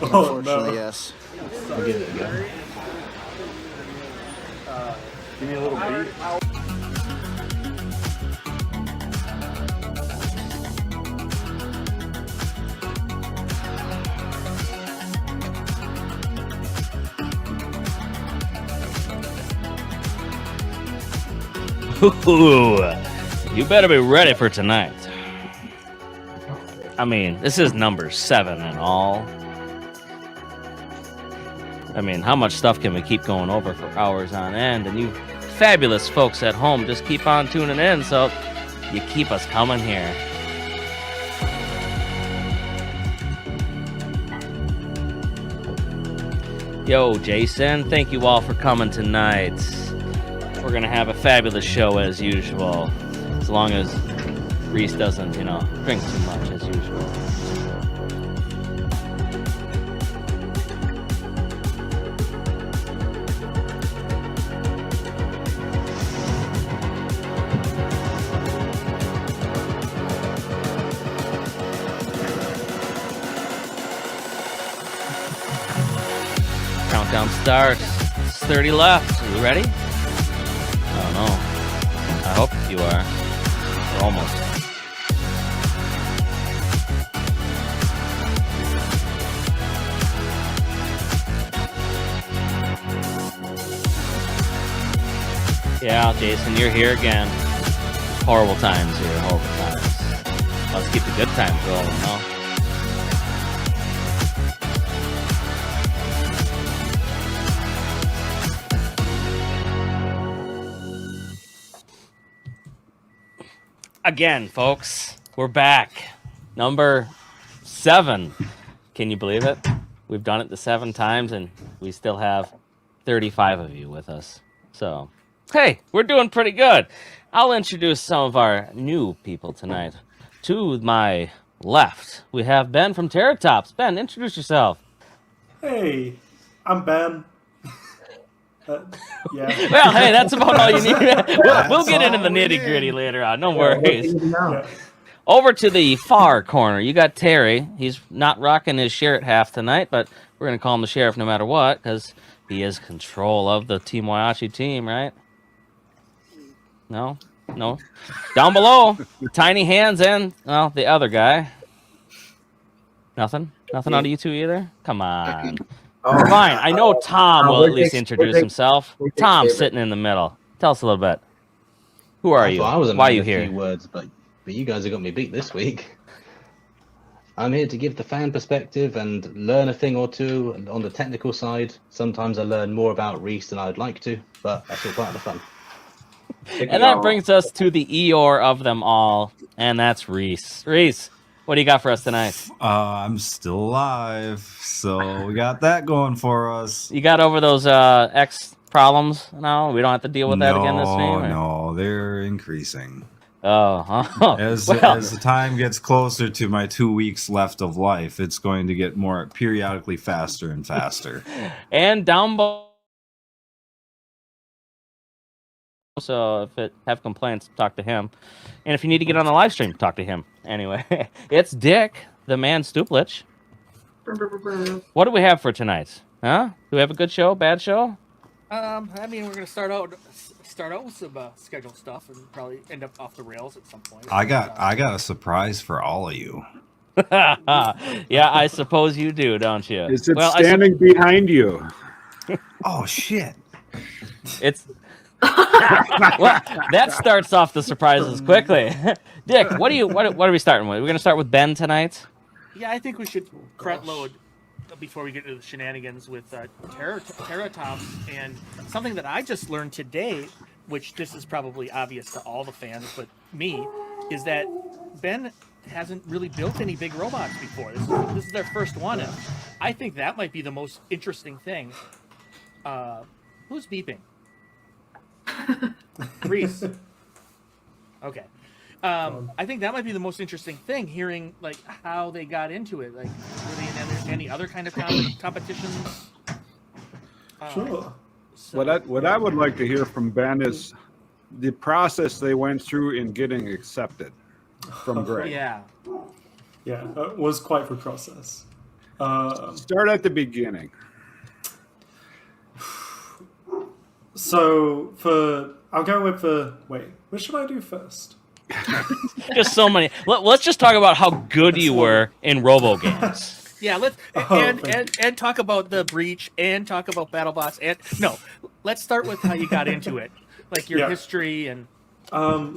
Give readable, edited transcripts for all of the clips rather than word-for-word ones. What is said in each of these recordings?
Unfortunately, yes. I'll give it a go. Give me a little beat. Ooh, you better be ready for tonight. I mean, this is number 7 in all. I mean, how much stuff can we keep going over for hours on end? And you fabulous folks at home just keep on tuning in, so you keep us coming here. Yo, Jason, thank you all for coming tonight. We're going to have a fabulous show as usual, as long as Reese doesn't, drink too much as usual. Countdown starts. It's 30 left. Are you ready? I don't know. I hope you are. We're almost. Yeah, Jason, you're here again. Horrible times here, horrible times. Let's keep the good times rolling, no? Again, folks, we're back. Number 7. Can you believe it? We've done it the 7 times, and we still have 35 of you with us. So, hey, we're doing pretty good. I'll introduce some of our new people tonight. To my left, we have Ben from Terrortops. Ben, introduce yourself. Hey, I'm Ben. Yeah. Well, hey, that's about all you need. We'll get into the nitty-gritty later on. No worries. Yeah. Over to the far corner, you got Terry. He's not rocking his sheriff half tonight, but we're going to call him the sheriff no matter what, because he is control of the Team Waiachi team, right? No? Down below, Tiny Hands and, well, the other guy. Nothing out of you two either? Come on. Fine. I know Tom will at least introduce himself. Tom's sitting in the middle. Tell us a little bit. Who are you? Why are you here? Few words, but you guys have got me beat this week. I'm here to give the fan perspective and learn a thing or two on the technical side. Sometimes I learn more about Reese than I'd like to, but that's all part of the fun. And that brings us to the Eeyore of them all, and that's Reese. Reese, what do you got for us tonight? I'm still alive, so we got that going for us. You got over those X problems now? We don't have to deal with that again this game? No, they're increasing. Oh. As the time gets closer to my 2 weeks left of life, it's going to get more periodically faster and faster. And down below. So if it have complaints, talk to him. And if you need to get on the live stream, talk to him. Anyway, it's Dick, the man Stuplich. What do we have for tonight? Huh? Do we have a good show, bad show? I mean, we're gonna start out with some scheduled stuff and probably end up off the rails at some point. I got a surprise for all of you. Yeah, I suppose you do, don't you? Is it standing behind you? Oh shit! It's well, that starts off the surprises quickly. Dick, what are we starting with? We're gonna start with Ben tonight. Yeah, I think we should front load before we get to the shenanigans with Terrortops, and something that I just learned today, which this is probably obvious to all the fans, but me, is that Ben hasn't really built any big robots before. This is their first one, and I think that might be the most interesting thing. Who's beeping? Reese. Okay. I think that might be the most interesting thing, hearing like how they got into it. Like, were they in any other kind of competitions? Sure. So, what I would like to hear from Ben is the process they went through in getting accepted from Greg. Yeah. Yeah, it was quite the process. Start at the beginning. So I'll go with the wait. What should I do first? Just so many. Let's just talk about how good you were in RoboGames. Yeah, let's and talk about the breach and talk about BattleBots and no, let's start with how you got into it, like your history and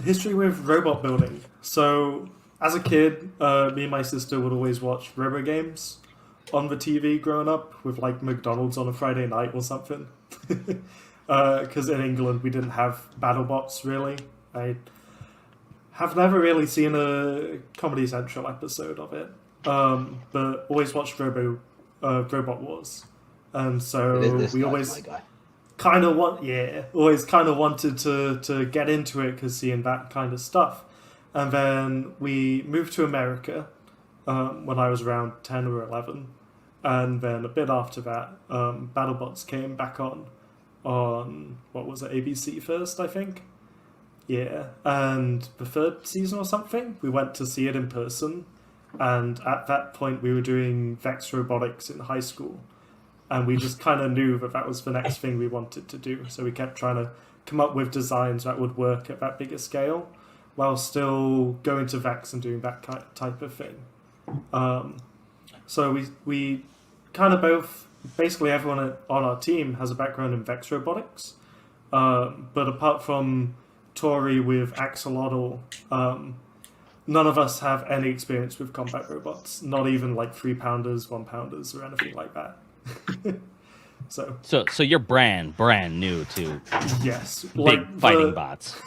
history with robot building. So as a kid, me and my sister would always watch RoboGames on the TV growing up with like McDonald's on a Friday night or something. Because in England we didn't have BattleBots really. I have never really seen a Comedy Central episode of it. But always watched Robot Wars, and so we always kind of wanted to get into it because seeing that kind of stuff. And then we moved to America when I was around 10 or 11, and then a bit after that, BattleBots came back on what was it, ABC first, I think. Yeah, and the third season or something, we went to see it in person. And at that point, we were doing Vex Robotics in high school. And we just kind of knew that was the next thing we wanted to do. So we kept trying to come up with designs that would work at that bigger scale while still going to Vex and doing that type of thing. So we kind of both, basically everyone on our team has a background in Vex Robotics. But apart from Tori with Axolotl, none of us have any experience with combat robots, not even like 3-pounders, 1-pounders, or anything like that. So you're brand new to yes, big fighting bots.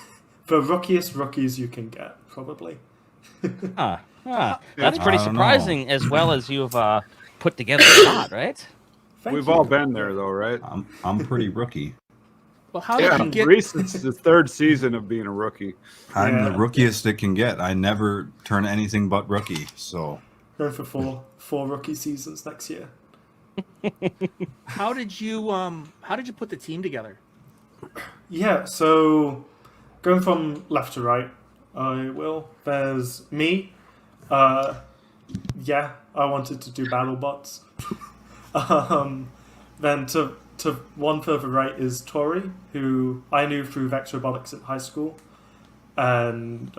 The rookiest rookies you can get, probably. That's pretty surprising, as well as you've put together a bot, right? We've all been there, though, right? I'm pretty rookie. Well, how did you get? Reese, it's the third season of being a rookie. I'm the rookiest it can get. I never turn anything but rookie. So going for four rookie seasons next year. How did you put the team together? Yeah, so going from left to right, there's me. I wanted to do BattleBots. Then to one further right is Tori, who I knew through Vex Robotics at high school, and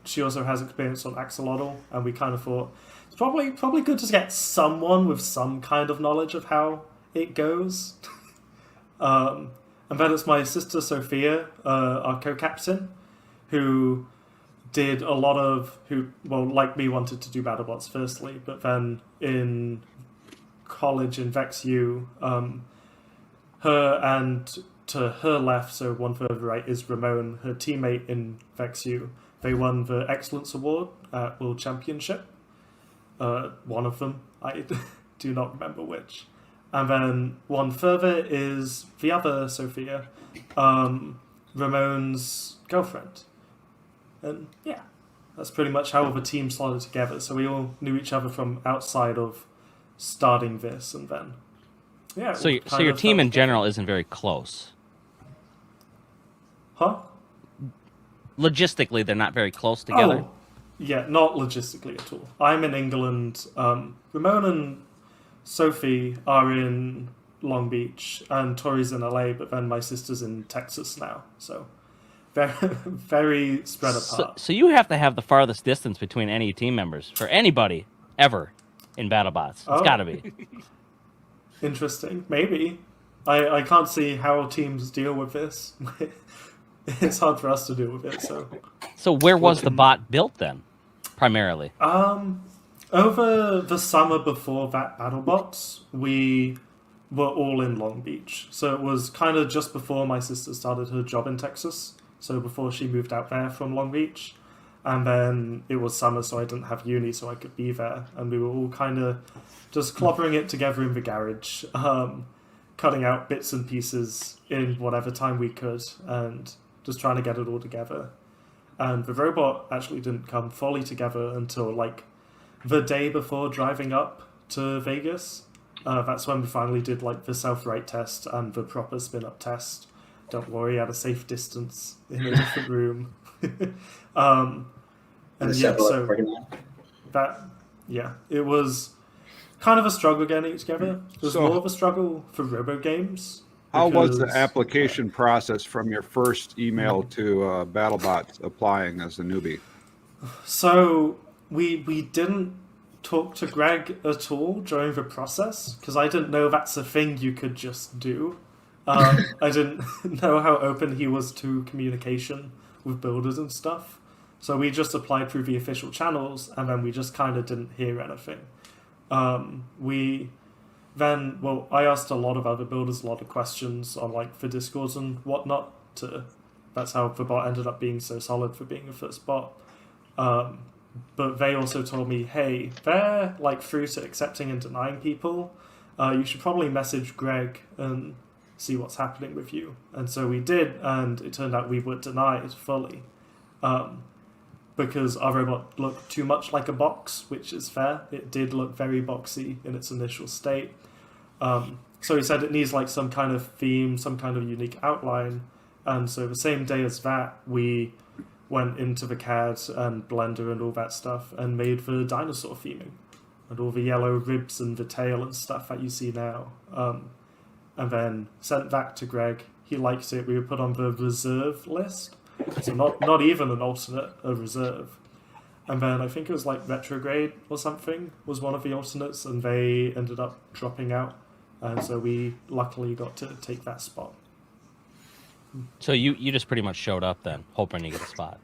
she also has experience on Axolotl, and we kind of thought it's probably good to get someone with some kind of knowledge of how it goes. And then it's my sister Sophia, our co-captain, who did a lot of like me, wanted to do BattleBots firstly, but then in college in Vex U, her and to her left, so one further right, is Ramon, her teammate in Vex U. They won the Excellence Award at World Championship. One of them, I do not remember which. And then one further is the other Sophia, Ramon's girlfriend. And yeah, that's pretty much how the team slotted together. So we all knew each other from outside of starting this, and then yeah. So your team in general isn't very close. Huh? Logistically, they're not very close together. Oh, yeah, not logistically at all. I'm in England. Ramon and Sophie are in Long Beach, and Tori's in LA, but then my sister's in Texas now. So very, very spread apart. So you have to have the farthest distance between any team members for anybody ever in BattleBots. It's got to be. Interesting. Maybe. I can't see how teams deal with this. It's hard for us to deal with it. So where was the bot built then, primarily? Over the summer before that BattleBots, we were all in Long Beach. So it was kind of just before my sister started her job in Texas. So before she moved out there from Long Beach. And then it was summer, so I didn't have uni, so I could be there. And we were all kind of just clobbering it together in the garage, cutting out bits and pieces in whatever time we could, and just trying to get it all together. And the robot actually didn't come fully together until like the day before driving up to Vegas. That's when we finally did like the self-right test and the proper spin-up test. Don't worry, at a safe distance in a different room. And yeah, so that, yeah, it was kind of a struggle getting it together. It was So- more of a struggle for Robogames. How was the because- application process from your first email to BattleBots applying as a newbie? So we didn't talk to Greg at all during the process because I didn't know that's a thing you could just do. I didn't know how open he was to communication with builders and stuff. So we just applied through the official channels, and then we just kind of didn't hear anything. I asked a lot of other builders a lot of questions on like the Discords and whatnot. That's how the bot ended up being so solid for being a first bot. But they also told me, hey, they're like through to accepting and denying people. You should probably message Greg and see what's happening with you. And so we did, and it turned out we were denied fully. Because our robot looked too much like a box, which is fair. It did look very boxy in its initial state. So he said it needs like some kind of theme, some kind of unique outline. And so the same day as that, we went into the CAD and Blender and all that stuff and made the dinosaur theming. And all the yellow ribs and the tail and stuff that you see now. And then sent that to Greg. He liked it. We were put on the reserve list. So not even an alternate, a reserve. And then I think it was like Retrograde or something was one of the alternates, and they ended up dropping out. And so we luckily got to take that spot. So you just pretty much showed up then, hoping to get a spot.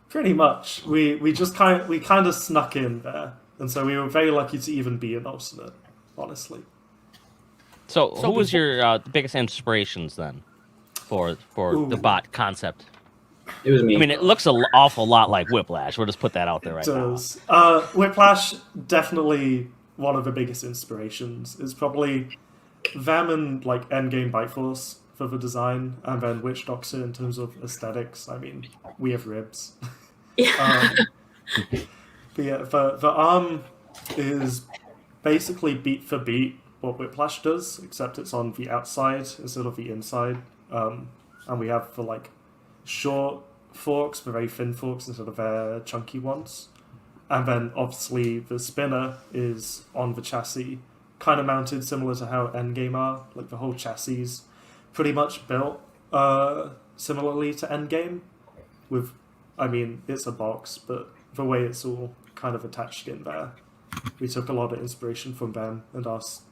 Pretty much. We just kind of snuck in there. And so we were very lucky to even be an alternate, honestly. So who was your biggest inspirations then for the bot concept? It was me. I mean, it looks an awful lot like Whiplash. We'll just put that out there right now. Does. Whiplash, definitely one of the biggest inspirations. Is probably them and like Endgame Bite Force for the design, and then Witch Doctor in terms of aesthetics. I mean, we have ribs. Yeah. But yeah, the arm is basically beat for beat what Whiplash does, except it's on the outside instead of the inside. And we have the like short forks, the very thin forks instead of their chunky ones. And then obviously the spinner is on the chassis, kind of mounted similar to how Endgame are. Like the whole chassis is pretty much built similarly to Endgame. With, I mean, it's a box, but the way it's all kind of attached in there, we took a lot of inspiration from them and asked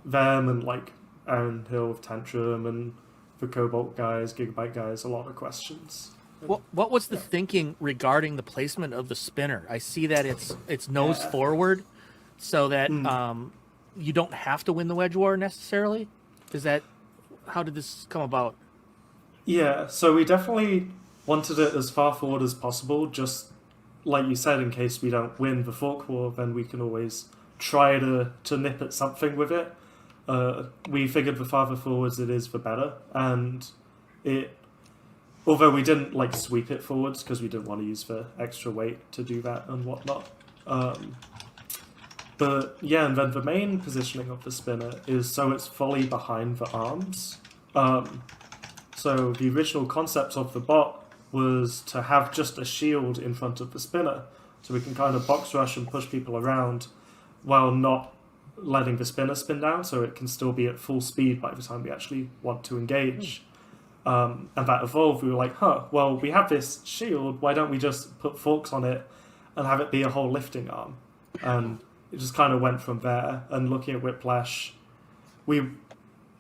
them and like Aaron Hill of Tantrum and the Cobalt guys, Gigabyte guys, a lot of questions. What was the thinking regarding the placement of the spinner? I see that it's nose forward, so that you don't have to win the wedge war necessarily. How did this come about? Yeah, so we definitely wanted it as far forward as possible, just like you said, in case we don't win the fork war, then we can always try to nip at something with it. We figured the farther forwards it is, the better, and although we didn't like sweep it forwards because we didn't want to use the extra weight to do that and whatnot. But yeah, and then the main positioning of the spinner is so it's fully behind the arms. So the original concept of the bot was to have just a shield in front of the spinner, so we can kind of box rush and push people around while not letting the spinner spin down, so it can still be at full speed by the time we actually want to engage. And that evolved. We were like, well, we have this shield, why don't we just put forks on it and have it be a whole lifting arm? And it just kind of went from there. And looking at Whiplash, we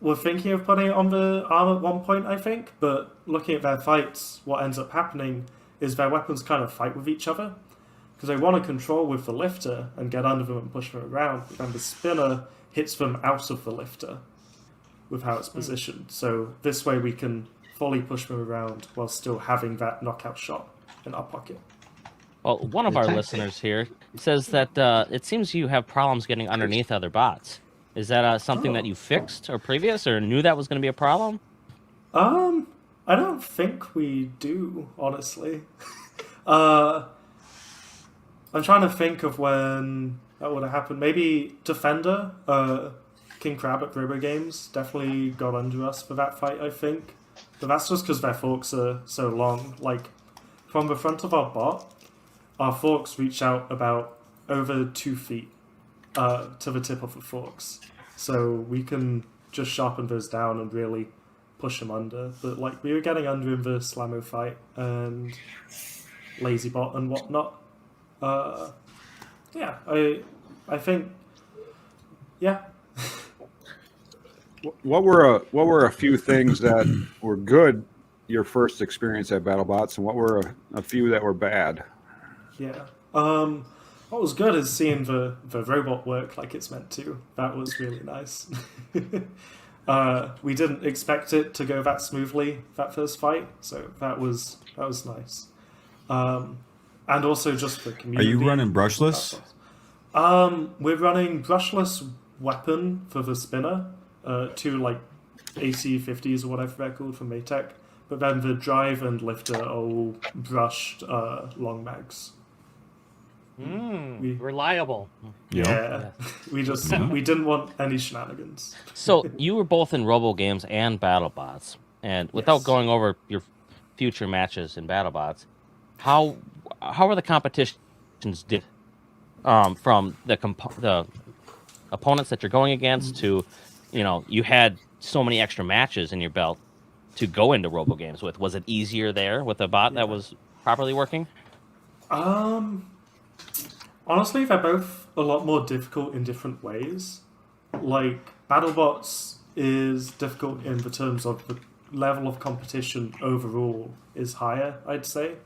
were thinking of putting it on the arm at one point, I think, but looking at their fights, what ends up happening is their weapons kind of fight with each other, because they want to control with the lifter and get under them and push them around, but then the spinner hits them out of the lifter with how it's positioned. So this way we can fully push them around while still having that knockout shot in our pocket. Well, one of our listeners here says that it seems you have problems getting underneath other bots. Is that something that you fixed or previous, or knew that was going to be a problem? I don't think we do, honestly. I'm trying to think of when that would have happened. Maybe Defender, King Crab at Robogames, definitely got under us for that fight, I think. But that's just because their forks are so long. Like, from the front of our bot, our forks reach out about over 2 feet. to the tip of the forks, so we can just sharpen those down and really push them under. But like we were getting under in the Slammo fight and Lazy Bot and whatnot. Yeah, I think, yeah. What were a few things that were good your first experience at BattleBots, and what were a few that were bad? Yeah. What was good is seeing the robot work like it's meant to. That was really nice. We didn't expect it to go that smoothly that first fight, so that was nice. And also just the Are community. you running brushless? We're running brushless weapon for the spinner, two like AC50s or whatever they're called from Maytech. But then the drive and lifter are all brushed long mags. Reliable. Yeah, we didn't want any shenanigans. So you were both in Robogames and BattleBots, and without Yes. going over your future matches in BattleBots, how are the competitions from the opponents that you're going against to, you had so many extra matches in your belt to go into Robogames with? Was it easier there with a bot that was properly working? Honestly, they're both a lot more difficult in different ways. Like, BattleBots is difficult in the terms of the level of competition overall is higher, I'd say.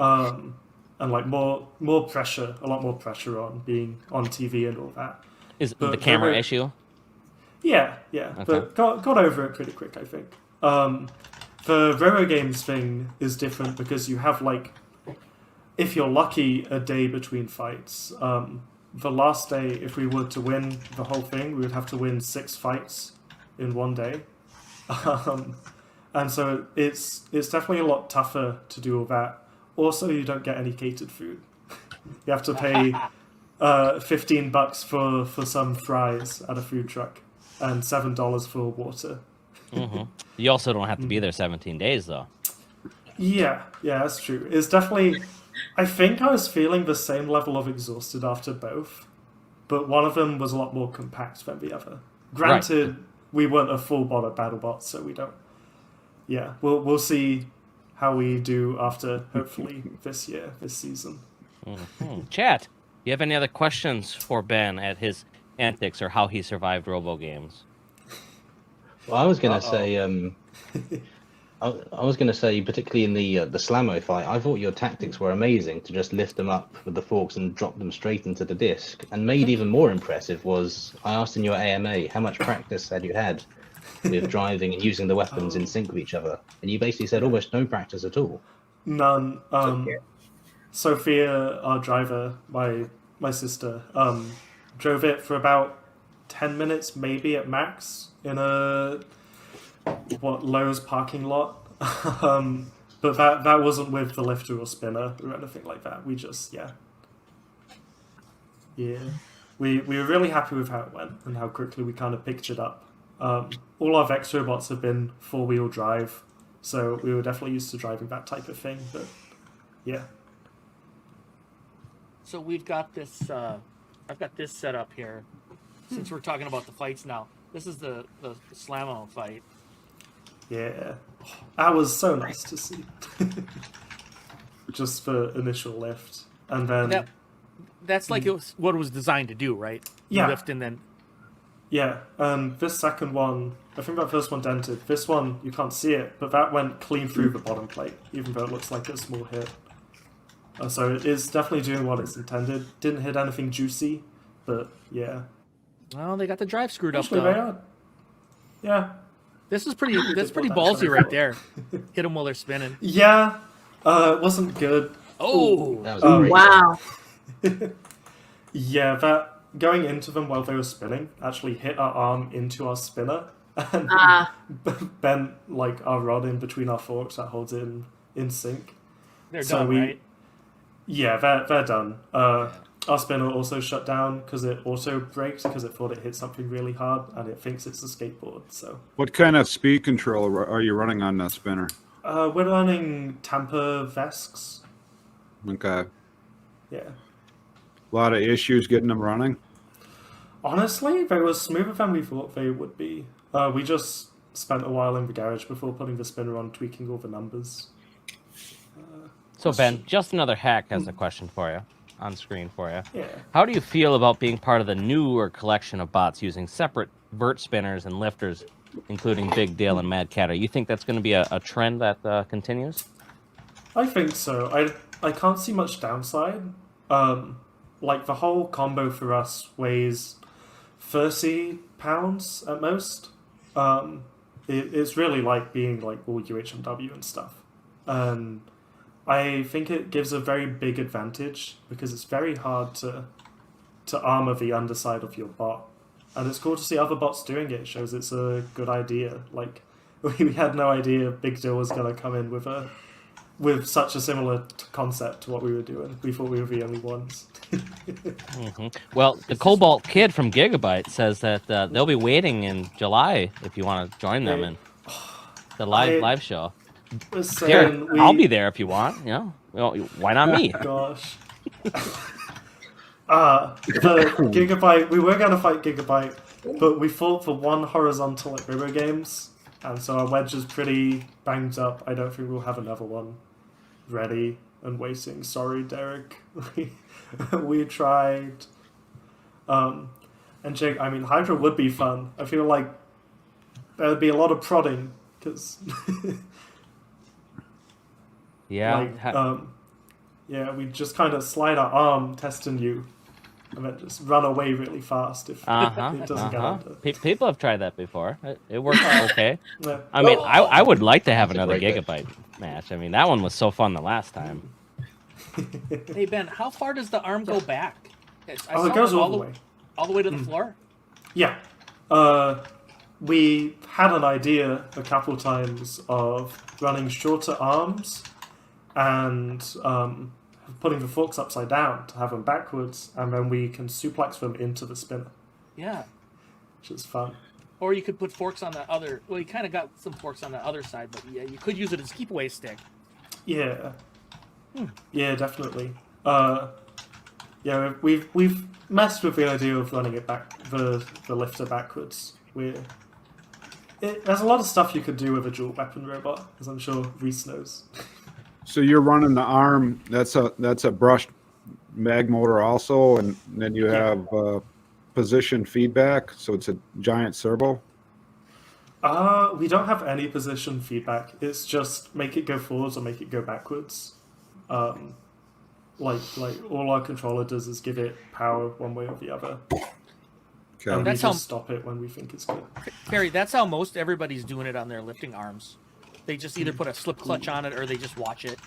And like more pressure, a lot more pressure on being on TV and all that. Is But the camera Robo- issue? Yeah, Okay. but got over it pretty quick, I think. The Robogames thing is different because you have like, if you're lucky, a day between fights. The last day, if we were to win the whole thing, we would have to win 6 fights in one day. And so it's definitely a lot tougher to do all that. Also, you don't get any catered food. You have to pay $15 for some fries at a food truck and $7 for water. Hmm. You also don't have to be there 17 days, though. Yeah, that's true. It's definitely... I think I was feeling the same level of exhausted after both, but one of them was a lot more compact than the other. Granted, we weren't a full bot at BattleBots, so we don't... Yeah, we'll see how we do after, hopefully, this season. Chat, do you have any other questions for Ben at his antics or how he survived Robogames? Well, I was going to say, I was going to say, particularly in the Slammo fight, I thought your tactics were amazing to just lift them up with the forks and drop them straight into the disc. And made even more impressive was, I asked in your AMA, how much practice had you had with driving and using the weapons in sync with each other? And you basically said almost no practice at all. None. Sophia, our driver, my sister, drove it for about 10 minutes, maybe at max, in a Lowe's parking lot. But that wasn't with the lifter or spinner or anything like that. We just we were really happy with how it went and how quickly we kind of picked it up. All our Vex robots have been 4-wheel drive, so we were definitely used to driving that type of thing. But yeah. So we've got this. I've got this set up here. Since we're talking about the fights now, this is the Slammo fight. Yeah, that was so nice to see. Just for initial lift, and then That's like what it was designed to do, right? Yeah. Lift and then. yeah. This second one, I think that first one dented. This one you can't see it, but that went clean through the bottom plate, even though it looks like a small hit. So it is definitely doing what it's intended. Didn't hit anything juicy, but yeah. Well, they got the drive screwed up Actually, though. they are. Yeah. This is pretty. That's pretty Well, that's ballsy what I right there. Hit them while they're spinning. Yeah. It wasn't good. Oh, That was a great Wow. Yeah, that going into them while they were spinning actually hit our arm into our spinner and bent like our rod in between our forks that holds it in sync. they're So done, right? Yeah, they're done. Our spinner also shut down because it auto braked because it thought it hit something really hard and it thinks it's a skateboard. So What kind of speed control are you running on the spinner? we're running Tampa Vesks. Okay. Yeah. A lot of issues getting them running. Honestly, they were smoother than we thought they would be. We just spent a while in the garage before putting the spinner on, tweaking all the numbers. So Ben, just another hack has a question for you on screen for you. Yeah. How do you feel about being part of the newer collection of bots using separate vert spinners and lifters, including Big Dale and Mad Catter? You think that's going to be a trend that continues? I think so. I can't see much downside. Like, the whole combo for us weighs 30 pounds at most. It's really like being like all UHMW and stuff. And I think it gives a very big advantage because it's very hard to armor the underside of your bot. And it's cool to see other bots doing it. It shows it's a good idea. Like, we had no idea Big Deal was going to come in with such a similar concept to what we were doing. We thought we were the only ones. Well, the Cobalt Kid from Gigabyte says that they'll be waiting in July if you want to join them in the live show. Derek, I'll be there if you want. Yeah, well, why not me? Gosh. The Gigabyte, we were going to fight Gigabyte, but we fought for one horizontal at Robogames, and so our wedge is pretty banged up. I don't think we'll have another one ready and waiting. Sorry, Derek. We tried. And Jake, I mean, Hydra would be fun. I feel like there would be a lot of prodding, because... Yeah. Yeah, we just kind of slide our arm testing you, and then just run away really fast if it doesn't get under. People have tried that before. It worked okay. Yeah. I mean, I would like to have That's a another great Gigabyte match. I mean, that one was so fun the last time. Hey Ben, how far does the arm go back? It goes all the way. All the way to the floor? Yeah. We had an idea a couple times of running shorter arms and putting the forks upside down to have them backwards, and then we can suplex them into the spinner. Yeah. Which is fun. Or you could put forks on the other... Well, you kind of got some forks on the other side, but yeah, you could use it as a keep-away stick. Yeah. Yeah, definitely. Yeah, we've messed with the idea of running it back, the lifter backwards. There's a lot of stuff you could do with a dual weapon robot, as I'm sure Reese knows. So you're running the arm. That's a brushed mag motor also, and then you have position feedback. So it's a giant servo. We don't have any position feedback. It's just make it go forwards or make it go backwards. Like all our controller does is give it power one way or the other. Okay. And That's we how- just stop it when we think it's good. Barry, that's how most everybody's doing it on their lifting arms. They just either put a slip clutch on it or they just watch it.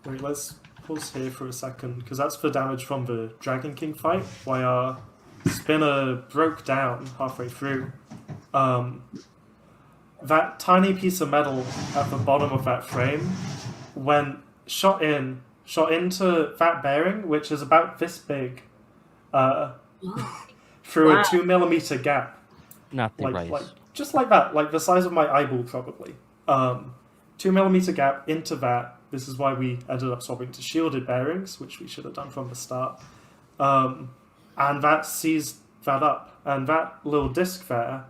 Wait, let's pause here for a second, because that's the damage from the Dragon King fight, why our spinner broke down halfway through. That tiny piece of metal at the bottom of that frame went shot into that bearing, which is about this big, through a 2mm gap. Not the Like rice. just like that, like the size of my eyeball probably. 2mm gap into that. This is why we ended up swapping to shielded bearings, which we should have done from the start. And that seized that up, and that little disc there,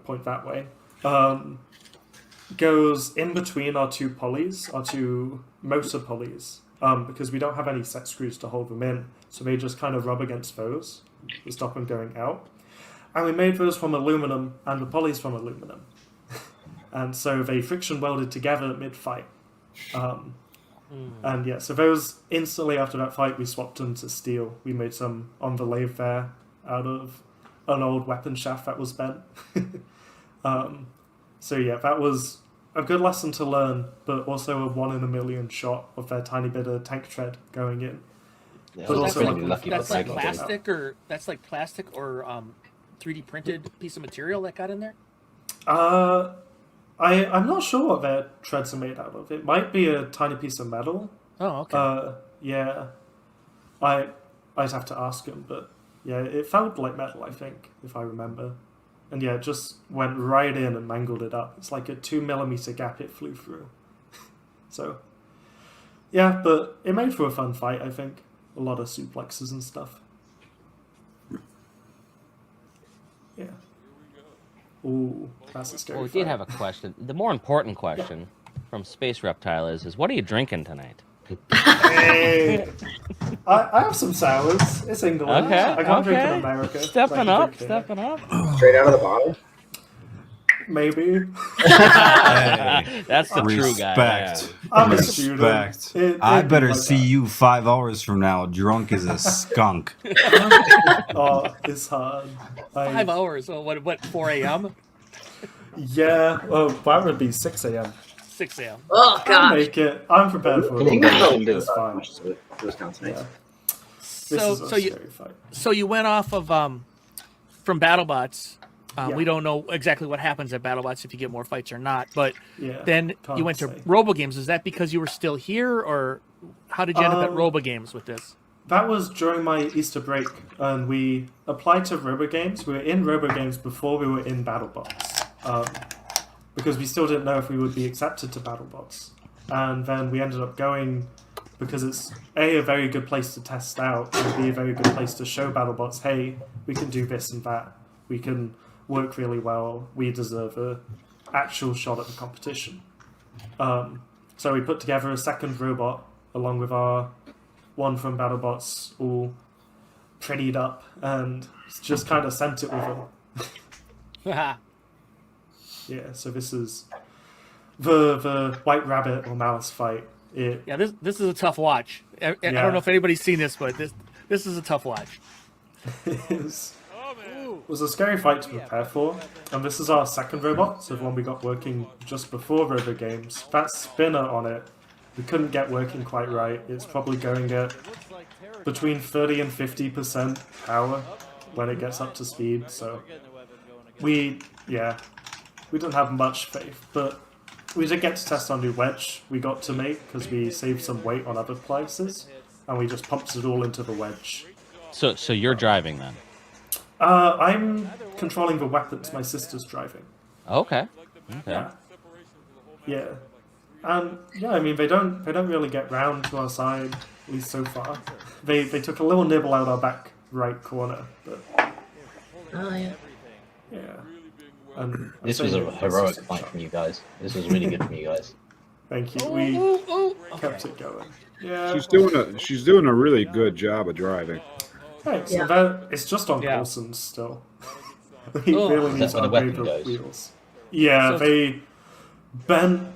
point that way, goes in between our two pulleys, our two motor pulleys, because we don't have any set screws to hold them in, so they just kind of rub against those to stop them going out. And we made those from aluminum and the pulleys from aluminum. And so they friction welded together mid-fight. And yeah, so those, instantly after that fight, we swapped them to steel. We made some on the lathe there out of an old weapon shaft that was bent. So yeah, that was a good lesson to learn, but also a 1 in a million shot of their tiny bit of tank tread going in. Yeah, But I was also, really like, lucky That's for like that. plastic or 3D printed piece of material that got in there? I'm not sure what their treads are made out of. It might be a tiny piece of metal. Oh, okay. Yeah. I'd have to ask him, but yeah, it felt like metal, I think, if I remember. And yeah, it just went right in and mangled it up. It's like a 2mm gap it flew through. So, yeah, but it made for a fun fight, I think. A lot of suplexes and stuff. Yeah. Ooh, that's a scary Well, we fight. did have a question. The more important question from Space Reptile is what are you drinking tonight? Hey, I have some sours. It's England. Okay, I can't drink in okay. America. Stepping like up, drink here. stepping up. Straight out of the bottle. Maybe. Hey, That's the true guy. respect. I'm a Respect. student. I It'd be better like see that. you 5 hours from now, drunk as a skunk. Oh, it's hard. 5 hours. Oh, what? 4 a.m. Yeah. Well, that would be 6 a.m. 6 a.m. Oh I'll gosh. make it. I'm prepared for Come on, it. guys, you can do It's it. fine. Those counts nice. Yeah. This So is a so you scary fight. so you went off of from BattleBots. Yeah. We don't know exactly what happens at BattleBots if you get more fights or not. But Yeah. then can't you went to say. Robogames. Is that because you were still here, or how did you end up at Robogames with this? That was during my Easter break, and we applied to Robogames. We were in Robogames before we were in BattleBots, because we still didn't know if we would be accepted to BattleBots. And then we ended up going because it's a very good place to test out, and B, a very good place to show BattleBots, hey, we can do this and that. We can work really well. We deserve a actual shot at the competition. So we put together a second robot along with our one from BattleBots, all prettied up, and just kind of sent it with them. Yeah, so this is the White Rabbit or Mouse fight. Yeah, this is a tough watch. I don't know if anybody's seen this, but this is a tough watch. It was a scary fight to prepare for, and this is our second robot, so the one we got working just before Robogames. That spinner on it, we couldn't get working quite right. It's probably going at between 30 and 50% power when it gets up to speed, so we didn't have much faith, but we did get to test our new wedge we got to make because we saved some weight on other places, and we just pumped it all into the wedge. So you're driving then? I'm controlling the weapons. My sister's driving. Okay. Yeah. Yeah. And yeah, I mean they don't really get round to our side, at least so far. They took a little nibble out our back right corner, but Oh yeah. yeah. And This was a heroic fight from you guys. This was really good from you guys. Thank you. We kept it going. Yeah. She's doing a really good job of driving. Thanks. Yeah. And that, it's just on Yeah. Coulson's still. We Oh. really Is need that to where the upgrade weapon the goes? wheels. Yeah, So- they bent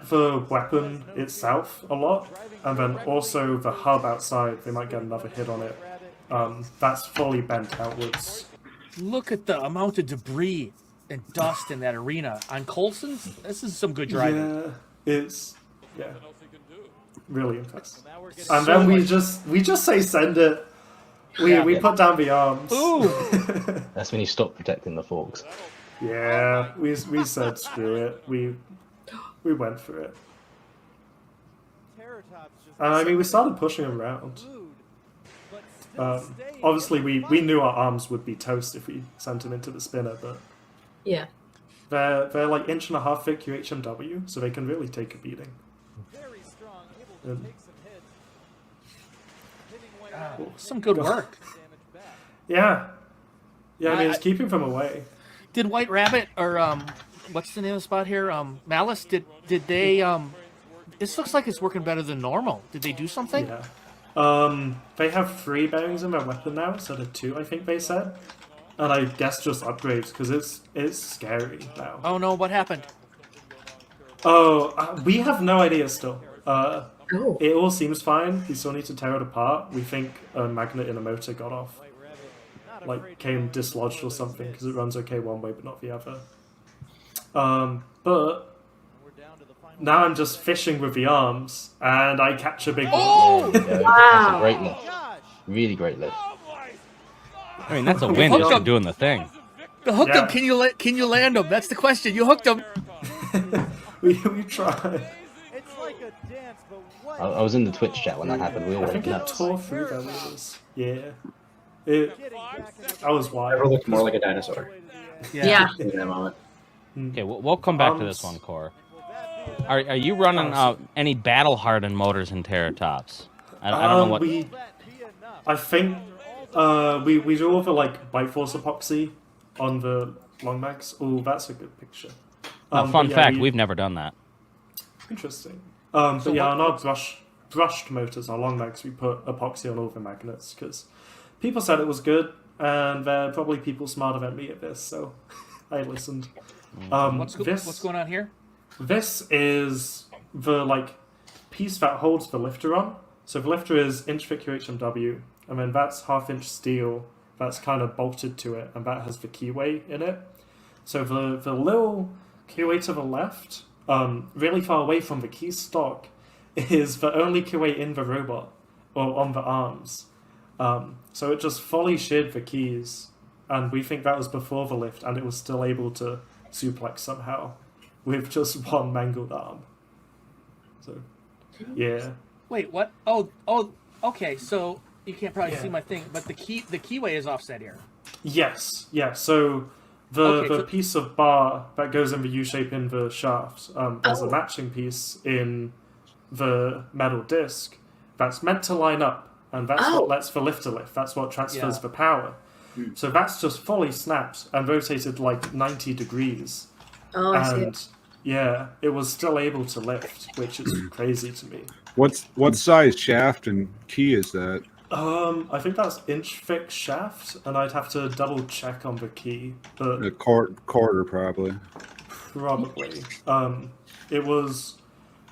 the weapon itself a lot, and then also the hub outside, they might get another hit on it. That's fully bent outwards. Look at the amount of debris and dust in that arena on Coulson's. This is some good driving. Yeah, it's really impressive. So And then we much- just say send it. We put down the arms. Ooh. That's when you stop protecting the forks. Yeah, we said screw it. We went for it. And I mean, we started pushing them around. Obviously, we knew our arms would be toast if we sent them into the spinner, but Yeah. they're like 1.5 thick UHMW, so they can really take a beating. And, Some good work. yeah, I mean, it's keeping them away. Did White Rabbit or what's the name of the spot here? Malice. Did they This looks like it's working better than normal. Did they do something? Yeah. They have 3 bearings in their weapon now instead of 2, I think they said. And I guess just upgrades, because it's scary now. Oh no, what happened? Oh, we have no idea still. Oh. It all seems fine. We still need to tear it apart. We think a magnet in a motor got off. Like, came dislodged or something, because it runs okay one way but not the other. But now I'm just fishing with the arms, and I catch a big one. There you go. Wow. That's a great lift. Really great lift. I mean, that's a win just for doing the thing. You hooked Yeah. him. Can you land him? That's the question. You hooked him. we tried. I was in the Twitch chat when that happened. We all I went think it nuts. tore through their wheels. Yeah. I was Never wild. looked more like a dinosaur Yeah. in that moment. Okay, we'll come back to this one, Core. Are you running any battle hardened motors in Terrortops? I don't know what. I think We do all the like Bite Force epoxy on the long mags. Oh, that's a good picture. Fun but yeah, fact: we've never done that. Interesting. But yeah, on our brushed motors, our long mags, we put epoxy on all the magnets because people said it was good, and there are probably people smarter than me at this, so I listened. What's going on here? This is the like piece that holds the lifter on. So the lifter is inch thick QHMW, and then that's 1/2 inch steel that's kind of bolted to it, and that has the keyway in it. So the little keyway to the left, really far away from the key stock, is the only keyway in the robot, or on the arms. So it just fully sheared the keys, and we think that was before the lift, and it was still able to suplex somehow with just one mangled arm. So, yeah. Wait, what? Oh, okay. So you can't probably see my thing, but the keyway is offset here. Yes, yeah. So the piece of bar that goes in the U shape in the shaft, there's a matching piece in the metal disc that's meant to line up, and that's what lets the lifter lift. That's what transfers the power. So that's just fully snapped and rotated like 90 degrees. Oh, I see. Yeah, it was still able to lift, which is crazy to me. What size shaft and key is that? I think that's inch thick shaft, and I'd have to double check on the key, but A quarter probably. probably. It was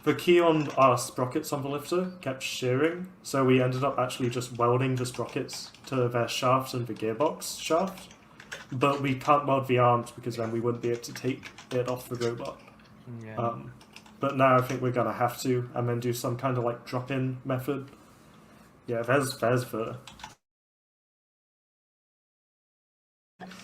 the key on our sprockets on the lifter kept shearing, so we ended up actually just welding the sprockets to their shaft and the gearbox shaft. But we can't weld the arms because then we wouldn't be able to take it off the robot. Yeah. But now I think we're gonna have to, and then do some kind of like drop-in method. Yeah, there's the.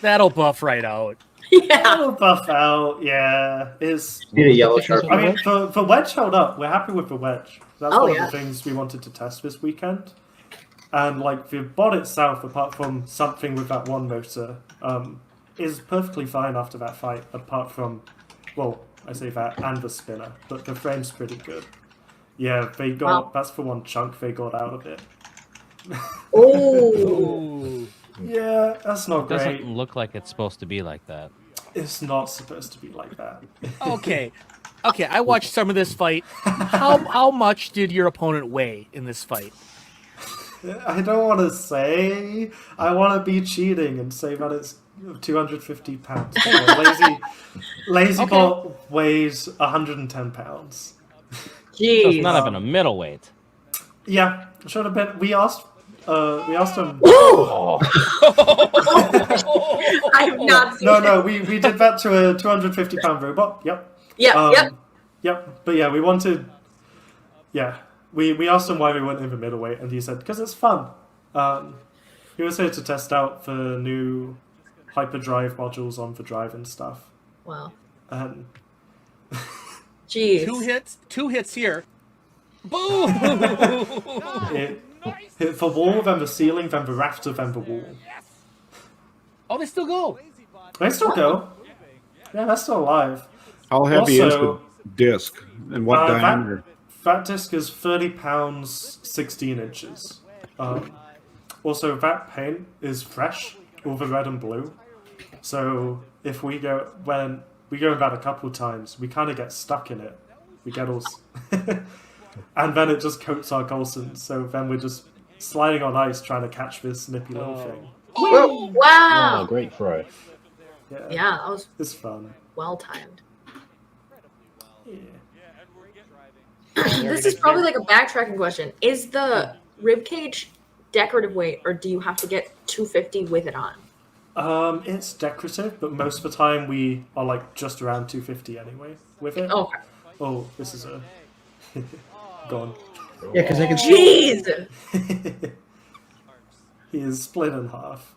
That'll buff right out. Yeah. That'll buff out. Yeah, is. Need a yellow sharp. I mean, the wedge held up. We're happy with the wedge. That's Oh, one yeah. of the things we wanted to test this weekend. And like the bod itself, apart from something with that one motor, is perfectly fine after that fight. Apart from, well, I say that and the spinner, but the frame's pretty good. Yeah, they got Wow. that's the one chunk they got out of it. Oh. Ooh. Yeah, that's not It great. doesn't look like it's supposed to be like that. It's not supposed to be like that. Okay. Okay, I watched some of this fight. How much did your opponent weigh in this fight? I don't want to say. I want to be cheating and say that it's 250 pounds. Lazy Bot weighs 110 pounds. So it's Jeez. not even a middleweight. Yeah, should have been. We asked him. I have not seen No, we did that to a 250-pound robot. Yep. Yep. Yep. But yeah, we wanted. Yeah, we asked him why we went in the middleweight, and he said because it's fun. He was here to test out the new hyperdrive modules on the drive and stuff. Wow. And Jeez. Two hits here. Boom! it hit the wall, then the ceiling, then the rafter, then the wall. Oh, they still go. They still go. Yeah, that's still alive. How heavy is the Also, disc and what diameter? That disc is 30 pounds, 16 inches. Also, that paint is fresh, all the red and blue. So if when we go in that a couple times, we kind of get stuck in it. We get all, and then it just coats our Coulsons. So then we're just sliding on ice trying to catch this nippy little thing. Whoa, wow. Oh, great throw. Yeah, Yeah, that was it's fun. well timed. Yeah. This is probably like a backtracking question. Is the ribcage decorative weight, or do you have to get 250 with it on? It's decorative, but most of the time we are like just around 250 anyway with it. Okay. Oh, this is a gone. Yeah, because I can see. Jeez. He is split in half.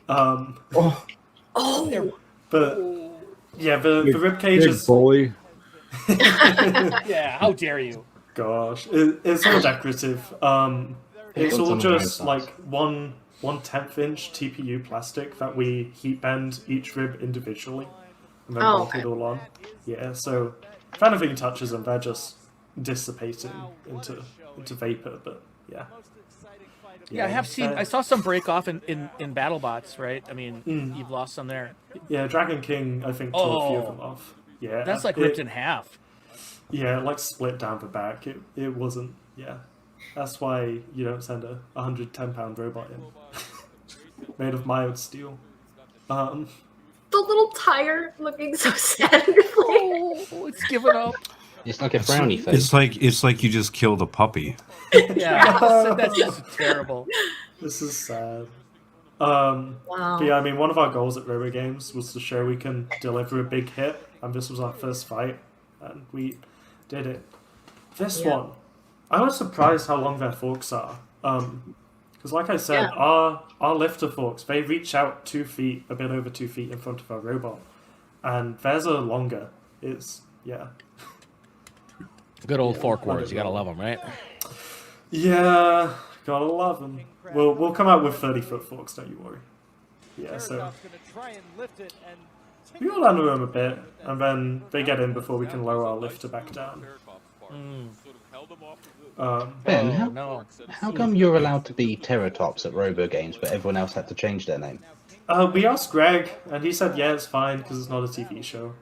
Oh, Oh. But yeah, the ribcage Big is. bully. Yeah, how dare you? Gosh, it's all decorative. It's all just like 1/10 inch TPU plastic that we heat bend each rib individually and then bolt it all on. Yeah, so if anything touches them, they're just dissipating into vapor. But yeah, Yeah, I have seen. I saw some break off in BattleBots, right? I mean, you've lost some there. Yeah, Dragon King, I think, tore a few of them off. Yeah, That's like ripped in half. Yeah, like split down the back. It wasn't. Yeah, that's why you don't send a 110-pound robot in, made of mild steel. The little tire looking so sad in your plate. Oh, it's given up. It's like a frowny face. It's like you just killed a puppy. Yeah, that's just terrible. This is sad. Wow. But yeah, I mean, one of our goals at Robogames was to show we can deliver a big hit, and this was our first fight, and we did it. This one, I was surprised how long their forks are. Because like I said, our lifter forks, they reach out 2 feet, a bit over 2 feet in front of our robot, and theirs are longer. It's, yeah. Good old fork wars. You gotta love them, right? Yeah, gotta love them. We'll come out with 30-foot forks, don't you worry. Yeah, so we got under them a bit, and then they get in before we can lower our lifter back down. Ben, how come you're allowed to be Terrortops at Robogames, but everyone else had to change their name? We asked Greg, and he said, yeah, it's fine, because it's not a TV show.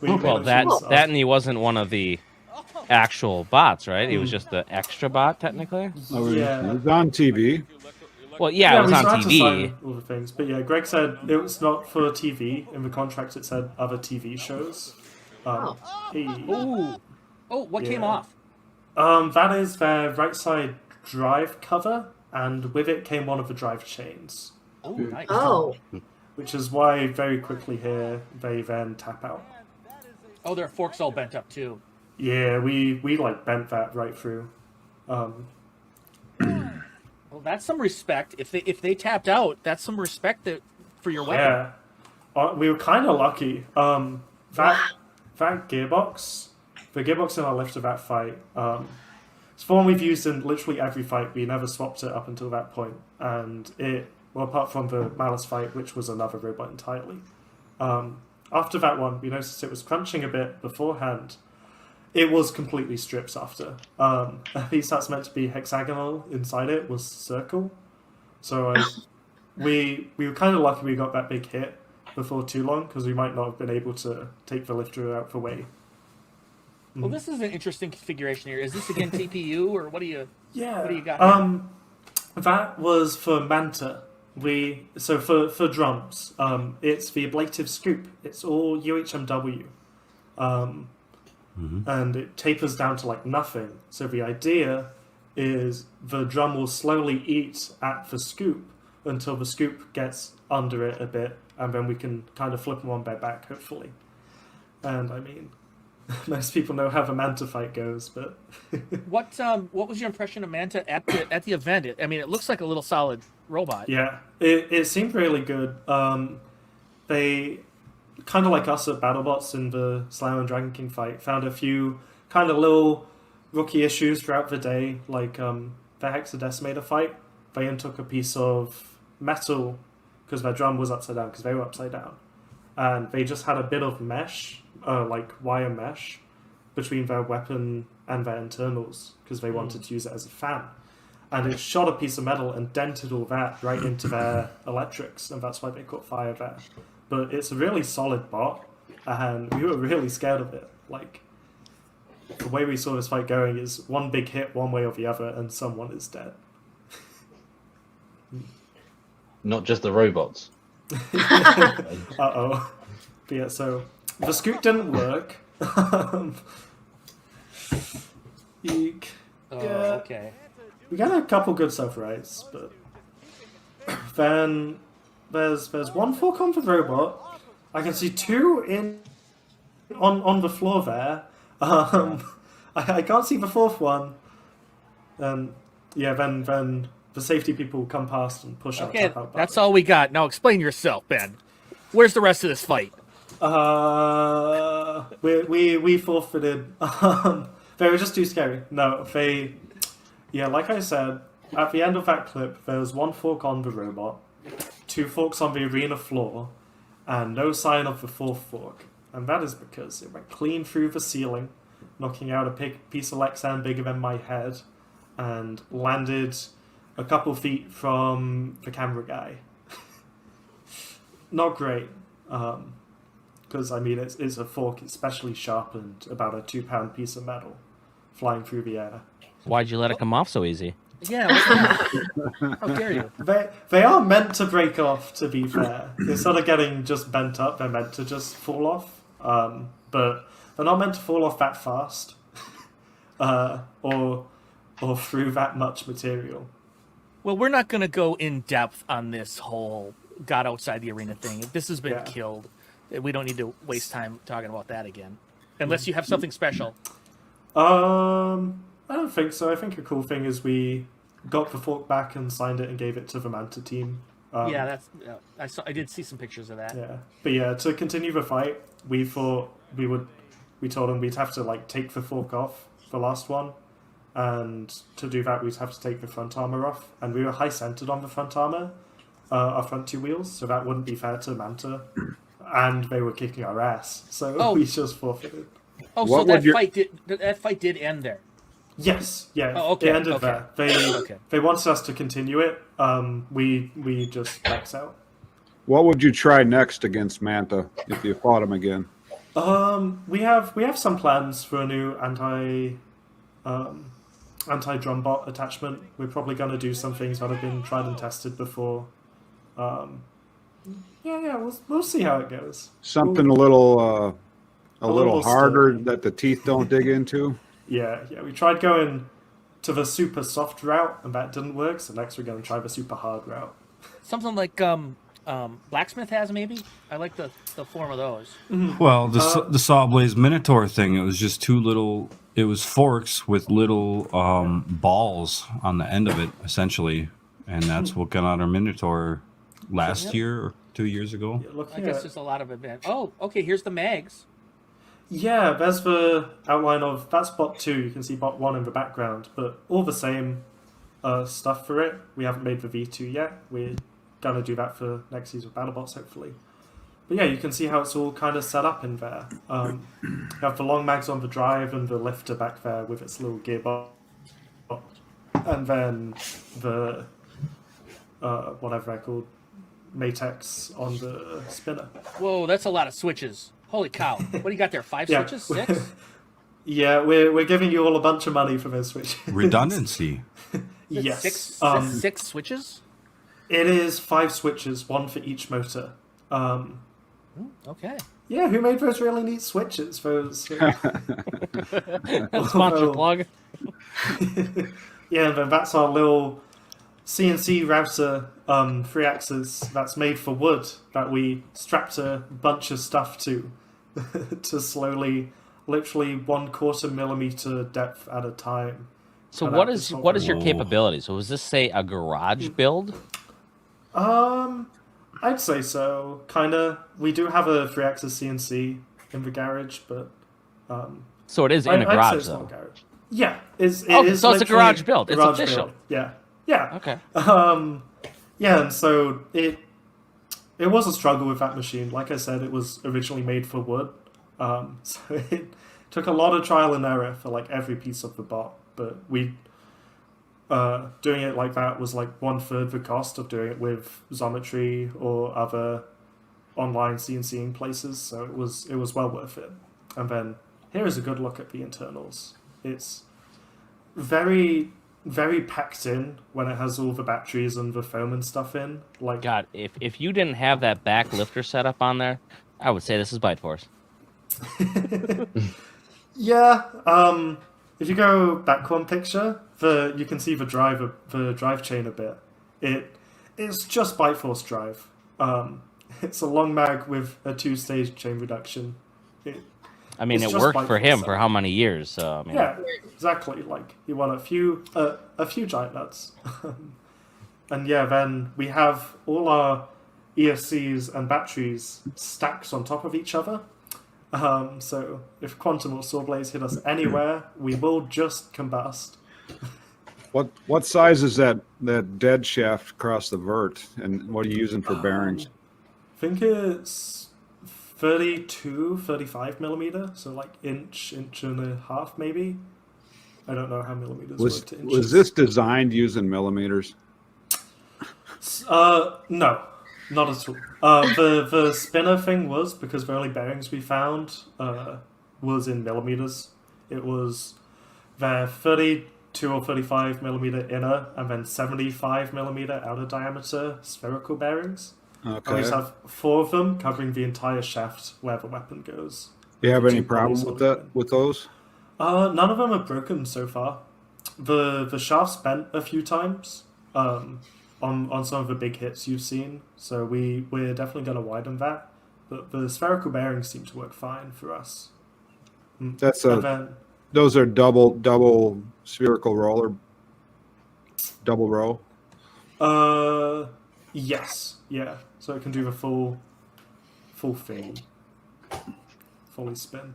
Well, that and he wasn't one of the actual bots, right? He was just the extra bot, technically. Yeah. It was on TV. Well, yeah, it was we on still had to TV. sign all the things, but yeah, Greg said it was not for TV. In the contract, it said other TV shows. What came off? That is their right side drive cover, and with it came one of the drive chains. Oh, nice. Oh. Which is why very quickly here they then tap out. Oh, their forks all bent up too. Yeah, we like bent that right through. Well, that's some respect. If they tapped out, that's some respect for your weapon. Yeah, we were kind of lucky. That gearbox, the gearbox in our lifter that fight, it's the one we've used in literally every fight. We never swapped it up until that point, and apart from the Malice fight, which was another robot entirely. After that one, we noticed it was crunching a bit beforehand. It was completely stripped after. At least that's meant to be hexagonal. Inside it was circle. So we were kind of lucky we got that big hit before too long, because we might not have been able to take the lifter out the way. Well, this is an interesting configuration here. Is this again TPU, or what do you? Yeah. What do you got here? That was for Manta. For drums, it's the ablative scoop. It's all UHMW. And it tapers down to like nothing. So the idea is the drum will slowly eat at the scoop until the scoop gets under it a bit, and then we can kind of flip them on their back, hopefully. And I mean, most people know how the Manta fight goes, but what was your impression of Manta at the event? I mean, it looks like a little solid robot. Yeah, it seemed really good. They, kind of like us at BattleBots in the Slayer and Dragon King fight, found a few kind of little rookie issues throughout the day, like the Hexadecimator fight. They took a piece of metal because their drum was upside down, because they were upside down. And they just had a bit of mesh, like wire mesh, between their weapon and their internals, because they wanted to use it as a fan. And it shot a piece of metal and dented all that right into their electrics, and that's why they caught fire there. But it's a really solid bot, and we were really scared of it. Like, the way we saw this fight going is one big hit one way or the other, and someone is dead. Not just the robots. Uh-oh. But yeah, so the scoop didn't work. Eek. Okay. We got a couple good self-rights, but then there's one fork on the robot. I can see two on the floor there. I can't see the fourth one. Then the safety people come past and push out. Okay, that's all we got. Now explain yourself, Ben. Where's the rest of this fight? We forfeited. They were just too scary. No, like I said, at the end of that clip, there was one fork on the robot, 2 forks on the arena floor, and no sign of the fourth fork. And that is because it went clean through the ceiling, knocking out a piece of Lexan bigger than my head, and landed a couple feet from the camera guy. Not great, because I mean it's a fork, it's specially sharpened, about a 2-pound piece of metal, flying through the air. Why'd you let it come off so easy? Yeah. How dare you? They are meant to break off, to be fair. Instead of getting just bent up, they're meant to just fall off. But they're not meant to fall off that fast, or through that much material. Well, we're not going to go in depth on this whole got outside the arena thing. This has been killed. We don't need to waste time talking about that again, unless you have something special. I don't think so. I think a cool thing is we got the fork back and signed it and gave it to the Manta team. I did see some pictures of that. Yeah, but yeah, to continue the fight, we thought we told them we'd have to like take the fork off the last one, and to do that we'd have to take the front armor off, and we were high centered on the front armor, our front 2 wheels, so that wouldn't be fair to Manta, and they were kicking our ass, so we just forfeited. Oh, so that fight did end there. Yes, yeah, oh, okay, it ended there. They wanted us to continue it. We just backs out. What would you try next against Manta if you fought him again? We have some plans for a new anti drum bot attachment. We're probably going to do some things that have been tried and tested before. We'll see how it goes. Something a little little harder sturdy. that the teeth don't dig into. Yeah. We tried going to the super soft route, and that didn't work. So next we're going to try the super hard route. Something like Blacksmith has, maybe. I like the form of those. Well, the Sawblaze Minotaur thing, it was just it was forks with little balls on the end of it, essentially. And that's what got out our Minotaur last year or 2 years ago. I guess there's a lot of advantage. Oh, okay, here's the mags. Yeah, there's the outline of... That's bot 2. You can see bot 1 in the background. But all the same stuff for it. We haven't made the V2 yet. We're going to do that for next season of BattleBots, hopefully. But yeah, you can see how it's all kind of set up in there. You have the long mags on the drive and the lifter back there with its little gearbox. And then the... whatever they're called, Matex on the spinner. Whoa, that's a lot of switches. Holy cow. What do you got there, 5 switches? 6? Yeah, we're giving you all a bunch of money for those switches. Redundancy. Yes. 6 switches? It is 5 switches, 1 for each motor. Okay. Yeah, who made those really neat switches? Those. Sponsor plug. Yeah, and then that's our little CNC router 3-axis that's made for wood that we strapped a bunch of stuff to to slowly, literally 1/4 millimeter depth at a time. So what is your capability? So was this, say, a garage build? I'd say so. Kinda. We do have a 3-axis CNC in the garage, but so it is in a garage, though. Garage. Yeah, it is. So it's a garage build. It's official. Build. Yeah. Okay. Yeah, and so it was a struggle with that machine. Like I said, it was originally made for wood, so it took a lot of trial and error for like every piece of the bot. But doing it like that was like 1/3 the cost of doing it with Xometry or other online CNCing places. So it was well worth it. And then here is a good look at the internals. It's very, very packed in when it has all the batteries and the foam and stuff in. Like, God, if you didn't have that back lifter setup on there, I would say this is Bite Force. Yeah. If you go back one picture, you can see the drive chain a bit. It's just Bite Force drive. It's a long mag with a 2-stage chain reduction. It worked for him for how many years? So, yeah, exactly. Like he won a few giant nuts, and yeah, then we have all our ESCs and batteries stacked on top of each other. So if Quantum or Sawblaze hit us anywhere, we will just combust. What size is that dead shaft across the vert, and what are you using for bearings? I think it's 35 millimeter, so like inch and a half maybe. I don't know how millimeters work to inches. Was this designed using millimeters? No, not at all. The spinner thing was because the only bearings we found was in millimeters. It was their 32 or 35 millimeter inner and then 75 millimeter outer diameter spherical bearings. I Okay. always have 4 of them covering the entire shaft where the weapon goes. You have any 2 problem bodies with on that? With those? None of them are broken so far. The shaft's bent a few times on some of the big hits you've seen, so we're definitely going to widen that. But the spherical bearings seem to work fine for us. That's And then, those are double spherical roller, double row. yes, yeah. So it can do the full thing, fully spin.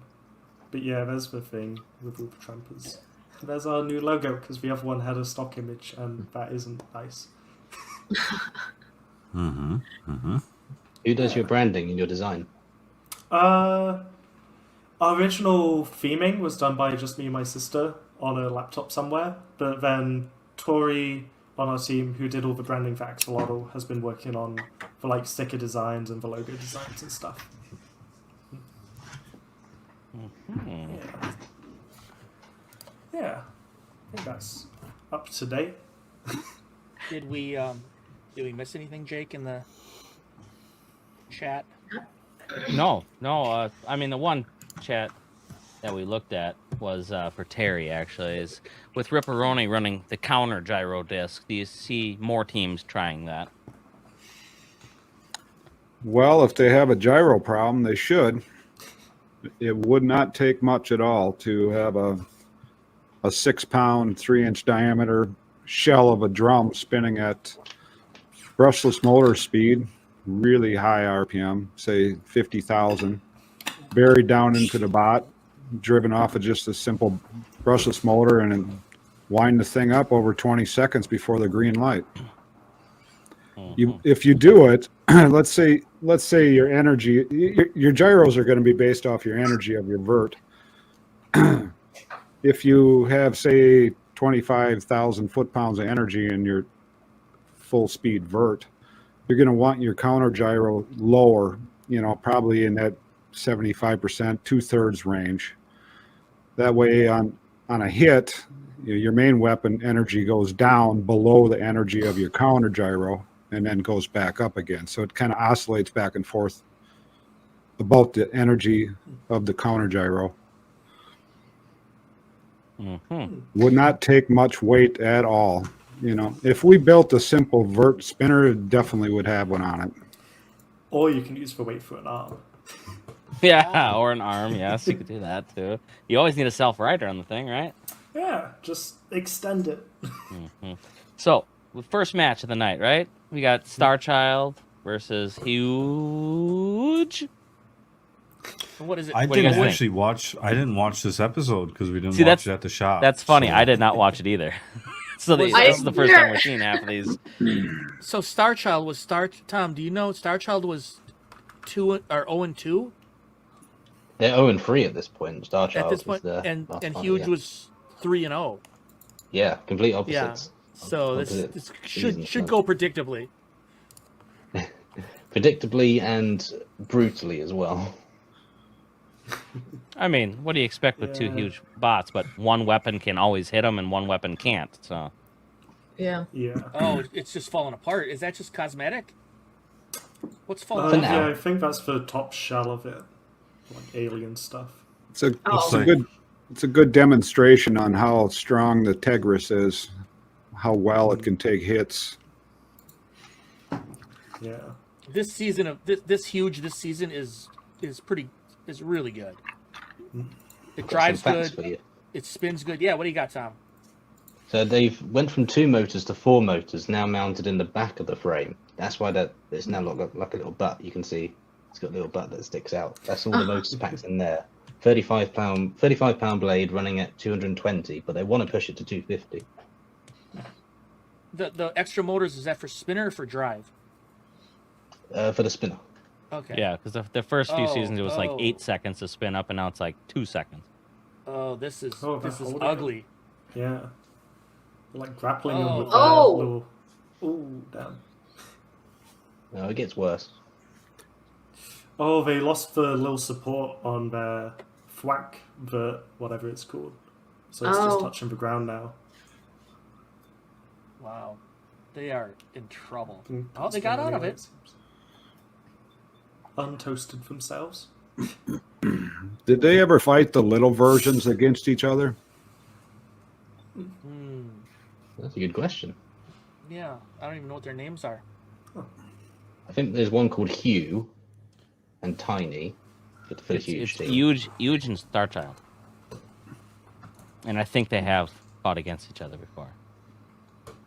But yeah, there's the thing with all the trampers. There's our new logo because the other one had a stock image, and that isn't nice. Who does your branding and your design? Our original theming was done by just me and my sister on a laptop somewhere, but then Tori on our team, who did all the branding for Axolotl, has been working on the like sticker designs and the logo designs and stuff. Yeah, I think that's up to date. Did we miss anything, Jake, in the chat? No. I mean, the one chat that we looked at was for Terry, actually, is with Ripperoni running the counter gyro disc. Do you see more teams trying that? Well, if they have a gyro problem, they should. It would not take much at all to have a 6-pound, 3-inch diameter shell of a drum spinning at brushless motor speed, really high RPM, say 50,000, buried down into the bot, driven off of just a simple brushless motor, and then wind the thing up over 20 seconds before the green light. If you do it, let's say your energy, your gyros are going to be based off your energy of your vert. If you have, say, 25,000 foot-pounds of energy in your full-speed vert, you're going to want your counter gyro lower, probably in that 75%, 2/3 range. That way, on a hit, your main weapon energy goes down below the energy of your counter gyro and then goes back up again. So it kind of oscillates back and forth about the energy of the counter gyro. Would not take much weight at all. If we built a simple vert spinner, it definitely would have one on it. Or you can use the weight for an arm. Yeah, or an arm. Yes, you could do that too. You always need a self-rider on the thing, right? Yeah, just extend it. So, the first match of the night, right? We got Starchild versus Huge. What is it? I What do you didn't guys actually watch. I didn't watch this episode because we didn't See, watch it at the shop. That's funny. so- I did not watch it either. So this is the first time we're seeing half of these. So Starchild was Tom, do you know Starchild was 0-2 They're 0-3 at this point. Starchild at this point, was there and last time, Huge yeah. was 3-0. Yeah, complete Yeah. opposites. So Opposite this seasons, should so. go predictably. Predictably and brutally as well. I mean, what do you expect with two huge bots? But one weapon can always hit them and one weapon can't. So Yeah. Yeah. Oh, it's just falling apart. Is that just cosmetic? What's falling For apart? now. Yeah, I think that's the top shell of it, like alien stuff. It's a Oh. good demonstration on how strong the Tegris is, how well it can take hits. Yeah. This season of this season is really good. It drives Got some facts good. for you. It spins good. Yeah, what do you got, Tom? So they've went from 2 motors to 4 motors now mounted in the back of the frame. That's why it's now like a little butt. You can see it's got a little butt that sticks out. That's all the motors packed in there. 35-pound blade running at 220, but they want to push it to 250. The extra motors, is that for spinner or for drive? For the spinner. Okay. yeah, because the first few Oh, seasons it was like oh. 8 seconds to spin up, and now it's like 2 seconds. Oh, this is Oh, this they're is holding it. ugly. Yeah. Like grappling them with Oh. little... Ooh, damn. No, it gets worse. Oh, they lost the little support on their thwack, whatever it's called. So it's just Oh. touching the ground now. Wow. They are in trouble. Mm, Oh, they got out of it. Untoasted themselves. Did they ever fight the little versions against each other? Hmm. That's a good question. Yeah, I don't even know what their names are. I think there's one called Hugh and Tiny for the It's huge team. huge and Starchild. And I think they have fought against each other before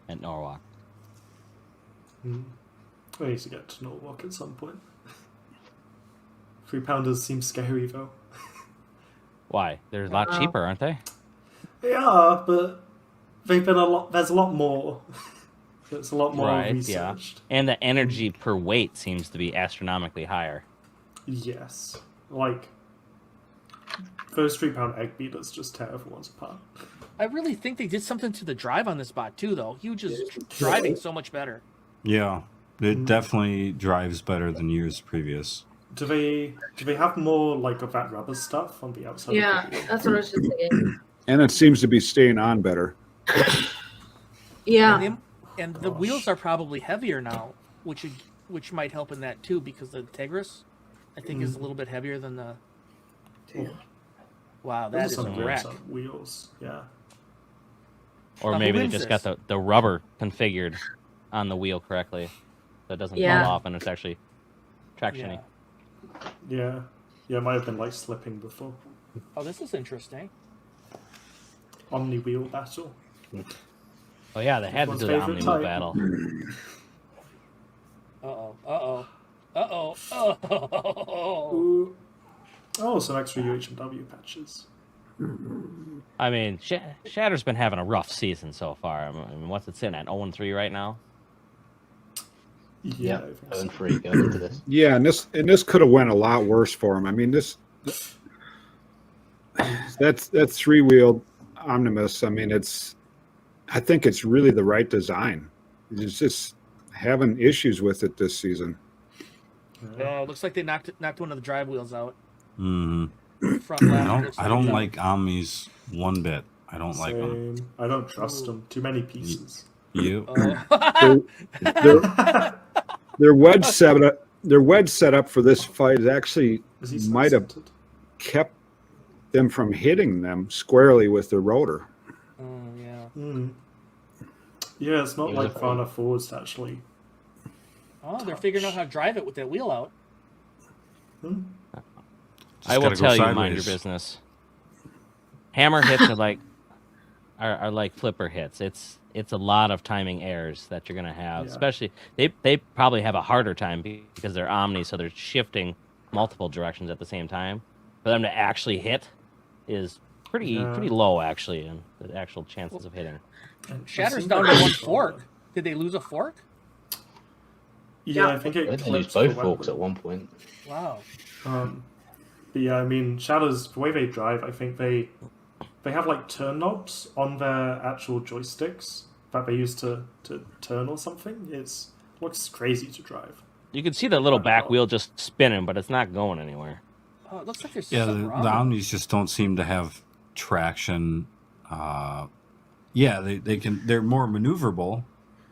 at Norwalk. Mm. I need to get to Norwalk at some point. 3-pounders seem scary though. Why? They're a lot cheaper, aren't they? They are, but they've been a lot. There's a lot more. It's a lot more Right, researched. yeah. And the energy per weight seems to be astronomically higher. Yes, like those 3-pound egg beaters just tear everyone's apart. I really think they did something to the drive on this bot too, though. Huge is driving so much better. Yeah, it definitely drives better than years previous. Do they have more like of that rubber stuff on the outside? Yeah, of the wheel? that's what I was just thinking. And it seems to be staying on better. Yeah. And the wheels are probably heavier now, which might help in that too, because the Tigris, I think, is a little bit heavier than the. Wow, that Those is are a some wreck. rims on wheels. Yeah. Or Now, who maybe they wins just this? got the rubber configured on the wheel correctly. So it doesn't Yeah. fall off and it's actually tractiony. Yeah. Yeah, it might have been like slipping before. Oh, this is interesting. Omni wheel battle. Oh yeah, they had to One's do the favorite Omni type. battle. Uh-oh. Ooh. Oh, some extra UHMW patches. I mean, Shatter's been having a rough season so far. I mean, what's it sitting at? 0-3 right now? Yeah. I think so. 0-3 going into this. Yeah, and this could have went a lot worse for him. I mean, that's 3-wheeled Omnibus. I mean, I think it's really the right design. It's just having issues with it this season. Oh, looks like they knocked one of the drive wheels out. Hmm. Front left. I don't like Omnis one bit. I don't like them. Same. I don't trust them. Too many pieces. You? Oh. Their wedge setup for this fight is actually Is he might have centered? kept them from hitting them squarely with the rotor. Yeah. Mm. Yeah, it's not He was like far enough forwards to actually. Oh, they're figuring out how to drive it with that wheel out. Hmm? Just I will gotta go tell you, mind your sideways. business. Hammer hits are like flipper hits. It's a lot of timing errors that you're gonna have. Yeah. Especially they probably have a harder time because they're omni, so they're shifting multiple directions at the same time. For them to actually hit is pretty low actually, and the actual chances of hitting. And Shatter's I've down seen to one that fork. Did they lose a fork? Yeah, I think I it think they used clipped both the forks weapon. at one point. Wow. But yeah, I mean, Shadows, the way they drive, I think they have like turn knobs on their actual joysticks that they use to turn or something. It looks crazy to drive. You can see the little back wheel just spinning, but it's not going anywhere. Oh, it looks like there's Yeah, something the wrong. Omnis just don't seem to have traction. Yeah, they're more maneuverable,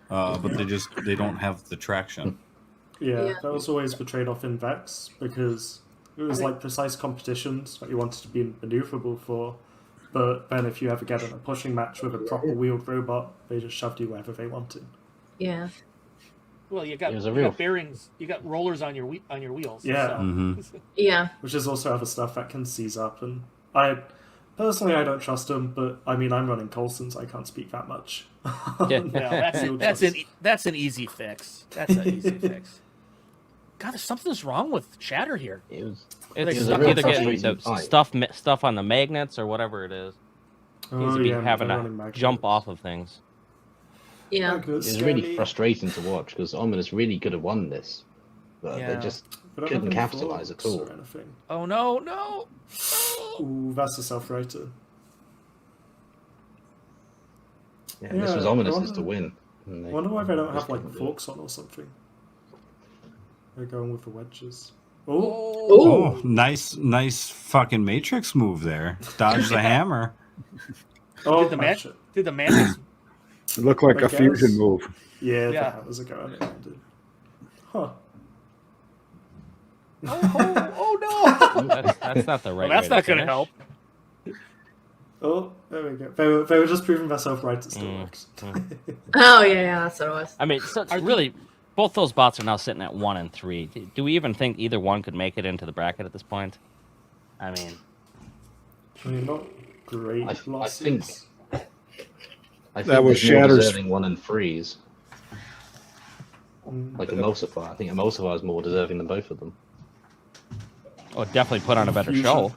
but they don't have the traction. Yeah, Yeah. that was always the trade-off in Vex, because it was like precise competitions that you wanted to be maneuverable for, but then if you ever get in a pushing match with a proper wheeled robot, they just shoved you wherever they wanted. Yeah. Well, you got It was a real- bearings, you got rollers on your wheels. Yeah. So. Mhm. Yeah. Which is also other stuff that can seize up, and I don't trust them, but I mean, I'm running Coulson's, I can't speak that much. Yeah. Well, that's an easy fix. That's an easy fix. God, something's wrong with Shatter here. It's They either stuck getting with frustrating fight. stuff on the magnets or whatever it is. Seems to be having to jump off of things. Yeah. It's really frustrating to watch because Ominous really could have won this, but Yeah. they just couldn't capitalize at all. Or anything. Oh no! Ooh, that's a self-writer. Yeah, this was Yeah, I Ominous's wonder- to win. and I they wonder why they don't just have like couldn't do it. forks on or something. They're going with the wedges. Oh, Oh, nice fucking Matrix move there. Dodge the hammer. oh, Did the man? match it. Did the man? It looked like I a fusion guess. move. Yeah, Yeah. that was a go and it ended. Huh. Oh no! That's not the right. Well, that's way not to going to finish. help. Oh, there we go. They were just proving themselves right. It still works. Oh yeah, that's what it was. I mean, so it's really, both those bots are now sitting at 1 and 3. Do we even think either one could make it into the bracket at this point? I mean, I mean, not great I losses. think That was there's more Shatter's- deserving 1 and 3s. Mm, Like Emulsify. I think Emulsify is more deserving than both of them. oh, definitely put on a better Fusion. show.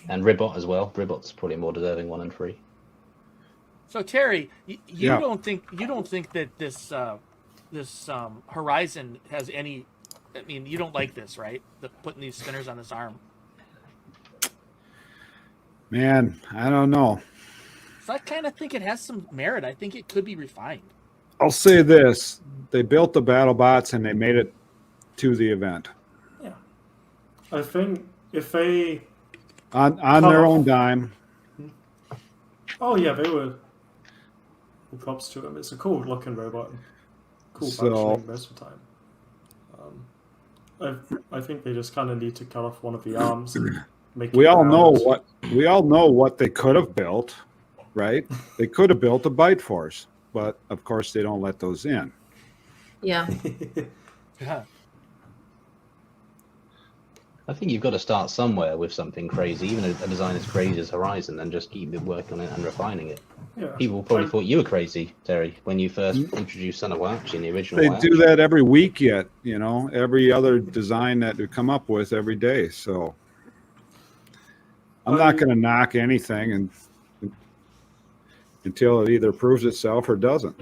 And Ribot as well. Ribot's probably more deserving 1 and 3. So Terry, you Yeah. don't think that this Horizon has any? I mean, you don't like this, right? Putting these spinners on this arm. Man, I don't know. So I kind of think it has some merit. I think it could be refined. I'll say this: they built the BattleBots and they made it to the event Yeah. I think if they. on their own dime. Oh, yeah, they were. Well, props to them. It's a cool looking robot. Cool So- functioning most of the time. I think they just kind of need to cut off one of the arms. And make We it all know round. what they could have built, right? They could have built a Bite Force, but of course they don't let those in. Yeah. Yeah. I think you've got to start somewhere with something crazy, even a design as crazy as Horizon, and just keep working on it and refining it. Yeah. People probably thought you were crazy, Terry, when you first introduced Son of Wyachi in the original They Wyachi. do that every week yet, every other design that they come up with every day. So I'm not going to knock anything until it either proves itself or doesn't.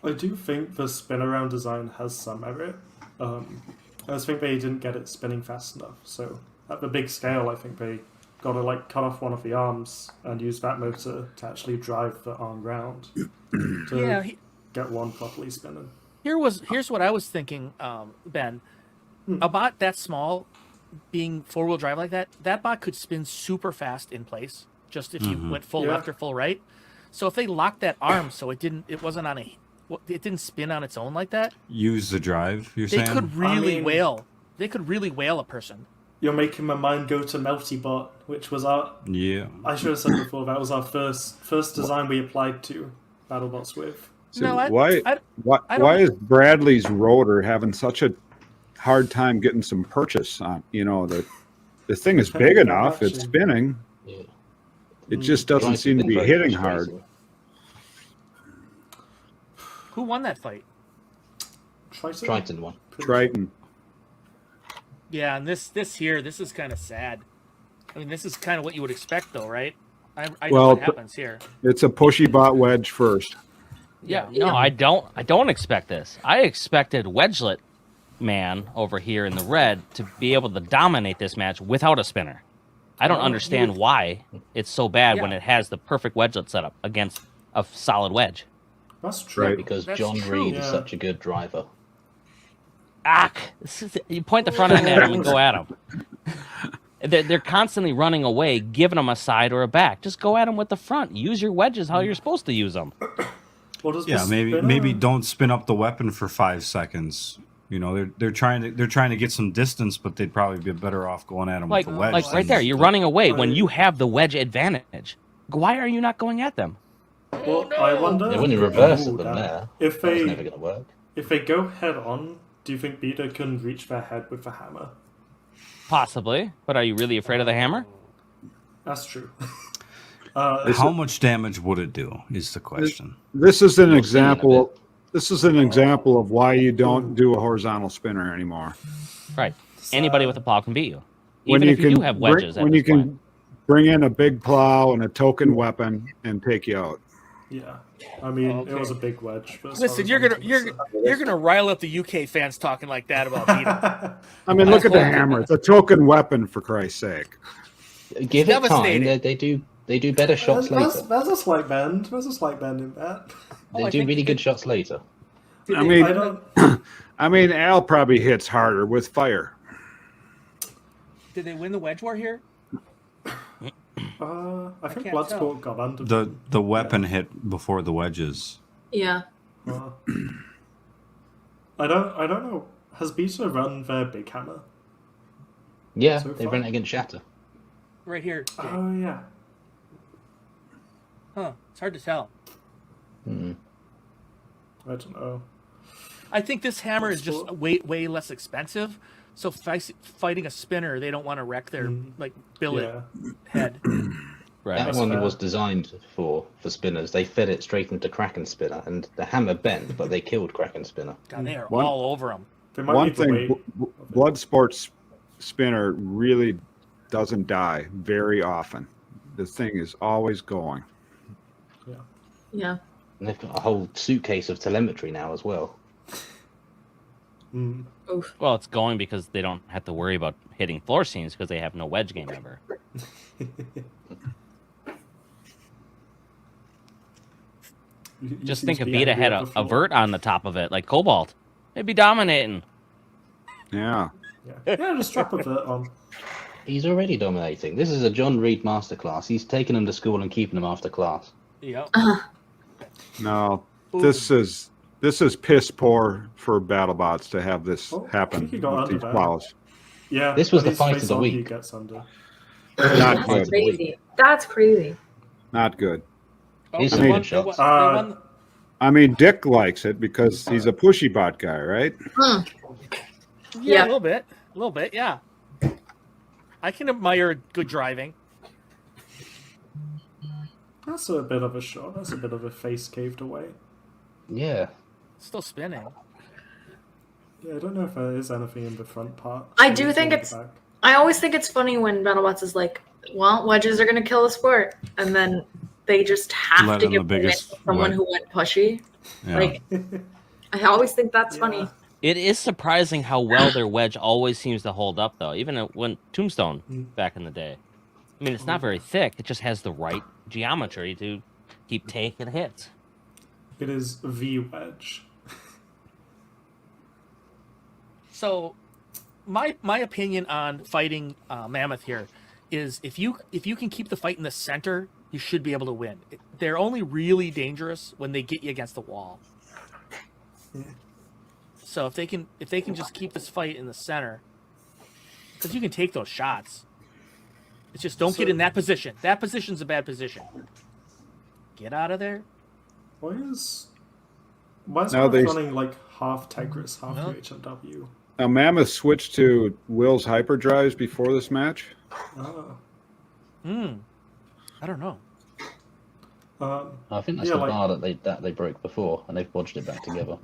I do think the spin around design has some merit. I just think they didn't get it spinning fast enough. So at the big scale, I think they got to cut off one of the arms and use that motor to actually drive the arm round to get one properly spinning. Here's what I was thinking, Ben. A bot that small, being 4-wheel drive like that, that bot could spin super fast in place, just if you went full left or full right. So if they locked that arm so it didn't spin on its own like that, Use the drive, you're they saying? could really I mean- whale. They could really whale a person. You're making my mind go to Melty Bot, which was Yeah. I should have said before, that was our first design we applied to BattleBots with. So No, I why don't- is Bradley's rotor having such a hard time getting some purchase on? The thing is big enough, it's spinning. Yeah. It just doesn't Triton's seem to been be very hitting frustrating. hard. Who won that fight? Triton won. Triton. Yeah, and this is kind of sad. I mean, this is kind of what you would expect, though, right? I know Well, what happens here. It's a pushy bot wedge first. Yeah, no, I don't expect this. I expected Wedgelet man over here in the red to be able to dominate this match without a spinner. I don't understand why it's so bad when it has the perfect Wedgelet setup against a solid wedge. That's true. Right. Because That's John true. Reed is Yeah. such a good driver. You point the front end at him and go at him. They're constantly running away, giving them a side or a back. Just go at them with the front. Use your wedges how you're supposed to use them. What does Yeah, the maybe spinner- don't spin up the weapon for 5 seconds. They're trying to get some distance, but they'd probably be better off going at them Like with the wedge. right than- there, you're running away when you have the wedge advantage. Why are you not going at them? Well, I wonder. Yeah, when you reverse Ooh, at them damn. there, If that's they never going to work. if they go head on, do you think Beta can reach their head with the hammer? Possibly, but are you really afraid of the hammer? That's true. How much damage would it do? Is the question. This is an We'll see in a example. bit. This is an example of why you don't do a horizontal spinner anymore. Right. Anybody with a plow can beat you. When Even if you can do have wedges. when you can bring in a big plow and a token weapon and take you out. Yeah, I mean Okay. it was a big wedge. But Listen, you're gonna rile up the UK fans talking like that about Beta. I mean, look at the That's hammer. It's a token weapon, for Christ's sake. Give it time. devastating. They do They do better shots later. There's a slight bend. There's a slight bend in that. They I do think really good shots later. I mean, I don't. I mean, Al probably hits harder with fire. Did they win the wedge war here? I think can't Bloodsport got under. The weapon hit before the wedges. Yeah. I don't know. Has Beta run their big hammer? Yeah, So they far. run it against Shatter. Right here. Jay. Oh yeah. Huh. It's hard to tell. Hmm. I don't know. I think this hammer is just way less expensive. So fighting a spinner, they don't want to wreck their like billet Yeah. head. Right. That That's one fair. was designed for spinners. They fed it straight into Kraken Spinner, and the hammer bent, but they killed Kraken Spinner. God, they are One- all over them. They might One need to thing, wait. Bloodsport's spinner really doesn't die very often. The thing is always going. Yeah. And they've got a whole suitcase of telemetry now as well. Mm. Oof. Well, it's going because they don't have to worry about hitting floor scenes because they have no wedge game ever. Just think if Beta had a vert on the top of it, like Cobalt, they'd be dominating. Yeah. Yeah, just strap a vert on. He's already dominating. This is a John Reed masterclass. He's taking them to school and keeping them after class. Yep. No, this is piss poor for BattleBots to have this Oh, I happen think he got with under these there. plows. Yeah. This was when the he's fight face of the on, He week. gets under. Not That's good. crazy. That's crazy. Not good. Oh, Here's they some won- good they won- shots. they won- I mean, Dick likes it because he's a pushy bot guy, right? yeah, Yeah. a little bit, yeah. I can admire good driving. That's a bit of a shot. That's a bit of a face caved away. Yeah. Still spinning. Yeah, I don't know if there is anything in the front part. I do Maybe think in the it's- back. I always think it's funny when BattleBots is like, well, wedges are going to kill the sport. And then they just have Let to in give the biggest it to someone wedge. who went pushy. Yeah. Like, I always think that's Yeah. funny. It is surprising how well their wedge always seems to hold up, though. Even when Tombstone back in the day. I mean, it's not very thick. It just has the right geometry to keep taking hits. It is the wedge. So, my opinion on fighting Mammoth here is if you can keep the fight in the center, you should be able to win. They're only really dangerous when they get you against the wall. So if they can just keep this fight in the center, because you can take those shots. It's just don't get in that position. That position's a bad position. Get out of there. Why is Now Mark they- running like half Tegris, half No. HMW? Now, Mammoth switched to Will's hyperdrives before this match. Oh. I don't know. I think that's Yeah, the like- bar that they broke before, and they've bodged it back together.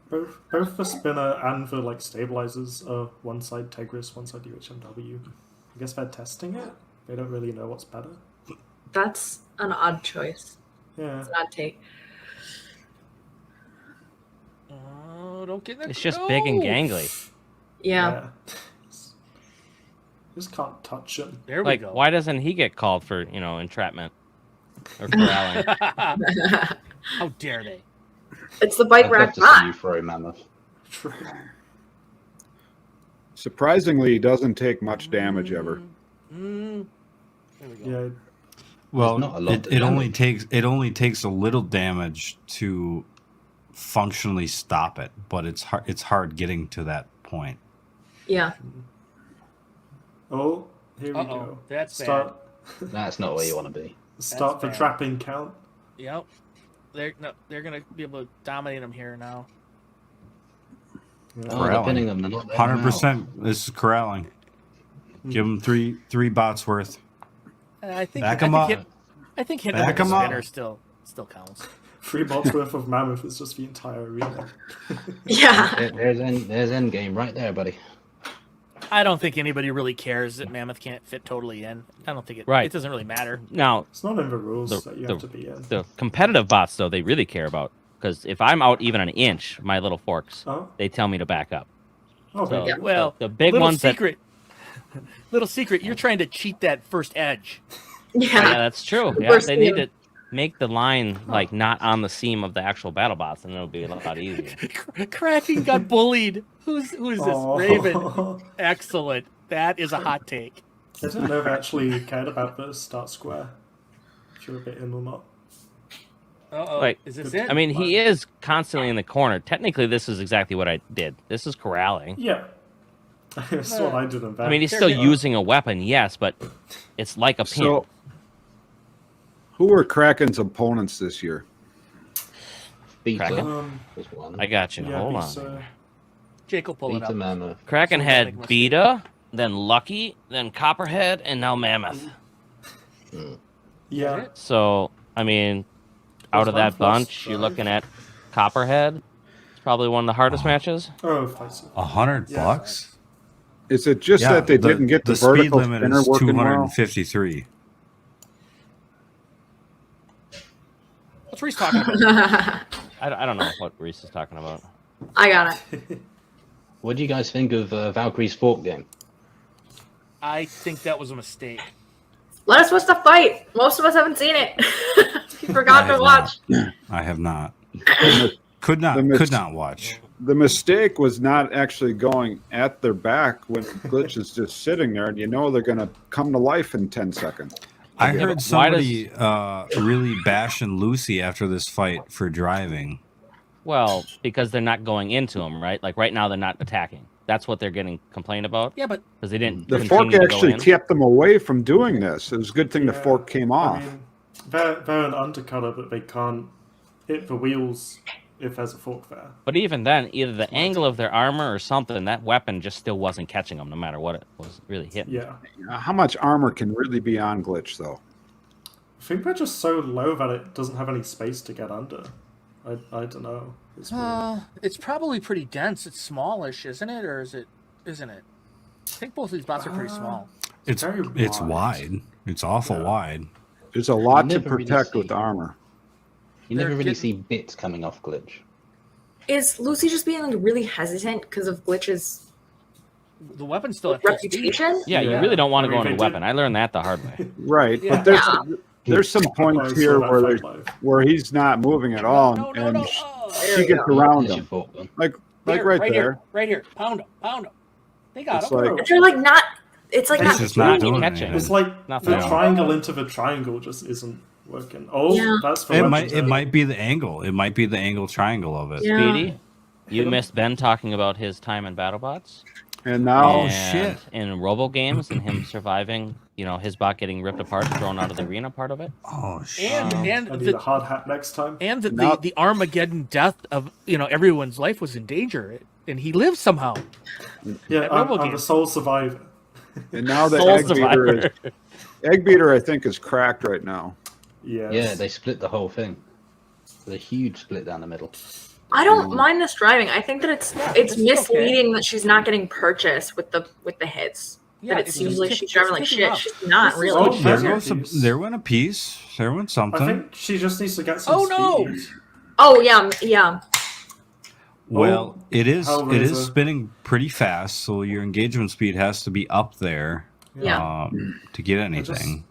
Both the spinner and the like stabilizers are one side Tegris, one side UHMW. I guess they're testing it. They don't really know what's better. That's an odd choice. Yeah. It's an odd take. Oh, don't get in the It's just big and No! gangly. Yeah. Just can't touch him. There we Like, go. why doesn't he get called for, entrapment? Or corralling? How dare they? It's the bike I'd love rack to see you bot. throw Mammoth. True. Surprisingly, he doesn't take much damage ever. There we go. Yeah. Well, There's not a lot it of only damage. takes a little damage to functionally stop it, but it's hard getting to that point. Yeah. Oh, here we Uh-oh, go. that's Start. That's not where you want to be. Start the bad. trapping count. Yep. They're gonna be able to dominate them here now. Oh, they're Corralling. pinning them. They're not letting them out. 100%. This is corralling. Give them three bots worth. And I think Back 'em up. I think hitting Back them with 'em a up. spinner still counts. 3 bots worth of Mammoth is just the entire arena. Yeah. There's endgame right there, buddy. I don't think anybody really cares that Mammoth can't fit totally in. I don't think it. Right. It doesn't really matter. Now, It's not in the rules The- that you the- have to be in. the competitive bots, though, they really care about. Because if I'm out even an inch, my little forks, Oh, they tell me to back up. oh, So, very Yeah. good. Well, the big little ones that secret. Little secret. You're trying to cheat that first edge. Yeah. that's true. Yeah, Worst they need thing. to make the line like not on the seam of the actual BattleBots, and it'll be a lot easier. Kraken got bullied. Who's this? Oh. Raven. Excellent. That is a hot take. I didn't know they actually cared about the start square. If you're a bit in or not. Uh-oh. Like, Is this it? I mean, he is constantly in the corner. Technically, this is exactly what I did. This is corralling. Yeah. That's what I did in I mean, he's They're still good. using a weapon, yes, but it's like a pin. So, who were Kraken's opponents this year? Beta Kraken? was one. I got you. Yeah, Hold on. so, Jake will pull it Beta up. Mammoth. Kraken Something like had must Beta, then Lucky, then Copperhead, and now Mammoth. yeah. So, I mean, out of one that plus bunch, you're five. looking at Copperhead. It's probably one of the hardest matches. Oh, fights. $100? Is it just Yeah, that they didn't get the speed vertical limit spinner is working well? 253. What's Reese talking about? I don't know what Reese is talking about. I got it. What do you guys think of Valkyrie's fork game? I think that was a mistake. Let us watch the fight. Most of us haven't seen it. You forgot I to have watch. I have not. The Could not mis- watch. The mistake was not actually going at their back when Glitch is just sitting there, and you know they're going to come to life in 10 seconds. I Yeah, heard but why somebody really bashing Lucy after this fight for driving. Well, because they're not going into him, right? Like right now, they're not attacking. That's what they're getting complained about Yeah, but because they didn't. The continue fork to go actually in. kept them away from doing this. It was a good thing the Yeah, fork came off. I mean, they're an undercutter, but they can't hit the wheels if there's a fork there. But even then, either the angle of their armor or something, that weapon just still wasn't catching them, no matter what it was really hitting. Yeah. How much armor can really be on Glitch, though? I think they're just so low that it doesn't have any space to get under. I don't know. It's weird. it's probably pretty dense. It's smallish, isn't it? Or isn't it? I think both of these bots are pretty small. It's very it's wide. wide. It's awful Yeah. wide. There's a lot to never really protect see- with armor. You never They're really getting- see bits coming off Glitch. Is Lucy just being like really hesitant because of Glitch's The weapon's still at full speed. reputation? Yeah, you Yeah. really don't want I to mean, go into they weapon. I learned that the hard way. Right, Yeah. but there's some points I here saw where that there's, fight live. where he's not moving at all, No. and Oh. There she we gets go. around There's your him, fork one. like Here, right there. Here, right here. Pound him. They got It's him. like- But you're like not. It's like It's not. just not doing catching. anything. It's like Nothing the else. triangle into the triangle just isn't working. Oh, Yeah. that's for It Legendary. might be the angle. It might be the angle triangle of it. Yeah. Speedy, you missed Ben talking about his time in BattleBots. And now Oh, and shit. In Robogames and him surviving, his bot getting ripped apart and thrown out of the arena part of it. Oh shit. And I need a hard hat next time. Now- the Armageddon death of everyone's life was in danger, and he lived somehow. Yeah, At I'm Robogames. the sole survivor. and now the Soul egg beater survivor. egg beater I think is cracked right now. Yes. Yeah, they split the whole thing. With a huge split down the middle. I don't mind this driving. I think that it's it's misleading that she's not getting purchase with the hits. Yeah, That it it's seems just like kick- she's driving like it's kicking shit. up. She's not This is really. all There There goes some, goes- there went a piece. There went I something. think she just needs to get some Oh, no! speed. Oh yeah. Well, it is Hellraiser. spinning pretty fast, so your engagement speed has to be up there Yeah. to get They're just, anything.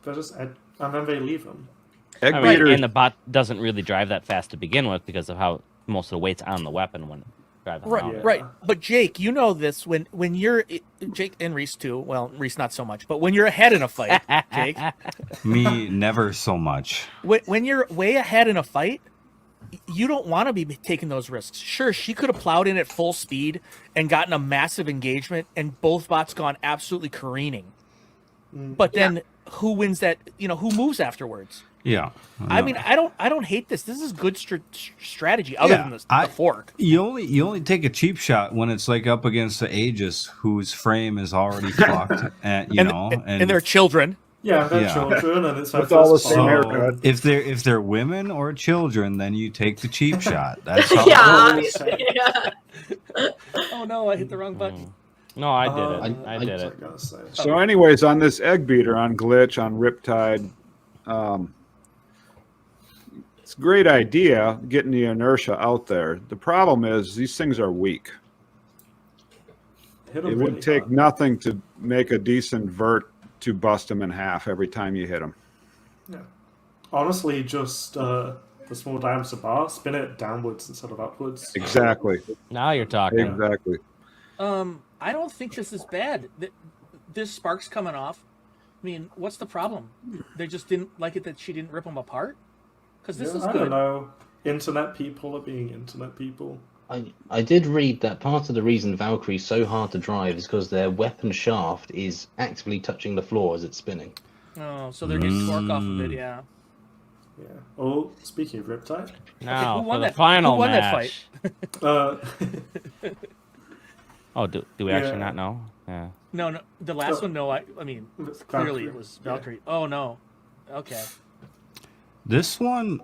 and then they leave them. Egg I mean, beater and the bot doesn't really drive that fast to begin with because of how most of the weight's on the weapon when driving Right, around. Yeah. right. But Jake, you know this when you're Jake and Reese too. Well, Reese not so much, but when you're ahead in a fight, Jake, Me, never so much. when you're way ahead in a fight, you don't want to be taking those risks. Sure, she could have plowed in at full speed and gotten a massive engagement, and both bots gone absolutely careening. But then who wins that? Who moves afterwards? Yeah. I mean, I don't hate this. This is good strategy, other than the fork. You only take a cheap shot when it's like up against the Aegis, whose frame is already fucked, and and their children. Yeah, they're Yeah. children, and it's their With all the first same fight. haircut. if they're women or children, then you take the cheap shot. That's how Yeah, it goes. obviously. Yeah. Oh no, I hit the wrong button. No, I did it. I- I did That's it. what I gotta say. So, anyways, on this egg beater, on Glitch, on Riptide, it's a great idea getting the inertia out there. The problem is these things are weak. Hit 'em It really would take hard. nothing to make a decent vert to bust them in half every time you hit them. Yeah. Honestly, just the small diameter bar, spin it downwards instead of upwards. Exactly. Now you're talking. Exactly. I don't think this is bad. This spark's coming off. I mean, what's the problem? They just didn't like it that she didn't rip them apart? Because this is I good. don't know. Internet people are being internet people. I did read that part of the reason Valkyrie's so hard to drive is because their weapon shaft is actively touching the floor as it's spinning. Oh, so they're getting torque off of it, yeah. Yeah. Oh, speaking of Riptide. Now Who for won the that- final who won that match. Uh, Oh, do we actually Yeah. not know? Yeah. No, the last one, no. I mean, It's clearly Valkyrie. it was Valkyrie. Oh, no. Okay. This one,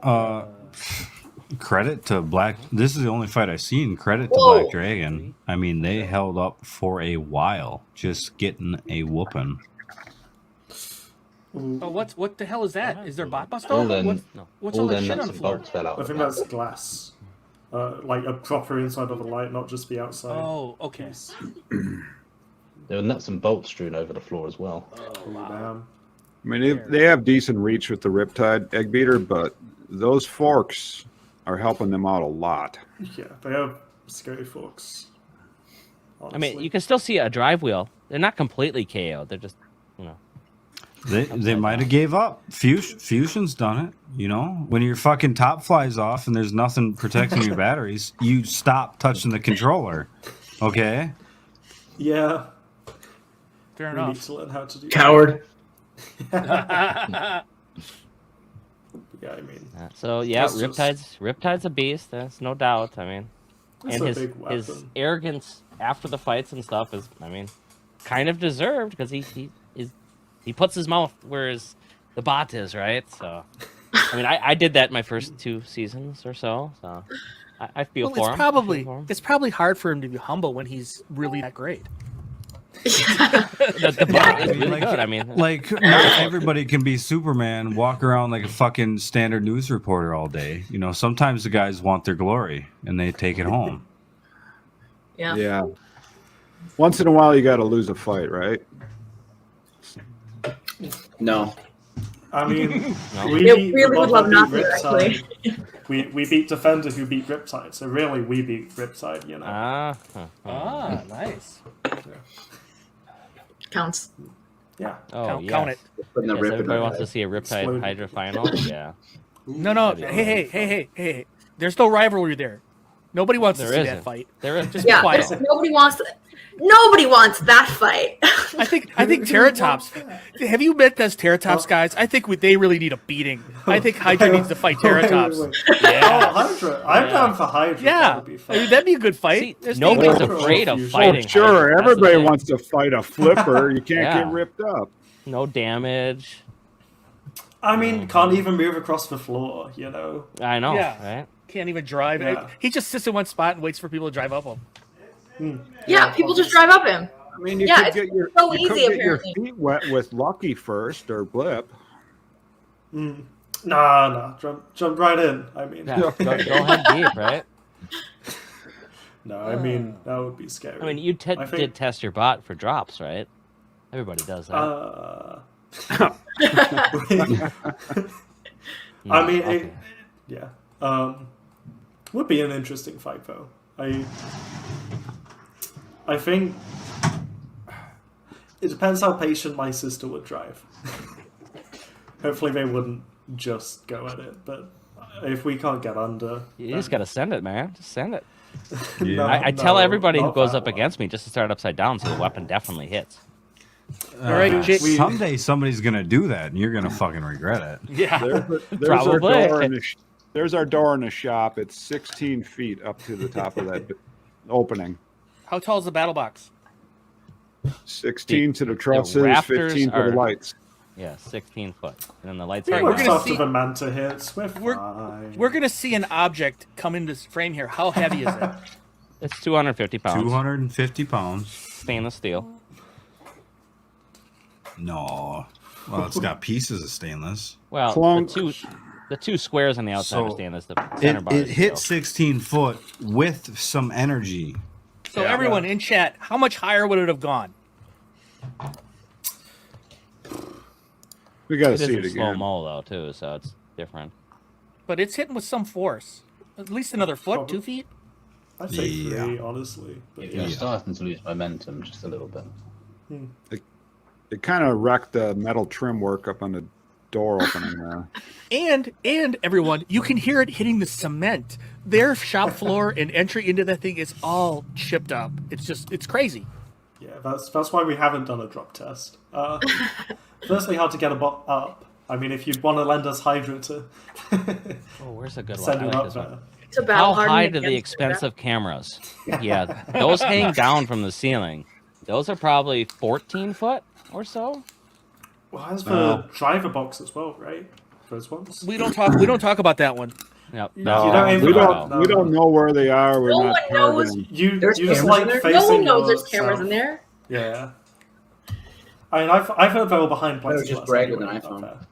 credit to Black. This is the only fight I've seen. Credit to Whoa. Black Dragon. I mean, they held up for a while, just getting a whooping. Oh, what the hell is that? Is there bot bust All over? then, What's all all that then shit on nuts the and floor? bolts fell out. I think that's glass. Like a proper inside of a light, not just the outside. Oh, okay. piece. There were nuts and bolts strewn over the floor as well. Oh, Oh, wow. damn. I mean, they have decent reach with the Riptide egg beater, but those forks are helping them out a lot. Yeah, they have scary forks. I mean, honestly. you can still see a drive wheel. They're not completely KO'd. They're just, you know. They might have gave up. Fusion's done it. You know, when your fucking top flies off and there's nothing protecting your batteries, you stop touching the controller. Okay. Yeah, Fair we need enough. to learn how to do Coward. that. Yeah, I mean, So yeah, That's just- Riptide's a beast. That's no doubt. I mean, it's and a his big his weapon. arrogance after the fights and stuff is, I mean, kind of deserved because he puts his mouth where the bot is, right? So, I mean, I did that my first 2 seasons or so. So I feel Well, for him. it's probably hard for him to be humble when he's really that great. The bot is really Like- good. I mean, Like, not everybody can be Superman, walk around like a fucking standard news reporter all day. You know, sometimes the guys want their glory and they take it home. Yeah. Yeah. Once in a while, you got to lose a fight, right? No. I mean, No. we It beat really the would mod love that beat nothing, Riptide. We beat Defender who beat Riptide, so really we beat Riptide, you know. Ah, nice. Counts. Yeah. oh count, yes. count it. Putting the Yes, rip in everybody her wants head. to see a Riptide Exploded. Hydra final. Yeah, No. Hey. There's no rivalry there. Nobody wants to There see isn't. that fight. there is. Just Yeah. be quiet. Nobody wants that fight. I think Terrortops. Have you met those Terrortops guys? I think they really need a beating. I think Hydra needs to fight Terrortops. Oh, Yeah. Hydra. I'm down for Hydra. That Yeah, would be I fun. mean, that'd be a good fight. See, There's nobody's no- afraid of Oh, fighting. Sure, Hydra. That's the everybody thing. wants to fight a flipper. You can't Yeah. get ripped up. No damage. I mean, can't even move across the floor, you know. I know, Yeah. right? Can't even drive. Yeah. He just sits in one spot and waits for people to drive up him. Yeah, people just drive up him. I mean, you Yeah, could get your, so you could easy, get your apparently. feet wet with Lucky first or Blip. Nah, jump right in. I mean, Yeah, go ahead deep, right? no, I mean that would be scary. I mean, you I think- did test your bot for drops, right? Everybody does that. No, I mean, okay. yeah, would be an interesting fight though. I think it depends how patient my sister would drive. Hopefully, they wouldn't just go at it, but if we can't get under, You just gotta send it, man. Just send it. No, I tell no, everybody who not goes that up one. against me just to start upside down, so the weapon definitely hits. All right, Jake. Someday somebody's gonna do that, and you're gonna fucking regret it. Yeah. There's Probably. our door in the there's our door in the shop. It's 16 feet up to the top of that opening. How tall is the battle box? 16 to the trusses, rafters 15 to are- the lights. Yeah, 16 foot. And then the lights Yeah, are We're we're gonna soft see- of a manta hits. We're We're- fine. We're gonna see an object come into this frame here. How heavy is it? It's 250 pounds. 250 pounds. Stainless steel. No. Well, it's got pieces of stainless. Well, Clunk. the two squares on the outside are So, stainless. The center bar It is hit steel. 16 foot with some energy. So everyone in chat, how much higher would it have gone? We got to It see is it in slow again. mo though too, so it's different. But it's hitting with some force. At least another foot, Probably. 2 feet. I'd say Yeah. 3, honestly. But You're starting to lose momentum just a little bit. It kind of wrecked the metal trim work up on the door opening there. And everyone, you can hear it hitting the cement. Their shop floor and entry into that thing is all chipped up. It's crazy. yeah, that's why we haven't done a drop test. Firstly, how to get a bot up. I mean, if you'd want to lend us Hydra to Oh, where's a good one? send I him like up this there. one. To How battle harden high do the against expensive cameras? Yeah, those hang down from the ceiling. Those are probably 14 foot or so. Well, as for driver box as well, right? Those ones. We don't talk about that one. Yep. You No, don't even We know. don't. We don't know where they are. We're No not one knows. targeting. You There's you just cameras like in there? facing No one knows there's yourself. cameras in there. Yeah. I mean, I've heard they were behind That was plexiglass. just Bragg with anyway, an iPhone. not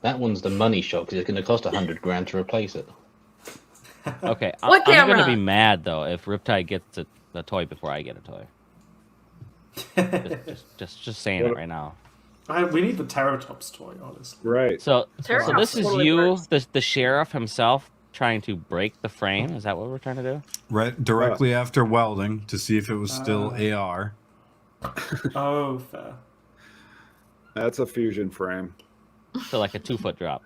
That one's the money shot because it's going to cost $100,000 to replace it. okay. What I'm gonna camera? be mad though if Riptide gets a toy before I get a toy. fair. Just saying it right now. We need the Terrortops toy, honestly. Right. So Terrortops this is totally you, works. the sheriff himself, trying to break the frame. Is that what we're trying to do? Right directly after welding to see if it was still AR. Oh, fair. That's a fusion frame. So like a 2-foot drop.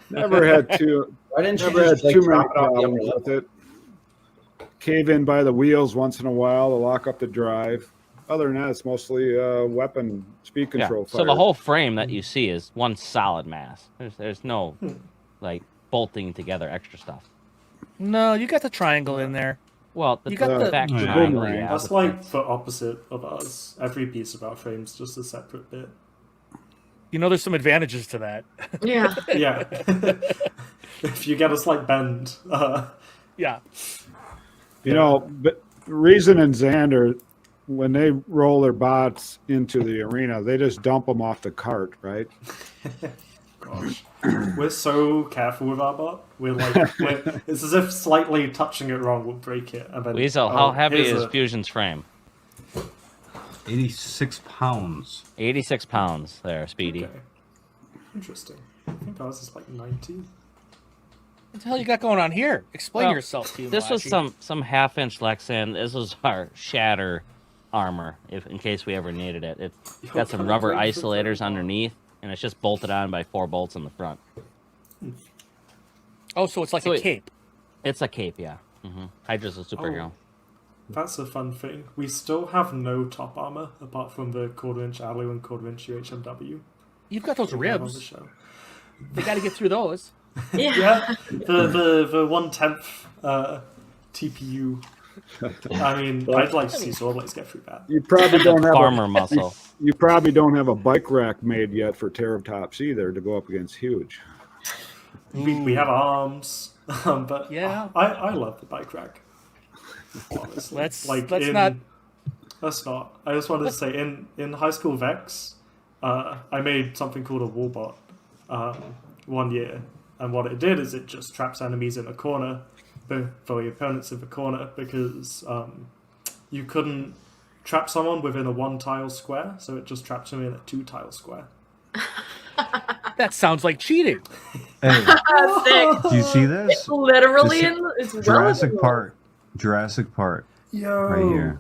Never had two. Why didn't you Never had just like too many drop it off the upper problems level? with it. Cave in by the wheels once in a while to lock up the drive. Other than that, it's mostly weapon speed Yeah. control. So the whole frame that you see is one solid mass. There's no like bolting together extra stuff. No, you got the triangle in there. Well, the You got the- back Yeah. triangle, Boomerang. yeah, That's but like the opposite of us. Every piece of our frame's just a separate bit. You know, there's some advantages to that. Yeah. Yeah. If you get a slight bend, Yeah. You know, but Reason and Xander, when they roll their bots into the arena, they just dump them off the cart, right? gosh, we're so careful with our bot. It's as if slightly touching it wrong will break it. And then, Weasel, how heavy here's is a- Fusion's frame? 86 pounds. 86 pounds there, Speedy. Okay. Interesting. I think ours is like 90. What the hell you got going on here? Explain Well, yourself, Team This was Washi. some half-inch Lexan. This was our shatter armor, in case we ever needed it. It's got some rubber isolators underneath, and it's just bolted on by 4 bolts in the front. Oh, so it's like So a it- cape. It's a cape, yeah. Hydra's a superhero. That's a fun thing. We still have no top armor apart from the 1/4-inch Alu and 1/4-inch UHMW. You've got those we have on the ribs. show. They got to get through those. Yeah. Yeah, the 1/10 TPU. I mean, I'd like to see Swordblades get through that. You probably don't have Farmer a, muscle. You probably don't have a bike rack made yet for Terrortops either to go up against Huge. We have arms, but Yeah. I love the bike rack. Honestly. Let's not. Let's not. I just wanted to say in high school Vex, I made something called a wallbot 1 year, and what it did is it just traps enemies in a corner, for your opponents in the corner, because you couldn't trap someone within a 1-tile square, so it just traps them in a 2-tile square. That sounds like cheating. Hey, Sick. do you see this? It's literally This- in. It's Jurassic relevant. Park. Jurassic Park. Yo, Right here.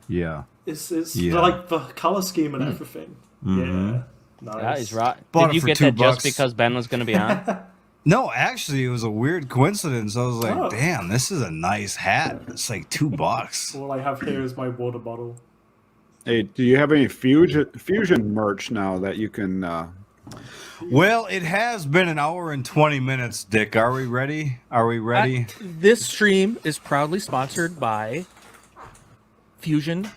Yeah. It's Yeah. like the color scheme and everything. Mhm. Yeah, nice. Yeah, he's right. Bought Did it you for get $2 that just because Ben was going to be on? No, actually, it was a weird coincidence. I was like, Oh. damn, this is a nice hat. It's like $2. All I have here is my water bottle. Hey, do you have any fusion merch now that you can? Well, it has been an hour and 20 minutes, Dick. Are we ready? Are we ready? This stream is proudly sponsored by Fusion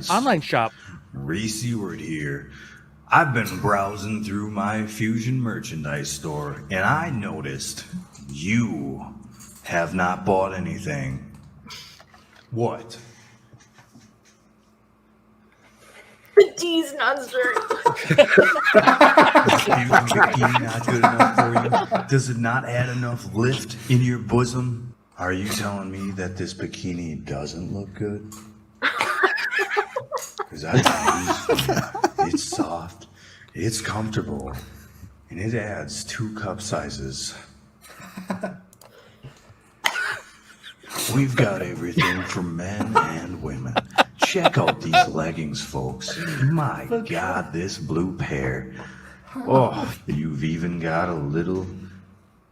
Online Shop. Reese Ewert here. I've been browsing through my Fusion merchandise store, and I noticed you have not bought anything. What? The D's not sure. Fusion bikini not good enough for you? Does it not add enough lift in your bosom? Are you telling me that this bikini doesn't look good? Because I use it. It's soft, It's comfortable, and it adds 2 cup sizes. We've got everything for men and women. Check out these leggings, folks. My God, this blue pair. Oh, you've even got a little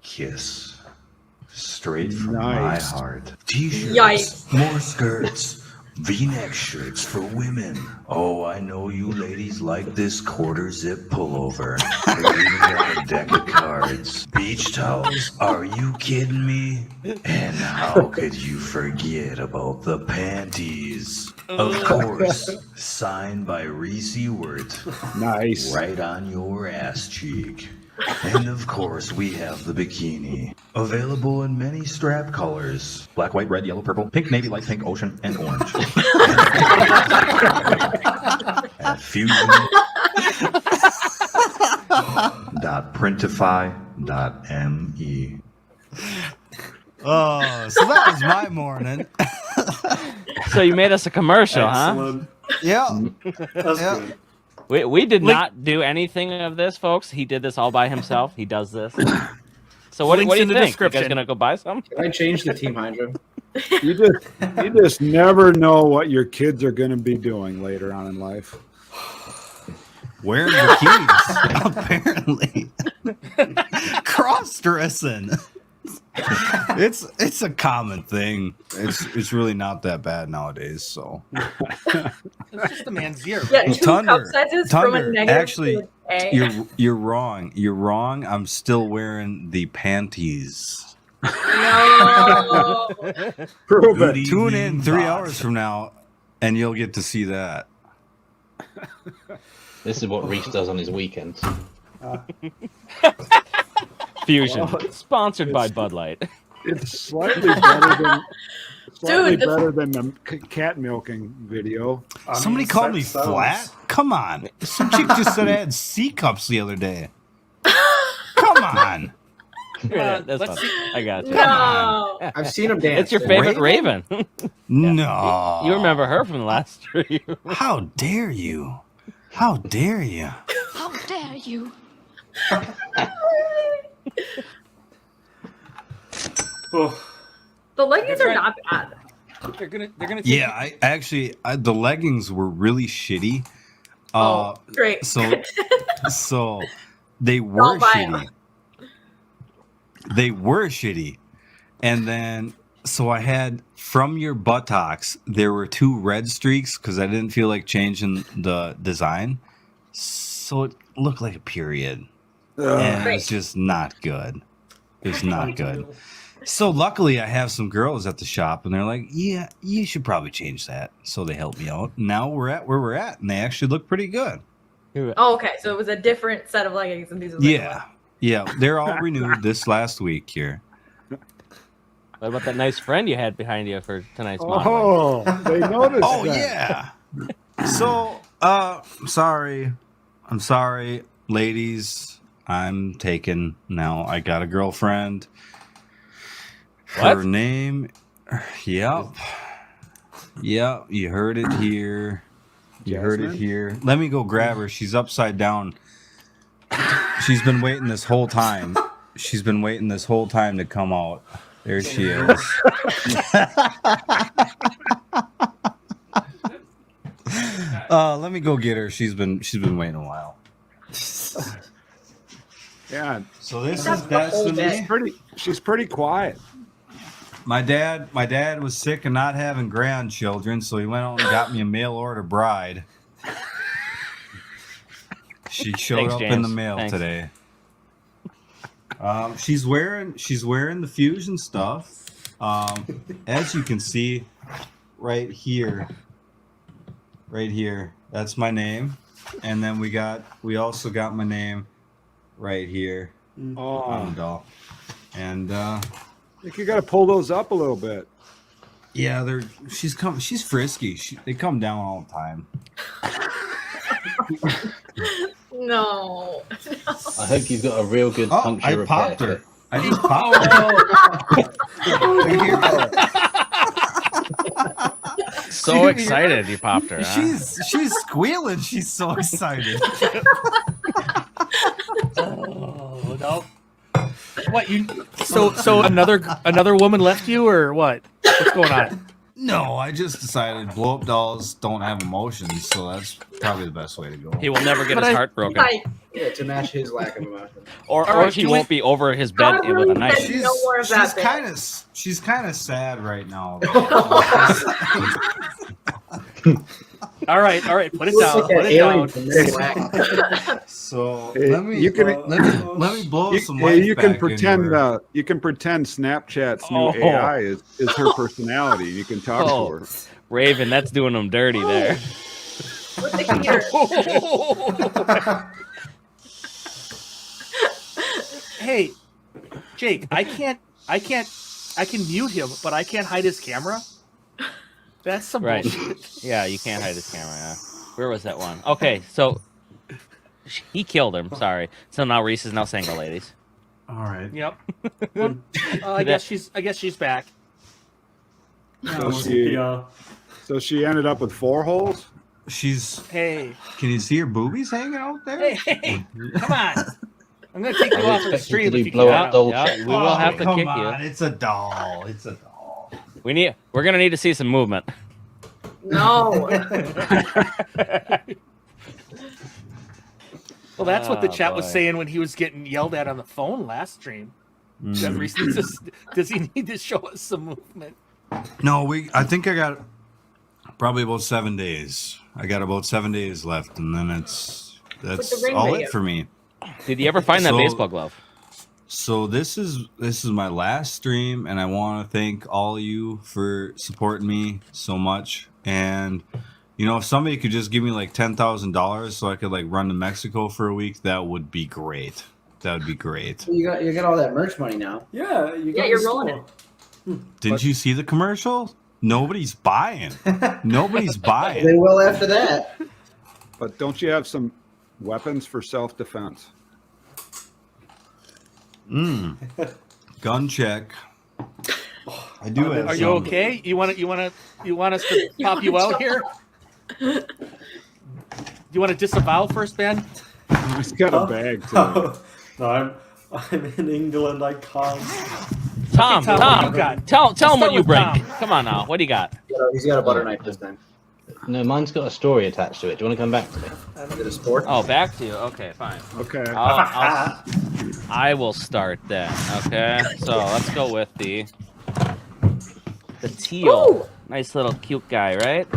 kiss. Straight from my heart. T-shirts, Yikes. more skirts, V-neck shirts for women. Oh, I know you ladies like this quarter zip pullover. We've even got a deck of cards. Beach towels, are you kidding me? And how could you forget about the panties? Of course, signed by Reese Ewert. Nice. Right on your ass cheek. And of course, we have the bikini. Available in many strap colors. Black, white, red, yellow, purple, pink, navy, light pink, ocean, and orange. At fusion.printify.me. Oh, so that was my morning. So you made us a commercial, huh? Excellent. Yeah. That's Yeah. good. We did not do anything of this, folks. He did this all by himself. He does this. So what do Links you in the think? You guys description. gonna go buy some? Can I change the team Hydra? You just never know what your kids are going to be doing later on in life. Wearing bikinis, apparently. Cross-dressing. It's a common thing. It's really not that bad nowadays. So It's just a man's ear. Yeah, 2 cup Thunder, sizes from a Thunder, negative actually, to an A. you're wrong. You're wrong. I'm still wearing the panties. No. Prove Good it. Tune in evening, 3 bot. hours from now, and you'll get to see that. This is what Reese does on his weekends. Fusion, sponsored by Bud Light. It's slightly better Dude, than the cat milking video. I mean, Somebody called me sex sells. flat? Come on. Some chick just said I had C cups the other day. Come on. That's let's fun. I got you. No. I've seen him dance. It's your favorite Raven. No. You remember her from the last stream. How dare you? How dare you? How dare you? Oh, The leggings That's are right. not bad. They're gonna take Yeah, I actually the leggings were really shitty. Oh, great. So they were Don't buy 'em. shitty. They were shitty. And then so I had from your buttocks there were 2 red streaks because I didn't feel like changing the design. So it looked like a period. And it was just not good. It was not good. So luckily I have some girls at the shop and they're like, yeah, you should probably change that. So they helped me out. Now we're at where we're at and they actually look pretty good. Oh, okay. So it was a different set of leggings, and these are Yeah. Yeah. They're all renewed this last week here. What about that nice friend you had behind you for tonight's modeling? Oh, they noticed Oh that. yeah. So I'm sorry, ladies. I'm taken now. I got a girlfriend. What? Her name, yep. Yep, you heard it here. You heard it Jasmine? here. Let me go grab her. She's upside down. She's been waiting this whole time. She's been waiting this whole time to come out. There she is. Let me go get her. She's been waiting a while. Yeah, So this That's is the that's whole the bit. she's pretty quiet. My dad was sick of not having grandchildren, so he went out and got me a mail order bride. She showed Thanks, up in James. the mail Thanks. today. She's wearing the fusion stuff. As you can see, right here, that's my name, and then we also got my name right here on the Oh, doll, and I think you got to pull those up a little bit. yeah, she's frisky. They come down all the time. No. I hope you've got a real good Oh, puncture I repair popped her. kit. I just popped her. So excited you popped her. Huh? She's squealing. She's so excited. No. What you? So another woman left you, or what? What's going on? No, I just decided blow up dolls don't have emotions, so that's probably the best way to go. He will never get But his I- heart broken. Like, Yeah, to match his lack of emotion. Or All right, he do won't it- be over his bed God with a really knife. said no more of that. She's kind of sad right now. All right. Put it Looks down. like that Put it alien down. from Men in Black. So Hey, let me you can- let me blow You, some hey, life you can back pretend. into her. You can pretend Snapchat's new Oh. AI is her personality. You can talk Oh. to her. Raven, that's doing him dirty there. With the ear. Hey, Jake, I can mute him, but I can't hide his camera. That's some Right. bullshit. Yeah, you can't hide his camera. Yeah. Where was that one? Okay, so he killed him. Sorry. So now Reese is now single, ladies. All right. Yep. I guess she's back. So she ended up with 4 holes. She's. Hey, Can you see her boobies hanging out there? hey, come on! I'm gonna take you I off the expect street you to if do you blow can. up doll Yeah, check. we will have to come kick on, you. It's a doll. It's a doll. We're gonna need to see some movement. No. Well, that's what the Oh, chat was boy. saying when he was getting yelled at on the phone last stream. That Reese needs to- does he need to show us some movement? No, I think I got probably about 7 days. I got about 7 days left, and then that's the ring all video. it for me. Did you ever find that So- baseball glove? So this is my last stream, and I want to thank all of you for supporting me so much. And you know, if somebody could just give me like $10,000 so I could like run to Mexico for a week, that would be great. That would be great. You got all that merch money now. Yeah, you got you're the rolling store. Didn't you see the commercial? Nobody's buying. Nobody's They buying. will after that. But don't you have some weapons for self-defense? Gun check. I do have Are you some. okay? You want us to pop you out here? Do you want to disavow first, Ben? He's got a bag too. No, I'm in England. I can't. Tom, Tom, what you got? tell Let's him start what you with bring. Tom. Come on now, what do you got? He's got a butter knife this time. No, mine's got a story attached to it. Do you want to come back to me? Is it a sport? Oh, back to you. Okay, fine. Okay. I will start then. Okay, so let's go with the teal. Ooh. Nice little cute guy, right?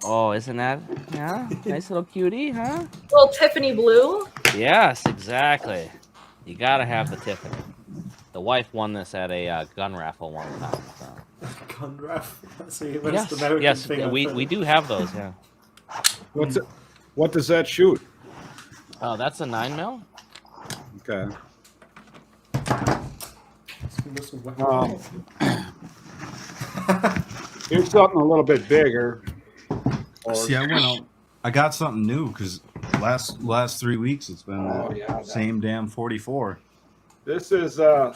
Oh, isn't that? Yeah, nice little cutie, huh? Little Tiffany blue. Yes, exactly. You gotta have the Tiffany. The wife won this at a gun raffle one time. So. Gun raffle. That's the most Yes, American yes, thing. I've we heard. do have those. Yeah. What's it? What does that shoot? Oh, that's a 9mm. Okay. This is weapon. Here's something a little bit bigger. Or- See, I went out. I got something new because last 3 weeks it's been the same damn 44. This is a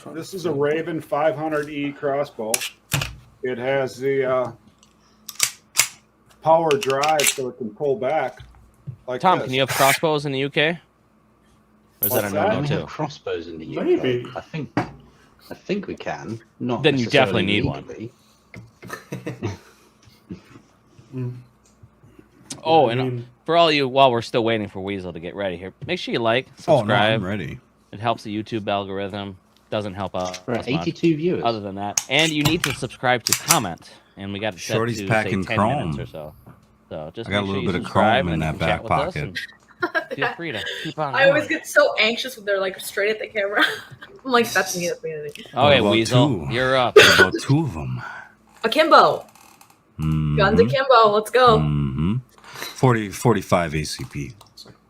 Raven 500E crossbow. It has the power drive so it can pull back. Like Tom, this. can you have crossbows in the UK? Or is What's that a that? no-no We have too? crossbows in the UK. Maybe. I think we can. Not Then you definitely necessarily need one. legally. Oh, I and mean- for all you, while we're still waiting for Weasel to get ready here, make sure you like, Oh no, subscribe. I'm ready. It helps the YouTube algorithm. Doesn't help us We're at much, 82 viewers. other than that. And you need to subscribe to comment. And we got it set Shorty's to packing say 10 chrome. minutes or so. So just I got make a sure little you bit of subscribe chrome in and that chat with back us, pocket. and feel free to keep on. I always going. get so anxious when they're like straight at the camera. I'm like, that's me. Okay, about Weasel, two? you're up. What about 2 of them? Akimbo. Guns akimbo. Let's go. Mm-hmm. 45 ACP.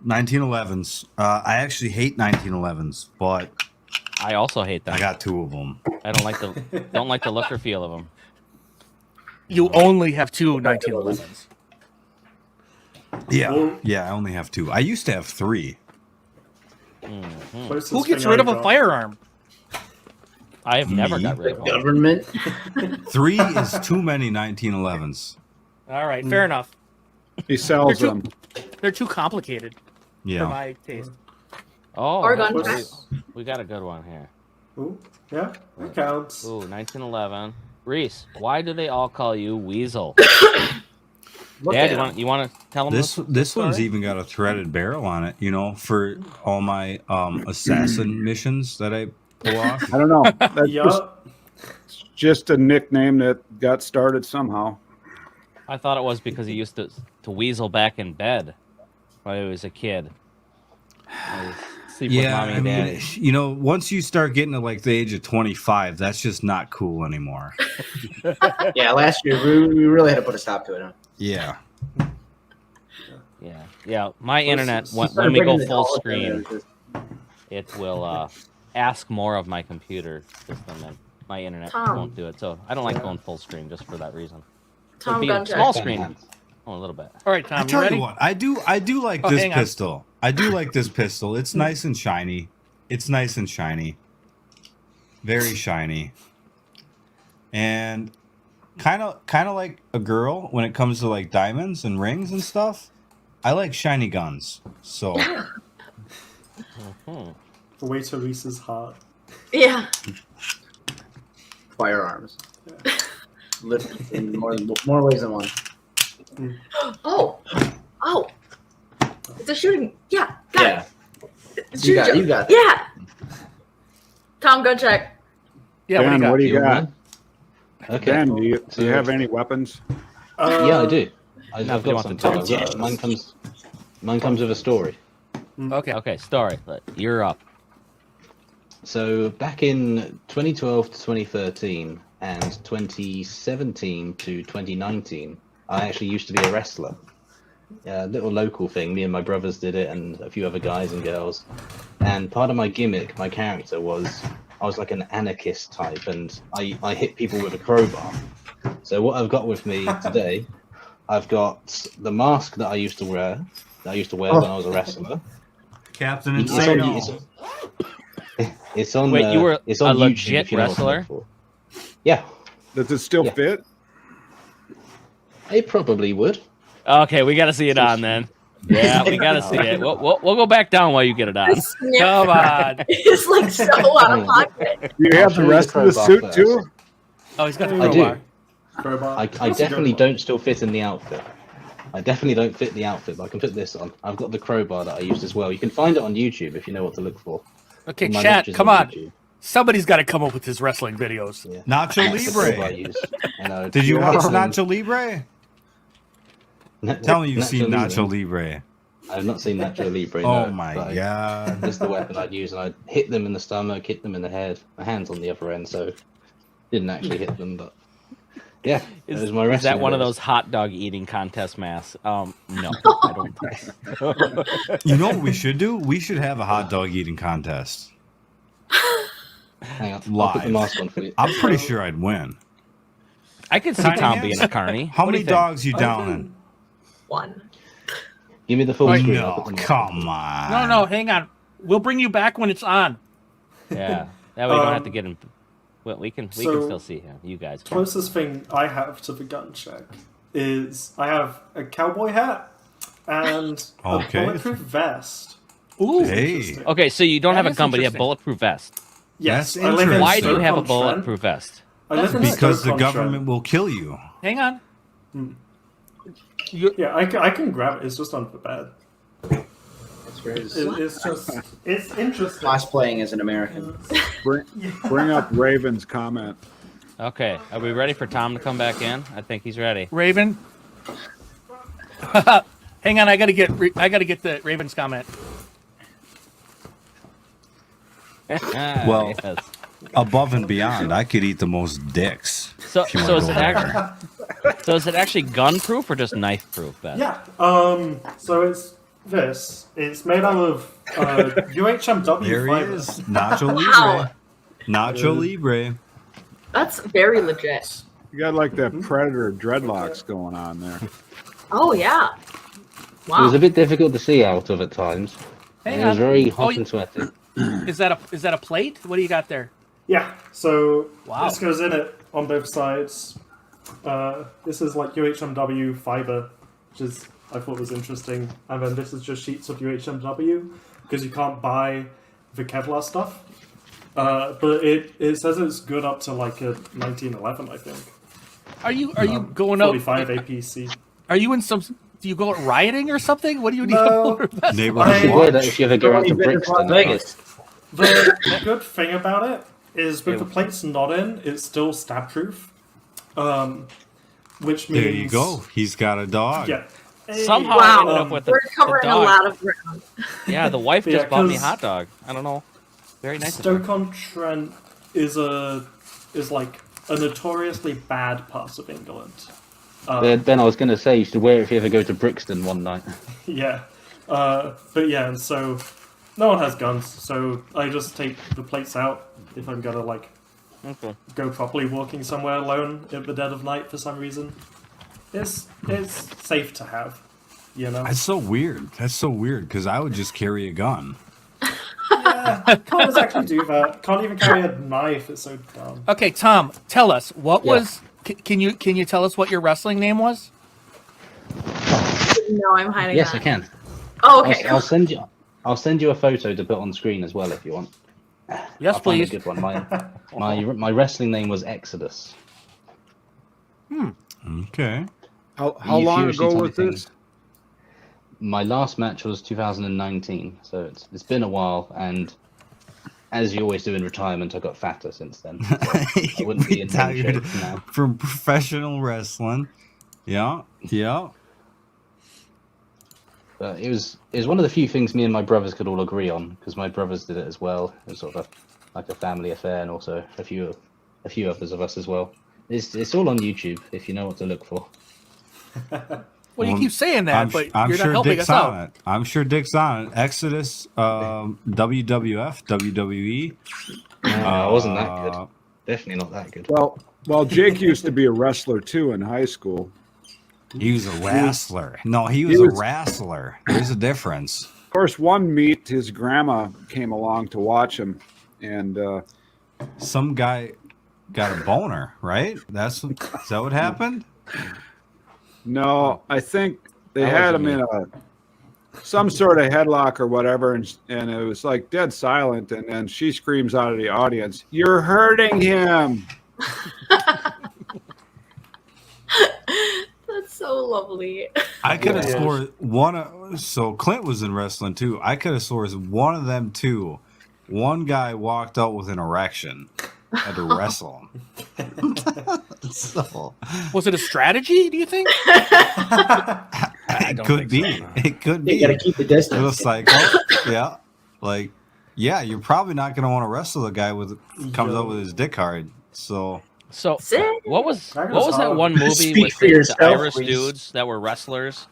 1911s. I actually hate 1911s, but I also hate them. I got 2 of them. I don't like the look or feel of them. You only have two 1911s. Yeah, I only have 2. I used to have 3. Closest Who gets thing rid I of a got. firearm? I have never Me? got rid of them. Government. 3 is too many 1911s. All right, fair enough. He sells They're them. They're too complicated for Yeah. my taste. Oh, Or gun we- track. we got a good one here. Ooh, yeah, that counts. Ooh, 1911. Reese, why do they all call you Weasel? Look Dad, at you want to tell them This one's story? even got a threaded barrel on it, you know, for all my assassin missions that I pull off. I don't know. That's Yup. just a nickname that got started somehow. I thought it was because he used to weasel back in bed when he was a kid. Sleep with Yeah, mommy I and mean, daddy. you know, once you start getting to like the age of 25, that's just not cool anymore. Yeah, last year we really had to put a stop to it. Huh? Yeah. Yeah. My internet, when Started we go bringing the full calls in, screen, it was just- it will ask more of my computer system, and my internet Tom. won't do it. So I don't like going full screen just for that reason. Tom Be gun small check. screen. Oh, a little bit. All right, Tom, I you tell ready? you what, I do like Oh, this hang on. pistol. I do like this pistol. It's nice and shiny. It's nice and shiny. Very shiny. And kind of like a girl when it comes to like diamonds and rings and stuff. I like shiny guns. So Hmm. The way to Reese's heart. Yeah. firearms. Lift in more ways than one. Oh. Oh. It's a shooting. Yeah. Got Yeah, it. It's you shooting got jump. that. Yeah. Tom, gun check. Yeah, Ben, what do you You got? want one? Okay. Ben, do you have any weapons? Yeah, I do. I've No, if you got want some. the I've got, mine comes with a story. Okay, story. You're up. So back in 2012 to 2013 and 2017 to 2019, I actually used to be a wrestler. A little local thing. Me and my brothers did it, and a few other guys and girls. And part of my gimmick, my character was, I was like an anarchist type, and I hit people with a crowbar. So what I've got with me today, I've got the mask that I used to wear. When I was a wrestler. Captain It's Insano. It's on. Wait, you were it's a on YouTube legit if you know what to look wrestler? for. Yeah, Does it still Yeah. fit? it probably would. Okay, we got to see it on then. Yeah, we got to see it. We'll go back down while you get it on. The sniff Come on. is like so out of pocket. Do you I'll have show the you rest the of the crowbar suit first. too? Oh, he's got the I I crowbar. do. Crowbar. I That's a good definitely one. don't still fit in the outfit. I definitely don't fit the outfit, but I can put this on. I've got the crowbar that I used as well. You can find it on YouTube if you know what to look for. Okay, My chat, lectures come on. YouTube. Somebody's got to come up with his wrestling videos. Yeah. Nacho That's the crowbar I Libre. use. And I Did you Yeah. watch Nacho Libre? Tell me you've seen Nacho Libre. Libre. I've not seen Nacho Libre. Oh no, my but god. That's the weapon I'd use, and I'd hit them in the stomach, hit them in the head. My hand's on the other end, so didn't actually hit them, but yeah, that was my Is wrestling that one of days. those hot dog eating contest masks? No, I don't think so. You know what we should do? We should have a hot dog eating contest. Hang on, I'll put the live. mask on for you. I'm pretty sure I'd win. I could see Tiny Tom hands? being a carny. How What do many you think? dogs you downing? One. Give me the full Oh, screen. I'll No, put the mask on. come on. No, hang on. We'll bring you back when it's on. Yeah, that way we don't have to get him. Well, we can so- still see him. You guys. Can. Closest thing I have to the gun check is I have a cowboy hat and Okay. a bulletproof vest. Ooh. Hey. Interesting. Okay, so you don't That have a is gun, but you have interesting. bulletproof vest. Yes, That's I live in interesting. Why do you Stoke have a on Trent. bulletproof vest? I live in Because Stoke the on government Trent. will kill you. Hang on. Yeah, I can grab it. It's just under the bed. That's great. It's interesting. Cosplaying as an American. Bring up Raven's comment. Okay, are we ready for Tom to come back in? I think he's ready. Raven. Hang on, I gotta get the Raven's comment. Well, Yes. Above and beyond, I could eat the most dicks. So if you so wanna is go it there. actually gun proof or just knife proof? Ben? Yeah. So it's this. It's made out of UHMW There he fiber. is. Nacho Wow. Libre. Nacho Libre. That's very legit. You got like that Predator dreadlocks going on there. Oh yeah. It was Wow. a bit difficult to see out of at times. Hang And it was on. very hot Oh, and sweaty. Is that a plate? What do you got there? Yeah. So Wow. this goes in it on both sides. This is like UHMW fiber, which is I thought was interesting, and then this is just sheets of UHMW. because you can't buy the Kevlar stuff. But it says it's good up to like a 1911, I think. Are you going out? 45 APC. Are you in some? Do you go out rioting or something? What do you need? No. You should wear that if you ever go out to Brixton. Vegas. The good thing about it is with the plates not in, it's still stab proof. Which means There you go. He's got a dog. Yeah. Somehow I Wow, ended up with we're the covering a dog. lot of ground. Yeah, the wife Yeah, just bought me 'cause- hot dog. I don't know. Very nice. of her. Stoke-on-Trent is like a notoriously bad part of England. Ben, I was going to say you should wear it if you ever go to Brixton one night. Yeah. But yeah, and so no one has guns, so I just take the plates out if I'm gonna like Okay. go properly walking somewhere alone at the dead of night for some reason. It's safe to have, you know. That's so weird. That's so weird because I would just carry a gun. Yeah, can't actually do that. Can't even carry a knife. It's so dumb. Okay, Tom, tell us what Yeah. was. Can you tell us what your wrestling name was? No, I'm hiding Yes, that. I can. Oh, okay. I'll send you a photo to put on screen as well if you want. Yes, I'll find please. a good one. My wrestling name was Exodus. Okay. How You long furiously ago tell me was this? things. My last match was 2019, so it's been a while, and as you always do in retirement, I got fatter since then. So I wouldn't be in any shape Retired now. from professional wrestling. Yeah. But it was one of the few things me and my brothers could all agree on, because my brothers did it as well. It was sort of like a family affair, and also a few others of us as well. It's all on YouTube if you know what to look for. Well, you keep saying that, but I'm you're sure not helping Dick's us on out. it. I'm sure Dick's on it. Exodus, WWF, WWE. I wasn't that good. Definitely not that good. Well, Jake used to be a wrestler too in high school. He was a wrestler. No, he he was was- a wrestler. There's a difference. Of course, one meet, his grandma came along to watch him, and Some guy got a boner, right? Is that what happened? no, I think they That had him wasn't in some sort of headlock or whatever, and it was like dead silent, and then she screams out of the audience, "You're hurting him!" That's so lovely. I could have Yeah. swore so Clint was in wrestling too. I could have swore as one of them two. One guy walked out with an erection. Had to wrestle him. So Was it a strategy? Do you think? it could be. It could You be. gotta keep the Little distance. cycle. Yeah. Like, yeah, you're probably not gonna want to wrestle a guy with comes out with his dick hard. So So Sick. what was That that was hard. one movie Speak with for the yourself, Irish Reese. dudes that were wrestlers?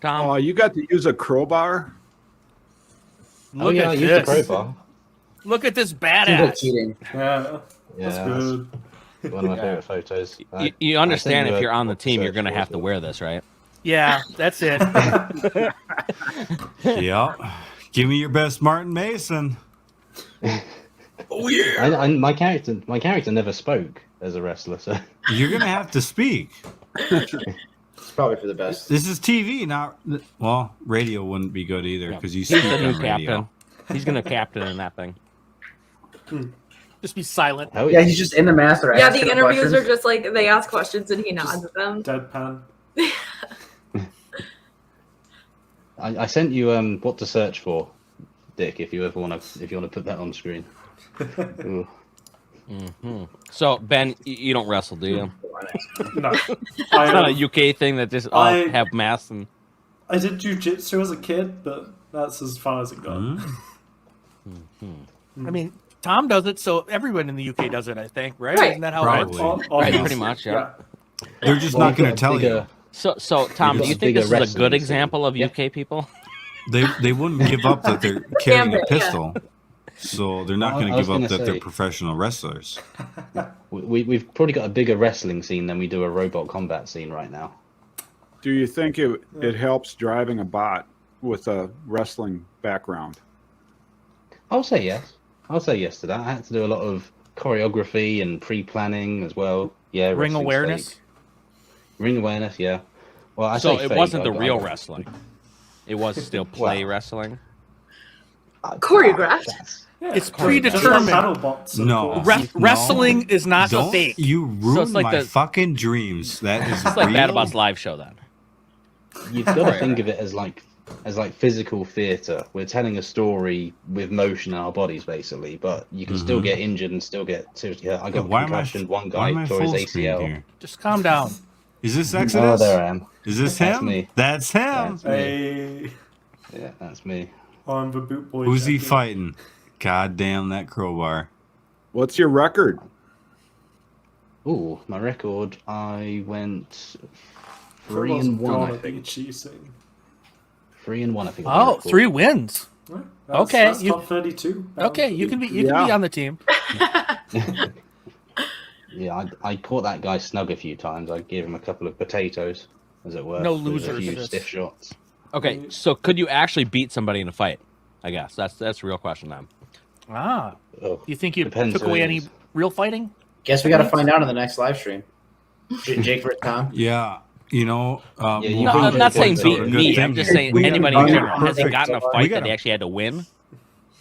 Tom, Oh, you got to use a crowbar? Look I at used the this. crowbar. Look at this Seems like badass. cheating. Yeah, that's Yeah, that's good. one of my favorite photos. you understand if you're on the what to team, you're search going to for have as to well. wear this, right? Yeah, that's it. yeah. Give me your best Martin Mason. My character never spoke as a wrestler, so You're gonna have to speak. It's probably for the best. This is TV, not well. Radio wouldn't be good either because you He's speak the new on radio. captain. He's going to captain in that thing. Just be silent. hell Yeah, he's just in the master. Yeah, asking the interviews questions. are just like they ask questions and he nods at them. Deadpan. I sent you what to search for, Dick. If you want to put that on screen. Ooh. So, Ben, you don't wrestle, do you? No, It's not I, a UK thing that just all I- have masks and... I did jujitsu as a kid, but that's as far as it got. I mean, Tom does it, so everyone in the UK does it, I think, right? Right. Isn't that how it Probably. works? Right, pretty much, yeah. They're just Well, not going to a tell bigger- you. So Tom, do You've you got think this bigger is a good wrestling example of scene. UK people? They wouldn't give up that they're carrying a Gambit, yeah. pistol, so they're not I going to was give up gonna that they're say- professional wrestlers. We've probably got a bigger wrestling scene than we do a robot combat scene right now. Do you think it helps driving a bot with a wrestling background? I'll say yes. I'll say yes to that. I had to do a lot of choreography and pre-planning as well. Yeah, Ring wrestling's awareness? fake. Ring awareness, yeah. Well, I So say it fake, wasn't the I- real I- wrestling. It was still play Well, wrestling. Choreographed. It's Just like predetermined. BattleBots, of No. course. Wrestling is not Don't fake. you ruin like my the- fucking dreams. That is It's like real. BattleBots live show then. You've got to think of it as like physical theatre. We're telling a story with motion in our bodies, basically, but you can still get injured and still get seriously hurt. I got Why concussion. One why am guy I tore his full screen ACL. here? Just calm down. Is this Oh, Exodus? there I am. Is this That's him? me. That's him. That's me. Hey, Yeah, that's me. I'm the boot boy. Who's he champion. fighting? God damn that crowbar. What's your record? Ooh, my record. I went Crowbar's 3-1. I gotta be think cheating. 3-1. I think. was my Oh, record. 3 wins. Right, that's, Okay, that's you- top 32. Okay, you can be Yeah. on the team. Yeah, I caught that guy snug a few times. I gave him a couple of potatoes, as it were. No with losers A few for this. stiff shots. Okay, so could you actually beat somebody in a fight? I guess that's the real question then. Ah, Oh, you think you Depends took who away it any is. real fighting? Guess we got to find out in the next live stream. Jake versus Tom. Yeah, you know. Yeah, you No, beat I'm not saying Good beat thing. me. I'm just saying We anybody got in a general. Has he perfect- gotten a we fight got that a- he actually had to win?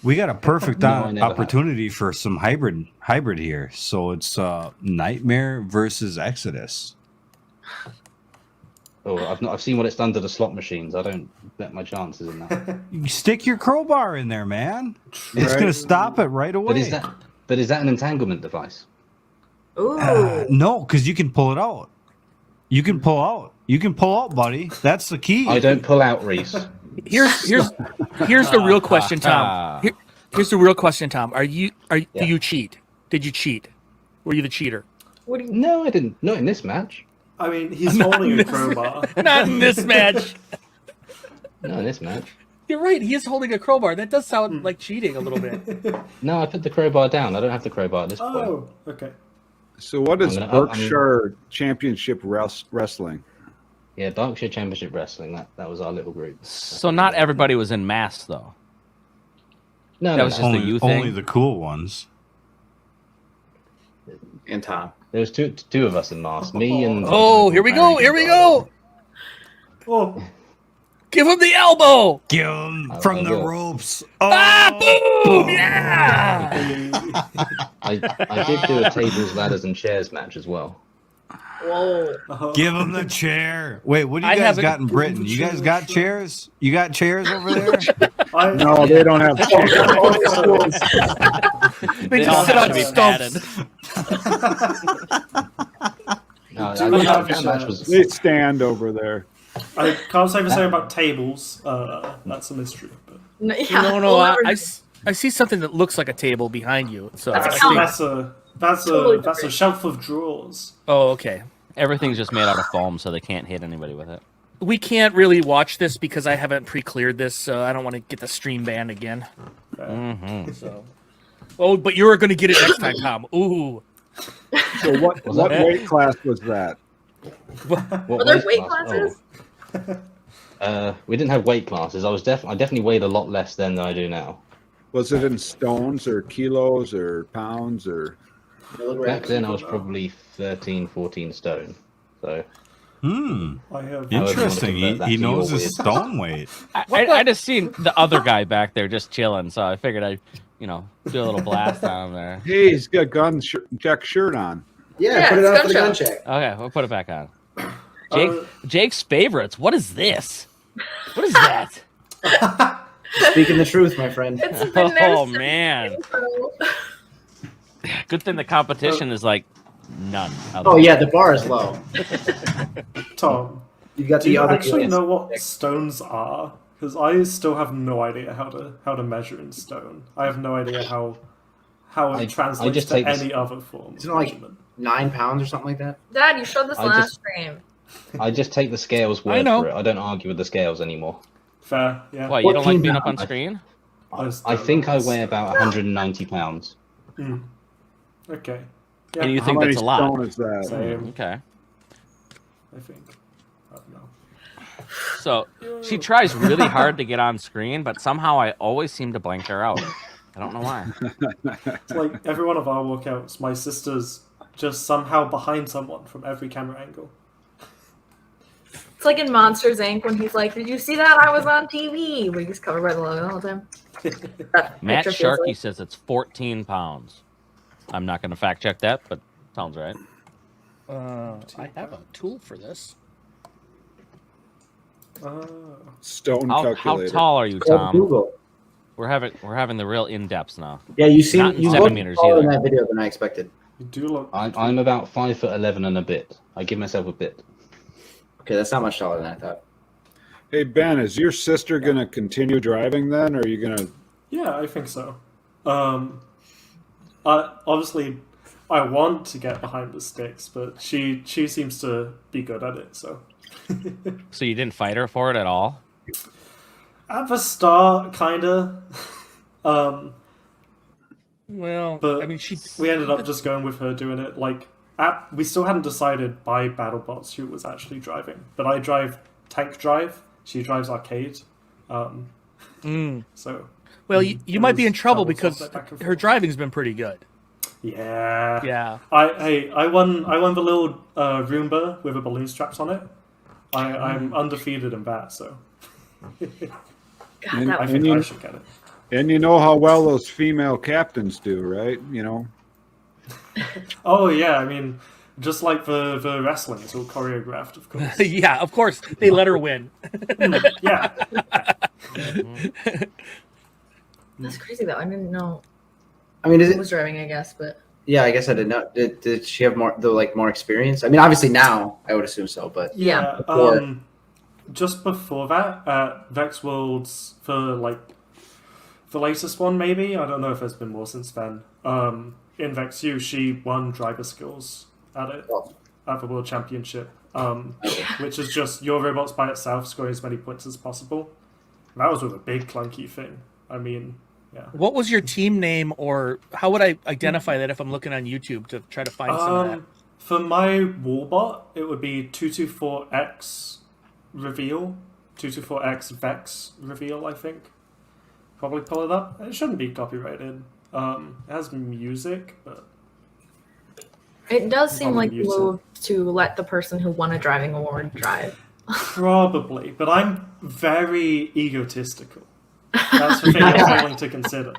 We got a perfect No, I never have. opportunity for some hybrid here. So it's Nightmare versus Exodus. Oh, I've seen what it's done to the slot machines. I don't bet my chances in that. You stick your crowbar in there, man. It's gonna stop it right away. But is that an entanglement device? Ooh. No, because you can pull it out. You can pull out. You can pull out, buddy. That's the key. I don't pull out, Reese. Here's the real question, Tom. Here's the real question, Tom. Do you cheat? Did you cheat? Were you the cheater? What do you No, I didn't. Not in this match. I mean, he's holding a crowbar. Not in this match. No, in this match. You're right. He is holding a crowbar. That does sound like cheating a little bit. No, I put the crowbar down. I don't have the crowbar at this point. Oh, okay. So what is I'm gonna- Berkshire Championship Wrestling? Yeah, Berkshire Championship Wrestling. That was our little group. So not everybody was in masks though. No, That was just only, the you thing? only the cool ones. And Tom. There was two of us in masks. Me and. Oh, here we go. Here we go. Oh, Give him the elbow. Give 'em I from the will. ropes. Ah, Oh, boom. Yeah. I did do a tables, ladders, and chairs match as well. Whoa. give him the chair. Wait, what do you I guys haven't- got in Britain? You guys got chairs? You got chairs over there? No, they don't have chairs. They all just sit have on to be stumps. No, Do we have that match chairs? was. They stand over there. I can't say the same about tables. That's a mystery. But No, yeah, No, we'll I never- see something that looks like a table behind you. So That's a I couch. think- that's Totally a different. shelf of drawers. Oh, okay. Everything's just made out of foam, so they can't hit anybody with it. We can't really watch this because I haven't pre-cleared this, so I don't want to get the stream banned again. Mm-hmm. So, oh, but you're going to get it next time, Tom. Ooh, So what Was that what weight class was that? What Were there weight class? classes? We didn't have weight classes. I definitely weighed a lot less then than I do now. Was it in stones or kilos or pounds or? Back then I was probably 13, 14 stone. So I have. Interesting. convert that He to knows your his weight. stone weight. I just seen the other guy back there just chilling, so I figured I'd, do a little blast on him there. Hey, he's got Jack shirt on. Yeah, put it it's out for the gun gun show. check. Okay, we'll put it back on. Jake's favorites. What is this? What is that? Speaking the truth, my friend. It's been there Oh since man! April. Good thing the competition is like none. Oh yeah, the bar is low. Tom, You got do the you other. actually know what stones are? Because I still have no idea how to measure in stone. I have no idea how I it translates just to take this- any other form. Isn't of it like measurement. 9 pounds or something like that? Dad, you showed this I last just- stream. I just take the scales word know. for it. I don't argue with the scales anymore. Fair? Yeah. What, you don't like 14 being up on pounds. screen? I think I weigh about 190 pounds. Okay. And you How think many that's a lot? stone is that? Same. Okay. I think. I don't know. So she tries really hard to get on screen, but somehow I always seem to blank her out. I don't know why. It's like every one of our walkouts, my sister's just somehow behind someone from every camera angle. It's like in Monsters Inc. when he's like, "Did you see that? I was on TV." But he's covered by the logo all the time. Matt Extra feels Sharkey like- says it's 14 pounds. I'm not going to fact check that, but sounds right. I have a tool for this. Stone How calculator. tall are you, Call Tom? Google. We're having the real in-depths now. Yeah, you seem Not in you look centimeters taller in either. that video than I expected. You do look. I'm about 5'11" and a bit. I give myself a bit. Okay, that's not much taller than I thought. Hey Ben, is your sister gonna continue driving then, or are you gonna? Yeah, I think so. Obviously, I want to get behind the sticks, but she seems to be good at it. So. So you didn't fight her for it at all? At the start, kinda. Well, But I mean, we ended up just going with her doing it. Like, we still hadn't decided by BattleBots who was actually driving. But I drive tank drive. She drives arcade. So. Well, you might be in trouble double because back and her forth. driving's been pretty good. Yeah. Yeah. I won the little Roomba with a balloon strapped on it. I'm undefeated in that, so God, And- that I was think you- I should get it. And you know how well those female captains do, right? You know. Oh yeah, I mean, just like the wrestling, it's all choreographed, of course. Yeah, of course they let her win. Yeah. That's crazy though. I didn't know I mean, is who it? was driving. I guess, but Yeah, I guess I didn't know. Did she have more experience? I mean, obviously now I would assume so, but Yeah. Before. Just before that, at Vex Worlds for like the latest one, maybe I don't know if there's been more since then. In Vex U, she won driver skills at it at the World Championship, which is just your robots by itself scoring as many points as possible. That was with a big clunky thing. I mean, yeah. What was your team name, or how would I identify that if I'm looking on YouTube to try to find some of that? For my warbot, it would be 224X reveal, 224X Vex reveal, I think. Probably pull it up. It shouldn't be copyrighted. It has music, but it does seem Probably like the use it. move to let the person who won a driving award drive. probably. But I'm very egotistical. That's the thing I'm failing to consider.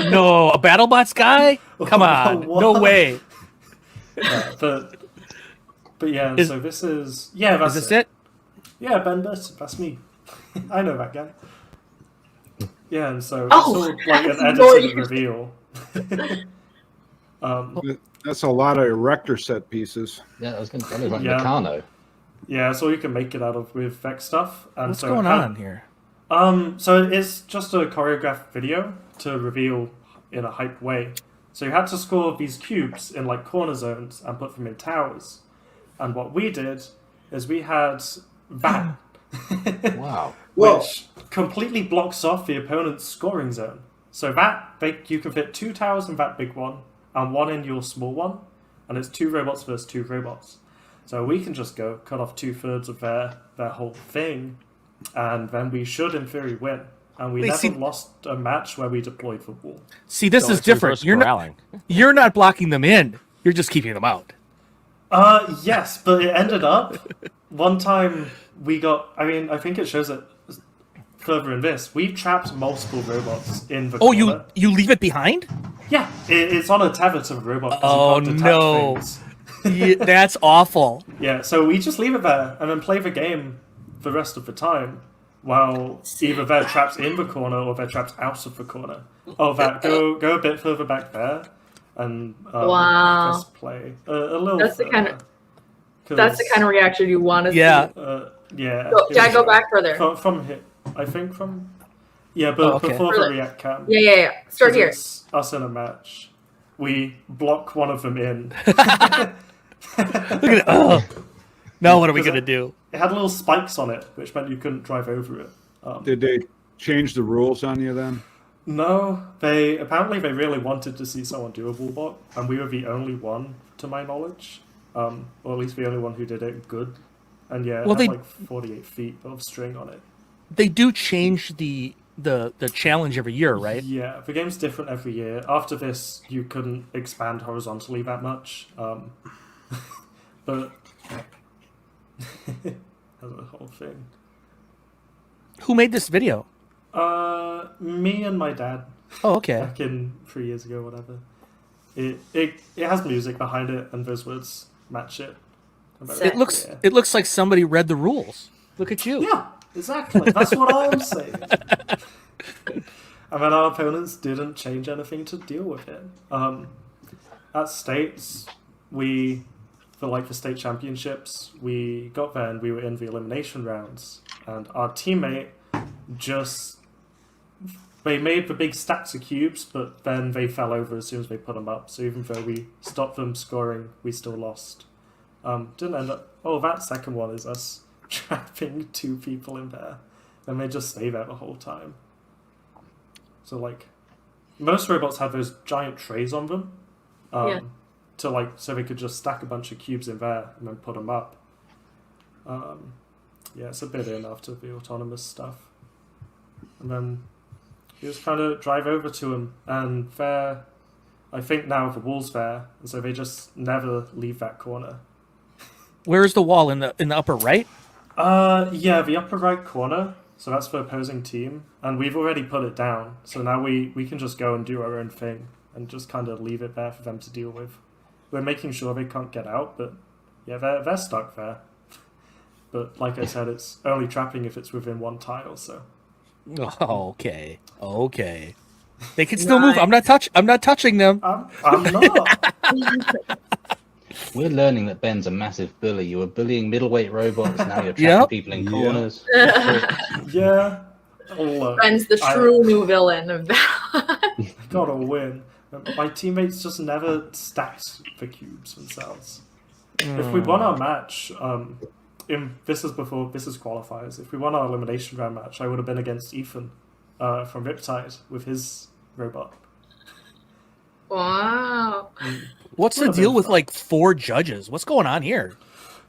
No, a BattleBots guy? Come on, no What? way. But yeah, Is- so this is that's Is this it? Yeah, Ben Burton, that's me. I know that guy. Yeah, and so Oh, it's all like an that's edited noise. reveal. That's a lot of erector set pieces. Yeah, I was going to say like Yeah. Meccano. Yeah, so you can make it out of with Vex stuff. And What's so going on here? So it's just a choreographed video to reveal in a hype way. So you had to score these cubes in like corner zones and put them in towers. And what we did is we had that. Wow. Which completely blocks off the opponent's scoring zone. So you can fit 2 towers in that big one, and 1 in your small one, and it's 2 robots versus 2 robots. So we can just go cut off 2/3 of their whole thing, and then we should, in theory, win. And we Wait, never see- lost a match where we deployed the wall. See, this So is it's different. reverse corralling. You're not blocking them in. You're just keeping them out. Yes, but it ended up one time we got. I mean, I think it shows it further in this. We trapped multiple robots in the Oh, corner. you leave it behind? Yeah, it's on a tether to the robot. 'cause Oh, you can't detach no. things. Yeah, that's awful. Yeah, so we just leave it there and then play the game the rest of the time while either they're trapped in the corner or they're trapped out of the corner. Oh, that go a bit further back there and Wow. just play a little. That's the kind of- further. That's the kind of reaction you want to Yeah. see. Yeah. Go, Jack, go back further. From here. I think from. Yeah, but Oh, okay. before the Further. react cam. Yeah. Start 'cause here. It's us in a match. We block one of them in. Look at it. Oh. Now what are we Because gonna do? It had little spikes on it, which meant you couldn't drive over it. Did they change the rules on you then? No, they really wanted to see someone do a wallbot, and we were the only one, to my knowledge, or at least the only one who did it good. And yeah, it Well, had they- like 48 feet of string on it. They do change the challenge every year, right? Yeah, the game's different every year. After this, you couldn't expand horizontally that much, but as a whole thing. Who made this video? Me and my dad. Oh, okay. Back in 3 years ago, whatever. It has music behind it, and those words match it. It looks like somebody read the rules. Look at you. Yeah, exactly. That's what I'm saying. And then our opponents didn't change anything to deal with it. At states, for the state championships, we got there and we were in the elimination rounds, and our teammate they made the big stacks of cubes, but then they fell over as soon as they put them up. So even though we stopped them scoring, we still lost. Didn't end up. Oh, that second one is us trapping 2 people in there, and they just stay there the whole time. So most robots have those giant trays on them, so they could just stack a bunch of cubes in there and then put them up. It's a bit in after the autonomous stuff, and then you just kind of drive over to them, and there, I think now the wall's there, and so they just never leave that corner. Where is the wall in the upper right? The upper right corner. So that's the opposing team, and we've already put it down. So now we can just go and do our own thing and just kind of leave it there for them to deal with. We're making sure they can't get out, but yeah, they're stuck there. But like I said, it's only trapping if it's within 1 tile. So. Oh, okay. They can still move. I'm not touching them. I'm not. We're learning that Ben's a massive bully. You were bullying middleweight robots, now you're trapping people in corners. Yeah. Ben's the true new villain of that. Gotta win. My teammates just never stacked the cubes themselves. If we won our match, this is qualifiers. If we won our elimination round match, I would have been against Ethan from Riptide with his robot. Wow. What's the deal with 4 judges? What's going on here?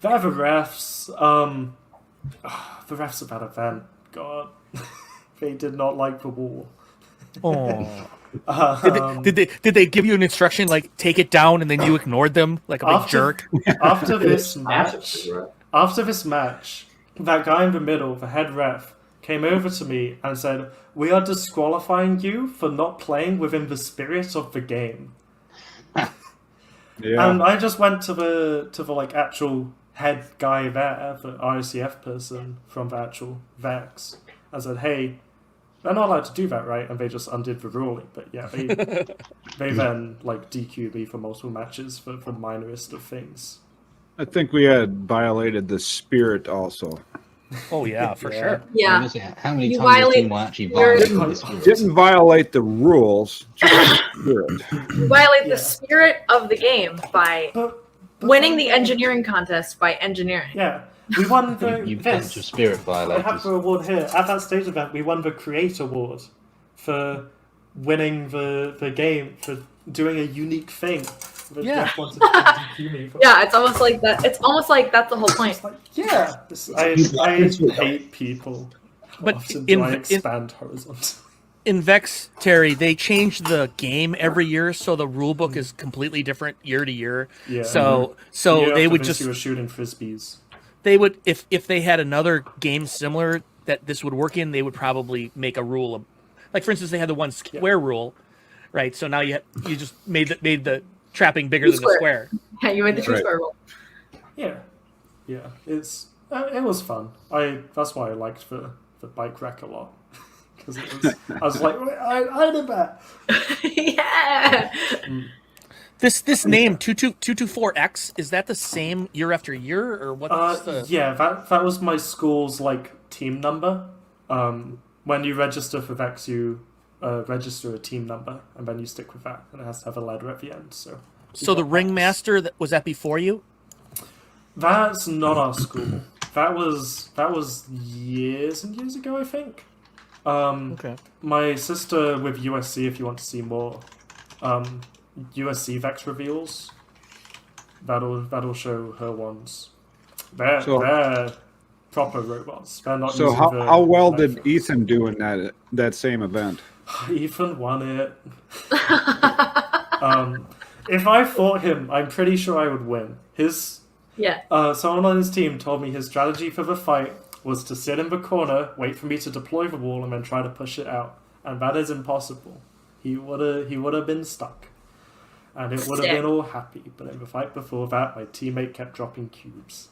They're the refs. The refs of that event. God, they did not like the wall. Oh. Did they give you an instruction take it down and then you ignored them like a big jerk? After this match, that guy in the middle, the head ref, came over to me and said, "We are disqualifying you for not playing within the spirit of the game." Yeah. And I just went to the actual head guy there, the RCF person from the actual Vex, and said, "Hey, they're not allowed to do that, right?" And they just undid the ruling. But yeah, they then DQ'd me for multiple matches for the minorest of things. I think we had violated the spirit also. Oh yeah, for sure. Yeah. How many You times violate did you actually violate your- this rule? Didn't violate the rules, just the spirit. You violate the spirit of the game by winning the engineering contest by engineering. Yeah, we won the You bunch of spirit I have violators. the award here. At that stage event, we won the Create Award for winning the game, for doing a unique thing. The Yeah. ref wanted to DQ me for- Yeah, it's almost like that. It's almost like that's the whole point. I hate people. But Often in- do I in- expand horizontally. In Vex, Terry, they change the game every year, so the rule book is completely different year to year. Yeah. So they would just You were shooting frisbees. they would if they had another game similar that this would work in, they would probably make a rule of, for instance, they had the 1 square rule, right? So now you just made the trapping bigger than the square. Yeah, you made the 2 square rule. Yeah. It was fun. That's why I liked the bike rack a lot. Because I was like, I did that. Yeah. This name 224X, is that the same year after year, or what's the? Yeah, that was my school's team number. When you register for Vex, you register a team number, and then you stick with that, and it has to have a letter at the end. So The ringmaster, was that before you? That's not our school. That was years and years ago, I think. Okay. My sister with USC, if you want to see more, USC Vex reveals. That'll show her ones. They're proper robots. They're not. So using how well the did Ethan do in that same event? Ethan won it. If I fought him, I'm pretty sure I would win. His Yeah. Someone on his team told me his strategy for the fight was to sit in the corner, wait for me to deploy the wall, and then try to push it out. And that is impossible. He would have been stuck. And it would have been all happy. But in the fight before that, my teammate kept dropping cubes.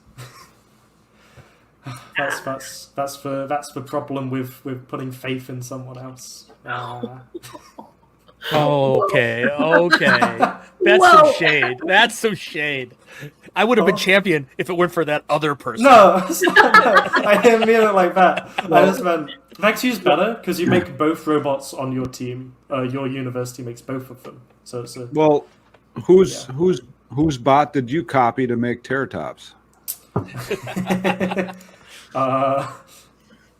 That's the problem with putting faith in someone else. Okay. That's Whoa. some shade. That's some shade. I would have been champion if it weren't for that other person. No, I didn't mean it like that. I just meant Vexu's better because you make both robots on your team. Your university makes both of them. So it's a Well, whose bot did you copy to make Terrortops?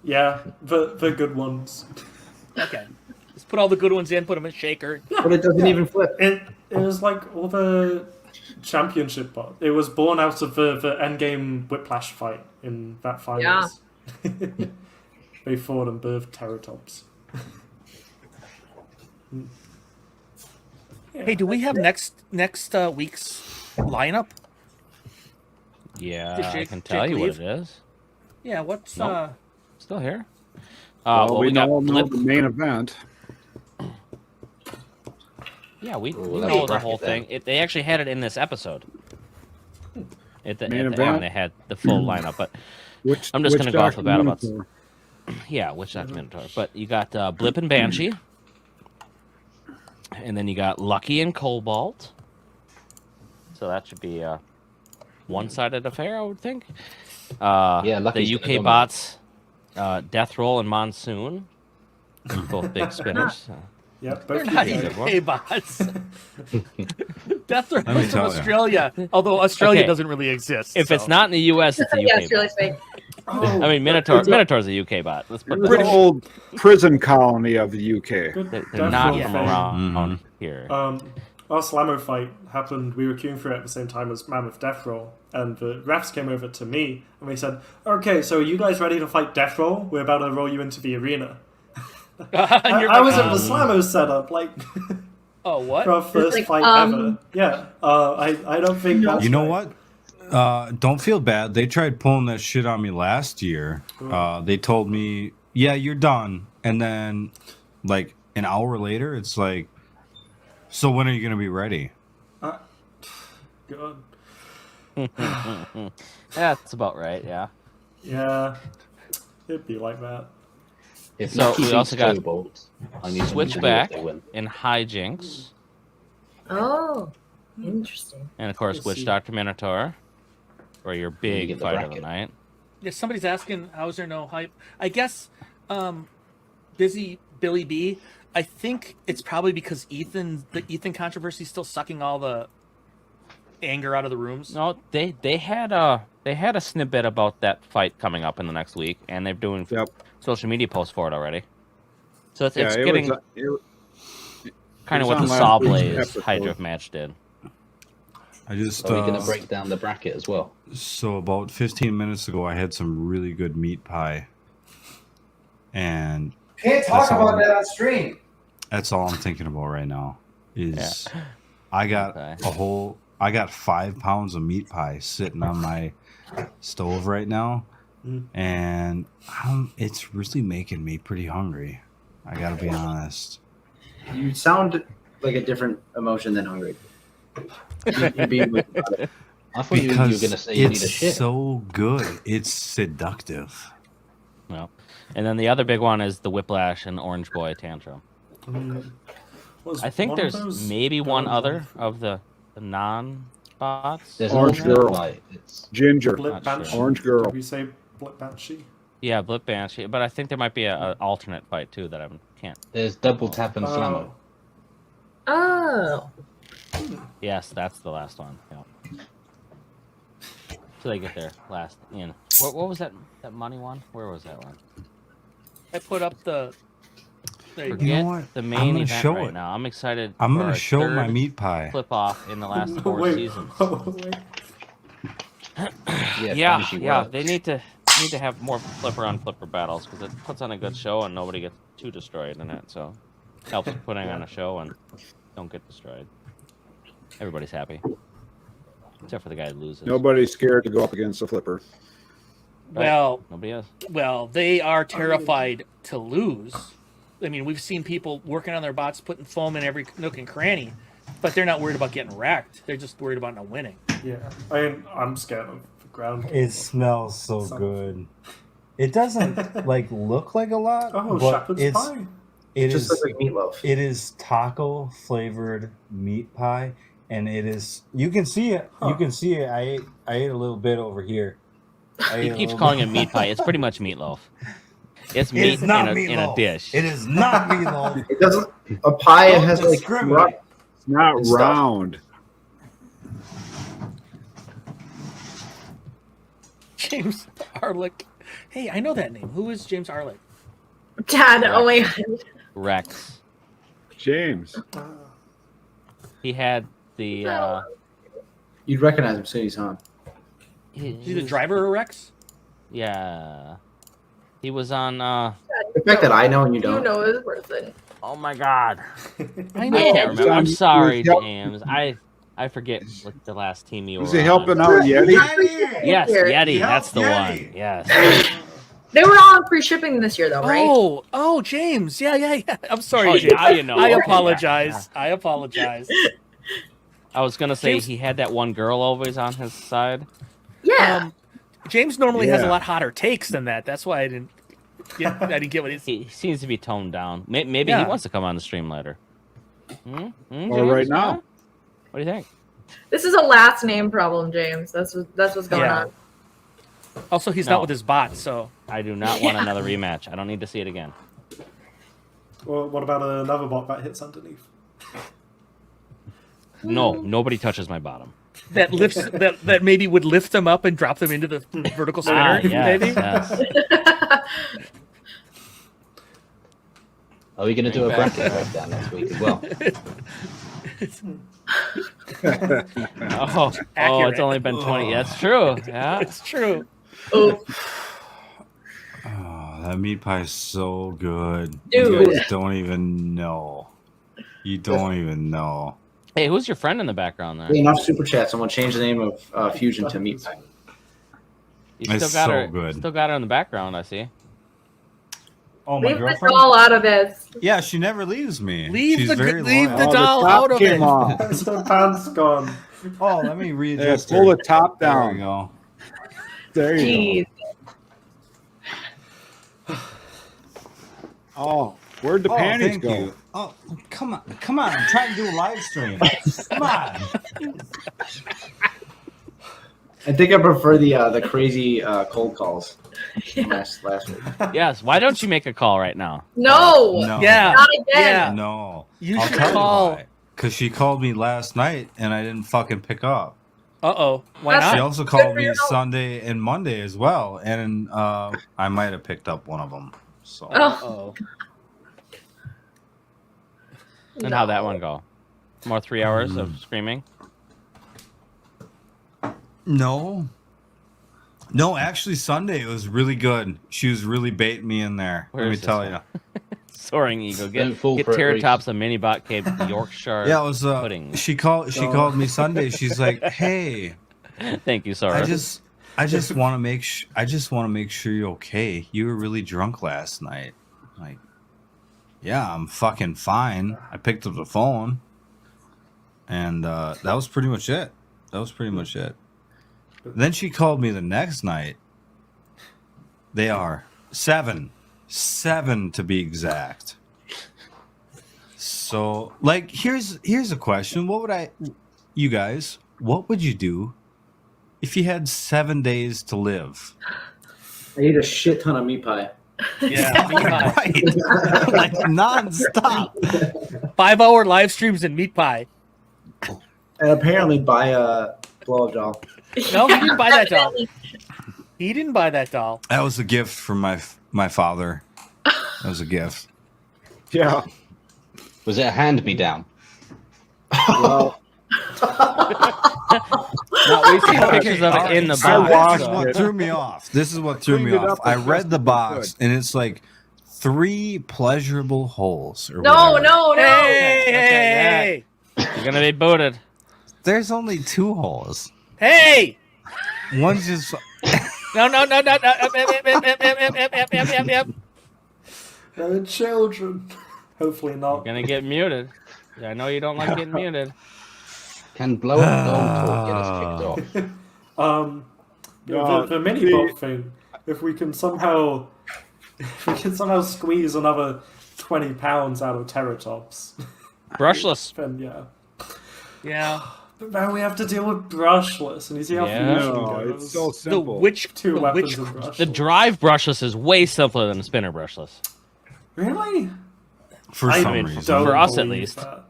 yeah, the good ones. Okay. Let's put all the good ones in, put them in shaker. But it doesn't even flip. It was like all the championship bot. It was born out of the endgame Whiplash fight in that finals. Yeah. They fought and birthed Terrortops. Hey, do we have next week's lineup? Yeah, I can tell you what it is. Yeah, what's Still here. Well, we got know Blip. the main event. Yeah, we know the whole thing. They actually had it in this episode. At the end, they had the full lineup. But I'm just going to go off the BattleBots. Yeah, which documentary? But you got Blip and Banshee. And then you got Lucky and Cobalt. So that should be a one-sided affair, I would think. Lucky's the UK bots, Death Roll and Monsoon. Both big spinners. Yeah, they're both not UK bots. Death Roll Let me is from tell ya. Australia, although Australia doesn't really exist. If it's not in the US, it's a Yeah, UK Australia's bot. fake. Oh, I mean, Minotaur's a UK bot. Let's put It was an old prison colony of the UK. good they're Death not Roll from fame. around here. Our Slammo fight happened. We were queuing for it at the same time as Mammoth Death Roll, and the refs came over to me and they said, "Okay, so are you guys ready to fight Death Roll? We're about to roll you into the arena." I was at the Slammo setup, like Oh, what? for our first like, fight ever. Yeah, I don't think that's You know right. what? Don't feel bad. They tried pulling that shit on me last year. They told me, "Yeah, you're done," and then, like an hour later, it's like, "So when are you gonna be ready?" God. That's about right, yeah. Yeah, it'd be like that. If So Lucky we also beats got Cobalt, I need Switchback to win. and Hijinks. Oh, interesting. And of course, Let's Witch see. Doctor Minotaur. Or your big get the fight of the bracket. night. Yeah, somebody's asking, how's there no hype? I guess, Busy Billy B, I think it's probably because the Ethan controversy is still sucking all the anger out of the rooms. No, they had a snippet about that fight coming up in the next week, and they're doing social media posts for it already. So it's getting kind of what the Sawblaze Hydra match did. I just Are we going to break down the bracket as well? so about 15 minutes ago, I had some really good meat pie, and Can't talk about that on stream. that's all I'm thinking about right now. Is I got I got 5 pounds of meat pie sitting on my stove right now, and it's really making me pretty hungry. I gotta be honest. You sound like a different emotion than hungry. You being with about it. I thought you were going to say you need a It's shit. so good. It's seductive. Well, and then the other big one is the Whiplash and Orange Boy Tantrum. Was I think one of there's those maybe one going other on? of the non-bots. There's Orange no Girl. fight. It's Ginger. Blip Not Banshee. sure. Orange Girl. Did we say Blip Banshee? Yeah, Blip Banshee, but I think there might be an alternate fight too that I can't. there's double tap and slammo. Oh. Yes, that's the last one. Yeah. So they get their last in. What was that money one? Where was that one? I put up the. There you go. Forget what? the I'm main gonna event show right it. now. I'm excited. I'm for gonna our show my third meat pie. flip off in the last 4 Wait, seasons. wait. Yeah, Banshee yeah. works. They need to have more flipper on flipper battles because it puts on a good show and nobody gets too destroyed in it. So helps putting on a show and don't get destroyed. Everybody's happy. Except for the guy who loses. Nobody's scared to go up against the flipper. Right. Well, Nobody is. well, they are terrified to lose. I mean, we've seen people working on their bots, putting foam in every nook and cranny, but they're not worried about getting wrecked. They're just worried about not winning. Yeah, I mean, I'm scared of the ground. It smells so good. It doesn't like look like a lot, Oh, but shepherd's it's pie. it Just is looks like meatloaf. it is taco flavored meat pie, and it is. You can see it. You can see it. I ate a little bit over here. He keeps calling it meat pie. It's pretty much meatloaf. It's meat It's not in a meatloaf. dish. It is not meatloaf. It doesn't. A pie Don't has like discriminate. It's not It's stuff. round. James Arluck. Hey, I know that name. Who is James Arluck? Dad, oh my god. Rex. James. He had the. You'd recognize him as soon as he's on. Is he the driver of Rex? Yeah. He was on. The fact that I know and you You don't. know this person. Oh my God. I I know. can't remember. I'm He was sorry, help- James. I forget what the last team you were Was he on. helping out Yeti? Yes, Here. Yeti. Help That's the Yeti. one. Yes. They were all on free shipping this year, though, right? Oh, James. Yeah. I'm sorry, Oh, James. now you know. I Okay, apologize. yeah. I apologize. I was gonna say James- he had that one girl always on his side. Yeah. James normally has a Yeah. lot hotter takes than that. That's why I didn't get what he's. He seems to be toned down. Maybe Yeah. he wants to come on the stream later. Or James? right now. Huh? What do you think? This is a last name problem, James. That's what's going Yeah. on. Also, he's No. not with his bot, so I do not want another rematch. I don't need to see it again. Well, what about another bot that hits underneath? No, nobody touches my bottom. that lifts that maybe would lift them up and drop them into the vertical spinner, yes, maybe. yes. Are we going to do a bracket breakdown next week as well? Oh, Accurate. it's only been 20. That's true. Yeah. It's true. Oh, Oh, that meat pie is so good. Dude. You guys don't even know. You don't even know. Hey, who's your friend in the background there? Hey, enough super chat. Someone change the name of Fusion to Meat Pie. You still It's got so her. good. Still got her in the background. I see. Oh, my leave the girlfriend. doll out of this. Yeah, she never leaves me. Leave She's the very leave loyal. the doll top out of came it. off. The pants gone. Oh, let me Yeah, readjust pull her. the top There we down. go. There you Jeez. go. Oh, where'd the Oh, panties thank go? you. Oh, come on. Come on. I'm trying to do a live stream. Come on. I think I prefer the crazy cold calls from last week. Yes. Why don't you make a call right now? No. No. Yeah. Not again. Yeah. No. You I'll should tell call. you why. Because she called me last night and I didn't fucking pick up. Uh-oh. Why That's- She not? also Good called for me your health. Sunday and Monday as well. And I might have picked up one of them. So. Oh. Uh-oh. And how'd that one go? More 3 hours of screaming. No. No, actually, Sunday it was really good. She was really baiting me in there. Where let me is this tell one? you. Soaring Eagle. Don't Get fall for it, Terrortops a mini bot cave Yorkshire Yeah, it was. pudding. She called me Sunday. She's like, "Hey, Thank you, Sora. I just want to make sure you're okay. You were really drunk last night." Like, yeah, I'm fucking fine. I picked up the phone, and that was pretty much it. Then she called me the next night. They are seven to be exact. So, like, here's a question. What would you do if you had 7 days to live? I ate a shit ton of meat pie. Yeah. meat pie. Right. Like nonstop. 5-hour live streams and meat pie. And apparently buy a blow-up doll. No, he didn't buy that doll. He didn't buy that doll. That was a gift from my father. That was a gift. Yeah. Was it a hand me down? Well, No, we've seen pictures of it in the So box. this is what threw me off. This is what threw me Cleaned it off. up I as read the best box we and it's like 3 pleasurable holes. Or No, whatever. no, no. Hey, hey. You're gonna be booted. There's only 2 holes. Hey! One's just No. They're children. Hopefully You're not. gonna get muted. I know you don't like getting muted. Can blow up dog talk get us kicked off? The mini bot thing. If we can somehow squeeze another 20 pounds out of Terrortops, Brushless. then yeah. Yeah. But now we have to deal with brushless, and you see how Yeah. fusion No, goes. it's so The simple. Two the weapons witch of brushless. The drive brushless is way simpler than the spinner brushless. Really? for I some mean, reason. don't For us, at believe least. that.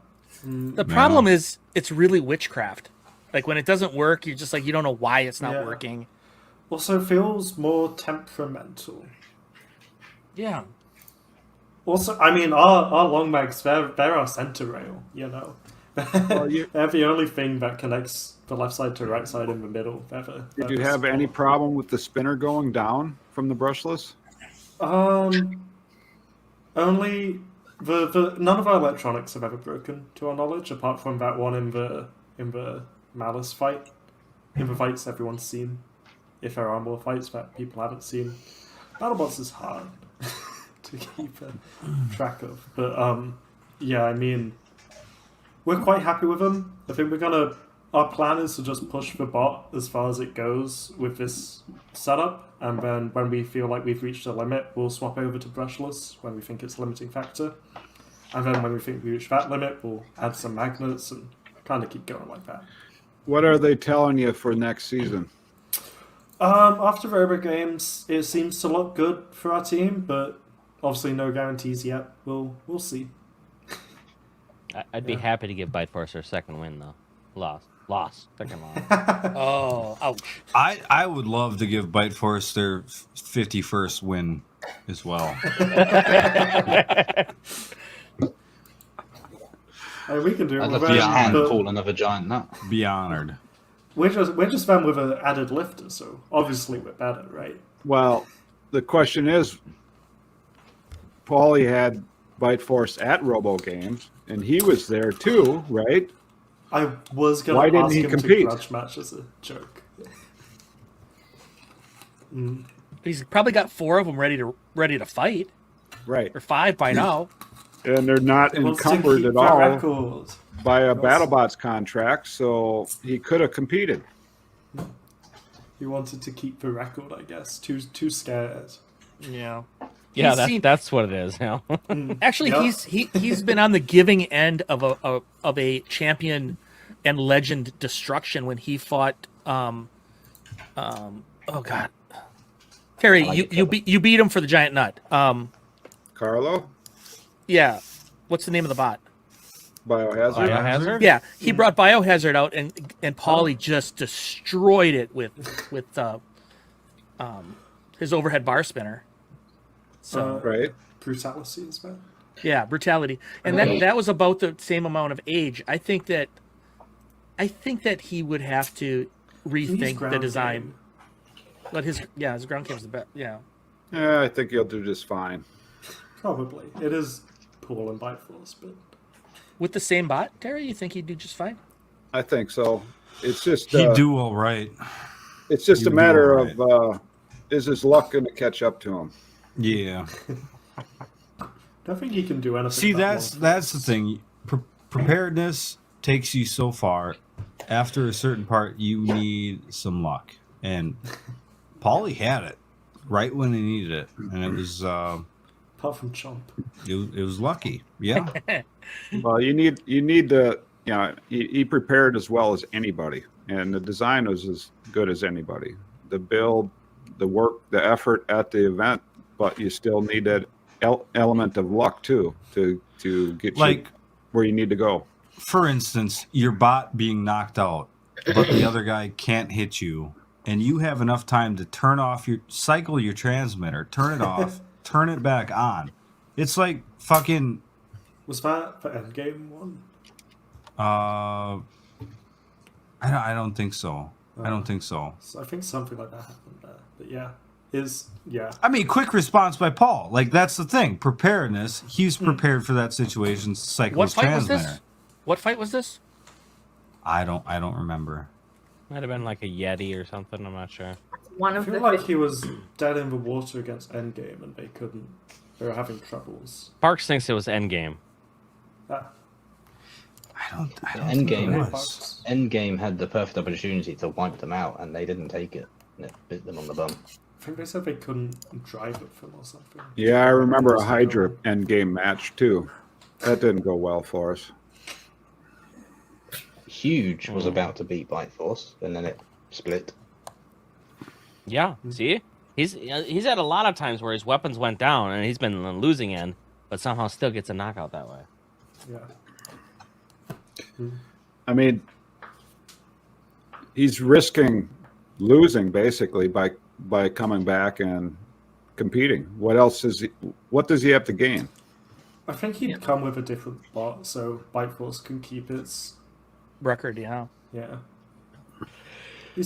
The problem is it's really witchcraft. Like when it doesn't work, you're just like you don't know why it's not Yeah. working. Also feels more temperamental. Yeah. Also, I mean, our long mags, they're our center rail, you know. They're the only thing that connects the left side to right side in the middle. Did you have any problem with the spinner going down from the brushless? Only the none of our electronics have ever broken to our knowledge, apart from that one in the Malice fight. In the fights everyone's seen, if there are more fights that people haven't seen. BattleBots is hard to keep track of, but yeah, I mean, we're quite happy with them. I think our plan is to just push the bot as far as it goes with this setup, and then when we feel like we've reached a limit, we'll swap over to brushless when we think it's a limiting factor. And then when we think we reach that limit, we'll add some magnets and kind of keep going like that. What are they telling you for next season? After Robogames, it seems to look good for our team, but obviously no guarantees yet. We'll see. I'd be happy to give Bite Force their second win though. Lost. Second loss. Oh, ouch. I would love to give Bite Force their 51st win as well. We can do it I'd with love to them, hand but pull another giant nut. Be honored. we're just them with an added lifter, so obviously we're better, right? Well, the question is, Paulie had Bite Force at Robogames, and he was there too, right? I was going Why to didn't ask he him compete? to grudge match as a joke. He's probably got 4 of them ready to fight, Right. or 5 by now. And they're not He wants to encumbered keep at the all record. by a BattleBots contract, so he could have competed. He wanted to keep the record, I guess. Too scared. Yeah. Yeah, He's that's what it is now. Actually, Yeah. he's been on the giving end of a champion and legend destruction when he fought oh god, Terry, you beat him for the giant nut. Carlo? Yeah, what's the name of the bot? Biohazard? Biohazard? Yeah, he brought Biohazard out, and Paulie just destroyed it with his overhead bar spinner. So Right. Brutality as well. yeah, brutality, and that was about the same amount of age. I think that he would have to He's rethink the ground design. game. But his ground game's the best. Yeah. Yeah, I think he'll do just fine. Probably. It is Paul and Bite Force, but With the same bot, Terry, you think he'd do just fine? I think so. It's just He'd do all right. it's just a he'd do matter all of is his luck going to catch up to him? Yeah. I don't think he can do anything. See, that that's the thing. Preparedness takes you so far. After a certain part, you need some luck, and Paulie had it right when he needed it, and it was apart from Chomp. it was lucky. Yeah. Well, you need to, you know, he prepared as well as anybody, and the design was as good as anybody. The build, the work, the effort at the event, but you still need that element of luck too to get you Like, where you need to go. for instance, your bot being knocked out, but the other guy can't hit you, and you have enough time to cycle your transmitter, turn it off, turn it back on. It's like fucking. Was that the endgame one? I don't think so. I don't think so. So I think something like that happened there. But yeah. I mean, quick response by Paul. Like, that's the thing. Preparedness. He's prepared for that situation. Cycle What his fight was transmitter. this? What fight was this? I don't remember. Might have been like a Yeti or something. I'm not sure. One I of feel the like he was dead in the water against Endgame, and they couldn't. They were having troubles. Parks thinks it was Endgame. Ah, I don't think it Endgame. was. Endgame had the perfect opportunity to wipe them out, and they didn't take it. And it bit them on the bum. I think they said they couldn't drive it for them or something. Yeah, I remember a Hydra endgame match too. That didn't go well for us. Huge was about to beat Bite Force, and then it split. Yeah, see? He's had a lot of times where his weapons went down and he's been on the losing end, but somehow still gets a knockout that way. Yeah. I mean, he's risking losing basically by coming back and competing. What else is he? What does he have to gain? I think he'd come with a different bot, so Bite Force can keep its Record, yeah. yeah.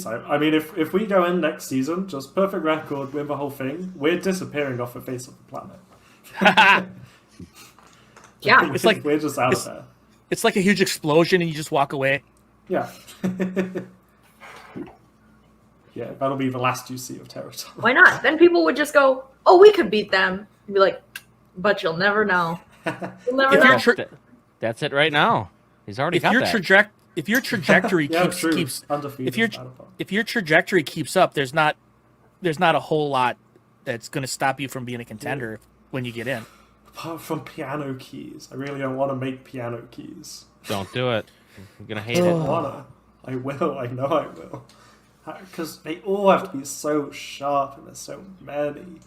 I mean, if we go in next season, just perfect record, win the whole thing, we're disappearing off the face of the planet. Yeah. It's like- we're just out of there. It's like a huge explosion and you just walk away. Yeah. Yeah, that'll be the last you see of Terrortops. Why not? Then people would just go, "Oh, we could beat them." And be like, "But you'll never know. You'll never If know." you're tra- That's it right now. He's already if got your that. if your trajectory Yeah, keeps true. keeps Undefeated if your BattleBot. if your trajectory keeps up, there's not a whole lot that's going to stop you from being a contender when you get in. Apart from piano keys, I really don't want to make piano keys. Don't do it. You're gonna hate I it. don't wanna. I will. I know I will. Because they all have to be so sharp, and there's so many.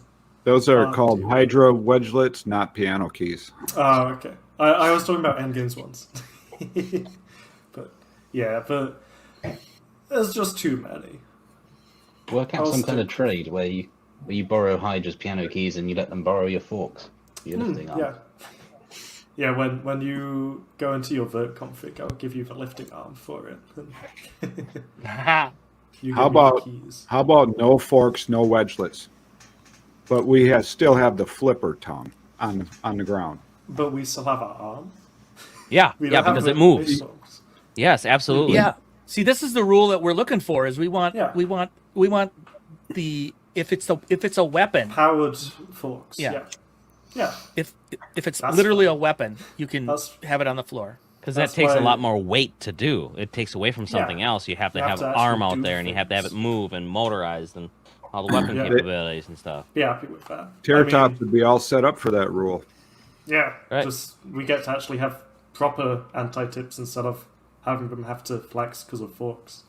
Those are Oh, called dear. Hydra wedgelets, not piano keys. Oh, okay. I was talking about endgames ones. But yeah, but there's just too many. Work out I'll some kind of stick- trade where you borrow Hydra's piano keys and you let them borrow your forks. You're lifting up. Yeah. Yeah, when you go into your vert config, I'll give you the lifting arm for it. You How give me the about keys. how about no forks, no wedgelets, but we still have the flipper tongue on the ground. But we still have our arm. Yeah, We yeah, don't have because the it moves. face forks. Yes, absolutely. Yeah. See, this is the rule that we're looking for. Is we want Yeah. we want the if it's a weapon, Powered forks. Yeah. Yeah. Yeah. if it's That's literally fine. a weapon, you can That's- have it on the floor. Because that That's takes a why- lot more weight to do. It takes away from something else. You have to You have have to an actually arm out do there, and you have to have it things. move and motorized and all the weapon Yeah. capabilities and stuff. Be happy with that. Terrortops I mean, would be all set up for that rule. yeah. Right. Just we get to actually have proper anti-tips instead of having them have to flex because of forks.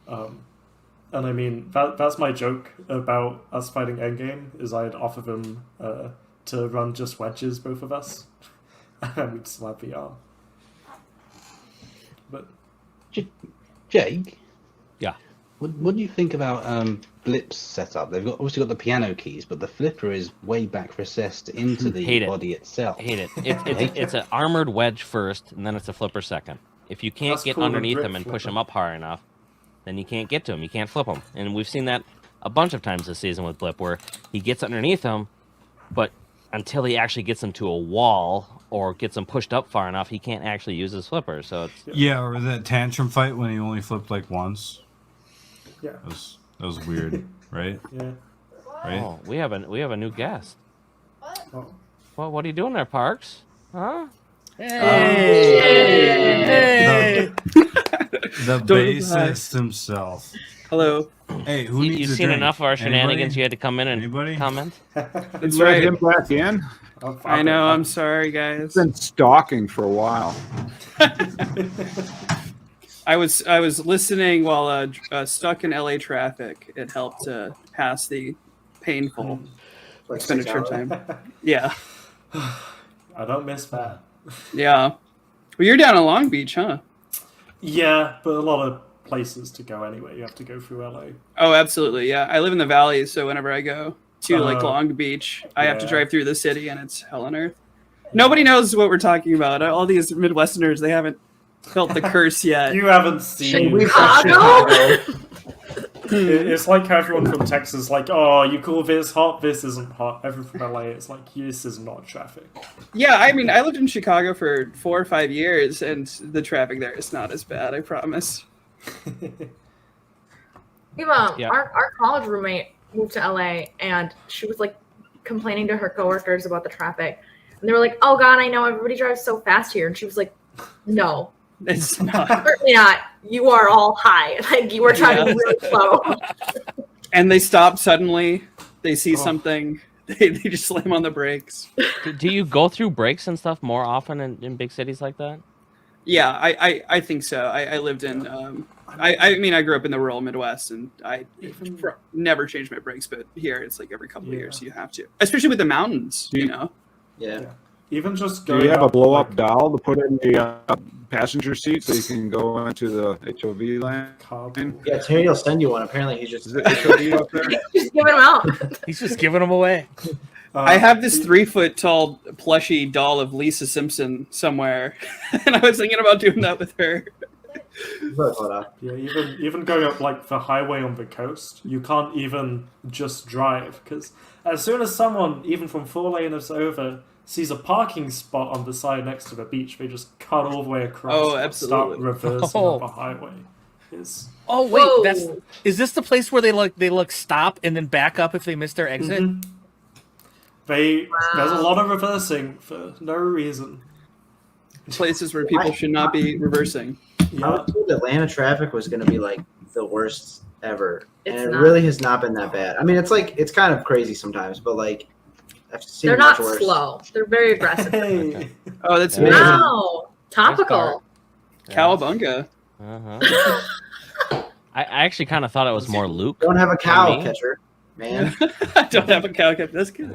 And I mean that's my joke about us fighting endgame is I'd offer them to run just wedges, both of us, and we'd still have the arm. But Jake? Yeah. What do you think about Blip's setup? They've obviously got the piano keys, but the flipper is way back recessed into the Hate it. body itself. I hate it. It's an armored wedge first, and then it's a flipper second. If you can't That's get called a underneath grip them and push flipper. them up high enough, then you can't get to them. You can't flip them. And we've seen that a bunch of times this season with Blip, where he gets underneath them, but until he actually gets them to a wall or gets them pushed up far enough, he can't actually use his flipper. So it's Yeah, or that tantrum fight when he only flipped like once. yeah, That was weird, right? yeah. Right? oh, we have a new guest. Oh. Well, what are you doing there, Parks? Huh? Hey! The bassist himself. Hello. Hey, who needs You've a seen drink? enough of our shenanigans. Anybody? You had to come in and Anybody? comment. That's Let right. him back in. I know. I'm sorry, guys. Been stalking for a while. I was listening while stuck in LA traffic. It helped to pass the painful expenditure time. Yeah, I don't miss that. yeah. Well, you're down in Long Beach, huh? Yeah, but a lot of places to go anyway. You have to go through LA. Oh, absolutely. Yeah, I live in the valley, so whenever I go to like Oh. Long Beach, I have to Yeah. drive through the city, and it's hell on earth. Nobody knows what we're talking about. All these Midwesterners, they haven't felt the curse yet. You haven't seen. Chicago? It's like how everyone from Texas is like, oh, you call this hot? This isn't hot. Everyone from LA, it's like, this is not traffic. Yeah, I mean, I lived in Chicago for 4 or 5 years, and the traffic there is not as bad, I promise. Yeah. Our college roommate moved to LA, and she was like complaining to her coworkers about the traffic, and they were like, "Oh God, I know everybody drives so fast here," and she was like, "No, It's not. certainly not. You are all high. Like you are driving really slow." And they stop suddenly. They see something. They just slam on the brakes. Do you go through breaks and stuff more often in big cities like that? Yeah, I think so. I lived in. I mean, I grew up in the rural Midwest, and I never changed my brakes. But here, it's like every couple of years you have to, especially with the mountains. You know. Yeah. Even just Do going you have a up, blow up like, doll to put in the passenger seat so you can go into the HOV lane? Yeah, Terry will send you one. Apparently, he's just Is it HOV up there? Just giving them out. He's just giving them away. I have this 3-foot tall plushy doll of Lisa Simpson somewhere, and I was thinking about doing that with her. Yeah, even going up like the highway on the coast, you can't even just drive, because as soon as someone, even from 4 lanes over, sees a parking spot on the side next to the beach, they just cut all the way across. Oh, and absolutely. Start reversing Oh. up the highway. Oh wait, Whoa. is this the place where they stop and then back up if they miss their exit? Mhm. There's a lot of reversing for no reason. Places where people should not be reversing. I was told Atlanta traffic was going to be like the worst ever, and It's it not. really has not been that bad. I mean, it's kind of crazy sometimes, but like I've seen They're much not worse. slow. They're very aggressive. Hey. Oh, that's Yeah. amazing. Wow. Topical. Cowabunga. Uh-huh. I actually kind of thought it was more Luke. Don't have a cow me. catcher, man. I don't have a cow catcher. That's good.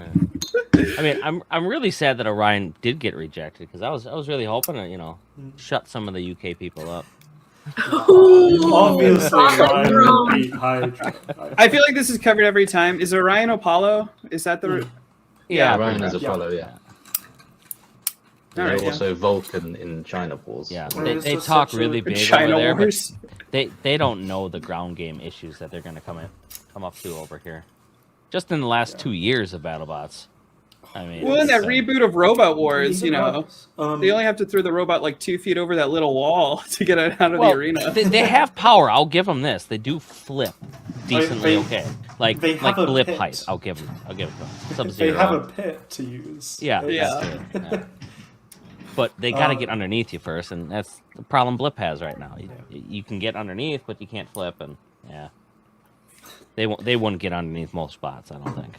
I mean, I'm really sad that Orion did get rejected because I was really hoping to shut some of the UK people up. Obviously, Something Ryan wrong. would beat Hydra. I feel like this is covered every time. Is Orion Apollo? Is that the? Yeah, Ryan is Yeah. Apollo, yeah. All right, They're also Vulcan in China Wars. Yeah, Well, they it's just talk such a- really big China over there, Wars. but they don't know the ground game issues that they're going to come up to over here. Just in the last 2 years of BattleBots. I mean, Well, in that it's, reboot of Robot Wars, you know, Um, they only have to throw the robot like 2 feet over that little wall to get it out of well, the arena. they have power. I'll give them this. They do flip decently They- okay. Like they have a blip pit. height. I'll give them. they Sub-Zero. have a pit to use. Yeah, Yeah. that's true. Yeah. But they got to get underneath you first, and that's the problem Blip has right now. You can get underneath, but you can't flip, and yeah, they wouldn't get underneath most spots. I don't think.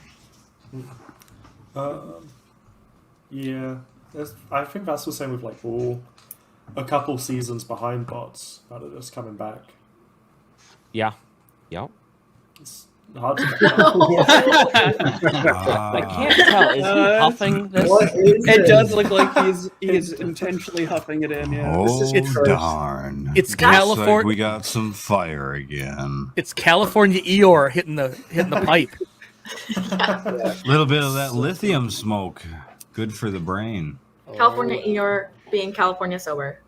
Yeah, I think that's the same with like a couple seasons behind bots that are just coming back. Yeah, yep. It's hard to get up. I can't tell. Is he huffing this? What is It this? does look like he's intentionally huffing it in. Yeah. Oh, It's- darn. It's Looks like California. we got some fire again. It's California Eeyore hitting the pipe. A little bit of that lithium smoke. Good for the brain. California Eeyore being California sober.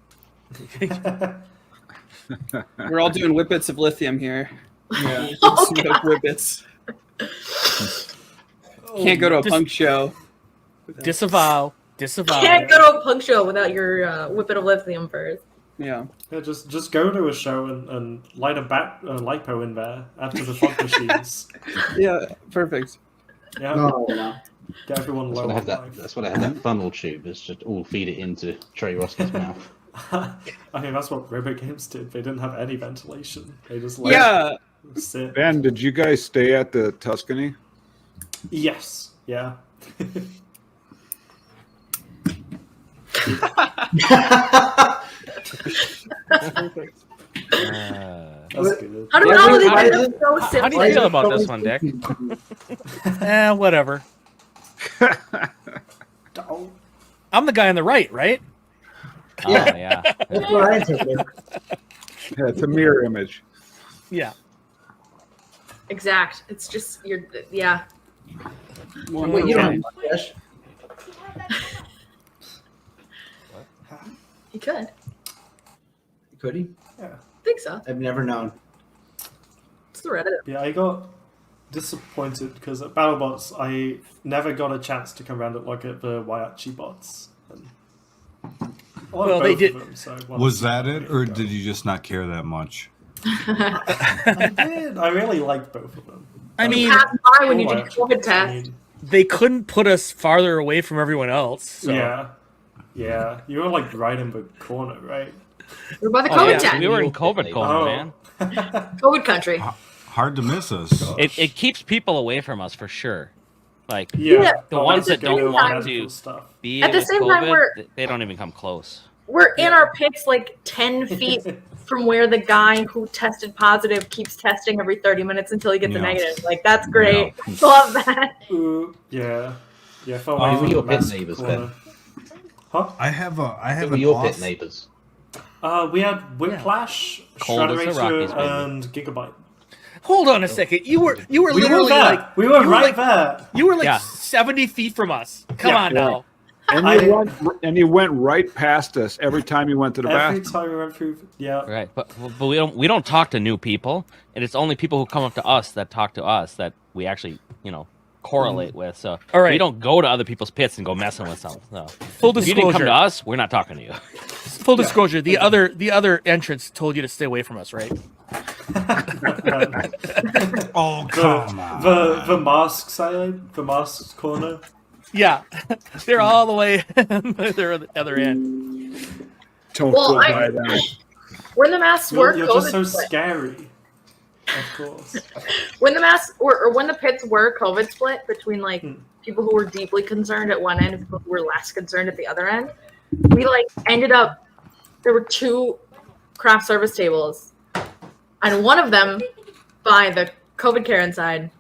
We're all doing whippets of lithium here. Yeah. Oh, Smoke whippets. Can't go to a punk show. Disavow. Can't go to a punk show without your whippet of lithium first. Yeah. Yeah, just go to a show and light a lipo in there after the fog machines. Yeah. Perfect. Yeah, No. get everyone low on life. That's what I had that funnel tube. It's just all feed it into Trey Roski's mouth. I mean, that's what RoboGames did. They didn't have any ventilation. They just let Yeah. it sit. Ben, did you guys stay at the Tuscany? Yes. Yeah. Perfect. That's good. I don't Yeah, know. why They is did it- it so How do you simply. feel about this one, Dick? Whatever. Oh, I'm the guy on the right, right? Oh, yeah. That's what I interpreted. Yeah, it's a mirror image. Yeah. Exact. It's just yeah. One Wait, you more don't time. have mustache? He could. Could he? yeah. I think so. I've never known. It's the Reddit. Yeah, I got disappointed because at BattleBots I never got a chance to come around and look at the Waiachi bots. And I like Well, they both did- of them, so I wanted Was to that see it, how or they did go. you just not care that much? I did. I really liked both of them. I You mean, passed by when you did COVID test. they couldn't put us farther away from everyone else. So. Yeah. You were like right in the corner, right? We're by the Oh, COVID yeah, test. we were in COVID corner, Oh. man. COVID country. Hard to miss us. It keeps people away from us for sure. Like Yeah. the but ones let's that don't go want medical to stuff. be At the with same time, COVID, they don't even come close. We're in our pits like 10 feet from where the guy who tested positive keeps testing every 30 minutes until he gets a Yeah. negative. Like, that's great. Love that. Yeah. Fell Who away were from your the pit mask neighbors, corner. Huh? I have Who an were your off. pit neighbors? We had Whiplash, Cold as the Rockies, Shredderator, baby. and Gigabyte. Hold on a second. You were We were literally there. like We were you right like, there. You were like Yeah. 70 feet from us. Come on Yeah. now. And you went right past us every time you went to the Every bathroom. time we went through, yeah. Right, but we don't talk to new people, and it's only people who come up to us that talk to us that we actually correlate with. So All right. we don't go to other people's pits and go messing with them. No. Full If you didn't come disclosure. to us, we're not talking to you. Full disclosure. The other entrance told you to stay away from us, right? Oh, come on. The mask side, the mask corner. Yeah. They're all the way they're at the other end. Don't Well, go by them. When the masks were You're COVID just so split, scary. Of course. when the masks or when the pits were COVID split between like people who were deeply concerned at one end and people who were less concerned at the other end, we like ended up. There were 2 craft service tables, and one of them by the COVID care inside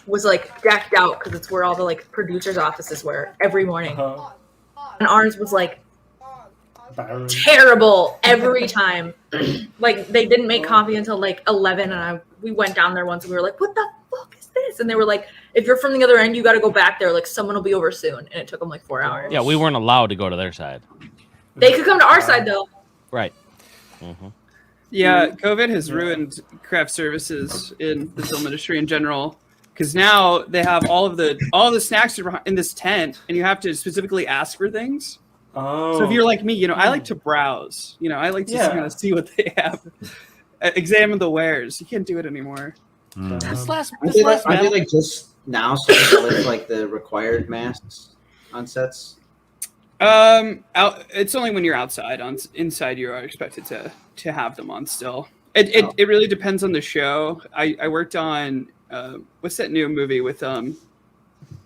was like decked out because it's where all the like producers' offices were every morning, and ours was like Barren. terrible every time. Like they didn't make coffee until like 11, and we went down there once and we were like, "What the fuck is this?" And they were like, "If you're from the other end, you got to go back there. Like someone will be over soon." And it took them like 4 hours. Yeah, we weren't allowed to go to their side. They could come to our side though. Right. Mm-hmm. Yeah, COVID has ruined craft services in the film industry in general. Because now they have all the snacks are in this tent, and you have to specifically ask for things. Oh. So if you're like me, I like to browse. I like to kind of see what they have, examine the wares. You can't do it anymore. This last Aren't they battle, like just now starting to lift like the required masks on sets? It's only when you're outside. Inside, you are expected to have them on still. It really depends on the show. I worked on what's that new movie with Chris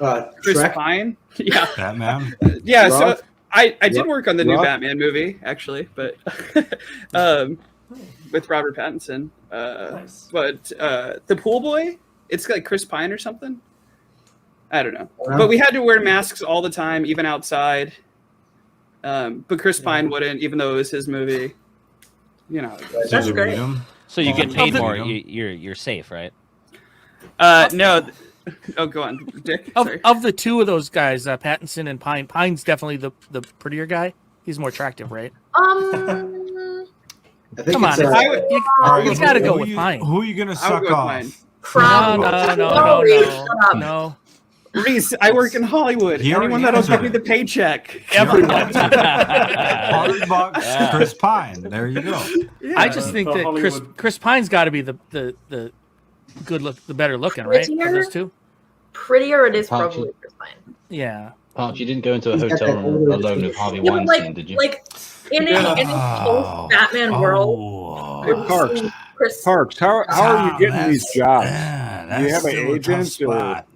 Shrek? Pine? Yeah, Batman. yeah. Rough? So I did Rough? work on the new Rough? Batman movie actually, but with Robert Pattinson. Nice. But the pool boy, it's like Chris Pine or something. I don't know. Wow. But we had to wear masks all the time, even outside. But Chris Pine wouldn't, even though it was his movie. That's Did you great. read 'em? So you get paid the- more. You're safe, right? No. Oh, go on, Dick. Sorry. of the 2 of those guys, Pattinson and Pine. Pine's definitely the prettier guy. He's more attractive, right? I think Come on, it's, I would- you All right, gotta go who with you- Pine. Who are you gonna I would suck go with off? Pine. No. Reese, I work in Hollywood. He already Anyone that'll answered give me it. the paycheck. Everyone. Hard bucks, Yeah. Chris Pine. There you go. I just think the that Hollywood- Chris Pine's got to be the good look, the better looking, right? Of Prettier? those 2. Prettier it is Can't probably you- Chris Pine. Yeah. Parch, you didn't go into a He's got hotel that room older- alone with Harvey Yeah, but Weinstein, did you? like in a post Batman world, Hey, Parks, Chris. Parks, how are you getting these jobs? Yeah, Do you that's have an still a tough agent or- spot.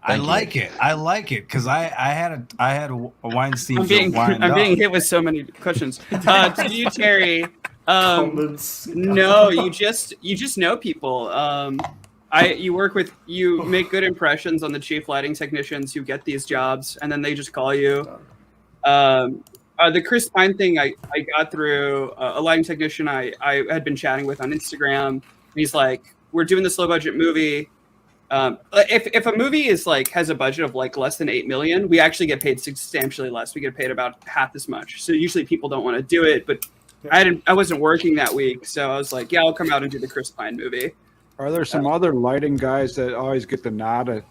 I Thank you. like it. I like it because I had a Weinstein. I'm being wind I'm up. being hit with so many questions. To you, Terry. Comments. No, you just know people. You make good impressions on the chief lighting technicians who get these jobs, and then they just call you. The Chris Pine thing, I got through a lighting technician I had been chatting with on Instagram. He's like, "We're doing this low budget movie. If a movie is like has a budget of like less than $8 million, we actually get paid substantially less. We get paid about half as much. So usually people don't want to do it, but I wasn't working that week, so I was like, yeah, I'll come out and do the Chris Pine movie. Are there some other lighting guys that always get the nod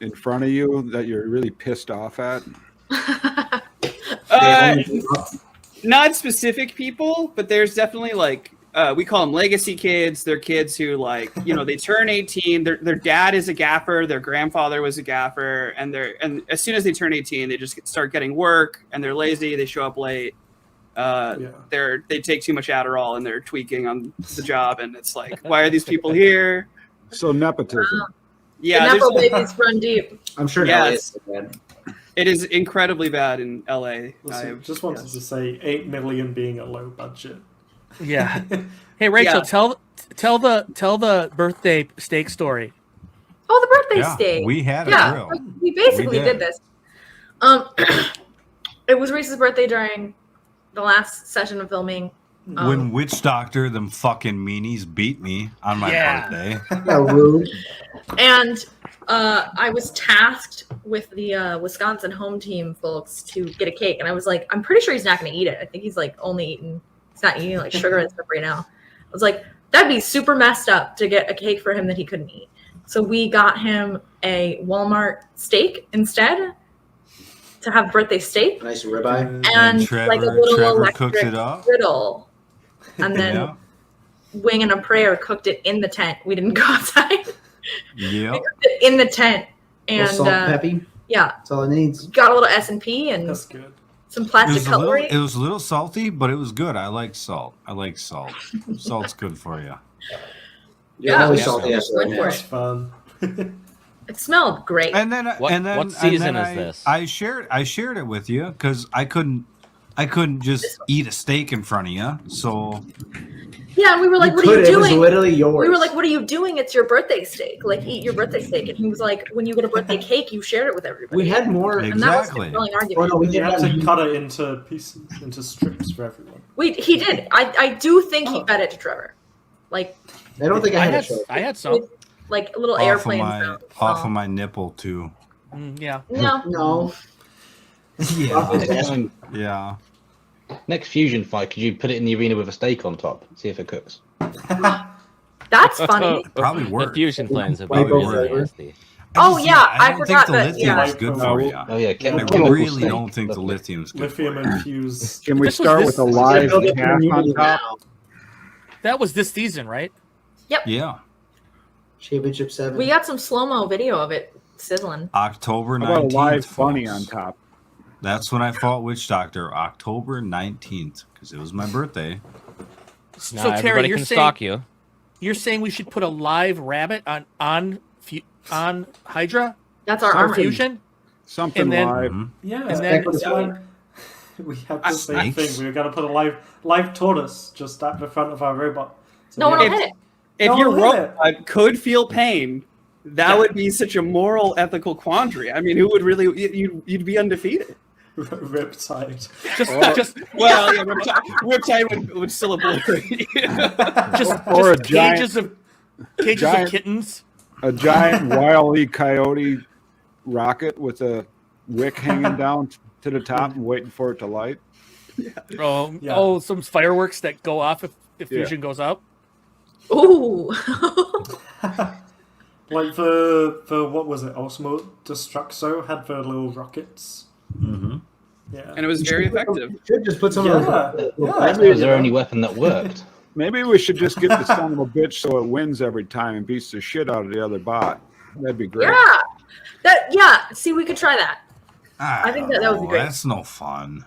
in front of you that you're really pissed off at? not specific people, but there's definitely like we call them legacy kids. They're kids who like they turn 18. Their dad is a gaffer. Their grandfather was a gaffer, and as soon as they turn 18, they just start getting work, and they're lazy. They show up late. They take too much Adderall, and they're tweaking on the job, and it's like, why are these people here? So nepotism. Yeah, the Nepo babies run deep. I'm sure. Yes. It is incredibly bad in LA. Listen, just wanted to say 8 million being a low budget. Yeah. Hey Rachel, tell the birthday steak story. Oh, the birthday steak. We had a grill. We basically did this. It was Reese's birthday during the last session of filming. When Witch Doctor, them fucking meanies, beat me on my birthday. Rude. And I was tasked with the Wisconsin home team folks to get a cake, and I was like, I'm pretty sure he's not going to eat it. I think he's like he's not eating like sugar and stuff right now. I was like, that'd be super messed up to get a cake for him that he couldn't eat. So we got him a Walmart steak instead to have birthday steak. Nice ribeye. And like a little electric cooked it up. griddle. And then Wing and a Prayer cooked it in the tent. We didn't go outside. Yeah. We cooked it in the tent. And salt and peppy. Yeah. That's all it needs. Got a little S&P and That's good. some plastic cutlery. It was a little salty, but it was good. I like salt. Salt's good for you. Yeah, salty. That's fun. It smelled great. What season is this? I shared it with you because I couldn't just eat a steak in front of you. So yeah, and we were like, "What are you doing?" It was literally yours. We were like, "What are you doing? It's your birthday steak. Like, eat your birthday steak." And he was like, "When you get a birthday cake, you share it with everybody." We had more. And that was the thrilling argument. We had to cut it into pieces, into strips for everyone. He did. I do think he fed it to Trevor. Like, I don't think I had some. Like a little airplane sound. Off of my nipple too. Yeah. No. Yeah. Next fusion fight, could you put it in the arena with a steak on top? See if it cooks. That's funny. Probably The work. fusion planes would be really nasty. Oh yeah, I don't forgot think the that. lithium's Yeah. good for you. Oh yeah, I really don't think the lithium's good Lithium for you. infused. Can we This was start this- with a live cast on top? That was this season, right? Yeah. Championship 7. We got some slow-mo video of it sizzling. October How about a 19th. live bunny folks. on top? That's when I fought Witch Doctor, October 19th, because it was my birthday. Now So Terry, everybody you're can saying stalk you. you're saying we should put a live rabbit on Hydra? That's our Or armor. fusion? Something And then- live. Yeah, And then- it's like we have the same Snakes? thing. We were going to put a live tortoise just at the front of our robot. So No one we will have- hit it. If No, your look at robot could feel pain, that would be such a moral, ethical quandary. I mean, who would really you'd be undefeated? Riptide. Just Well, yeah, Riptide would still obliterate. Or a just giant- cages giant- of kittens. A giant Wile E. Coyote rocket with a wick hanging down to the top and waiting for it to light. Oh, some fireworks that go off if fusion goes up. Ooh. Like the what was it? Osmo Destruxo had the little rockets. Mm-hmm. Yeah, And it was very effective. Should just put some of those. It was their only weapon that worked. Maybe we should just get the son of a bitch so it wins every time and beats the shit out of the other bot. That'd be great. Yeah. See, we could try that. I think that would be great. That's no fun.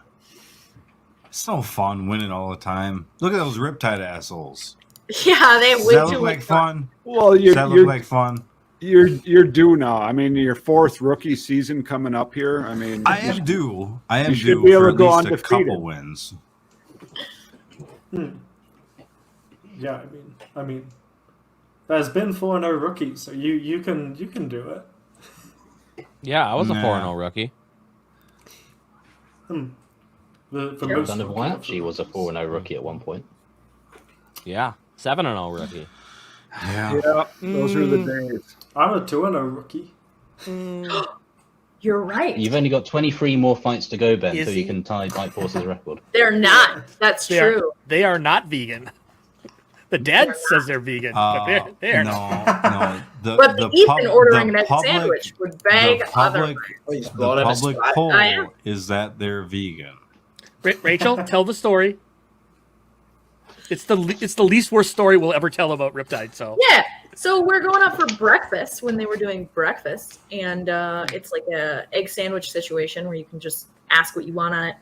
It's no fun winning all the time. Look at those Riptide assholes. Yeah, they have Does way that too look much like fun? Well, Does that look like fun? You're due now. I mean, your 4th rookie season coming up here. I mean, I am due. I am You should due be able for to at go least a undefeated. couple wins. yeah. I mean, there's been 4-0 rookies, so you can do it. Yeah, I was a Nah. 4-0 rookie. The most Son of rookie Wyatt was a rookies. 4-0 rookie at one point. Yeah, 7-0 rookie. Yeah. yeah, those are the days. I'm a 2-0 rookie. You're right. You've only got 23 more fights to go, Ben, Is so he? you can tie Bite Force's record. They're not. That's They true. They are not vegan. The dad says they're vegan, but they're not. No. But the Ethan ordering an egg sandwich would beg the public, otherwise. Oh, you just the blow it up a public spot. poll I am. is that they're vegan. Rachel, tell the story. It's the least worst story we'll ever tell about Riptide. So Yeah. So we're going out for breakfast when they were doing breakfast, and it's like a egg sandwich situation where you can just ask what you want on it.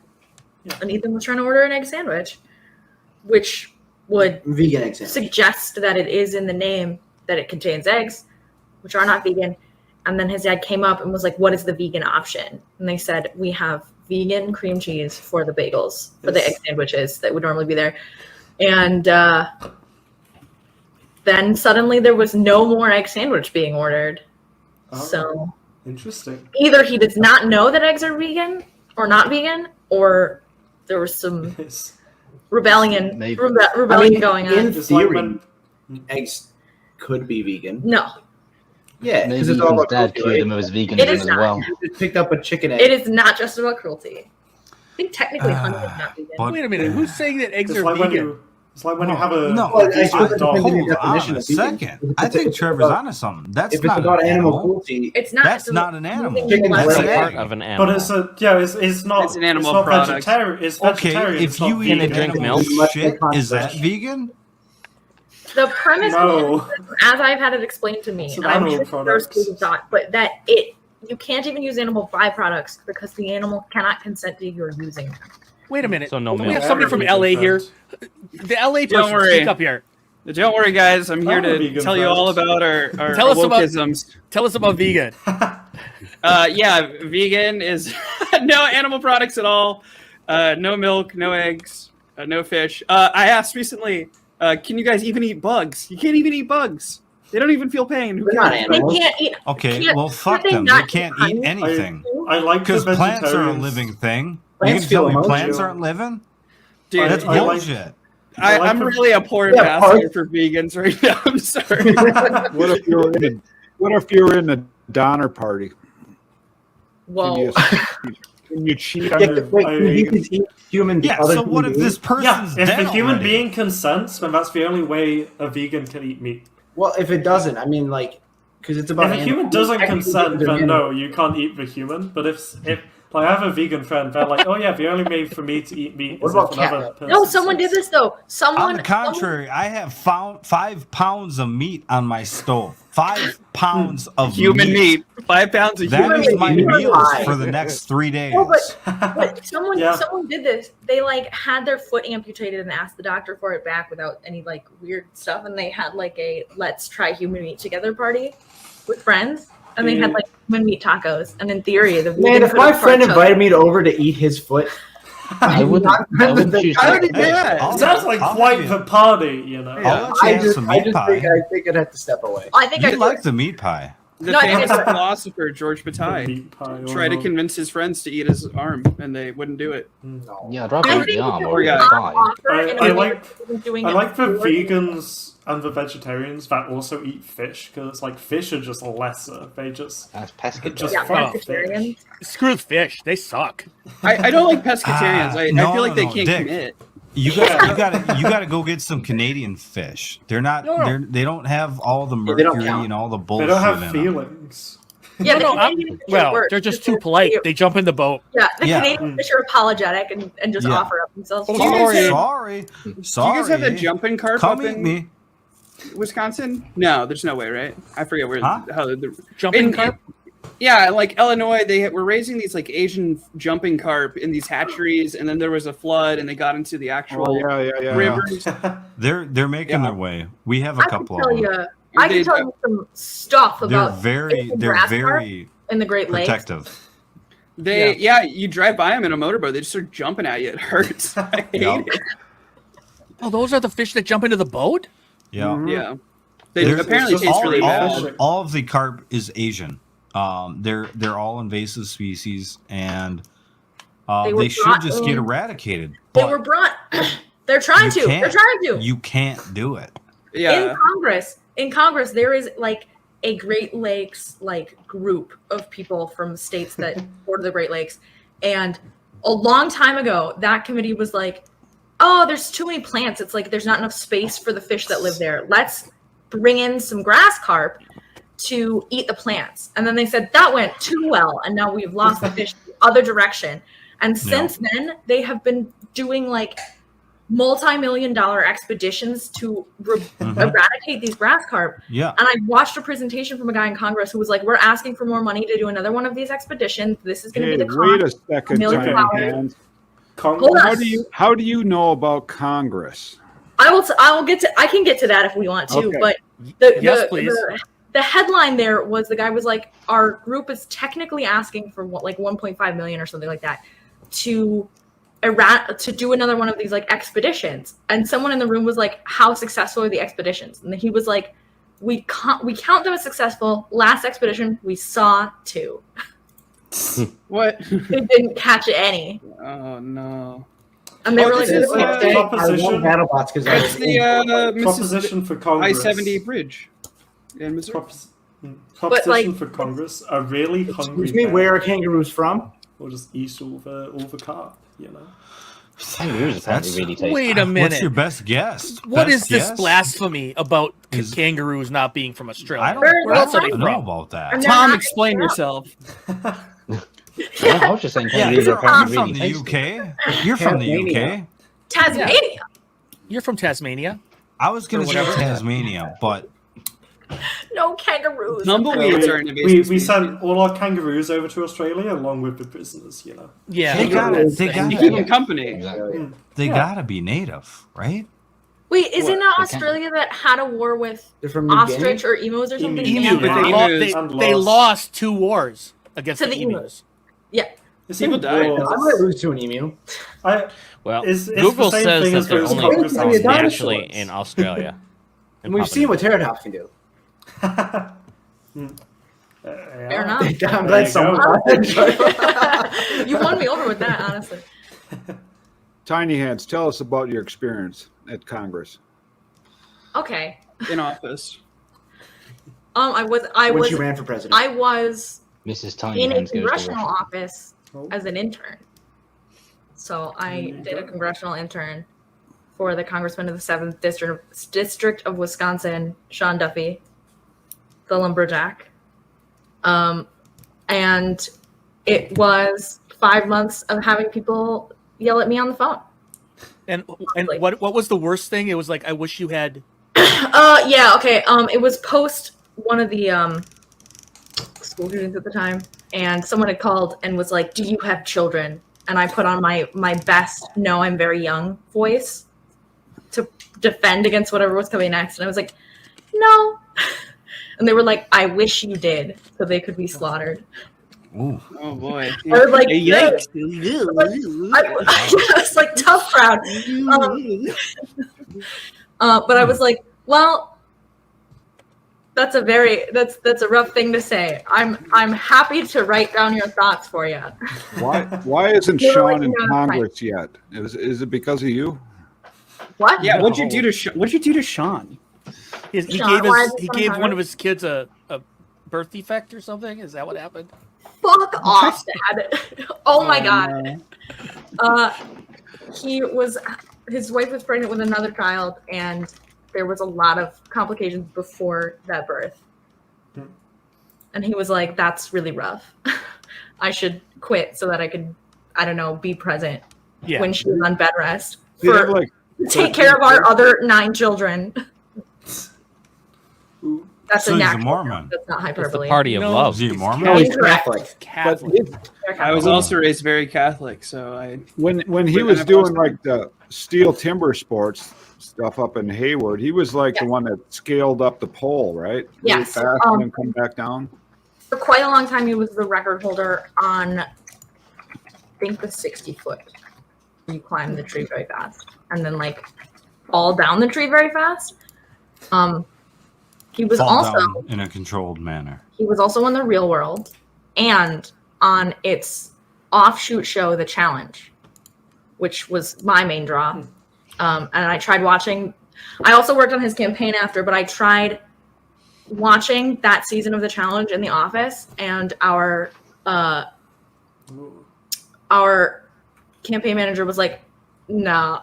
And Ethan was trying to order an egg sandwich, which would Vegan egg sandwich. suggest that it is in the name that it contains eggs, which are not vegan. And then his dad came up and was like, "What is the vegan option?" And they said, "We have vegan cream cheese for the bagels, for the egg sandwiches that would normally be there." And then suddenly there was no more egg sandwich being ordered. So interesting. Either he does not know that eggs are vegan or not vegan, or there was some rebellion going on. In theory, eggs could be vegan. No. Yeah, Maybe because it's his all about dad cruelty, cured right? him of his It veganism is as not. well. Just picked up a chicken egg. It is not just about cruelty. I think technically honey is not vegan. but- wait a minute, who's saying that eggs It's are like when vegan? it's like when you have a No, Well, I decent suppose it dog. depends on your hold on definition a of vegan. second. I think Trevor's onto something. That's If it's not about an animal animal. cruelty, It's not. That's it's not an animal. moving Chicken less is That's like than- part of an animal. But it's it's not. It's an animal it's not product. Vegetarian. It's Okay, vegetarian. if it's not you eat Can they vegan. drink animal milk? shit, is that vegan? The premise, No. as I've had it explained to me, It's an and I'm animal sure there's product. schools of thought, but that you can't even use animal byproducts because the animal cannot consent to your using them. Wait a minute. So no we milk. have somebody from Vegan LA here. friends. The LA Don't person, worry. speak up here. Don't worry, guys. I'm here I'm a to vegan tell you friend. all about our Tell us about- wokeisms. Tell us about vegan. Yeah, vegan is no animal products at all. No milk, no eggs, no fish. I asked recently, can you guys even eat bugs? You can't even eat bugs. They don't even feel pain. Who They're not cares? They animals. can't eat. Okay, Can't- well, fuck can't they them. not They can't eat eat honey? anything. I like the Because plants are a vegetarians. living thing. You Plants can tell me feel plants emotion. aren't living? Dude, That's I like- bullshit. I like I'm the- really a poor Yeah, ambassador parts- for vegans right now. I'm sorry. What if you're in the Donner Party? Whoa. Can you cheat on Yeah, your wait, you can eat human. Yeah, other so what if human this beings? Yeah, person's if dead a human already? being consents, then that's the only way a vegan can eat meat. Well, if it doesn't, I mean, like, because it's about. If a human animals. doesn't Technically, consent, they're then animals. no, you can't eat the human. But if like I have a vegan friend, they're like, oh yeah, the only way for me to eat meat What is about if another catnip? person. No, someone did this though. Someone. On the contrary, I have found 5 pounds of meat on my stove. 5 pounds of Human meat. 5 pounds of That human is meat. my meat. meals Why? for the next 3 days. No, but someone Yeah. someone did this. They like had their foot amputated and asked the doctor for it back without any like weird stuff, and they had like a let's try human meat together party with friends, and they had like human meat tacos. And in theory, the Man, vegan if could my have friend partook. invited me over to eat his foot, I wouldn't choose I that. already did. I'll- It sounds like I'll quite have the you- party, you know. I'll let you I have just, some I meat just pie. think I'd have to step away. I think I You could. like the meat pie. The No, I think famous it's- philosopher George Bataille Meat pie or tried to no. convince his friends to eat his arm, and they wouldn't do it. No. Yeah, I'd rather I eat think the if arm it or was Yeah. the on thigh. offer I- in a I way like- that wasn't doing I it like the for- vegans and the vegetarians that also eat fish because it's like fish are just lesser. They just That's pescatarian. just Yeah, fuck vegetarians. fish. Screw the fish. They suck. I don't like pescatarians. I no, feel like they no, can't Dick. commit. You gotta go get some Canadian fish. They're not. No. They don't have all the they don't mercury count. and all the They bullshit. don't in have them. feelings. Yeah, No, the I'm- Canadian fish well, work they're just because too polite. They jump in the boat. Yeah, the Yeah. Canadian fish are apologetic and just Yeah. offer up themselves. Do you guys have- Sorry. Do you guys have the jumping carp Come up eat in me. Wisconsin? No, there's no way, right? I forget where. Huh? How the Jumping carp? Yeah, like Illinois, they were raising these like Asian jumping carp in these hatcheries, and then there was a flood, and they got into the actual Oh, yeah. rivers. They're making Yeah. their way. We have a I can couple tell of them. you, I They- can tell you some stuff They're about very Asian they're grass carp very in the Great Lakes. protective. Yeah, you drive by them in a motorboat, they just start jumping at you. It hurts. I hate Yeah. it. Oh, those are the fish that jump into the boat? Yeah. Yeah, they There's- apparently it's taste just really all- bad. all of the carp is Asian. They're all invasive species, and They were they should brought just get in- eradicated. They but were brought. They're trying you to. They're can't. trying to. You can't do it. Yeah, In Congress, there is like a Great Lakes like group of people from states that border the Great Lakes, and a long time ago, that committee was like, "Oh, there's too many plants. It's like there's not enough space for the fish that live there. Let's bring in some grass carp to eat the plants." And then they said that went too well, and now we've lost the fish the other direction. And since then, they have been doing like multi-million-dollar expeditions to eradicate these grass carp. Yeah. And I watched a presentation from a guy in Congress who was like, we're asking for more money to do another one of these expeditions. This is going to be the cost. Wait a second, millions of Tiny dollars. Hands. Congress. How do you know about Congress? I will get to. I can get to that if we want to. Okay. But Yes, please. The headline there was the guy was like, our group is technically asking for what, like 1.5 million or something like that to do another one of these like expeditions. And someone in the room was like, how successful are the expeditions? And he was like, we count them as successful. Last expedition we saw 2. What? They didn't catch any. Oh no. And they were this like, is, I love proposition. BattleBots because That's the Proposition for Congress. I-70 bridge in Missouri. Proposition for Congress. A really hungry. Excuse me, bear where are kangaroos from? will just eat all the carp. You know. Kangaroos apparently really taste. Wait a minute. What's your best guess? What Best is this guess? blasphemy about Is- kangaroos not being from Australia? I don't, Where else are they I don't know from? about that. And Tom, not- explain yourself. I was just saying kangaroos are I'm apparently from really the tasty. UK. You're from the UK. Tasmania. You're from Tasmania. I was going Or to say whatever. Tasmania, but No kangaroos. Tumbleweeds are an invasive We species. sent all our kangaroos over to Australia along with the prisoners. You know. Yeah. they got that's- They You got keep them company. Exactly. They gotta be native, right? Wait, isn't What? it Australia that had a war with They're from New ostrich Guinea? or emus or something? Emu, Emu, but Yeah. they, And they lost. lost 2 wars against To the the emus. emus. Yeah. It's People in died. wars. I might lose to an emu. Well, It's Google the same says thing that as they're those only Congress Tell me found about naturally dinosaurs. in Australia. And we've seen what Terrortops can do. Fair enough. I'm There glad you someone. go. You won me over with that, honestly. Tiny Hands, tell us about your experience at Congress. Okay. In office. I was When she ran for president. I was Mrs. Tiny in a Hands goes to congressional Russia. office as an intern. So I did a congressional intern for the congressman of the 7th district of Wisconsin, Sean Duffy, the lumberjack. And it was 5 months of having people yell at me on the phone. And what was the worst thing? It was like, I wish you had. Yeah, okay. It was post one of the school shootings at the time, and someone had called and was like, "Do you have children?" And I put on my best "No, I'm very young" voice to defend against whatever was coming next, and I was like, "No," and they were like, "I wish you did," so they could be slaughtered. Ooh. Oh boy. I was like, Yikes. I was like, tough crowd. But I was like, well, that's a rough thing to say. I'm happy to write down your thoughts for you. Why isn't You're Sean like, in no, it's Congress yet? Is it because of you? What? Yeah, what'd you do to Sean? He Sean, gave why his, is he it so gave hard? one of his kids a birth defect or something. Is that what happened? Fuck off, Dad. Oh my god. No. His wife was pregnant with another child, and there was a lot of complications before that birth. And he was like, that's really rough. I should quit so that I could, I don't know, be present Yeah. when she was on bed rest. Do you have, like, Take care of our other 9 children. That's So a he's a natural. Mormon. That's not It's hyperbole. the party of No. love. Is he a Mormon? No, he's Incorrect. Catholic. Catholic. I was also raised very Catholic, so I When he was doing like the steel timber sports stuff up in Hayward, he was like the one that scaled up the pole, right? Really Yes, fast and then come back down. For quite a long time, he was the record holder on, I think, the 60-foot. You climb the tree very fast, and then like fall down the tree very fast. He was Fall also down in a controlled manner. he was also in the Real World, and on its offshoot show, The Challenge, which was my main draw. And I tried watching. I also worked on his campaign after, but I tried watching that season of The Challenge in the office, and our campaign manager was like, "No,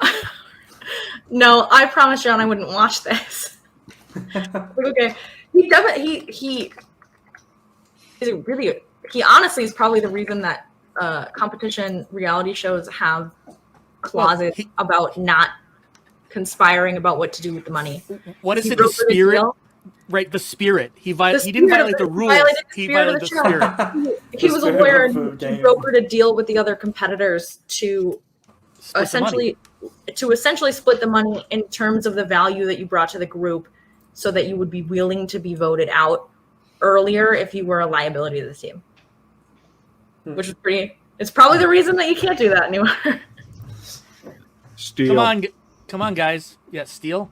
no, I promised John I wouldn't watch this." Okay, he is really, he honestly is probably the reason that competition reality shows have clauses about not conspiring about what to do with the money. What is He it? The brokered a spirit, deal. right? The spirit. He The didn't spirit violate of the it. rules. Violated the He spirit of violated the the show. spirit. He was a spirit lawyer of the and he game. brokered a deal with the other competitors to Split the money. essentially split the money in terms of the value that you brought to the group, so that you would be willing to be voted out earlier if you were a liability to the team. Which is it's probably the reason that you can't do that anymore. Steel. Come on, guys. Yeah, Steel.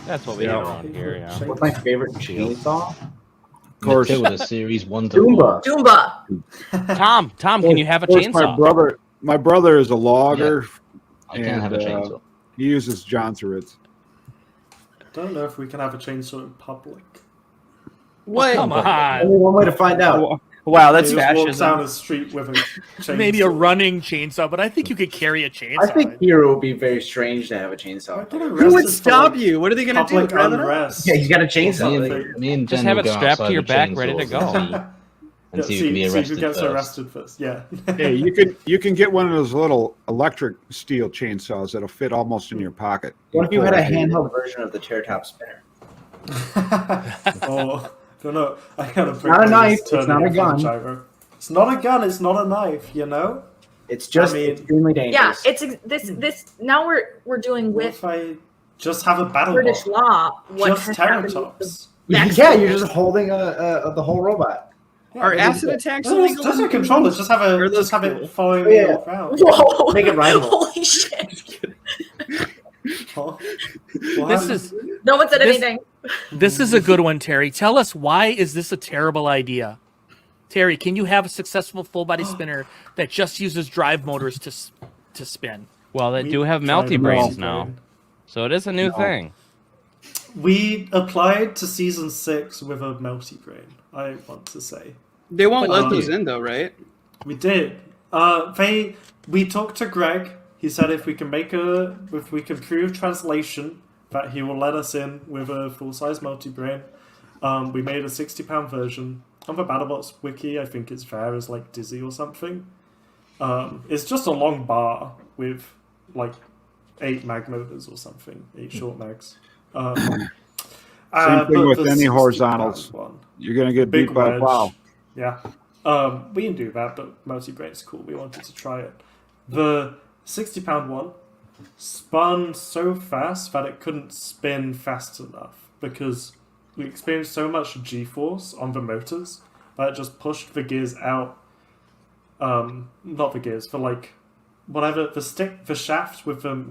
That's what we do around here. Yeah. What's my favorite chainsaw? Of course. Matilda series 1 to 4. Doomba. Tom, can you have a Of course, chainsaw? My brother is a logger. I can have a chainsaw. He uses Johnson's. I don't know if we can have a chainsaw in public. What? Come on. Only one way to find out. Wow, that's He just walks fascism. down the street with a chainsaw. Maybe a running chainsaw, but I think you could carry a chainsaw. I think here it would be very strange to have a chainsaw. Who would stop you? What are they going to do? Public Grab it up? unrest. Yeah, he's got a chainsaw. Me and Just Jen have will it go strapped to outside your with back, ready to chainsaws go. and see who can be who arrested gets first. arrested first. Yeah. Hey, you can get one of those little electric steel chainsaws that'll fit almost in your pocket. What if you had a handheld version of the Terrortops spinner? Oh, I don't know. I gotta bring not a this knife. It's turning not a off the gun. gyro. It's not a gun. It's not a knife. You know. It's just I mean- extremely Yeah, dangerous. it's this. Now we're doing What with if I just have a battle British bot? law. What Just has happened with Terrortops. the Yeah, vaccine. you're just holding the whole robot. Are acid attacks No, illegal? just a controller. Just have Or a those just have cool? it following Oh, me yeah. all around. Whoa! Make it rival. Holy shit! Huh? This What? is No one said This- anything. this is a good one, Terry. Tell us, why is this a terrible idea? Terry, can you have a successful full body spinner that just uses drive motors to spin? Well, they We do have tried melty a brains melty now, brain. so it is a new thing. We applied to season 6 with a melty brain. I want to say They won't But let those in, though, right? we did. We talked to Greg. He said if we can prove translation, that he will let us in with a full size melty brain. We made a £60 version on the BattleBots wiki. I think it's fair as like Dizzy or something. It's just a long bar with like 8 mag motors or something, 8 short mags. Same thing but with the any 60 horizontals. pound one, You're gonna get big beat by a wedge. plow. Yeah. We can do that, but multi-brain's cool. We wanted to try it. The £60 one spun so fast that it couldn't spin fast enough because we experienced so much G-force on the motors that it just pushed the gears out. Not the gears, for like whatever, the shaft with the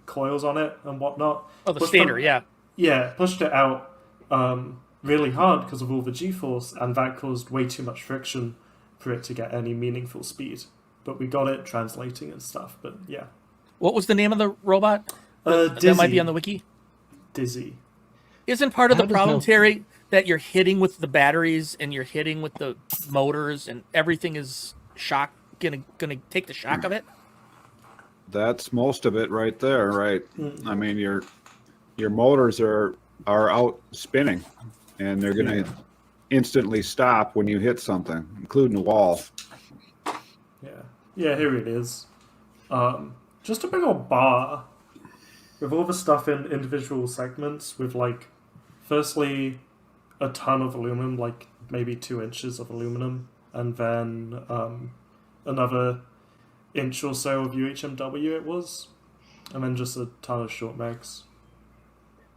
coils on it and whatnot. Oh, the Pushed stator, them- yeah. Yeah, pushed it out really hard because of all the G-force, and that caused way too much friction for it to get any meaningful speed. But we got it translating and stuff. But yeah, What was the name of the robot? Dizzy. That might be on the wiki. Dizzy. Isn't part of How the does problem, Mel- Terry, that you're hitting with the batteries and you're hitting with the motors and everything is gonna take the shock of it? That's most of it right there, right? I mean, your motors are out spinning, and they're gonna instantly stop when you hit something, including the wall. Yeah, here it is. Just a big old bar with all the stuff in individual segments with like, firstly, a ton of aluminum, like maybe 2 inches of aluminum, and then another inch or so of UHMW it was, and then just a ton of short mags.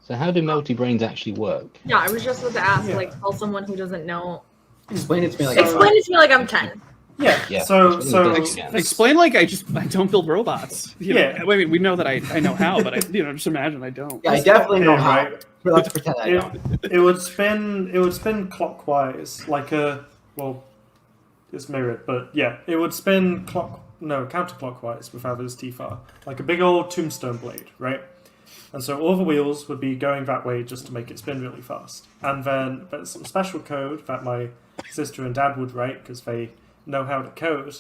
So how do melty brains actually work? Yeah, I was just about to ask, Yeah. like, tell someone who doesn't know. Explain it to me like Explain it to me like I'm 10. Yeah, So it's really this- different. Explain like I don't build robots. You know, Yeah. I mean, we know that I know how, but just imagine I don't. Yeah, I definitely know Yeah, how. right. But let's pretend I don't. it would spin clockwise, like it's mirrored, but yeah, it would spin counterclockwise with how those teeth are, like a big old tombstone blade, right? And so all the wheels would be going that way just to make it spin really fast. And then there's some special code that my sister and dad would write because they know how to code,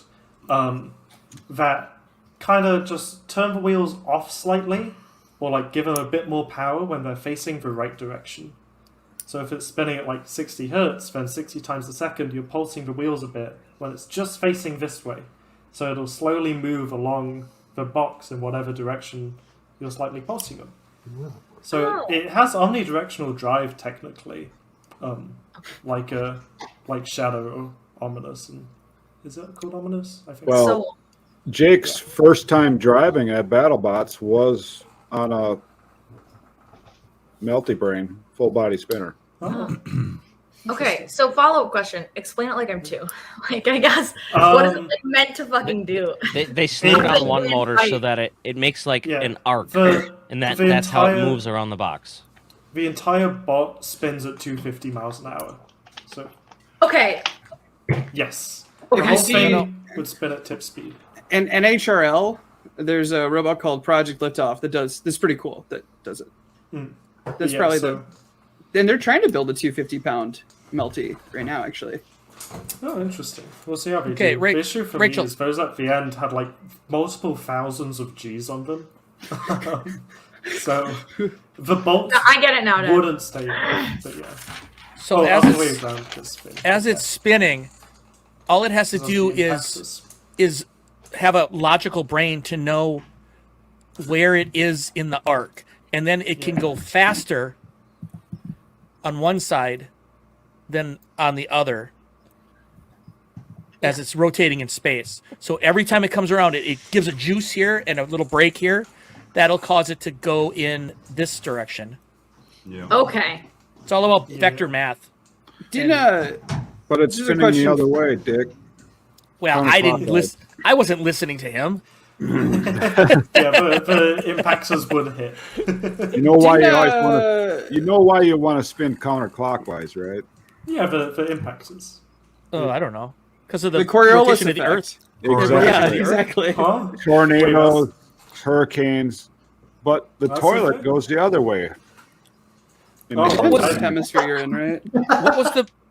that kind of just turn the wheels off slightly, or like give them a bit more power when they're facing the right direction. So if it's spinning at like 60 hertz, then 60 times a second, you're pulsing the wheels a bit when it's just facing this way. So it'll slowly move along the box in whatever direction you're slightly pulsing them. So it has omnidirectional drive technically, like Shadow or Ominous. And is it called Ominous? I think. Well, Jake's first time driving at BattleBots was on a Melty Brain full body spinner. Oh. Okay, so follow-up question. Explain it like I'm two. Like, I guess, what is it like meant to fucking do? They slow down one motor so that it makes like an arc, and that's how it moves around the box. The entire bot spins at 250 miles an hour. So Okay. yes, Okay, the whole see- thing would spin at tip speed. And HRL, there's a robot called Project Liftoff that does this. Pretty cool. That does it. That's Yeah, probably so- And they're trying to build a 250-pound Melty right now, actually. Oh, interesting. We'll see how they Okay, do. Ra- The issue for Rachel- me is those at the end had like multiple thousands of G's on them. So the bolt No, I get it now, Dan. wouldn't stay there, but yeah. So as other way it's around this spin. as it's spinning, all it has to do is have a logical brain to know where it is in the arc, and then it can go faster on one side than on the other as it's rotating in space. So every time it comes around, it gives a juice here and a little break here. That'll cause it to go in this direction. Yeah. Okay. It's all about vector math. But it's This is a spinning the question- other way, Dick. Well, I didn't listen. I wasn't listening to him. the impactors would hit. You know why you always want to. You know why you want to spin counterclockwise, right? Yeah, the impactors. Oh, I don't know. Because of the, The Coriolis rotation of the effect. Earth. Yeah, exactly. Huh? Tornadoes, hurricanes, but the That's toilet okay. goes the other way. Oh, Depends what what hemisphere you're in, right?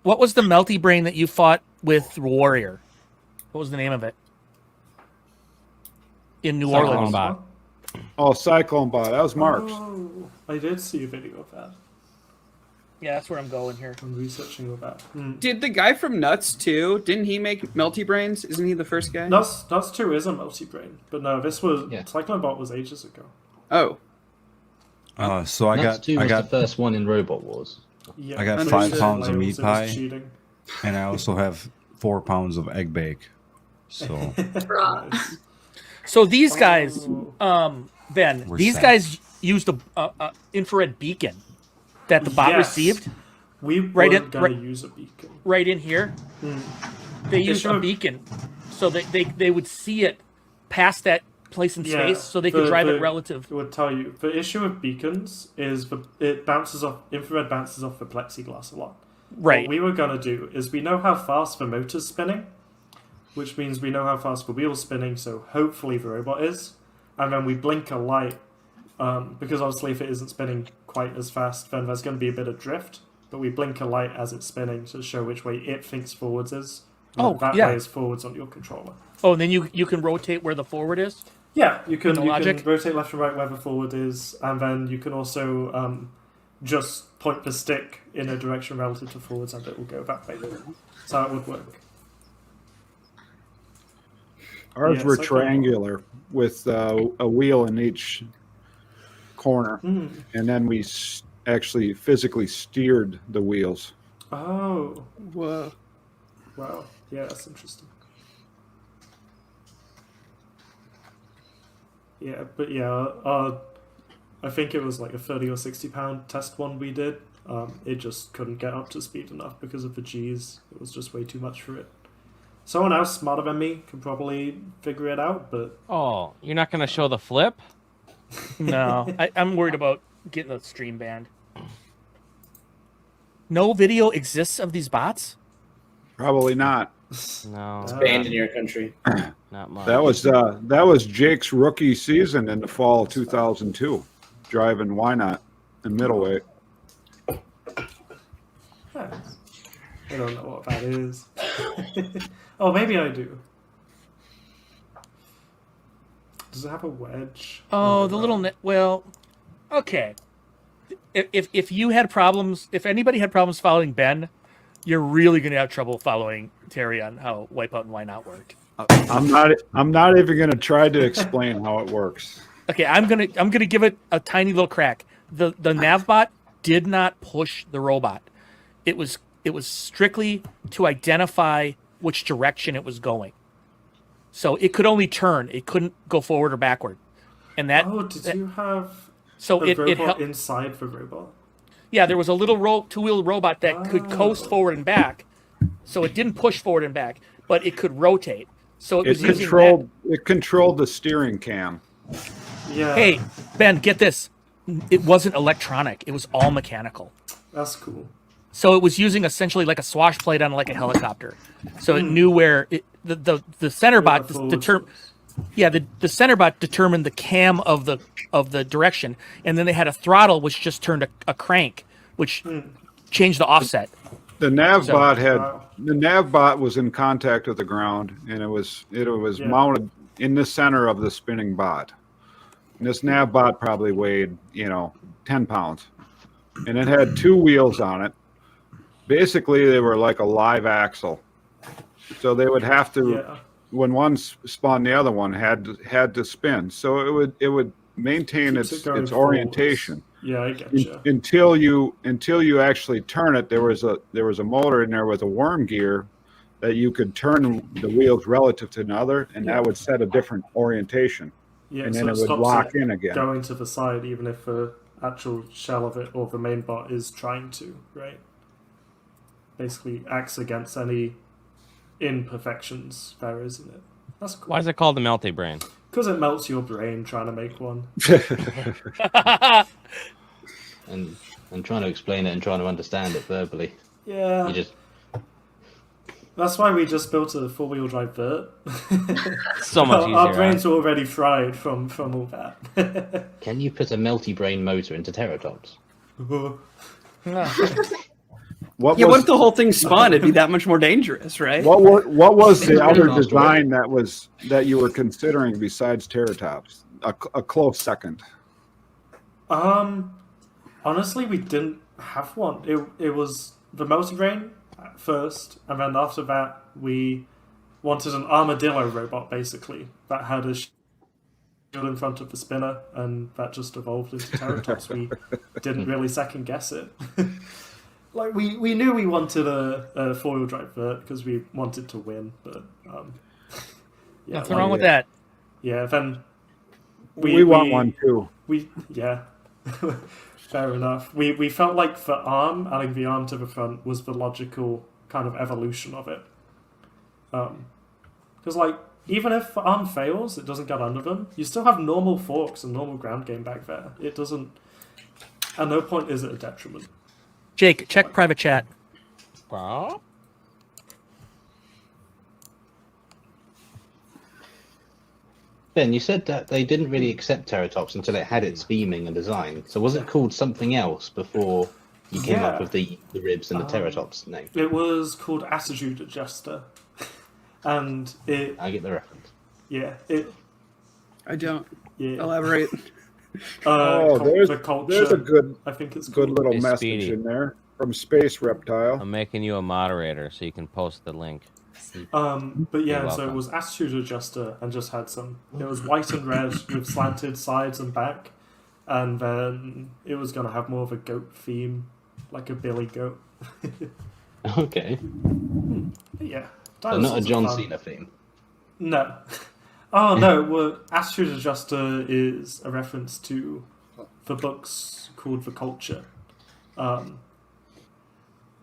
What was the melty brain that you fought with Warrior? What was the name of it? In New Cyclone Orleans. Bot. Oh, Cyclone Bot. That was Mark's. Oh, I did see a video of that. Yeah, that's where I'm going here. I'm researching all that. Did the guy from Nuts too? Didn't he make Melty Brains? Isn't he the first guy? Nuts 2 is a multi-brain, but no, this was Yeah. Cyclone Bot was ages ago. Oh, So I Nuts got 2 I was got the first one in Robot Wars. Yeah, I got and 5 it pounds of was meat pie. cheating. and I also have 4 pounds of egg bake. So Bruh. Nice. So these guys, Oh. Ben, We're these set. guys used a infrared beacon that the bot Yes. received We Right were in- gonna right- use a beacon. right in here. They used a showed- beacon so that they would see it past that place in Yeah, space, so they could drive it the- relative. It would tell you the issue with beacons is it bounces off infrared bounces off the plexiglass a lot. Right. What we were gonna do is we know how fast the motor's spinning, which means we know how fast the wheel's spinning. So hopefully the robot is, and then we blink a light because obviously if it isn't spinning quite as fast, then there's going to be a bit of drift. But we blink a light as it's spinning to show which way it thinks forwards is. And Oh, that yeah. way is forwards on your controller. Oh, and then you can rotate where the forward is. Yeah, you can, The you logic? can rotate left and right where the forward is, and then you can also just point the stick in a direction relative to forwards, and it will go that way. So it would work. Ours Yeah, were Cyclone Bot. triangular with a wheel in each corner, Mm. and then we actually physically steered the wheels. Oh, whoa. wow. Yeah, that's interesting. Yeah, but yeah, I think it was like a 30 or 60 pound test one we did. It just couldn't get up to speed enough because of the G's. It was just way too much for it. Someone else smarter than me can probably figure it out, but Oh, you're not going to show the flip? No, I'm worried about getting the stream banned. No video exists of these bots? Probably not. No, Banned in your country. not much. That was Jake's rookie season in the fall of 2002, driving Why Not in middleweight. yeah. I don't know what that is. Oh, maybe I do. Does it have a wedge? Oh, the little well, okay. if you had problems, if anybody had problems following Ben, you're really going to have trouble following Terry on how Wipeout and Why Not worked. I'm not even going to try to explain how it works. Okay, I'm gonna give it a tiny little crack. The Navbot did not push the robot. It was strictly to identify which direction it was going. So it could only turn. It couldn't go forward or backward. And that. Oh, did you have so the it robot inside the robot? Yeah, there was a little two-wheel robot that could coast forward and back. So it didn't push forward and back, but it could rotate. So it controlled the steering cam. Yeah. Hey, Ben, get this. It wasn't electronic. It was all mechanical. That's cool. So it was using essentially like a swash plate on like a helicopter. So it knew where the center bot the center bot determined the cam of the direction, and then they had a throttle which just turned a crank, which changed the offset. The Navbot was in contact with the ground, and it was mounted in the center of the spinning bot. And this Navbot probably weighed 10 pounds, and it had 2 wheels on it. Basically, they were like a live axle, so they would have to, when one spun, the other one had to spin. So it would maintain its orientation. Yeah, I get you. Until you actually turn it, there was a motor in there with a worm gear that you could turn the wheels relative to another, and that would set a different orientation. Yeah, and so then it would lock in again. Going to the side, even if the actual shell of it or the main bot is trying to, right? Basically acts against any imperfections there, isn't it? That's cool. Why is it called the melty brain? Because it melts your brain trying to make one. and trying to explain it and trying to understand it verbally. Yeah. You just. That's why we just built a 4-wheel drive Vert. So much easier. Our brains are already fried from all that. Can you put a melty brain motor into Terrortops? What if the whole thing spun? It'd be that much more dangerous, right? What was the other design that you were considering besides Terrortops? A close second. Honestly, we didn't have one. It was the multi-brain first, and then after that, we wanted an armadillo robot, basically, that had a shield in front of the spinner, and that just evolved into Terrortops. We didn't really second guess it. Like we knew we wanted a 4-wheel drive Vert because we wanted to win, but nothing wrong with that. Yeah, then we want one too. Fair enough. We felt like the arm, adding the arm to the front, was the logical kind of evolution of it. Because even if the arm fails, it doesn't get under them. You still have normal forks and normal ground game back there. It doesn't. At no point is it a detriment. Jake, check private chat. Wow. Ben, you said that they didn't really accept Terrortops until it had its theming and design. So was it called something else before you came up with the ribs and the Terrortops name? It was called Attitude Adjuster. And it... I get the reference. Yeah, I don't. Yeah. Elaborate. There's a good, I think it's good little Hey, message Speedy. in there from Space Reptile. I'm making you a moderator so you can post the link. But yeah, You're so it welcome. was Attitude Adjuster and just had some. It was white and red with slanted sides and back, and then it was going to have more of a goat theme, like a billy goat. Okay. But yeah. So not a dinosaurs are John fun. Cena theme. No. Oh no, well, Attitude Adjuster is a reference to the books called The Culture.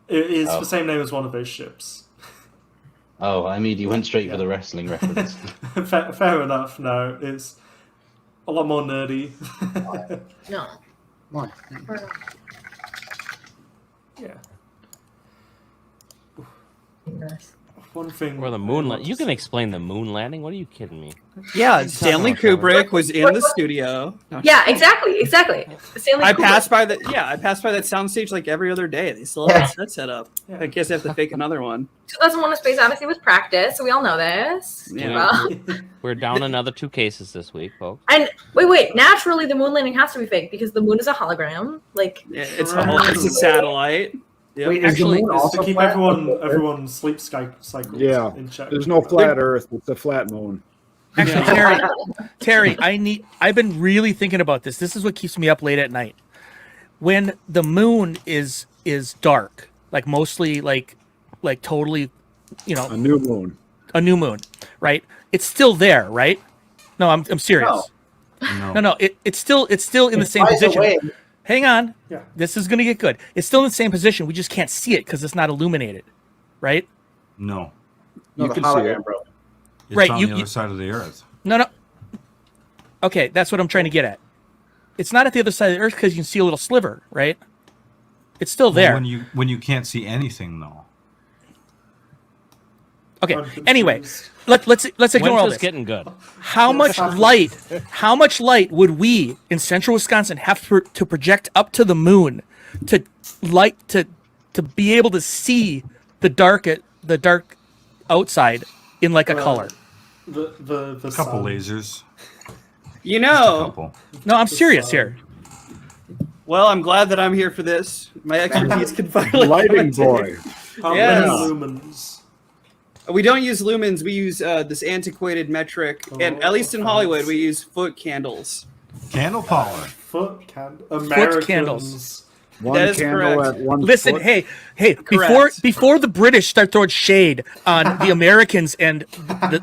It is the same name as one of those ships. Oh, I mean, you went straight for the wrestling reference. Fair enough, no. It's a lot more nerdy. No. More. Yeah. One thing. Or the moon landing. You can explain the moon landing. What are you kidding me? Yeah, Stanley Kubrick was in the studio. Yeah, exactly. Stanley I Kubrick. passed by that. Yeah, I passed by that soundstage like every other day. They still have that set up. Yeah. I guess I have to fake another one. 2001: A Space Odyssey was practice, so we all know this. Yeah. We're down another 2 cases this week, folks. And wait. Naturally, the moon landing has to be fake because the moon is a hologram. Like, Yeah, it's a satellite. Yep. Wait, is the moon It's also to keep flat? everyone's sleep cycles Yeah. in check. There's no flat Earth. It's a flat moon. Actually, Terry, I've been really thinking about this. This is what keeps me up late at night. When the moon is dark, like mostly like totally, A new moon. a new moon, right? It's still there, right? No, I'm serious. No, it's still in the same flies position. away. Hang on. Yeah. This is gonna get good. It's still in the same position. We just can't see it because it's not illuminated, right? No, No, You the can see hologram, it. bro. it's Right, on you- the other side of the Earth. No. Okay, that's what I'm trying to get at. It's not at the other side of the Earth because you can see a little sliver, right? It's still there. Well, when you can't see anything, though. Okay. Anyway, let's ignore all When's this. getting good? How much light would we in central Wisconsin have to project up to the moon to be able to see the dark outside in like a color? The A couple sun. lasers. You A know, couple. No, I'm serious here. well, I'm glad that I'm here for this. My expertise can finally Lighting come boy. in. How Yes. many lumens? We don't use lumens. We use this antiquated metric, and at least in Hollywood, we use foot candles. Candle power. Foot candle. Americans. candles. One That is candle correct. at one Listen, foot. hey, Correct. before the British start throwing shade on the Americans and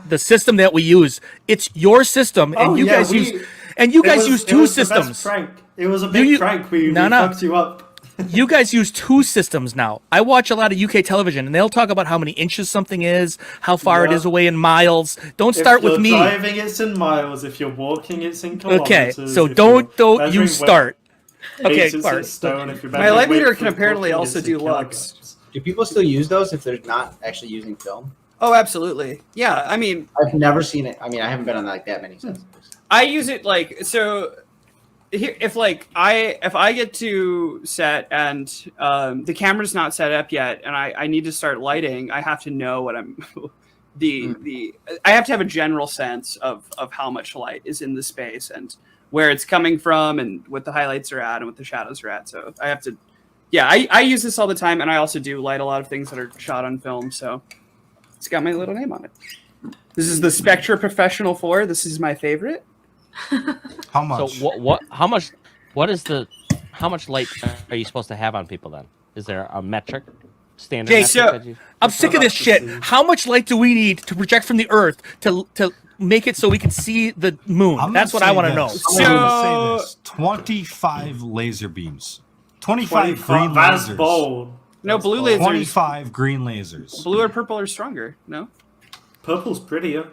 the system that we use, it's your system, and you guys use two systems. Prank. It was a big You- prank. We No. fucked you up. You guys use two systems now. I watch a lot of UK television, and they'll talk about how many inches something is, how far it Yeah. is away in miles. Don't start If with you're me. driving, it's in miles. If you're walking, it's in kilometers. Okay, so If don't you're you measuring start. Okay, weight, it's in Bart. stone. If you're My measuring light weight meter for can apparently walking, also it's in do lux. kilograms. Do people still use those if they're not actually using film? Oh, absolutely. Yeah, I mean, I've never seen it. I mean, I haven't been on like that many sensors. I use it like so. Here, if I get to set and the camera's not set up yet, and I need to start lighting, I have to know what I'm. I have to have a general sense of how much light is in the space and where it's coming from and what the highlights are at and what the shadows are at. So I have to. Yeah, I use this all the time, and I also do light a lot of things that are shot on film. So it's got my little name on it. This is the Spectra Professional 4. This is my favorite. How much? So how much light are you supposed to have on people then? Is there a metric? Standard Okay, metric so that you- I'm sick of this shit. How much light do we need to project from the Earth to make it so we can see the moon? I'm That's gonna what I say want to know. this. So- I'm gonna say this. 25 laser beams. 25 green That's lasers. bold. No, That's blue bold. lasers. 25 green lasers. Blue or purple are stronger. No. Purple's prettier.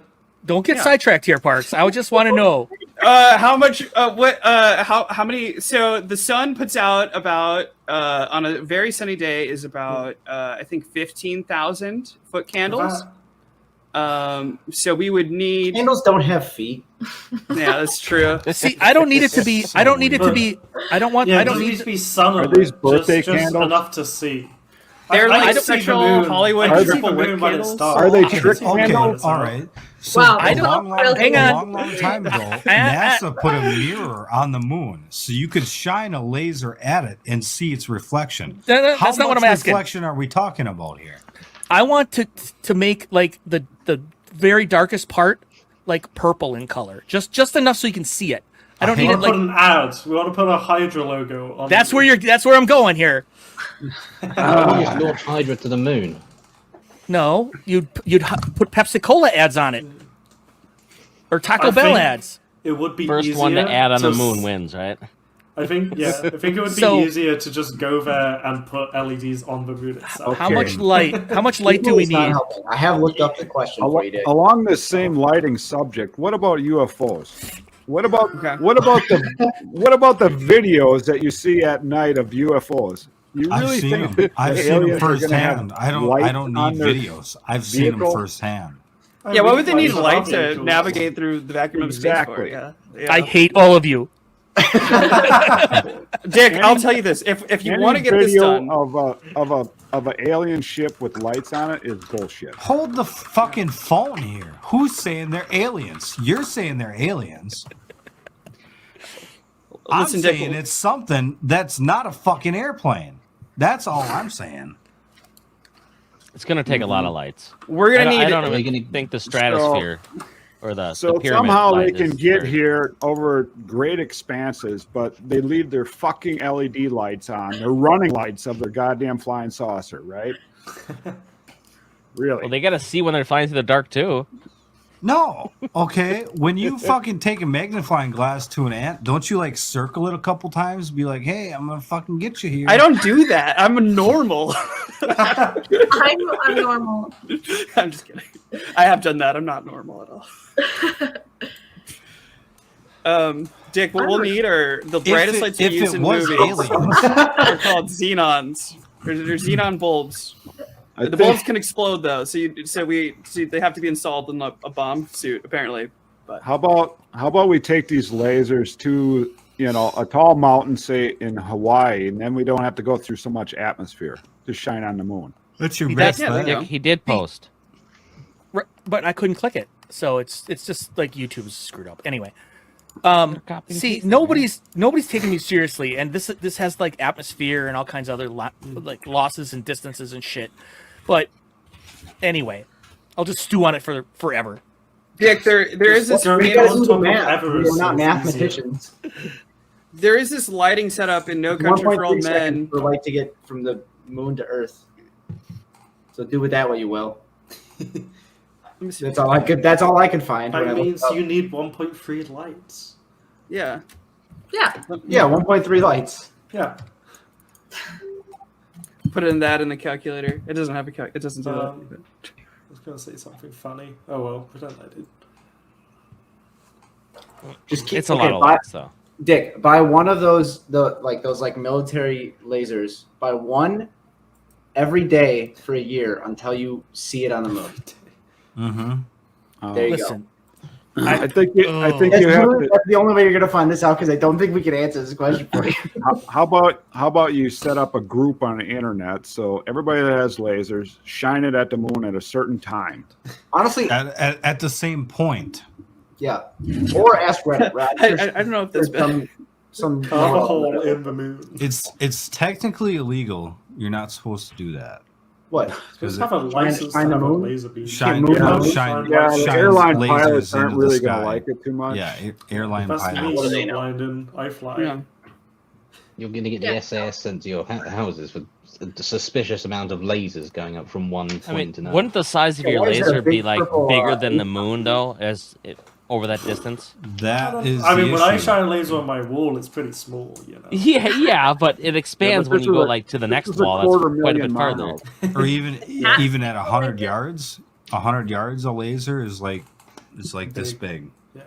Don't get Yeah. sidetracked here, Parks. I just want to know. How much? How many? So the sun puts out about on a very sunny day is about I think 15,000 foot candles. So we would need. Candles don't have feet. Yeah, that's true. See, I don't need it to be. I don't need it to be. I don't want. Yeah, I don't it need. needs to be sun. Are on these it, birthday just candles? enough to see. They're I like can see the central moon. Hollywood I can people see the wick moon when it candles. starts. Are they I can trick see the moon candles? when it's All out. right. So Wow, I a don't- long hang on. time ago, NASA put a mirror on the moon so you could shine a laser at it and see its reflection. That's How not what much I'm asking. reflection are we talking about here? I want to make like the very darkest part like purple in color, just enough so you can see it. I don't I need We it want to put like. an ad. We want to put a Hydra logo on. That's where I'm going here. Why just launch Hydra to the moon? No, you'd put Pepsi Cola ads on it, or Taco I Bell think- ads. It would be First easier one to add on the s- moon wins, right? I think it would be So- easier to just go there and put LEDs on the moon itself. How Okay. much light? How much light do we It's not need? helping. I have looked up the question for you, Dave. Along this same lighting subject, what about UFOs? What about Okay. what about the videos that you see at night of UFOs? You I've really seen think them. I've the seen them aliens are gonna have firsthand. I lights don't on need their videos. I've seen them vehicle? firsthand. Yeah, why would they need Like, light to vehicles. navigate through the vacuum of space for? Exactly. Yeah. I hate all of you. Dick, I'll tell you this: if you Any want to get this video done, of an alien ship with lights on it is bullshit. Hold the fucking phone here. Who's saying they're aliens? You're saying they're aliens. I'm listen, Dick, saying it's something that's not a fucking airplane. That's all I'm saying. It's gonna take a lot of lights. we're gonna need. I don't Are they even gonna- think the stratosphere or the So pyramid somehow they light can is get very- here over great expanses, but they leave their fucking LED lights on. They're running lights of their goddamn flying saucer, right? Really? Well, they gotta see when they're flying through the dark too. No. Okay. When you fucking take a magnifying glass to an ant, don't you like circle it a couple times? Be like, hey, I'm gonna fucking get you here. I don't do that. I'm a normal. I'm normal. I'm just kidding. I have done that. I'm not normal at all. Dick, what we'll need are the brightest lights we if use it in was movies. aliens. Are called xenons. They're xenon bulbs. The bulbs can explode though, so they have to be installed in a bomb suit apparently. But How about we take these lasers to a tall mountain, say in Hawaii, and then we don't have to go through so much atmosphere to shine on the moon. That's your That's- best yeah, there bet. you go. He did post. But I couldn't click it, so it's just like YouTube's screwed up. Anyway, Copy and see, paste it, nobody's taking me seriously, and this has like atmosphere and all kinds of other like losses and distances and shit. But anyway, I'll just stew on it for forever. Dick, there is this Well, We gotta gotta do do the the math. math. We're not mathematicians. there is this lighting setup in No Country for 1.3 Old seconds Men. for light to get from the moon to Earth. So do with that what you will. Let me see. That's all I could. That's all I could find. when I That looked means up. you need 1.3 lights. Yeah. Yeah. Yeah, 1.3 lights. Yeah. Put in the calculator. It doesn't have a it doesn't do I that. was gonna say something funny. Oh well, pretend I did. Just keep. It's a lot of buy- lights though. Dick, buy one of those those military lasers. Buy one every day for a year until you see it on the moon. Mm-hmm. There you Listen, I think you have That's the only way you're gonna find this out because I don't think we can answer this question for you. How about you set up a group on the internet so everybody that has lasers shine it at the moon at a certain time. Honestly, At the same point. yeah. Or ask Reddit. Right? I don't know if that's bad. some Carve a hole in the moon. It's technically illegal. You're not supposed to do that. what? Just have a license to find the have a moon? laser beam. Shine, move no, the shine, moon. Yeah, the shine airline lasers pilots aren't into really the going to sky. like it too much. Yeah, airline That's me. pilots. What do they So know? blinding. I fly. Yeah. You're going to get Yeah. the SAS sent to your houses for a suspicious amount of lasers going up from one point I mean, to another. wouldn't the size of Yeah, your why is there a laser be big like purple, bigger than the icon? moon though, over that distance? That is I mean, the when I issue. shine a laser on my wall, it's pretty small. Yeah, but it expands but when this you is go a- like to the this next is a wall. That's quite a bit 250,000 farther. miles. Or even at 100 yards, 100 yards, a laser is like this big. Yeah.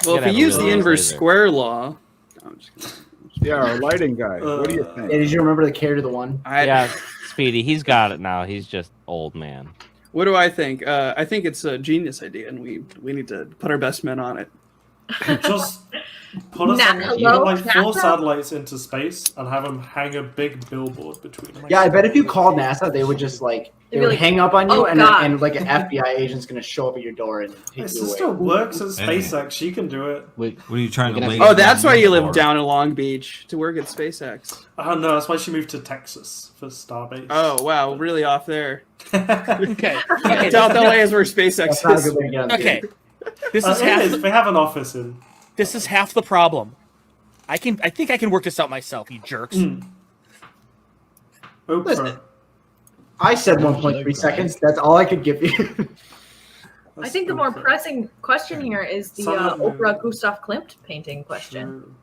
Well, gotta if have you a use the really nice inverse laser. square law, I'm just kidding. Yeah, our lighting guy. What do you Yeah, think? did you remember the carry to the one? Yeah, Speedy, he's got it now. He's just old man. What do I think? I think it's a genius idea, and we need to put our best men on it. Just put us Hello, like 4 NASA? satellites into space and have them hang a big billboard between them. Yeah, I bet if you called NASA, they would just they They'd be would like, hang up on you, "Oh, and God." like an FBI agent's gonna show up at your door and My take you sister away. works at Hey. SpaceX. She can do it. We- What are you trying to You're gonna laser? have Oh, that's why you live for? down in Long Beach to work at SpaceX. Oh no, that's why she moved to Texas for Starbase. Oh wow, really off there. okay, South LA is where SpaceX That's not a is. good way to get on the okay. field. This is It half. is. They have an office in. This is half the problem. I think I can work this out myself. You jerks. Oprah. Listen. I said 1.3 seconds. That's all I could give you. I think the more pressing question here is the Oprah Gustav Klimt painting question.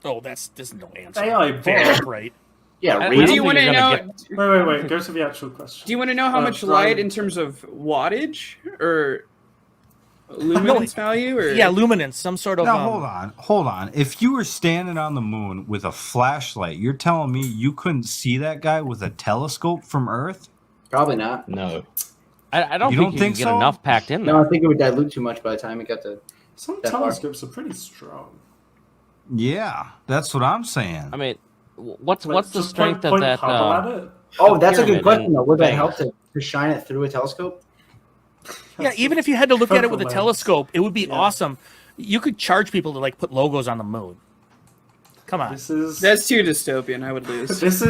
Oh, there's no answer. AI That's bot. right. Yeah, I read Do don't you think want to you're gonna know? Wait. Go to the actual question. Do you want to know how much Brian. light in terms of wattage, or luminance value, or Yeah, luminance, some sort of. Now hold on. If you were standing on the moon with a flashlight, you're telling me you couldn't see that guy with a telescope from Earth? Probably not. No. I don't You think don't you think can get so? enough packed in there. No, I think it would dilute too much by the time it got to. Some That far. telescopes are pretty strong. Yeah, that's what I'm saying. I mean, what's Like, the just strength of point that? Hubble at it. Oh, that's a good pyramid question in though. Would that Vegas? help to shine it through a telescope? Yeah, even if you had to look at it with a Lens. telescope, it would be Yeah. awesome. You could charge people to like put logos on the moon. Come on. This is that's too dystopian. I would lose. this is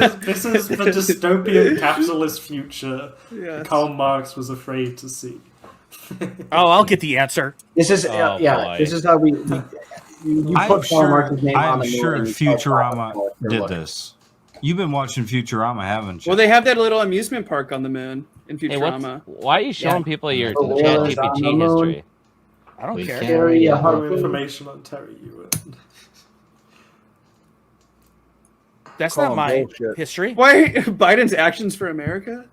the dystopian capitalist future Yeah. Karl Marx was afraid to see. Oh, I'll get the answer. This is Oh, yeah. boy. This is how we you put Karl Marx's name on I'm the moon sure and you tell Futurama Karl Marx did what- this. You've been watching Futurama, haven't you? Well, they have that little amusement park on the moon in Hey, Futurama. why are you showing Yeah. people your Oh, chat where's on the GPT moon? history? I don't We care. can't Carry a read No harpoon. information on Terry Ewert. That's Call not him my bullshit. history. Why Biden's actions for America?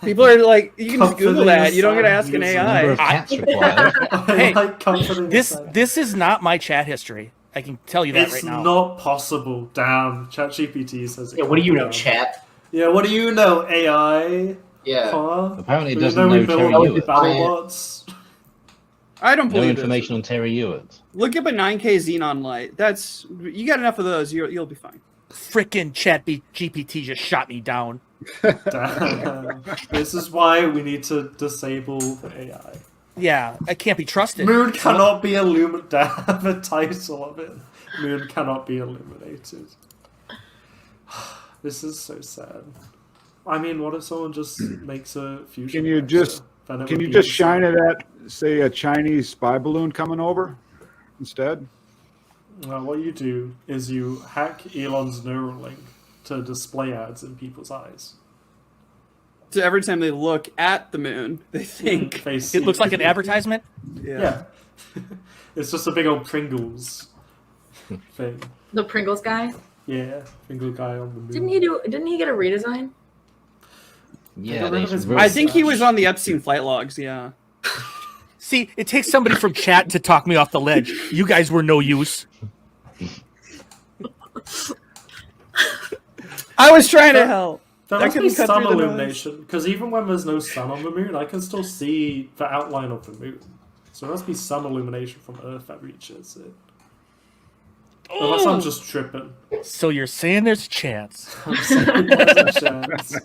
People are like, you can just Google that. You don't got to ask an Number AI. of cats required. Hey, I like comforting This the this is not my chat history. I can tell you that It's right now. not possible. Damn, ChatGPT says it. Yeah, what do you know, can't be chat? done. Yeah, what do you know, AI? Yeah. Huh? Apparently it Do you doesn't we know build Terry all Ewert. BattleBots? I don't No believe information on Terry Ewert. this. Look up a 9K Xenon light. That's you got enough of those. You'll be fine. Frickin' chat GPT just shot me down. Damn. This is why we need to disable the AI. Yeah, I can't be trusted. Moon cannot be illuminated. Damn, the title of it. Moon cannot be illuminated. This is so sad. I mean, what if someone just makes a fusion? Can you reactor? just Then it Can would you be just insane. shine it at, say, a Chinese spy balloon coming over instead? Well, what you do is you hack Elon's Neuralink to display ads in people's eyes. So every time they look at the moon, they think They see It looks like an advertisement. Yeah. It's just a big old Pringles thing. The Pringles guy. Yeah, Pringle guy on the moon. Didn't he get a redesign? Yeah, rid of his they I think he was on the Epstein flight logs. Yeah. See, it takes somebody from chat to talk me off the ledge. You guys were no use. I was trying to help. There That must be couldn't cut some through the noise. illumination, because even when there's no sun on the moon, I can still see the outline of the moon. So there must be some illumination from Earth that reaches it. Unless I'm just tripping. So you're saying there's a chance. I'm saying there's a chance.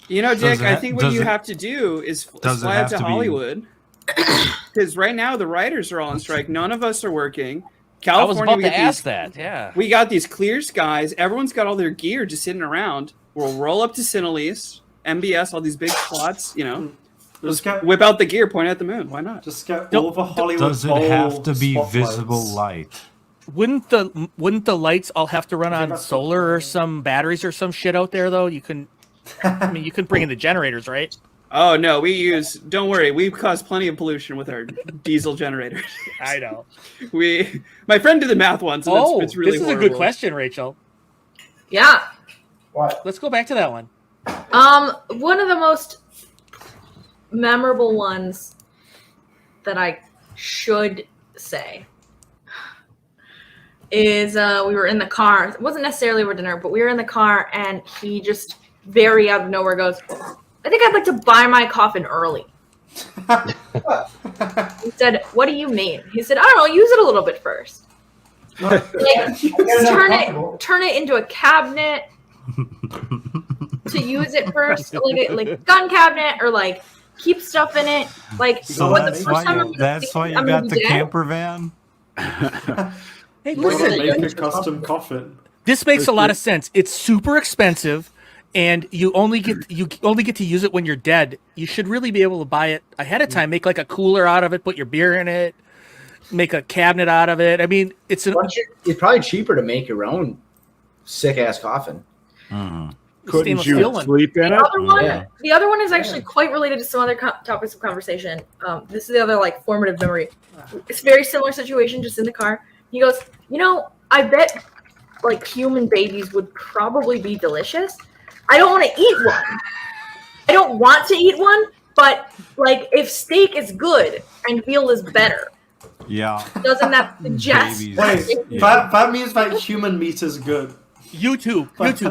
You know, Dick, I think what does you it- have to do is does it fly up have to to be- Hollywood. Because right now the writers are all on strike. None of us are working. I was California, about we to got ask these, that. Yeah. we got these clear skies. Everyone's got all their gear just sitting around. We'll roll up to Sinhalese, MBS, all these big spots. You know, Just get, whip out the gear, point at the moon. Why not? just get Don't- all the Hollywood Does it Bowl have to be spotlights. visible light? Wouldn't the lights all have to run I think on that's solar or what- some batteries or some shit out there though? You can I mean you can bring in the generators, right? Oh no, we use. Don't worry, we cause plenty of pollution with our diesel generators. I know. My friend did the math once. And it's really this is a good horrible. question, Rachel. Yeah. What? Let's go back to that one. One of the most memorable ones that I should say is we were in the car. It wasn't necessarily over dinner, but we were in the car and he just very out of nowhere goes, I think I'd like to buy my coffin early. He said, what do you mean? He said, I don't know, use it a little bit first. Like, turn it into a cabinet to use it first, like a gun cabinet, or like keep stuff in it. Like So when the that's first why time you I'm got gonna the be dead, camper van. Hey, We're gonna listen, make a custom coffin. this makes a lot of sense. It's super expensive, and you only get to use it when you're dead. You should really be able to buy it ahead of time. Make like a cooler out of it, put your beer in it, make a cabinet out of it. I mean, it's It's probably cheaper to make your own sick ass coffin. Couldn't stainless you steel one. sleep in The it? other one, Yeah. the other one is actually quite related to some other topics of conversation. This is the other like formative memory. It's a very similar situation, just in the car. He goes, you know, I bet like human babies would probably be delicious. I don't want to eat one. I don't want to eat one, but Like, if steak is good and veal is better, Yeah. doesn't that suggest? Babies. Wait, Yeah. that means that human meat is good. YouTube.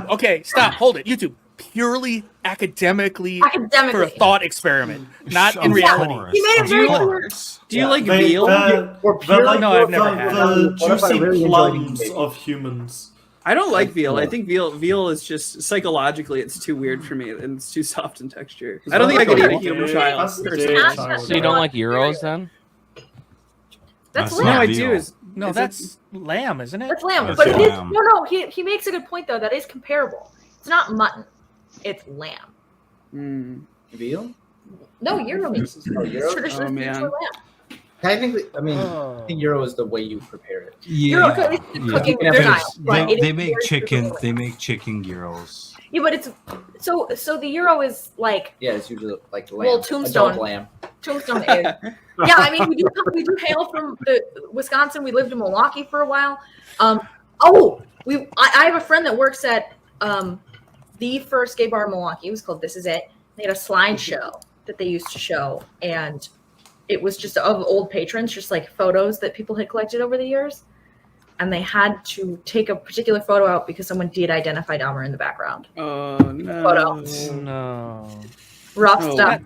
Okay, stop. Hold it. YouTube. Purely academically for a Academically. thought experiment, not in Of reality. course, He made it of very course. Do you like They- veal? Or They're pure- like No, I've never had the What if I juicy really enjoyed plums eating of humans. I don't like veal. I think veal is just psychologically it's too weird for me and it's too soft in texture. I don't think I could eat a human child. That's personally. dick, That's So you don't like Euros then? That's That's No, lamb. I veal. do. Is No, is that's lamb, isn't it? That's lamb. That's But it is, lamb. no. He makes a good point though. That is comparable. It's not mutton. It's lamb. Veal? No, Euro meat. Oh, Euro? Traditionally Oh, man. used for lamb. I think I think Euro is the way you prepare it. Euro, Yeah. at least the cooking Yeah. they're Because not, but it they is make very chicken. traditional. They make chicken gyros. Yeah, but it's so the Euro is like Yeah, it's usually like lamb. Well, Tombstone. Adult lamb. Tombstone is. Yeah, I mean we do hail from Wisconsin. We lived in Milwaukee for a while. I have a friend that works at the first gay bar in Milwaukee. It was called This Is It. They had a slideshow that they used to show, and it was just of old patrons, just like photos that people had collected over the years. And they had to take a particular photo out because someone did identify Dahmer in the background. Oh no. Photo. No. Rough Oh, stuff.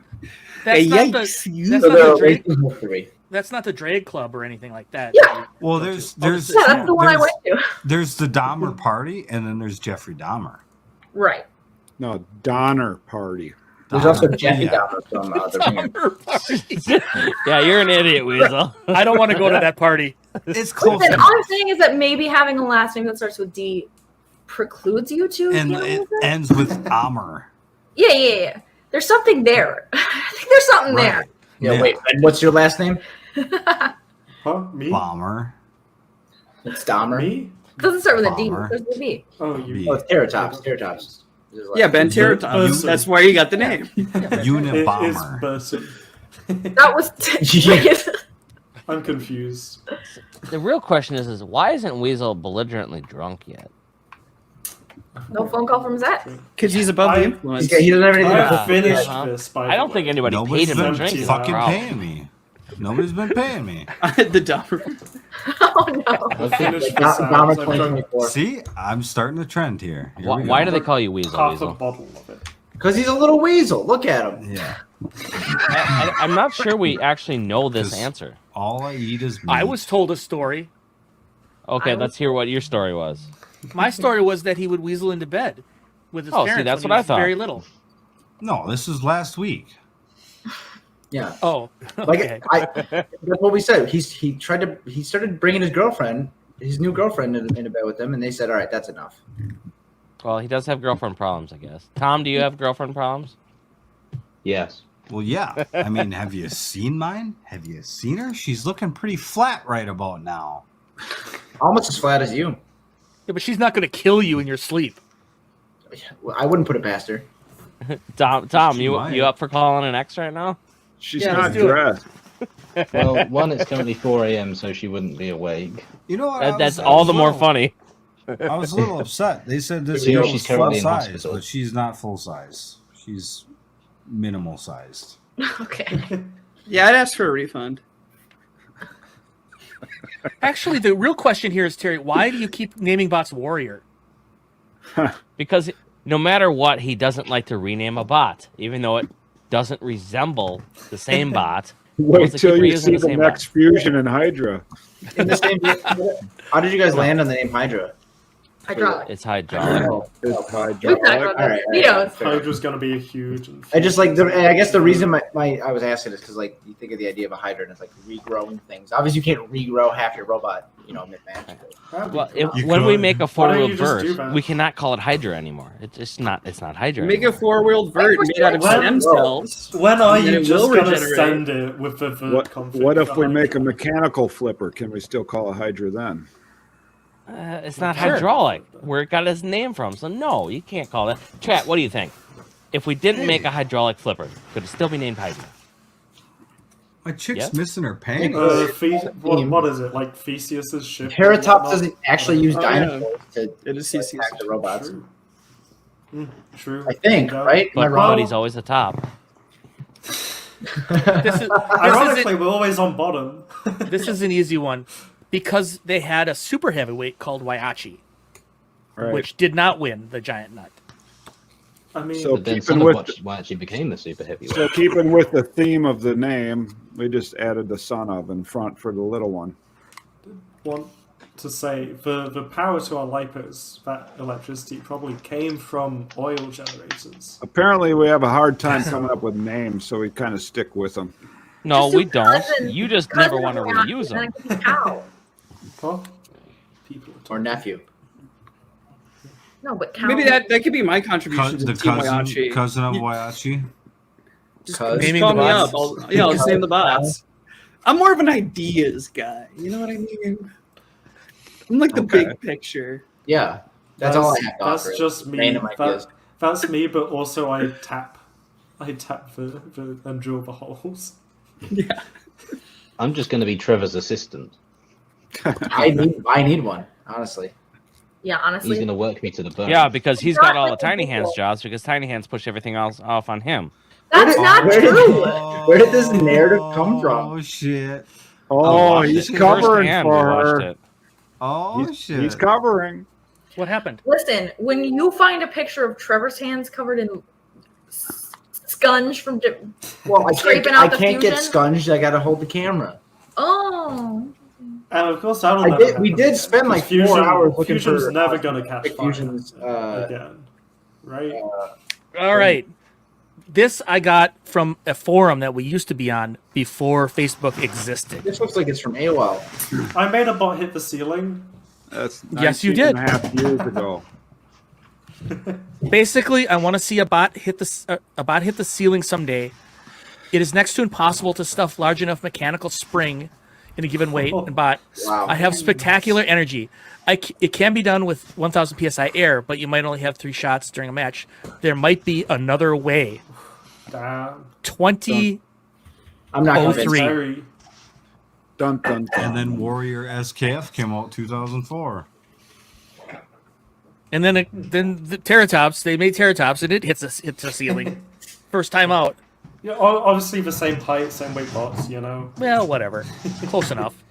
That's not Yikes. that's not the drag club or anything like that. Yeah. Well, there's Yeah, that's the one I went to. there's the Dahmer party, and then there's Jeffrey Dahmer. Right. No, Donner Party. There's also Dahmer, Jeffy yeah. Dahmer from the Ring. Yeah, you're an idiot, Weasel. I don't want to go to that party. It's close. Listen, all I'm saying is that maybe having a last name that starts with D precludes you to. And deal it with it. ends with Dahmer. Yeah. There's something there. I think there's something Right. Yeah, wait. And what's your last name? there. Huh? Me? Bomber. It's Dahmer. Me? It doesn't start with a D. Bomber. It starts with a B. Oh, you. B. Oh, it's Terrortops. Terrortops. Yeah, Ben Terrortops. Burton. That's where you got the name. Unabomber. Burton. That was. I'm confused. The real question is why isn't Weasel belligerently drunk yet? No phone call from Zach. Because he's above the I- influence. He doesn't have anything Yeah. to I finished Uh-huh. this, by I don't the think way. anybody paid Nobody's him to been drink. is the fucking problem. paying me. Nobody's been paying me. The Dahmer. Oh no. I finished Dahmer this out. I've drunk 2024. See, I'm starting the trend here. Here we Why go. do they call you Weasel? half a Weasel? bottle of it. Because he's a little weasel. Look at him. Yeah. I'm not sure we actually know this 'Cause answer. All I eat is meat. I was told a story. Okay, I let's hear what your story was. My story was that he would weasel into bed with his Oh, see, parents that's when what he I was thought. very little. No, this is last week. Yeah. Oh, Like okay. that's what we said. He started bringing his girlfriend, his new girlfriend, into bed with him, and they said, "All right, that's enough." Well, he does have girlfriend problems, I guess. Tom, do you have girlfriend problems? Yes. Well, yeah. I mean, have you seen mine? Have you seen her? She's looking pretty flat right about now. Almost as flat as you. Yeah, but she's not going to kill you in your sleep. I wouldn't put it past her. Tom, She you might. up for calling an ex right now? She's Yeah, not let's do it. dressed. Well, one, it's currently 4 a.m., so she wouldn't be awake. You know what? That's all the more funny. I was a little upset. They said this Two, girl she's was full currently in size, hospital. but she's not full size. She's minimal sized. Okay. Yeah, I'd ask for a refund. Actually, the real question here is, Terry, why do you keep naming bots Warrior? Because no matter what, he doesn't like to rename a bot, even though it doesn't resemble the same bot. Wait Wants to till keep you reusing see the the same next fusion in Hydra. In the same, how did you guys land on the name Hydra? Hydraulic. It's hydraulic. It's Hydra. We've talked about All right, that. You know, it's Hydra's gonna be a huge. I just like I guess the reason I was asking is because like you think of the idea of a Hydra and it's like regrowing things. Obviously, you can't regrow half your robot, mid-match. Well, You when we could. make a Why don't four-wheel you just do verse, that? we cannot call it Hydra anymore. It's not Hydra. Make a anymore. four-wheeled vert made out of Well, stem cells. When are And then you it just will gonna regenerate. send it with the vert config? What if we for make a Hydra? mechanical flipper? Can we still call it Hydra then? It's not Sure. hydraulic, where it got its name from. So no, you can't call it. Chat, what do you think? If we didn't make a hydraulic flipper, could it still be named Hydra? My chick's Yep. missing her panties. What is it like Theseus's ship? Terrortops doesn't actually use Oh, yeah. dinosaurs to It is attack CCS. the robots. True. I think, right? Am I But wrong? he's always the top. This is Ironically, we're always on bottom. this is an easy one because they had a super heavyweight called Waiachi, Right. which did not win the giant nut. I mean, So But then keeping some of with what actually became the super heavyweight. So keeping with the theme of the name, we just added the son of in front for the little one. want to say the power to our lipos, that electricity probably came from oil generators. Apparently, we have a hard time coming up with names, so we kind of stick with them. No, Just do we don't. cousin- You just cousin never want to Waiachi, reuse and then them. it could be cow. Huh? People are Or nephew. No, but cow. Maybe that could be my contribution to The Team Waiachi. cousin of Waiachi. Just Naming call the me bots. up. I'll just name the bots. I'm more of an ideas guy. You know what I mean? I'm like the Okay. big picture. Yeah, that's all I have to That's offer. just me. Random ideas. That's me, but also I tap the and drill the holes. Yeah. I'm just going to be Trevor's assistant. I need one, honestly. Yeah, He's honestly. going to work me to the bone. Yeah, because he's Not got all the like tiny people. hands jobs because tiny hands push everything else off on him. That's not where did- true. Where did this narrative come from? Oh shit! Oh, watched he's it. covering Firsthand, we for watched her. it. Oh shit! He's covering. What happened? Listen, when you find a picture of Trevor's hands covered in scunge from Well, I Scraping can't, out I the can't get fusion? scunged. I gotta hold the camera. oh, And of course, that'll I never did. We happen did spend like because 4 hours looking Fusion's for never gonna catch Big fire Fusion's. again, right? All right. This I got from a forum that we used to be on before Facebook existed. This looks like it's from AOL. I made a bot hit the ceiling. That's Yes, you 19 did. and a half years ago. Basically, I want to see a bot hit the ceiling someday. It is next to impossible to stuff large enough mechanical spring in a given weight and bot. Wow. I have spectacular energy. It can be done with 1000 psi air, but you might only have 3 shots during a match. There might be another way. Damn. 20. I'm not Oh, convinced. three. Very. Dun dun dun. And then Warrior SKF came out 2004. And then the Terrortops, they made Terrortops, and it hits the ceiling. First time out. Yeah, obviously the same height, same weight bots, you know. Well, whatever. Close enough.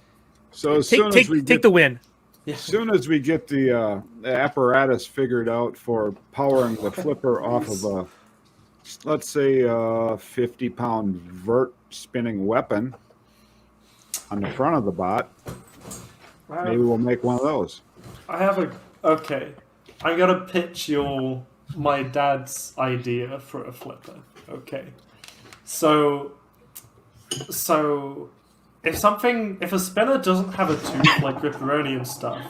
So as soon as we Take get the win. As soon as we get the apparatus figured out for powering the flipper off of a, let's say, 50-pound vert spinning weapon on the front of the bot, maybe we'll make one of those. I have okay. I'm gonna pitch my dad's idea for a flipper. Okay. So if a spinner doesn't have a tooth like Ripperoni and stuff,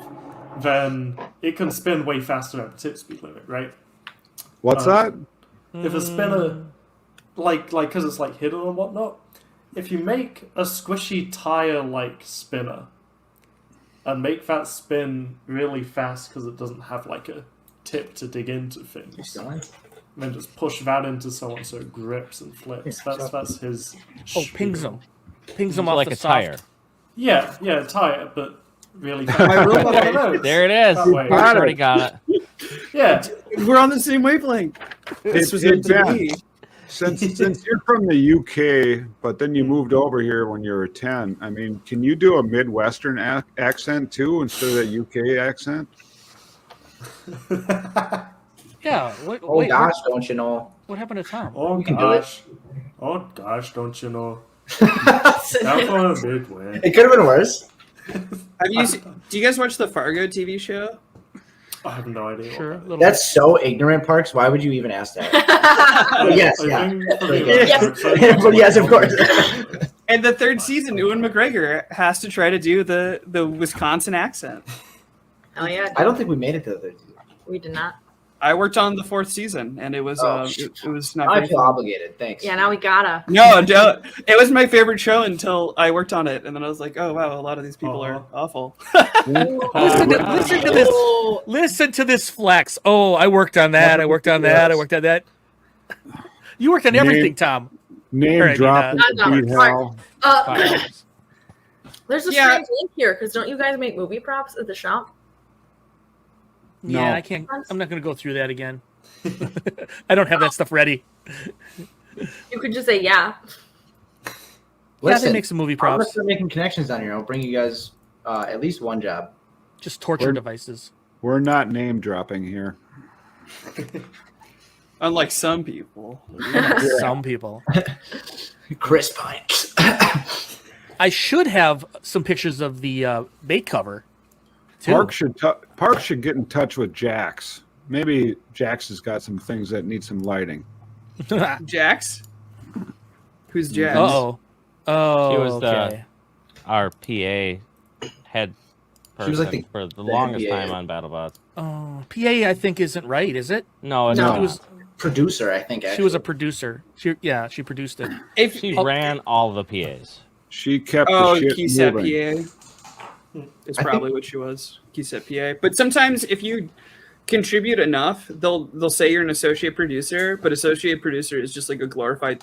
then it can spin way faster at the tip speed limit, right? What's that? If a spinner, like because it's like hidden and whatnot, if you make a squishy tire-like spinner and make that spin really fast because it doesn't have like a tip to dig into things, and then just push that into someone so it grips and flips. That's his. Oh, pings them. Pings them So off like the a soft. tire. Yeah, tire, but really fast. My robot- One of those. There it is. That way. We already got it. Yeah, We're on the same wavelength. This was meant to Ben, be. since you're from the UK, but then you moved over here when you were 10, I mean, can you do a Midwestern accent too instead of that UK accent? Yeah. Oh gosh, don't you know? What happened to Tom? Oh can do it. gosh. Oh gosh, don't you know? That was a big win. It could have been worse. Do you guys watch the Fargo TV show? I have no idea. Sure. What Little That's so ignorant, Parks. Why would you even ask that? that is. Yes, I yeah. think for me, Yes. that's right. But yes, of course. And the third season, Ewan McGregor has to try to do the Wisconsin accent. hell yeah. I don't think we made it to the third season. We did not. I worked on the 4th season, and it was it was not. I very feel fun. obligated. Thanks. Yeah, now we gotta. No, don't. It was my favorite show until I worked on it, and then I was like, oh wow, a lot of these people are awful. Listen to this. Listen to this flex. Oh, I worked on that. I worked on that. I worked on that. You worked on everything, Tom. Name All right, dropping no, beat hell. There's a Yeah. strange link here because don't you guys make movie props at the shop? Yeah, No. I can't. I'm not going to go through that again. I don't have that stuff ready. You could just say yeah. Yeah, they Listen, make some movie I'm gonna props. start making connections down here. I'll bring you guys at least one job. Just torture devices. We're not name dropping here. Unlike some people. Some people. Chris Pines. I should have some pictures of the bait cover. Too. Park should get in touch with Jax. Maybe Jax has got some things that need some lighting. Jax? Who's Jax? Oh. Oh, She was okay. our PA head person She was like for the longest PA. time on BattleBots. Oh, PA I think isn't right, is it? No, it's No. not. She was Producer, I think. Actually. she was a producer. She produced it. If, She ran all the PAs. She kept oh, the shit Keysette moving. PA. Is probably what she was. Keysette PA. But sometimes if you contribute enough, they'll say you're an associate producer, but associate producer is just like a glorified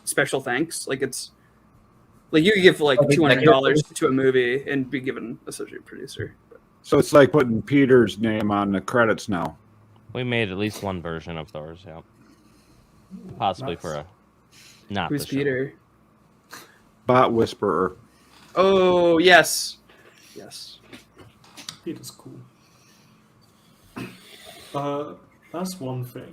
special thanks. Like it's like you could give like $200 to a movie and be given associate producer. So it's like putting Peter's name on the credits now. We made at least one version of those, yeah. Possibly for a not Who's the show. Peter? Bot Whisperer. Oh yes. Yes. Peter's cool. That's one thing.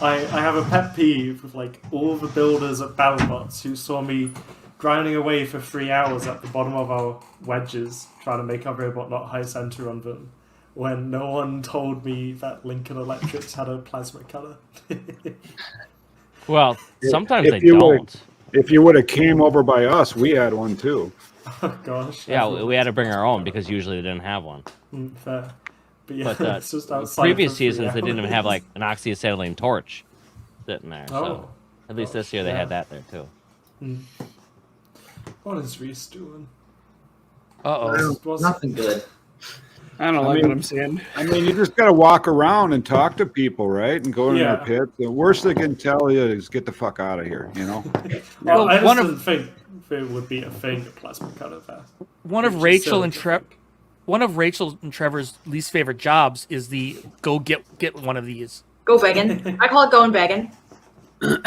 I have a pet peeve with like all the builders at BattleBots who saw me grinding away for 3 hours at the bottom of our wedges trying to make our robot not high center on them, when no one told me that Lincoln Electrics had a plasma cutter. Well, sometimes If they you don't. If you would have came over by us, we had one too. Oh gosh. Yeah, we had to bring our own because usually they didn't have one. Fair. But yeah, But it's just outside previous for 3 seasons they didn't even have like an oxyacetylene torch sitting there. So Oh. at least this year they had that there too. What is Reese doing? Uh-oh. Nothing good. I don't like what I'm seeing. I mean, you just got to walk around and talk to people, right? And go in Yeah. their pits. The worst they can tell you is get the fuck out of here, you know? Well, I one just of- didn't think there would be a thing, a plasma cutter there. One of Which is Rachel so and one of Rachel and Trevor's least favorite jobs is the go get one of these. Go begging. I call it going begging. Hold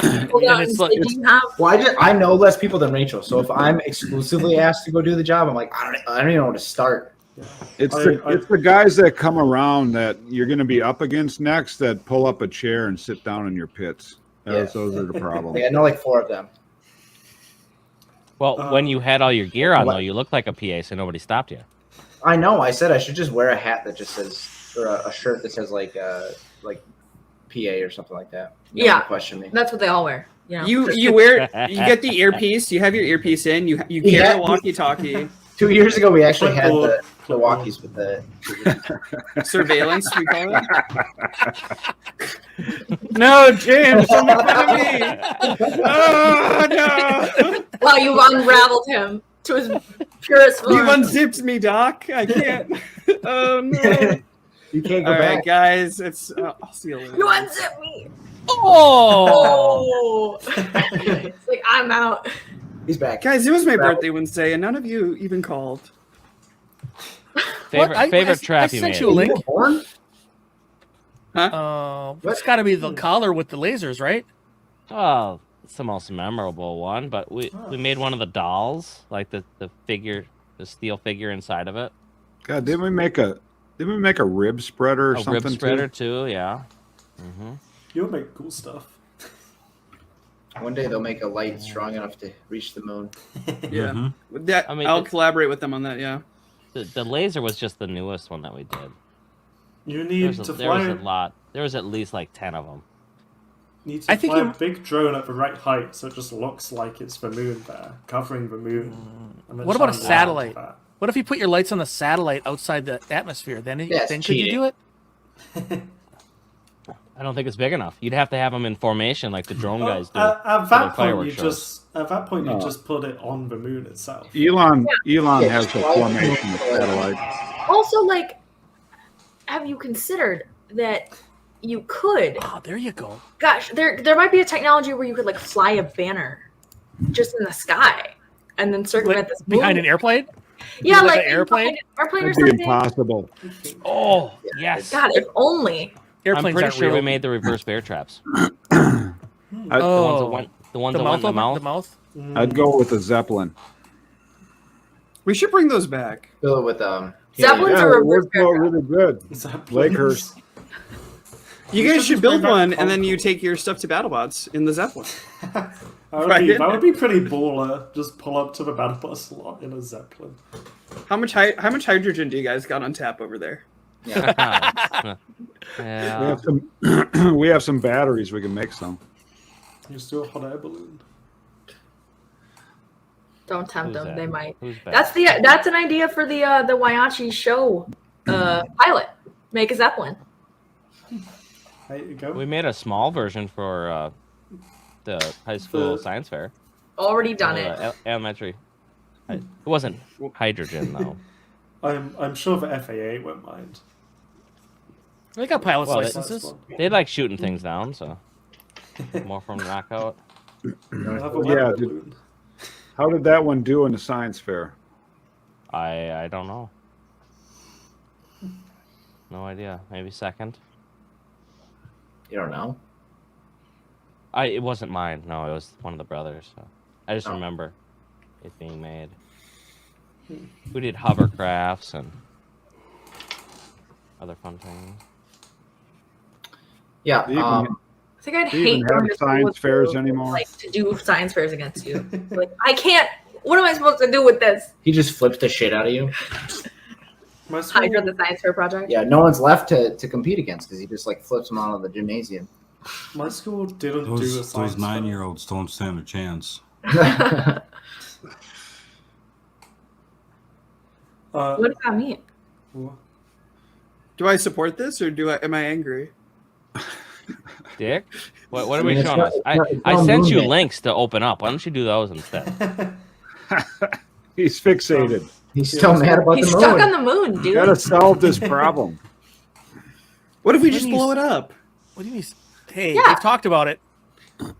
And on, it's like- do you have? Well, I know less people than Rachel, so if I'm exclusively asked to go do the job, I'm like, I don't even know where to start. It's the guys that come around that you're going to be up against next that pull up a chair and sit down in your pits. Those are the problems. Like, I know like 4 of them. Well, when you had all your gear on though, you looked like a PA, so nobody stopped you. I know. I said I should just wear a hat that just says, or a shirt that says like PA or something like that. No Yeah. one question me. That's what they all wear. Yeah. You wear you get the earpiece. You have your earpiece in. You carry Yeah. a walkie-talkie. 2 years ago, we actually had Clipboard. the walkies with the. Surveillance, we call it. No, James, don't make fun of me. Oh no! Wow, you unraveled him to his purest You form. unzipped me, Doc. I can't. Oh no! You can't go All right, back. guys. It's. I'll see you later. You unzip me. Oh! Oh. It's like I'm out. He's back. Guys, it was my birthday Wednesday, and none of you even called. Favorite trap I you sent made. you a link. Born? It's got to be the collar with the lasers, right? Oh, it's the most memorable one, but we made one of the dolls, like the figure, the steel figure inside of it. God, didn't we make a rib spreader or A something? rib spreader too, yeah. You'll make cool stuff. One day they'll make a light strong enough to reach the moon. Yeah. That I mean, I'll collaborate with them on that. Yeah. The laser was just the newest one that we did. You need to There was fly. a lot. There was at least like 10 of them. Need to I think fly you- a big drone at the right height, so it just looks like it's the moon there, covering the moon. And then What about a shine light satellite? onto that. What if you put your lights on the satellite outside the atmosphere? Then Yes, could you do it? I don't think it's big enough. You'd have to have them in formation like the drone guys do. At for their that point, fireworks you shows. just put it on the moon itself. Elon Yeah, has the just formation of satellite. Also, like, have you considered that you could? Oh, there you go. Gosh, there might be a technology where you could like fly a banner just in the sky and then circumvent this Behind moon. an airplane? Yeah, like like an airplane? behind an airplane or That'd be something. impossible. Oh, yes. God, if only. Airplanes I'm pretty aren't sure real. we made the reverse bear traps. I- The ones that Oh, went The ones that went in the mouth? The mouth? I'd go with the Zeppelin. We should bring those back. Fill it with Zeppelins Yeah, are it reverse worked out really good. Zeppelins. Lakers. You guys should build one, and then you take your stuff to BattleBots in the Zeppelin. That would be pretty baller. Just pull up to the BattleBot slot in a Zeppelin. How much hydrogen do you guys got on tap over there? Yeah. We have some batteries. We can make some. You still a hot air balloon. Don't tempt Who's them; that? they might. Who's That's an idea for the Waiachi show pilot. Make a Zeppelin. There you go. We made a small version for the high school science fair. Already done it. Elementary. It wasn't hydrogen though. I'm sure the FAA won't mind. They got pilot's Well, licenses. They like shooting things down, so more from knockout. Yeah. How did that one do in the science fair? I don't know. No idea. Maybe second. You don't know. It wasn't mine. No, it was one of the brothers. So I just remember it being made. We did hovercrafts and other fun things. Yeah. I think I'd Do you hate even going have to school science with fairs people, anymore? like to do science fairs against you. Like I can't. What am I supposed to do with this? He just flipped the shit out of you. Hydra, the science fair project. Yeah, no one's left to compete against because he just like flips them out of the gymnasium. My school didn't do a Those science fair. 9-year-olds don't stand a chance. What does that mean? Do I support this, or am I angry? Dick, what are we it's showing not- us? it's I not sent you movement. links to open up. Why don't you do those instead? He's fixated. He's still mad about He's the stuck moon. on the moon, dude. Gotta solve this problem. What if we What just do you blow it up? What do you mean? Hey, Yeah. they've talked about it.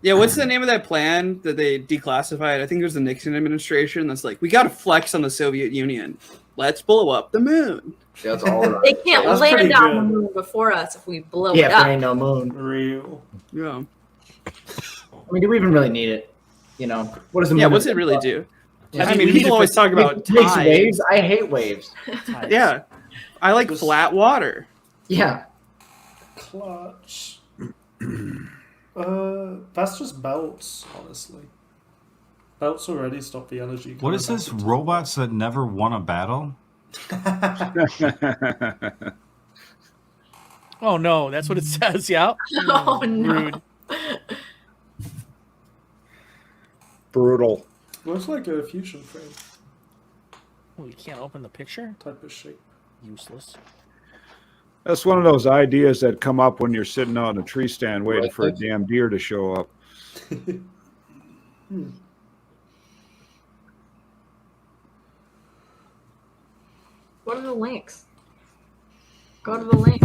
Yeah, what's the name of that plan that they declassified? I think it was the Nixon administration that's like, we got to flex on the Soviet Union. Let's blow up the moon. That's all right. They can't That's land pretty on the good. moon before us if we blow Yeah, it if there up. ain't no moon. Real. Yeah. I mean, do we even really need it? You know, what does the moon? Yeah, what's it really do? Yeah. I mean, we need people to always fix- talk about It makes tides. waves. I hate waves. Yeah. I like flat water. Yeah. Clutch. That's just belts, honestly. Belts already stop the energy. What coming is this? back into- Robots that never won a battle? Oh no, that's what it says. Yeah. Oh no. Rude. Brutal. Looks like a fusion frame Oh, you can't open the picture. type of shape. Useless. That's one of those ideas that come up when you're sitting on a tree stand waiting Right. for a damn deer to show up. What are the links? Go to the link.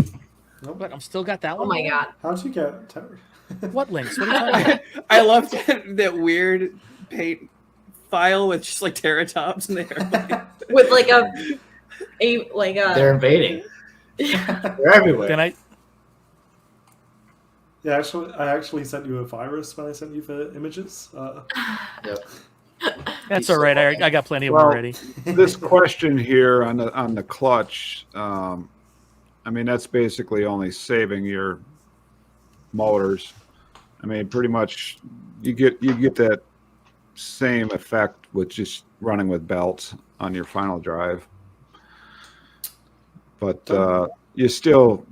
Look, I'm still got that Oh one. my god. How'd you get terror? What links? What are you talking about? I love that weird paint file with just like Terrortops in there. With like a They're invading. They're everywhere. Then I Yeah, I actually sent you a virus when I sent you the images. Yep. That's all right. I got plenty of them Well, already. This question here on the clutch, I mean, that's basically only saving your motors. I mean, pretty much you get that same effect with just running with belts on your final drive. But you still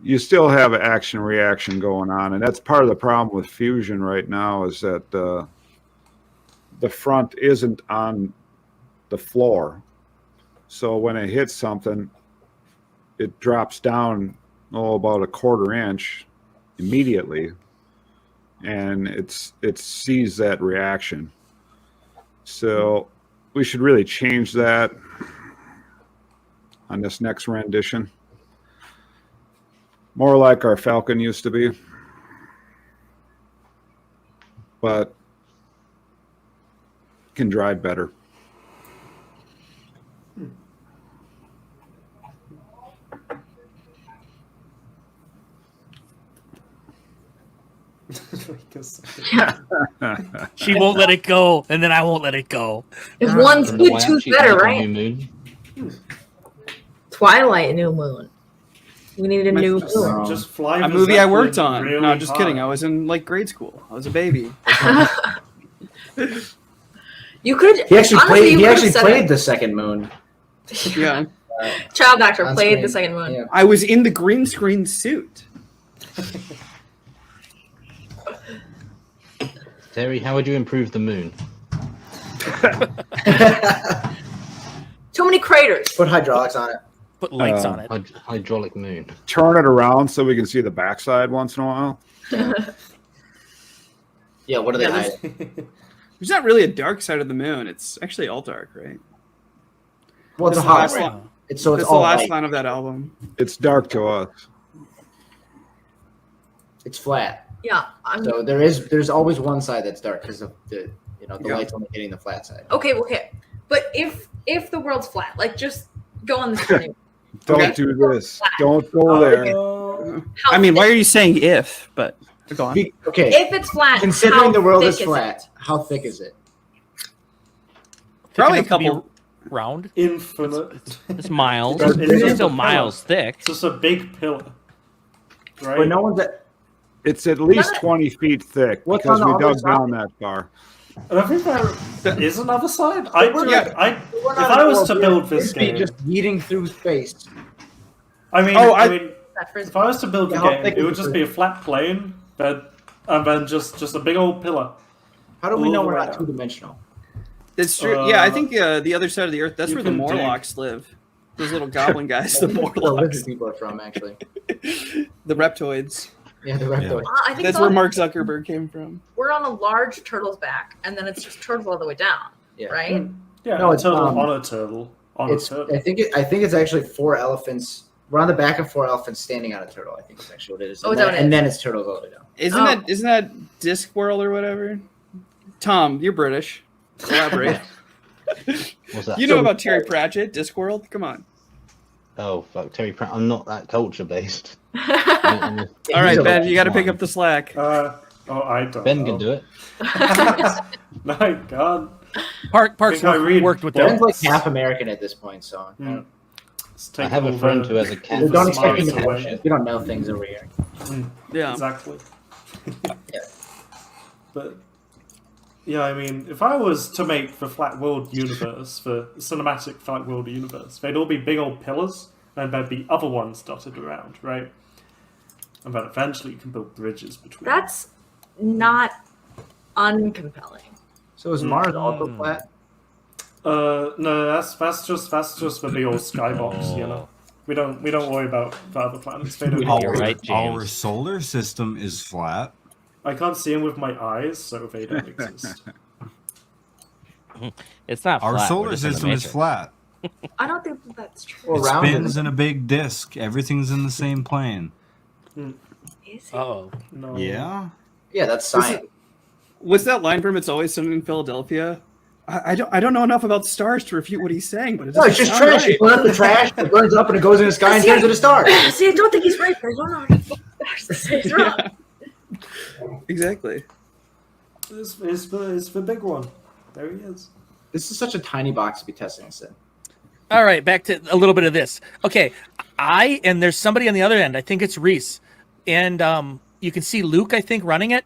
have action reaction going on, and that's part of the problem with Fusion right now is that the front isn't on the floor. So when it hits something, it drops down about a quarter inch immediately, and it sees that reaction. So we should really change that on this next rendition. More like our Falcon used to be. But can drive better. She won't let it go, and then I won't let it go. If one's And the good, way two's actually better, like a right? New moon. Twilight, new moon. We need a new moon. Just fly. A the movie I Zeppelin worked on. really No, I'm just kidding. high. I was in like grade school. I was a baby. You could. He actually honestly, played. you He could've actually said played it. the second moon. Yeah. Child actor On played screen. the second moon. Yeah. I was in the green screen suit. Terry, how would you improve the moon? Too many craters. Put hydraulics on it. Put lights on it. Hydraulic moon. Turn it around so we can see the backside once in a while. Yeah, what are they Yeah, hiding? There's not really a dark side of the moon. It's actually all dark, right? Well, it's a That's the hot last right? line. It's so it's That's the all last light. line of that album. It's dark to us. It's flat. Yeah. I'm, So there's always one side that's dark because of the the Yeah. light's only hitting the flat side. okay. But if the world's flat, like just go on the journey. Don't Okay. do this. Don't go there. How I mean, why thick- are you saying if? But go on. Okay, If it's flat, considering how the world thick is it? flat, how thick is it? Probably a Thick enough to be couple. round. Infinite. It's miles. It's It's just still a miles thick. It's just a big pillar. Right. But no one's at. It's at least What? 20 feet thick What's because on the we other dug side? down that far. And I think there is another side. We're If not I was at to war, build we're this frisbee game, just yeeting through space. I mean, That frisbee. if I was to build the Yeah, how game, thick it is would the just be a flat plane, and then just a big old pillar. How do we All know the we're way not down. two dimensional? It's true. Yeah, I think the other side of the earth, that's you where the can dig. Morlocks live. Those little goblin guys, the Where lizard Morlocks. people are from, actually. The Reptoids. Yeah, the reptoids. I think That's it's where all- Mark Zuckerberg came from. we're on a large turtle's back, and then it's just turtles all the way down, Yeah. right? Yeah, No, a it's, turtle um, on a turtle on a It's. turtle. I think it's actually 4 elephants. We're on the back of 4 elephants standing on a turtle. I think is actually what it is. Oh, And, is that then, what it and is? then it's turtles all the way down. Isn't that Discworld or whatever? Tom, you're British. Elaborate. What's that? You know about Terry Pratchett, Discworld? Come on. Oh fuck, Terry Pratt. I'm not that culture based. All right, Ben, you got to pick up the slack. I don't. Ben know. can do it. My God. Parks think I read worked with Ben's them. like half American at this point, so It's I taken have a over friend who has a we cat. don't the expect him to smarts know away. shit. We don't know things over here. Yeah. Exactly. But yeah, I mean, if I was to make the flat world universe, the cinematic flat world universe, they'd all be big old pillars, and there'd be other ones dotted around, right? And then eventually you can build bridges between. That's not uncompelling. So is Mars also flat? No, that's just the big old skybox, you know. We don't worry about the other planets. They don't. You're right, Our James. solar system is flat. I can't see them with my eyes, so they don't exist. It's not Our flat, we're solar just in the system is matrix. flat. I don't think that's true. Well, It round spins is- in a big disc. Everything's in the same plane. Is it? Oh, No. Yeah. Yeah, that's science. What's that line from It's Always Sunny in Philadelphia? I don't know enough about stars to refute what he's saying, but it No, doesn't it's just sound trash. right. You burn up the trash, it burns up, and it goes in the sky and See, turns into stars. See, I don't think he's right, but I don't know how to say it's wrong. Exactly. It's the big one. There he is. This is such a tiny box to be testing this in. all right. Back to a little bit of this. Okay, and there's somebody on the other end. I think it's Reese, and you can see Luke. I think running it.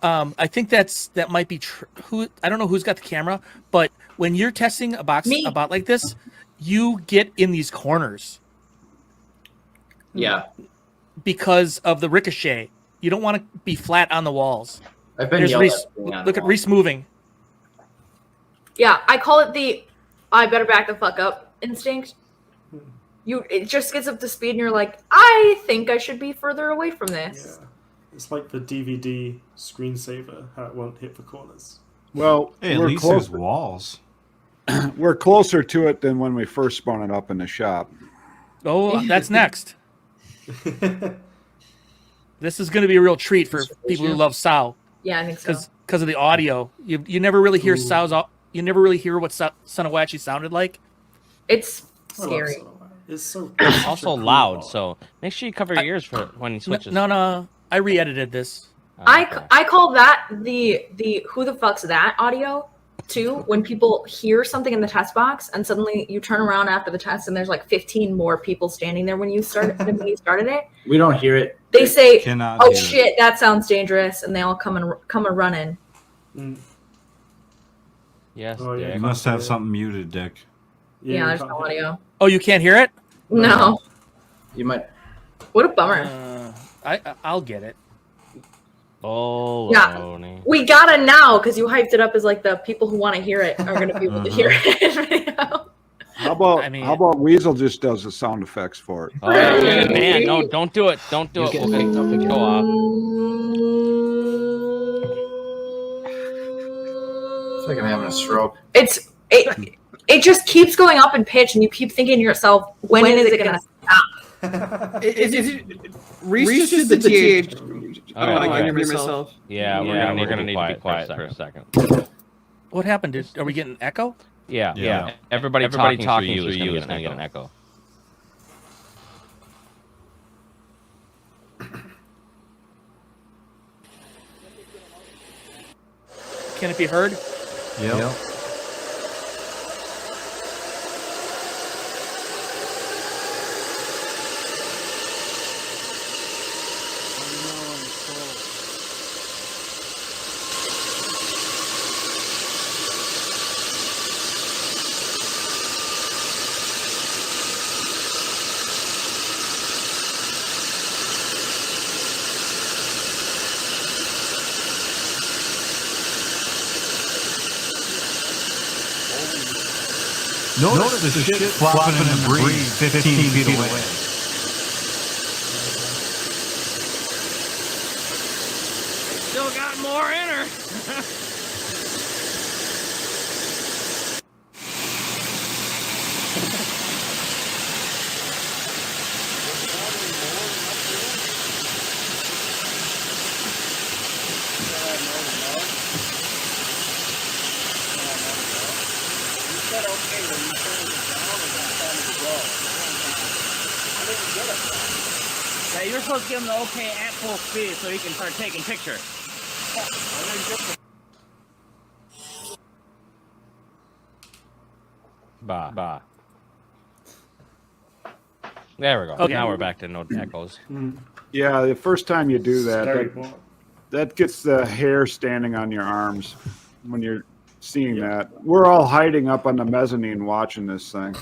I think that might be who. I don't know who's got the camera, but when you're testing a bot like this, you get in these corners Yeah. because of the ricochet. You don't want to be flat on the walls. I've been There's yelled Reese. at being on Look the at wall. Reese moving. Yeah, I call it the I better back the fuck up instinct. It just gets up to speed and you're like, I think I should be further away from this. Yeah. It's like the DVD screensaver, how it won't hit the corners. Well, Hey, at we're least there's closer. walls. We're closer to it than when we first spun it up in the shop. Oh, that's next. This is going to be a real treat for people who love Sao Yeah, I think so. because of the audio. You never really hear Sao's. You never really hear what Sonowachi sounded like. It's I love scary. Sonoma. It's so It's such a also cool loud, mod. so make sure you cover your ears for when he switches. No, I re-edited this. I call that the who the fuck's that audio too. When people hear something in the test box and suddenly you turn around after the test and there's like 15 more people standing there when you started it. We don't hear it. They say, Cannot "Oh hear it. shit, that sounds dangerous," and they all come a running. Yes, Oh, yeah. Dick. You must have something muted, Dick. Yeah, you there's can't no hear it. audio. Oh, you can't hear it? No. You might. What a bummer. I'll get it. Oh, Yeah. Loney. We gotta now because you hyped it up as like the people who want to hear it are gonna be able to hear it. How about I mean- how about Weasel just does the sound effects for it? Oh, yeah, man, no, don't do it. Don't do You it. get We'll picked up again. go off. I feel like I'm having a stroke. It just keeps going up in pitch, and you keep thinking to yourself, when is it gonna stop? Is it Reese just did the TH? All right, I all can right. hear myself. Yeah, we're gonna need to be quiet for a second. What happened? Are we getting echo? Yeah. Yeah. Everybody talking through you is gonna get an echo. Can it be heard? Yep. Notice the shit flopping in the breeze 15 feet away. Still got more in her. Yeah, you're supposed to give him the okay at full speed so he can start taking pictures. Bah. There we go. Okay. Now we're back to no echoes. Yeah, the first time you do Very that, cool. that gets the hair standing on your arms when you're seeing that. We're all hiding up on the mezzanine watching this thing.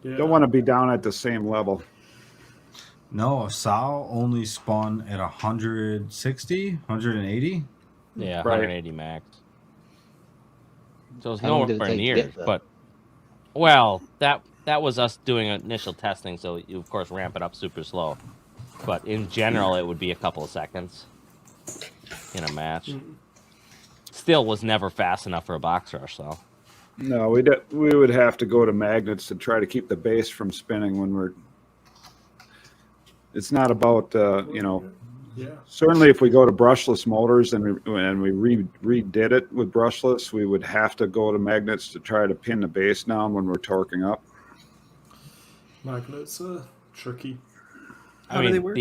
Yeah. Don't want to be down at the same level. No, Sao only spawned at 160, 180. Yeah, Right. 180 max. So it's How long did it nowhere take to near, get there? but well, that was us doing initial testing, so you of course ramp it up super slow. But in general, it would be a couple of seconds in a match. Still was never fast enough for a box rush, though. No, we would have to go to magnets to try to keep the base from spinning when we're. It's not about Yeah. Certainly, if we go to brushless motors and we redid it with brushless, we would have to go to magnets to try to pin the base down when we're torquing up. Magnets are tricky. How do they work?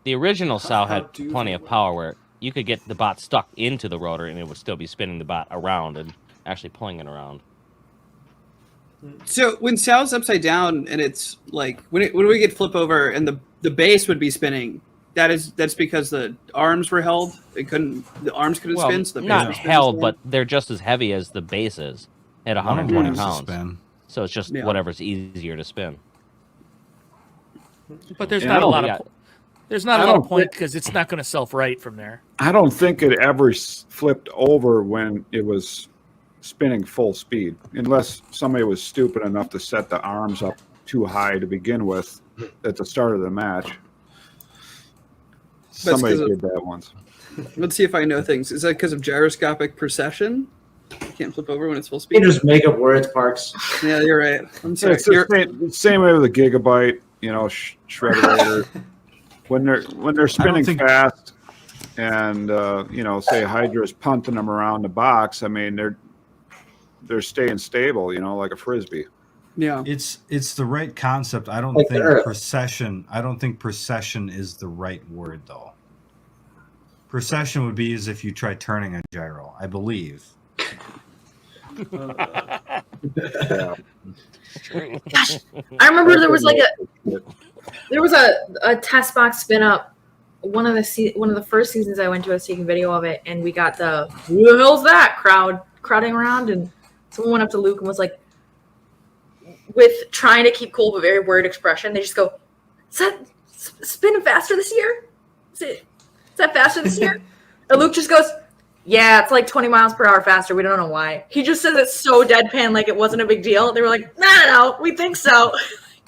The original Sao how had do plenty they of work? power where you could get the bot stuck into the rotor and it would still be spinning the bot around and actually pulling it around. So when Sal's upside down and it's like when we get flip over and the base would be spinning, that's because the arms were held. The arms couldn't spin. So the base not would spin held, instead? but they're just as heavy as the base is at One of them 120 has to pounds. spin. So it's just Yeah. whatever's easier to spin. But there's Yeah, not I a lot don't- of there's not a I lot of don't point because it's not going to self right from there. I don't think it ever flipped over when it was spinning full speed, unless somebody was stupid enough to set the arms up too high to begin with at the start of the match. Somebody 'cause of- did that once. Let's see if I know things. Is that because of gyroscopic precession? You can't flip over when it's full speed. You just make up words, Parks. Yeah, you're right. I'm sorry. It's the same way with the Gigabyte, shredder. when they're spinning think- fast, and say Hydra's punting them around the box. I mean, they're staying stable, like a frisbee. Yeah. It's the right concept. I don't Like think the Earth. precession. I don't think precession is the right word though. Procession would be as if you try turning a gyro, I believe. Gosh, I remember there was like a test box spin up. One of the first seasons I went to, I was taking video of it, and we got the "Who the hell's that?" crowding around, and someone went up to Luke and was like, with trying to keep cool but very worried expression, they just go, "Is that spinning faster this year? Is that faster this year?" And Luke just goes, "Yeah, it's like 20 miles per hour faster. We don't know why." He just says it so deadpan, like it wasn't a big deal. They were like, no, we think so.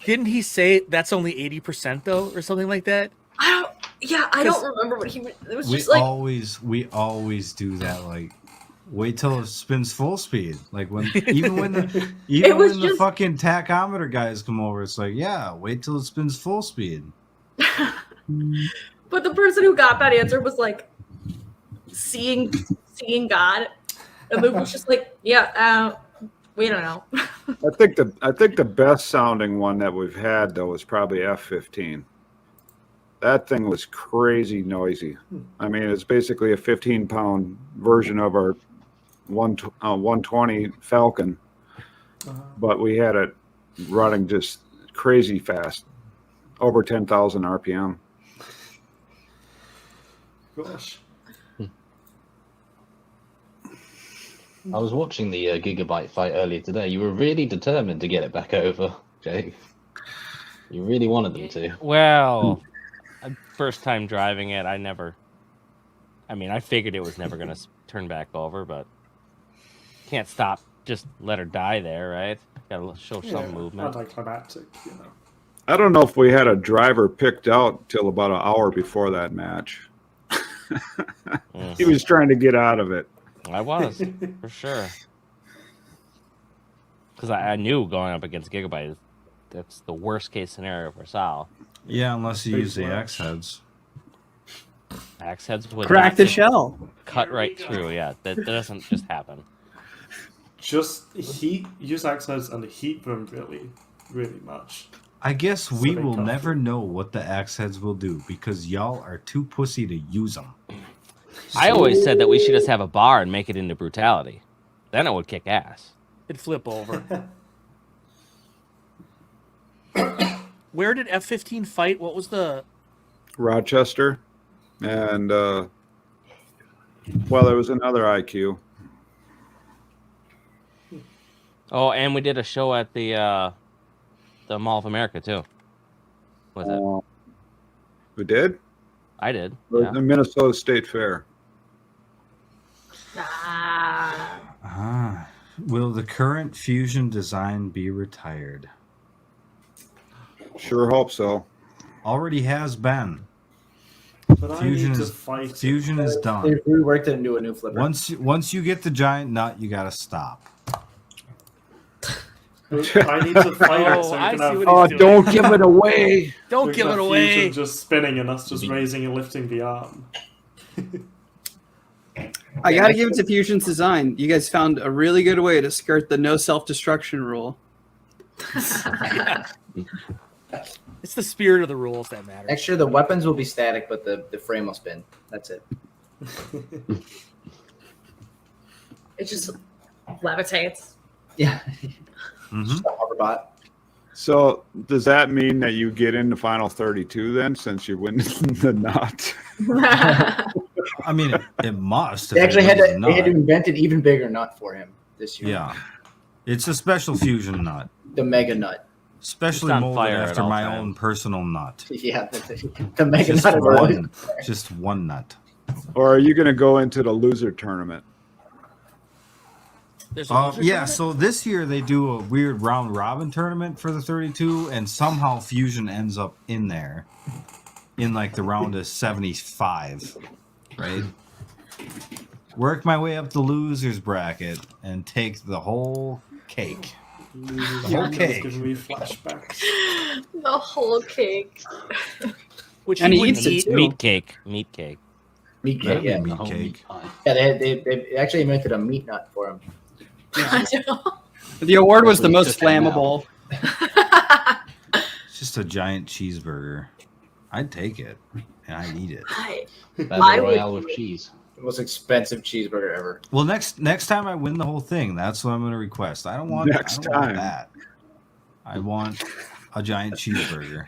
Didn't he say that's only 80% though, or something like that? I don't remember what he. It was just we always do that. Like, wait till it spins full speed. Like even when the fucking tachometer guys come over, it's like, yeah, wait till it spins full speed. But the person who got that answer was like seeing God, and Luke was just like, yeah, we don't know. I think the best sounding one that we've had though was probably F-15. That thing was crazy noisy. I mean, it's basically a 15-pound version of our 120 Falcon, but we had it running just crazy fast, over 10,000 RPM. Gosh. I was watching the Gigabyte fight earlier today. You were really determined to get it back over, Jake. You really wanted them to. Well, first time driving it, I figured it was never going to turn back over, but can't stop. Just let her die there, right? Got to show some movement. Anticlimactic, you know. I don't know if we had a driver picked out till about an hour before that match. He was trying to get out of it. I was, for sure. Because I knew going up against Gigabyte, that's the worst case scenario for Sal. Yeah, unless you use the axe heads. Axe heads would Crack the shell. Cut right through, yeah. That doesn't just happen. Just use axe heads and heat them really, really much. I guess So we they will come never know what the axe heads will do because y'all are too pussy to use them. I always said that we should just have a bar and make it into brutality. Then it would kick ass. It'd flip over. Where did F-15 fight? What was the... Rochester, and there was another IQ. Oh, and we did a show at the Mall of America too. Was it? We did? I did. The Minnesota State Fair. Will the current Fusion design be retired? Sure hope so. Already has been. But Fusion I need to is fight. Fusion is done. They reworked it into a new flipper. Once you get the giant nut, you gotta stop. I need to fight it so I we see can what have. he's doing. Don't give it away. Don't we give can it have away. Fusion just spinning and us just raising and lifting the arm. I gotta give it to Fusion's design. You guys found a really good way to skirt the no self-destruction rule. It's the spirit of the rules that matter. Next year, the weapons will be static, but the frame will spin. That's it. It just levitates. Yeah. Mm-hmm. Just a hoverbot. So does that mean that you get into Final 32 then, since you win the nut? I mean, it must. They if actually it had was a to, nut. they had to invent an even bigger nut for him this year. Yeah, it's a special Fusion nut, The mega nut. specially It's on molded fire at after all my times. own personal nut. Yeah, the mega Just nut. is always- one, just one nut. Or are you going to go into the loser tournament? There's a loser Yeah, tournament? so this year they do a weird round robin tournament for the 32, and somehow Fusion ends up in there in like the round of 75, right? Work my way up the losers bracket and take the whole cake. It's giving me flashbacks. The whole cake. Which And he he wouldn't eats it eat. too. Meat cake. Meat cake. Meat That'd cake, be yeah. meat cake. Yeah, they actually invented a meat nut for him. The award was the Just most hang out. flammable. It's just a giant cheeseburger. I'd take it, and I'd eat it. Battle I would Royale with do it. cheese. The most expensive cheeseburger ever. Well, next time I win the whole thing, that's what I'm going to request. I don't want Next I don't want time. that. I want a giant cheeseburger.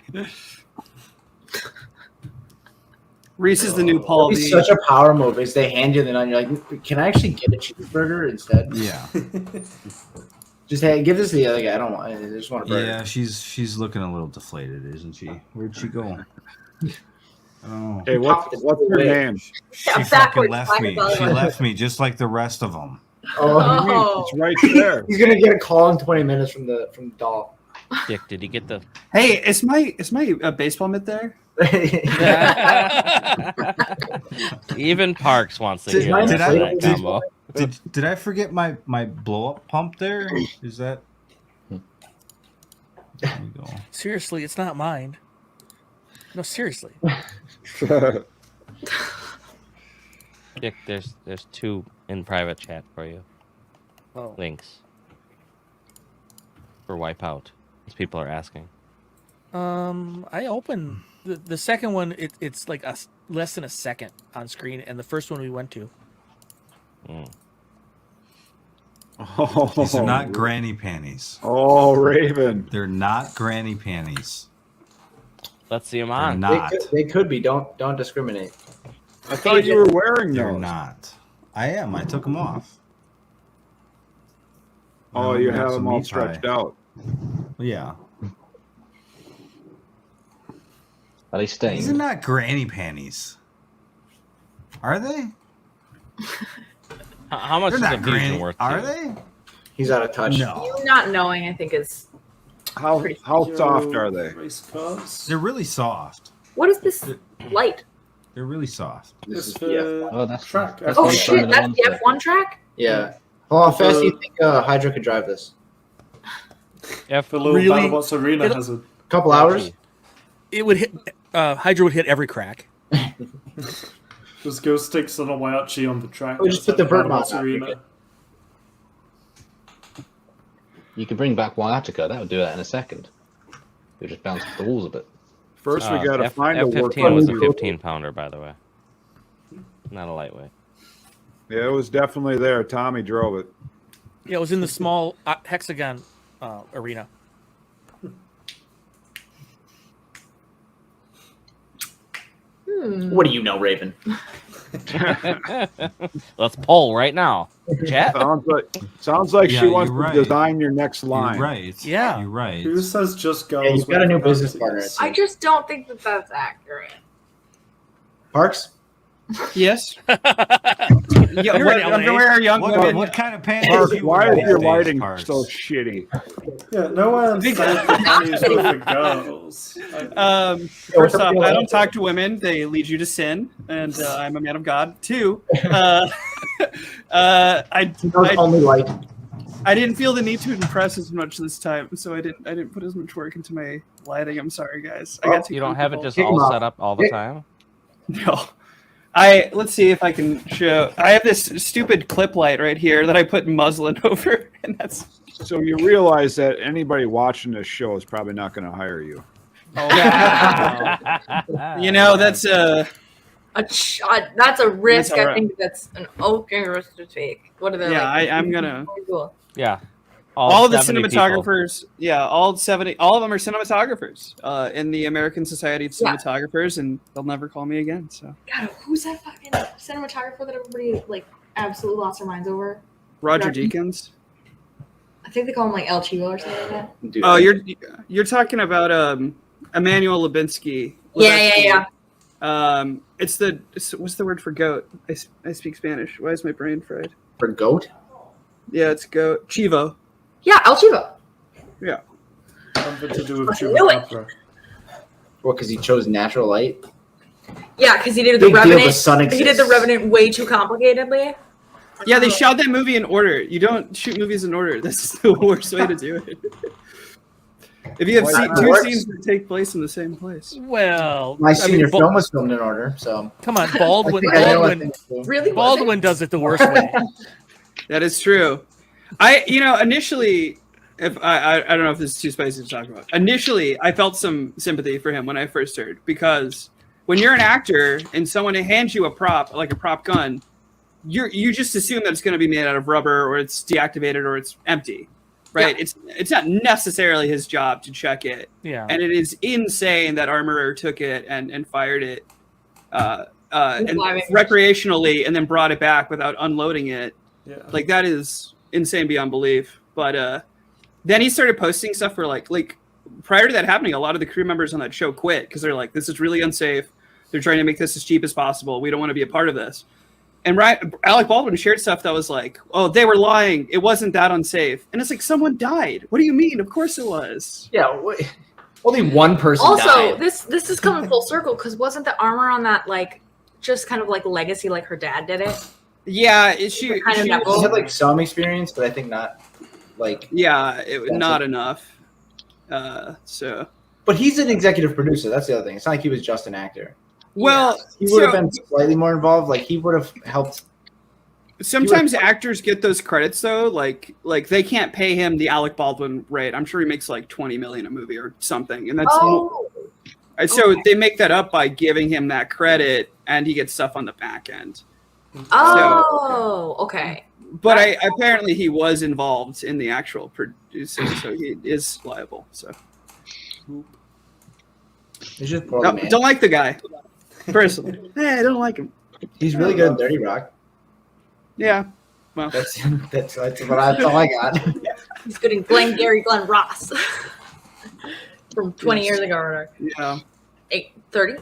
Reese is the new Paul It's D. such a power move. Is they hand you the nut, and you're like, can I actually get a cheeseburger instead? Yeah, Just hey, give this to the other guy. I don't want. I just want a burger. yeah. She's looking a little deflated, isn't she? Where'd she go? Oh, Hey, what's her name? she Yeah, fucking backwards, left me. backwards. She left me just like the rest of them. Oh, It's right there. he's gonna get a call in 20 minutes from the doll. Dick, did he get the? Hey, is my baseball mitt there? Even Parks wants to Did- hear did that, I- that did- combo. Did I forget my blow up pump there? Is that? There you go. Seriously, it's not mine. No, seriously. Dick, there's two in private chat for you. Oh. Links for Wipeout. These people are asking. I opened the second one. It's like less than a second on screen, and the first one we went to. Oh, These are not granny panties. Oh, Raven. They're not granny panties. Let's see them They're on. not. They could be. Don't discriminate. I thought you were wearing They're those. not. I am. I took them off. Oh, you Got have some them all meat stretched pie. out. Yeah. Are they staying? These are not granny panties. Are they? How much They're is not a fusion granny. worth? Are to you? they? He's out of touch. No. You not knowing, I think, is How soft are they? Race cars. They're really soft. what is this light? They're really soft. This is is for the Oh, that's track. that's Oh one shit, side of that's one the side. F1 track? Yeah. Well, how fast do you think Hydra could drive this? The little Really? BattleBots Arena It'll- has a Couple hours. It would hit. Hydra would hit every crack. just go stick Sonomayachi on the track. Oh, just put the vert mod BattleBots on, Arena. you're You could bring back Wyatica. That would do that in a second. You just bounce off the walls a bit. First, we got to find a work. F-15 was a 15-pounder, by the way. Not a lightweight. Yeah, it was definitely there. Tommy drove it. Yeah, it was in the small hexagon arena. What do you know, Raven? Let's poll right now. Chat. Sounds like Yeah, she wants you're to right. design your next line. You're right. Yeah. You're right. Who says just girls? Yeah, you've got a new with business abilities? partner. I just don't think that that's accurate. Parks. Yes. You're what in LA. underwear young women? What kind of pants Parks, do you why wear is your these days, lighting Parks? so shitty? Yeah, no one said the panties were for girls. First off, I don't talk to women. They lead you to sin, and I'm a man of God. Two, Only light. I didn't feel the need to impress as much this time, so I didn't put as much work into my lighting. I'm sorry, guys. I got too You don't have it just comfortable. all set up all the time? No. Let's see if I can show. I have this stupid clip light right here that I put muslin over, and that's. So you realize that anybody watching this show is probably not going to hire you. You know, that's That's a risk. That's all I right. think that's an okay risk to take. What are they Yeah, like? I'm gonna. Cool. Yeah. All of the 70 cinematographers, yeah, all of them are cinematographers in the American Society of Yeah. Cinematographers, and they'll never call me again. So God, who's that fucking cinematographer that everybody like absolutely lost their minds over? Roger Roger. Deakins. I think they call him like El Chivo or something like that. Dude, Oh, you're talking about Emmanuel Lubinski. Yeah. What's the word for goat? I speak Spanish. Why is my brain fried? for goat. Yeah, it's goat. Chivo. Yeah, El Chivo. Yeah. Something to do with Fucking knew it. Chupacabra. Well, because he chose natural light. Yeah, because he did the Big deal, the Revenant. sun He did the exists. Revenant way too complicatedly. Yeah, they shot that movie in order. You don't shoot movies in order. That's the worst way to do it. If you have Well, that two works. scenes that take place in the same place. Well, My senior Ba- film was filmed in order, so Come on, I Baldwin. think I know what Baldwin, things do. Really? Baldwin does it the worst way. That is true. Initially, if I don't know if this is too spicy to talk about. Initially, I felt some sympathy for him when I first heard, because when you're an actor and someone hands you a prop, like a prop gun, you just assume that it's going to be made out of rubber, or it's deactivated, or it's empty, right? Yeah. It's not necessarily his job to check it. Yeah. And it is insane that Armorer took it and fired it recreationally and then brought it back without unloading it. Yeah. Like, that is insane beyond belief. But then he started posting stuff for like prior to that happening, a lot of the crew members on that show quit because they're like, this is really unsafe. They're trying to make this as cheap as possible. We don't want to be a part of this. And Alec Baldwin shared stuff that was like, oh, they were lying. It wasn't that unsafe. And it's like, someone died. What do you mean? Of course it was. Yeah. Only one person also, died. this is coming full circle, because wasn't the armor on that like just kind of like legacy, like her dad did it? Yeah. She had like some experience, but I think not like. Yeah, not enough. So. But he's an executive producer. That's the other thing. It's not like he was just an actor. Well, he would have been slightly more involved. Like, he would have helped. Sometimes actors get those credits though. Like they can't pay him the Alec Baldwin rate. I'm sure he makes like $20 million a movie or something, and that's so they make that up by giving him that credit, and he gets stuff on the back end. Okay. But apparently he was involved in the actual producing, so he is liable. So he's just poorly don't like the guy. Personally, I don't like him. He's really good at Dirty Rock. Yeah, well, that's all I got. He's good in Glenn Ross from 20 years ago or whatever. Yeah, 30.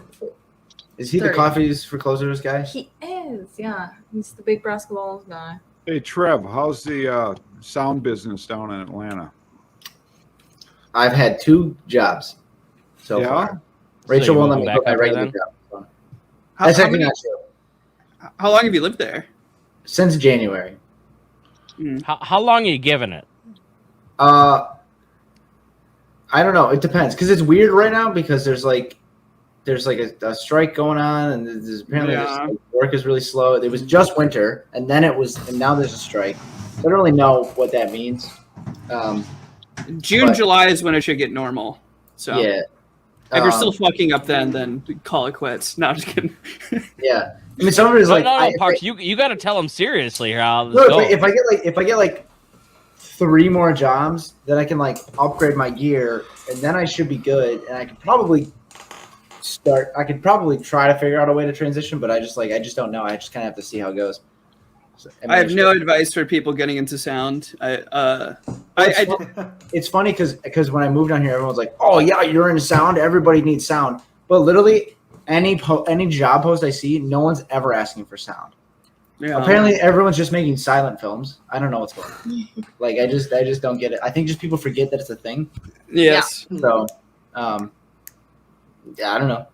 Is he 30. The coffees for closers guy? He is. Yeah, he's the big basketball guy. Hey Trev, how's the sound business down in Atlanta? I've had 2 jobs so far. Rachel won't let me go my regular job. So. How long have you lived there? Since January. How long are you giving it? I don't know. It depends, because it's weird right now because there's like a strike going on, and there's apparently work is really slow. It was just winter, and now there's a strike. I don't really know what that means. July is when it should get normal. So yeah. If you're still fucking up then call it quits. No, I'm just kidding. Yeah, I mean, somebody's like, no, Parks, you got to tell them seriously how this goes. If I get like 3 more jobs, then I can like upgrade my gear, and then I should be good, and I could probably try to figure out a way to transition, but I just don't know. I just kind of have to see how it goes. So, I have no advice for people getting into sound. It's funny because when I moved down here, everyone's like, "Oh yeah, you're into sound. Everybody needs sound." But literally, any job post I see, no one's ever asking for sound. Yeah. Apparently, everyone's just making silent films. I don't know what's going on. Like, I just don't get it. I think just people forget that it's a thing. Yes. Yeah. So, yeah, I don't know.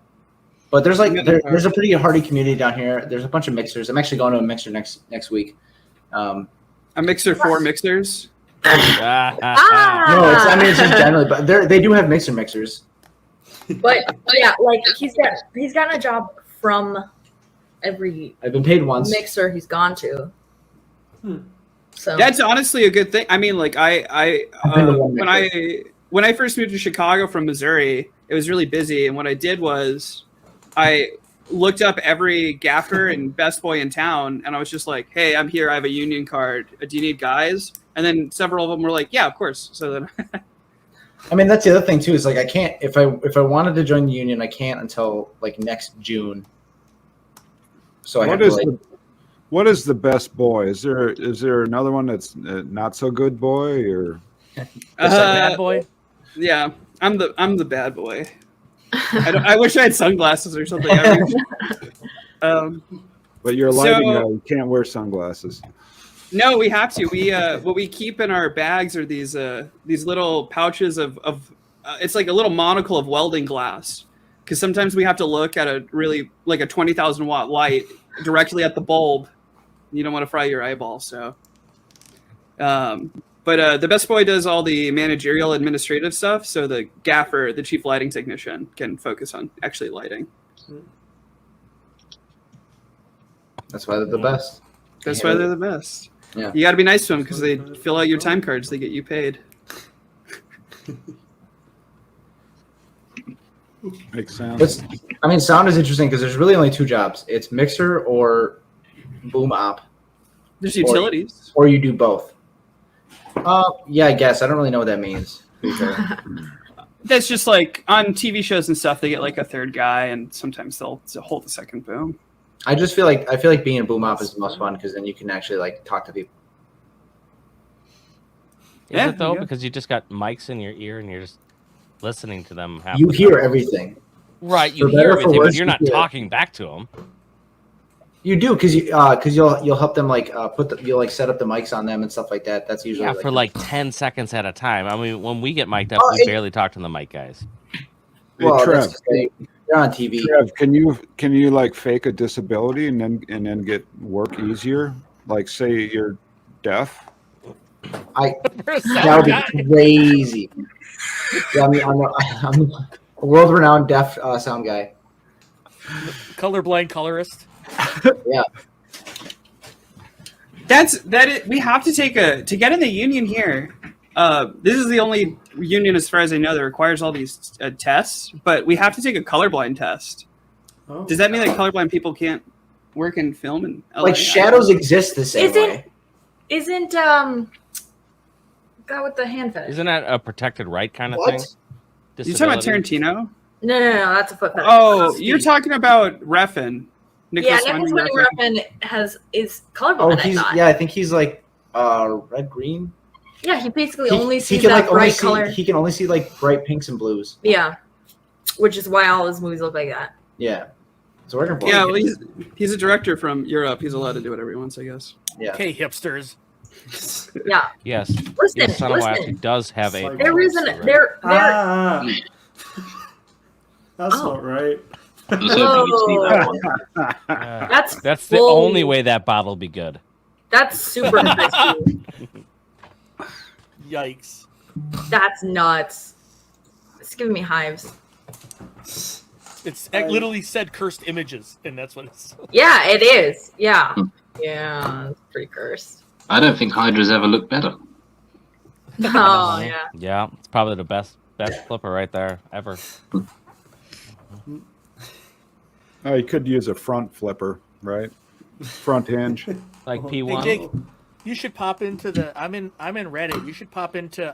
But there's a pretty hardy community down here. There's a bunch of mixers. I'm actually going to a mixer next week. A mixer for mixers? No, it's just generally, but they do have mixers. But yeah, like he's gotten a job from every. I've been paid once. Mixer he's gone to. So that's honestly a good thing. I mean, like when I first moved to Chicago from Missouri, it was really busy, and what I did was I looked up every gaffer and best boy in town, and I was just like, "Hey, I'm here. I have a union card. Do you need guys?" And then several of them were like, "Yeah, of course." So then, I mean, that's the other thing too. Is like I can't if I wanted to join the union, I can't until like next June. So what is the best boy? Is there another one that's not so good boy or bad boy? Yeah, I'm the bad boy. I wish I had sunglasses or something. But you're lighting you can't wear sunglasses. No, we have to. We what we keep in our bags are these little pouches of it's like a little monocle of welding glass, because sometimes we have to look at a really like a 20,000 watt light directly at the bulb. You don't want to fry your eyeball, so. But the best boy does all the managerial administrative stuff, so the gaffer, the chief lighting technician, can focus on actually lighting. That's why they're the best. That's why they're the best. Yeah. You got to be nice to them because they fill out your time cards. They get you paid. Makes sense. Sound is interesting because there's really only two jobs. It's mixer or boom op. There's utilities. Or you do both. Yeah, I guess. I don't really know what that means. That's just like on TV shows and stuff. They get like a third guy, and sometimes they'll hold the second boom. I feel like being a boom op is the most fun because then you can actually like talk to people. Is it though? Because you just got mics in your ear and you're just listening to them. You hear everything. Right, you hear everything, but you're not talking back to them. You do because you'll help them like you'll like set up the mics on them and stuff like that. That's usually for like 10 seconds at a time. I mean, when we get mic'd up, we barely talk to the mic guys. Well, Trev, they're on TV. Trev, can you like fake a disability and then get work easier? Like say you're deaf. That would be crazy. Yeah, I'm a world-renowned deaf sound guy. Colorblind colorist. Yeah. We have to to get in the union here. This is the only union, as far as I know, that requires all these tests. But we have to take a colorblind test. Oh. Does that mean that colorblind people can't work in film and like shadows exist the same way? Isn't guy with the hand fetish? Isn't that a protected right kind of thing? You talking about Tarantino? No, that's a foot fetish. Oh, you're talking about Refn. Nicholas Winding Refn is colorblind. I think he's like red green. Yeah, he basically only sees that bright color. He can only see like bright pinks and blues. Yeah, which is why all his movies look like that. Yeah, it's working for him. Yeah, well, he's a director from Europe. He's allowed to do whatever he wants, I guess. Yeah. Okay, hipsters. Yeah. Yes. Listen, Son of Wyatt does have a. There isn't there. That's not right. That's the only way that bottle be good. That's super crispy. Yikes. That's nuts. It's giving me hives. It literally said cursed images, and that's what it's. Yeah, it is. Yeah. Yeah, it's pretty cursed. I don't think Hydra's ever looked better. Oh, yeah. Yeah, it's probably the best flipper right there ever. Oh, you could use a front flipper, right? Front hinge. Like P1. Hey, Jake, you should pop into the. I'm in Reddit. You should pop into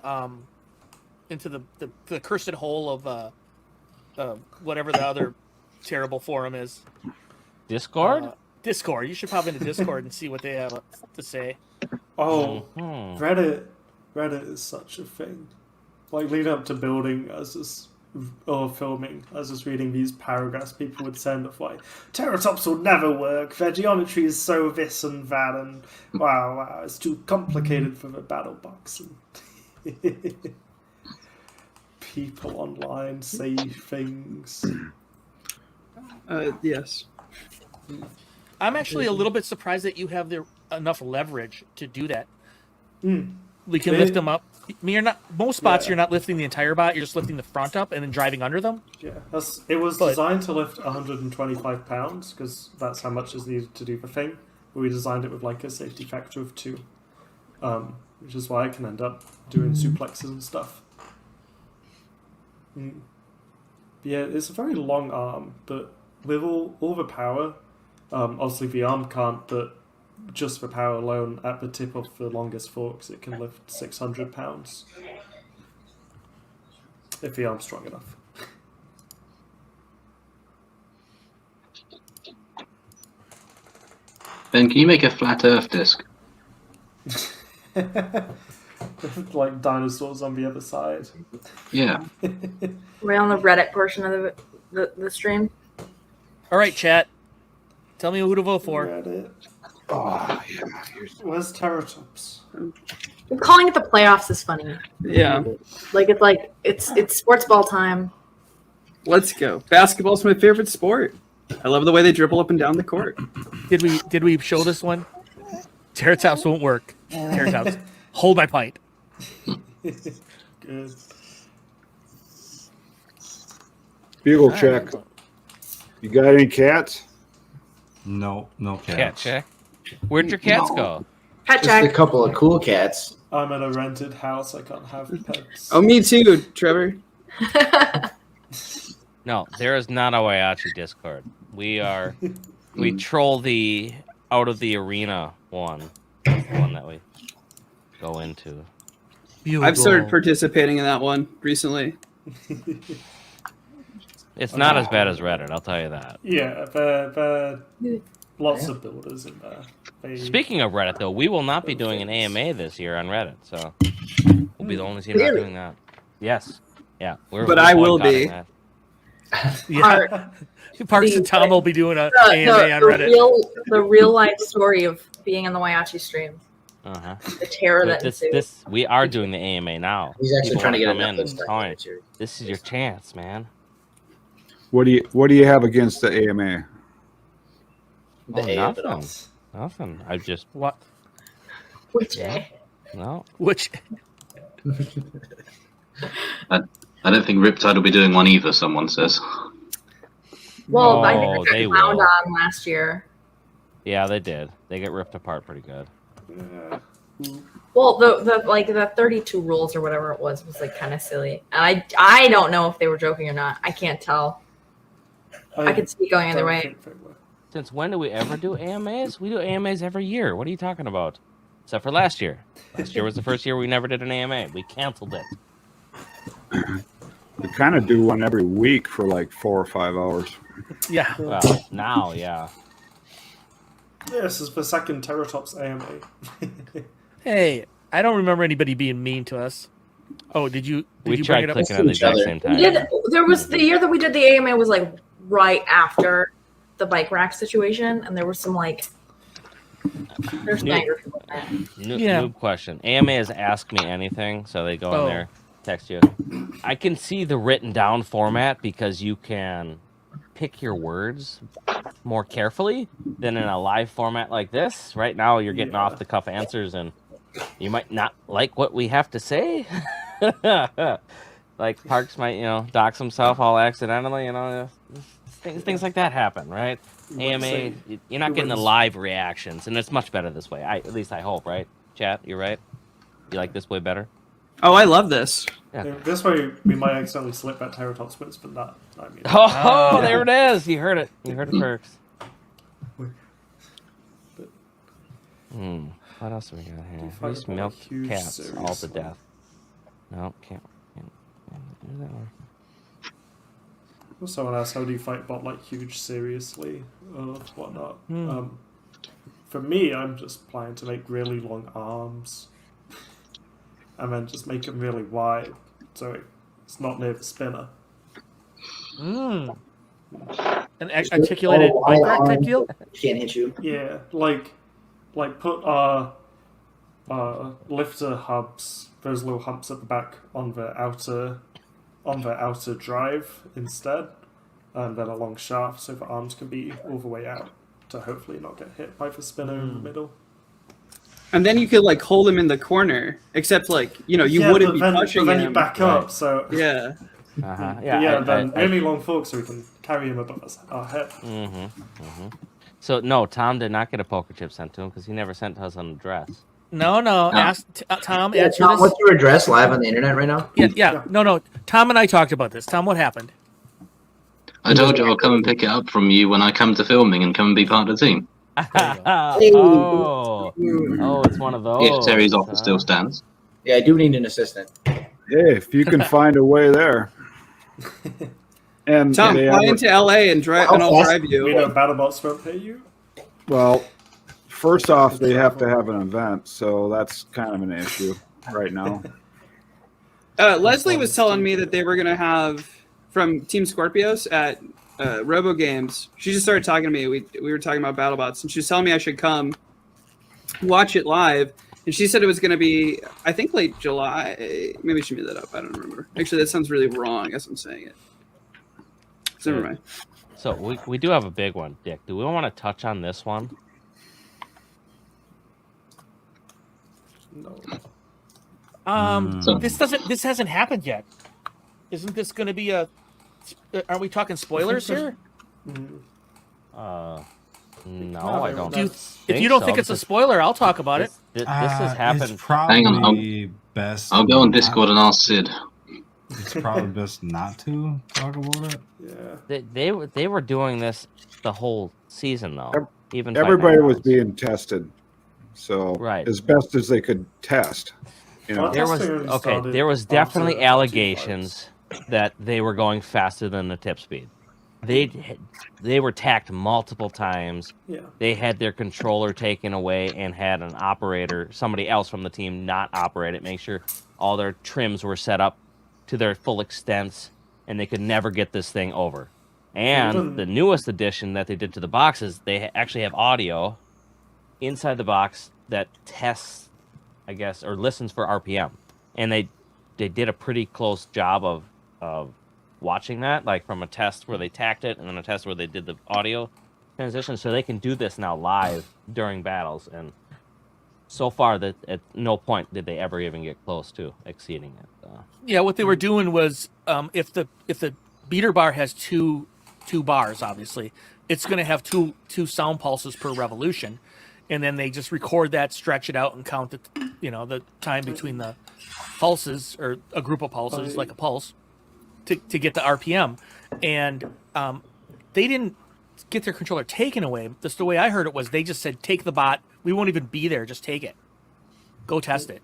the cursed hole of whatever the other terrible forum is. Discord. Discord. You should pop into Discord and see what they have to say. Oh, Reddit is such a thing. Like leading up to building or filming, I was just reading these paragraphs people would send of like, Terrortops will never work, their geometry is so this and that, and wow, it's too complicated for the BattleBots. And people online say things. Yes. I'm actually a little bit surprised that you have enough leverage to do that. We can lift them up. Most spots you're not lifting the entire bot, you're just lifting the front up and then driving under them. Yeah, it was designed to lift 125 pounds because that's how much is needed to do the thing. But we designed it with like a safety factor of 2, which is why I can end up doing suplexes and stuff. Yeah, it's a very long arm, but with all the power, obviously the arm can't, but just the power alone at the tip of the longest forks, it can lift 600 pounds. If the arm's strong enough. Ben, can you make a flat Earth disc? Like dinosaurs on the other side. Yeah. We're on the Reddit portion of the stream. All right, chat. Tell me who to vote for. Reddit. Oh, yeah. Where's Terrortops? Calling it the playoffs is funny. Yeah. It's sports ball time. Let's go. Basketball's my favorite sport. I love the way they dribble up and down the court. Did we show this one? Terrortops won't work. Terrortops, hold my pint. Good. Bugle check. You got any cats? No cats. Cat check. Where'd your cats go? Pet Just check. a couple of cool cats. I'm in a rented house. I can't have pets. Oh, me too, Trevor. No, there is not a Waiachi Discord. We troll the out of the arena one. That's the one that we go into. I've started participating in that one recently. It's not as bad as Reddit, I'll tell you that. Yeah, there lots of builders in there. Speaking of Reddit, though, we will not be doing an AMA this year on Reddit, so we'll be the only team not doing that. Yes. Yeah. But I will be. That. Yeah. Parks and Tom will be doing a AMA on Reddit. The real life story of being in the Waiachi stream. Uh-huh. The terror that ensued. We are doing the AMA now. He's actually trying to get in. Netflix. This is your chance, man. What do you have against the AMA? Nothing. I just what? Which A? No. Which? I don't think Riptide will be doing one either. Someone says. Well, I think they got found will. on last year. Yeah, they did. They get ripped apart pretty good. Well, the 32 rules or whatever it was like kind of silly. And I don't know if they were joking or not. I can't tell. I could see it going either way. Since when do we ever do AMAs? We do AMAs every year. What are you talking about? Except for last year. Last year was the first year we never did an AMA. We canceled it. We kind of do one every week for like 4 or 5 hours. Yeah. Well, now, yeah. Yeah, this is the second Terrortops AMA. Hey, I don't remember anybody being mean to us. Oh, did you We bring tried it up? clicking at the exact same time. There was the year that we did the AMA was like right after the bike rack situation, and there was some like there's anger people in that. Noob question. AMA is Ask Me Anything, so they go in there, text you. I can see the written down format because you can pick your words more carefully than in a live format like this. Right now, you're getting off the cuff answers, and you might not like what we have to say. Like Parks might, dox himself all accidentally. Things like that happen, right? AMA, you're not getting the live reactions, and it's much better this way. At least I hope, right? Chat, you're right. You like this way better? Oh, I love this. Yeah, this way, we might accidentally slip that Terrortops wins, but not. I mean. There it is. You heard it. You heard it, Perks. What else do we got here? These milk cats all to death. No, can't do that one. Someone asked, how do you fight bot like huge seriously or whatnot? For me, I'm just planning to make really long arms and then just make them really wide so it's not near the spinner. An articulated bike rack type deal? Can't hit you. Yeah, like put lifter hubs, those little humps at the back on the outer drive instead, and then a long shaft so the arms can be all the way out to hopefully not get hit by the spinner in the middle. And then you could hold him in the corner, except you wouldn't be pushing him. Then you back up, so yeah. Then really long forks so we can carry him above our head. So no, Tom did not get a poker chip sent to him because he never sent us an address. No. Ask Tom. Yeah, Answer Tom, this. what's your address live on the internet right now? Yeah. No. Tom and I talked about this. Tom, what happened? I told you I'll come and pick it up from you when I come to filming and come and be part of the team. It's one of those. If Terry's offer still stands. Yeah, I do need an assistant. Yeah, if you can find a way there. And Tom, fly into LA and I'll drive you. You know, BattleBots won't pay you. Well, first off, they have to have an event, so that's kind of an issue right now. Leslie was telling me that they were going to have from Team Scorpios at Robogames. She just started talking to me. We were talking about BattleBots, and she was telling me I should come watch it live. And she said it was going to be, I think, late July. Maybe she made that up. I don't remember. Actually, that sounds really wrong as I'm saying it. So never mind. So we do have a big one, Dick. Do we want to touch on this one? No. This hasn't happened yet. Isn't this going to be aren't we talking spoilers here? No, I don't. If you don't think it's a spoiler, I'll talk about it. This has happened. It's probably best. I'll go on Discord and ask Sid. It's probably best not to talk about it. Yeah. They were doing this the whole season though. Even everybody Fight Night was rounds. being tested, so Right. as best as they could test. You know, There was definitely allegations that they were going faster than the tip speed. They were tacked multiple times. Yeah. They had their controller taken away and had an operator, somebody else from the team, not operate it, make sure all their trims were set up to their full extents, and they could never get this thing over. And the newest addition that they did to the boxes, they actually have audio inside the box that tests, I guess, or listens for RPM. And they did a pretty close job of watching that, like from a test where they tacked it and then a test where they did the audio transition. So they can do this now live during battles. And so far, that at no point did they ever even get close to exceeding it. Yeah, what they were doing was if the beater bar has two bars, obviously, it's going to have two sound pulses per revolution, and then they just record that, stretch it out, and count the time between the pulses, or a group of pulses, like a pulse, to get the RPM. And they didn't get their controller taken away. Just the way I heard it was they just said, take the bot. We won't even be there. Just take it. Go test it.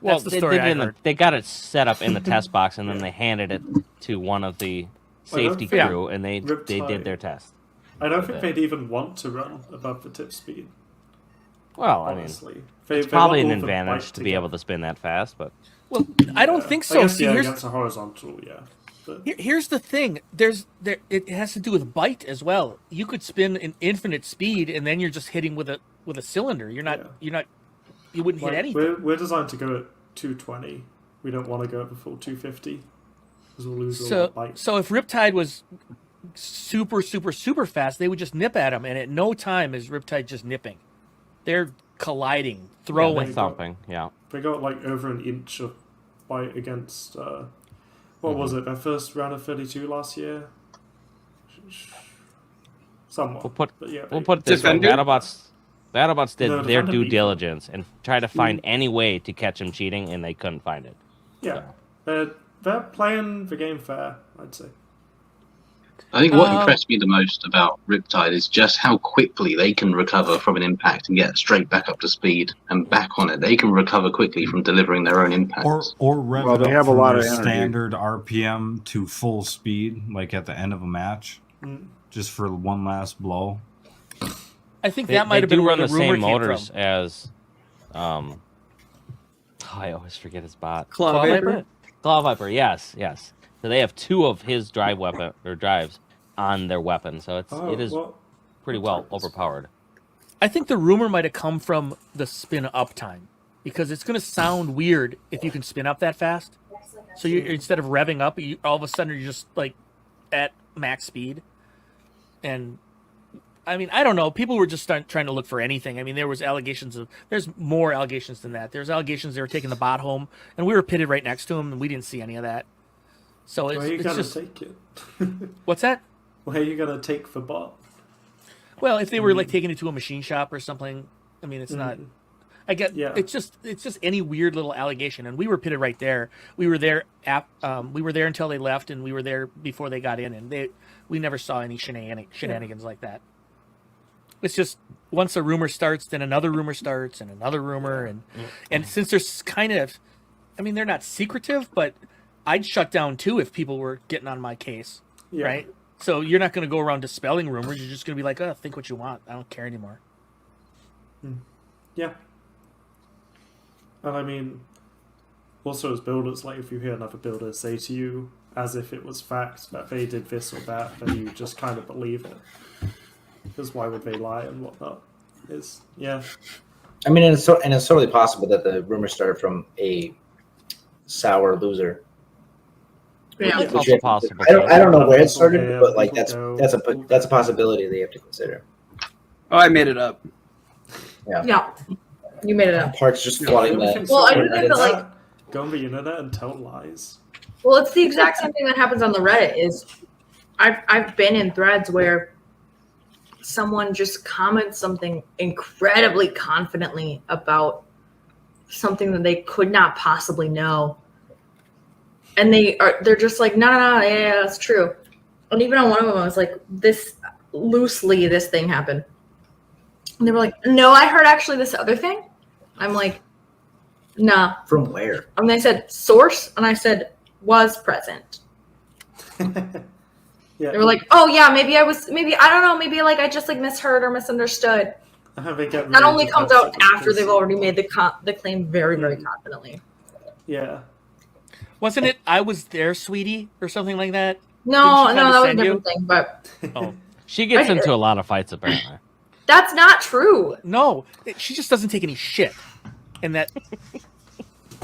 Well, That's the story I heard. they got it set up in the test box, and then they handed it to one of the safety crew, and they did their test. I don't think they'd even want to run above the tip speed. Well, honestly. I mean, They it's probably an want all the advantage bike to be able to spin that fast, but... Well, I don't think so. I guess, See, against a horizontal, yeah. But here's the thing. It has to do with bite as well. You could spin an infinite speed, and then you're just hitting with a cylinder. You wouldn't hit anything. We're designed to go at 220. We don't want to go at the full 250 because we'll lose all the bite. So if Riptide was super, super, super fast, they would just nip at him, and at no time is Riptide just nipping. They're colliding, throwing, thumping. Yeah, they got like over an inch of bite against. What was it? Their first round of 32 last year. Somewhat. We'll put it this way. Defender? BattleBots did No, their Defender due beat diligence and tried to find any way to catch him cheating, and they couldn't find it. Yeah, they're playing the game fair, I'd say. I think what impressed me the most about Riptide is just how quickly they can recover from an impact and get straight back up to speed and back on it. They can recover quickly from delivering their own impacts. Or rev Well, it they up have a from lot their of energy. standard RPM to full speed, like at the end of a match, just for one last blow. I think that might have been do where run the the rumor same came motors from. as I always forget his bot. Claw Viper? Claw Viper, yes. So they have two of his drives on their weapon, so it is pretty well overpowered. I think the rumor might have come from the spin up time, because it's going to sound weird if you can spin up that fast. So you instead of revving up, all of a sudden you're just like at max speed. And I mean, I don't know. People were just trying to look for anything. I mean, there's more allegations than that. There's allegations they were taking the bot home, and we were pitted right next to them, and we didn't see any of that. So Where are you it's gonna just take it? What's that? Where are you gonna take the bot? Well, if they were like taking it to a machine shop or something, I mean, it's not. I get. Yeah. It's just any weird little allegation, and we were pitted right there. We were there. We were there until they left, and we were there before they got in, and we never saw any shenanigans like that. It's just once a rumor starts, then another rumor starts, and another rumor, and since there's kind of, I mean, they're not secretive, but I'd shut down too if people were getting on my case, right? So you're not going to go around dispelling rumors. You're just going to be like, oh, think what you want. I don't care anymore. Yeah. And I mean, also as builders, like if you hear another builder say to you as if it was fact that they did this or that, then you just kind of believe it. Because why would they lie and whatnot? I mean, and it's totally possible that the rumor started from a sour loser. Yeah, It's also possible. I don't know where it started, but like that's a possibility they have to consider. Oh, I made it up. Yeah, you made it up. Parts just flooding that. Well, I do think that like go on the internet and tell lies. Well, it's the exact same thing that happens on the Reddit. Is I've been in threads where someone just comments something incredibly confidently about something that they could not possibly know. And they're just like, no, yeah, that's true. And even on one of them, I was like, this thing happened. And they were like, no, I heard actually this other thing. I'm like, nah. From where? And they said, source. And I said, was present. Yeah. They were like, oh yeah, maybe I don't know, maybe like I just like misheard or misunderstood. That only comes out after they've already made the claim very, very confidently. Yeah. Wasn't it I was there, sweetie, or something like that? No, that was a different thing, but she gets into a lot of fights apparently. That's not true. No, she just doesn't take any shit. And that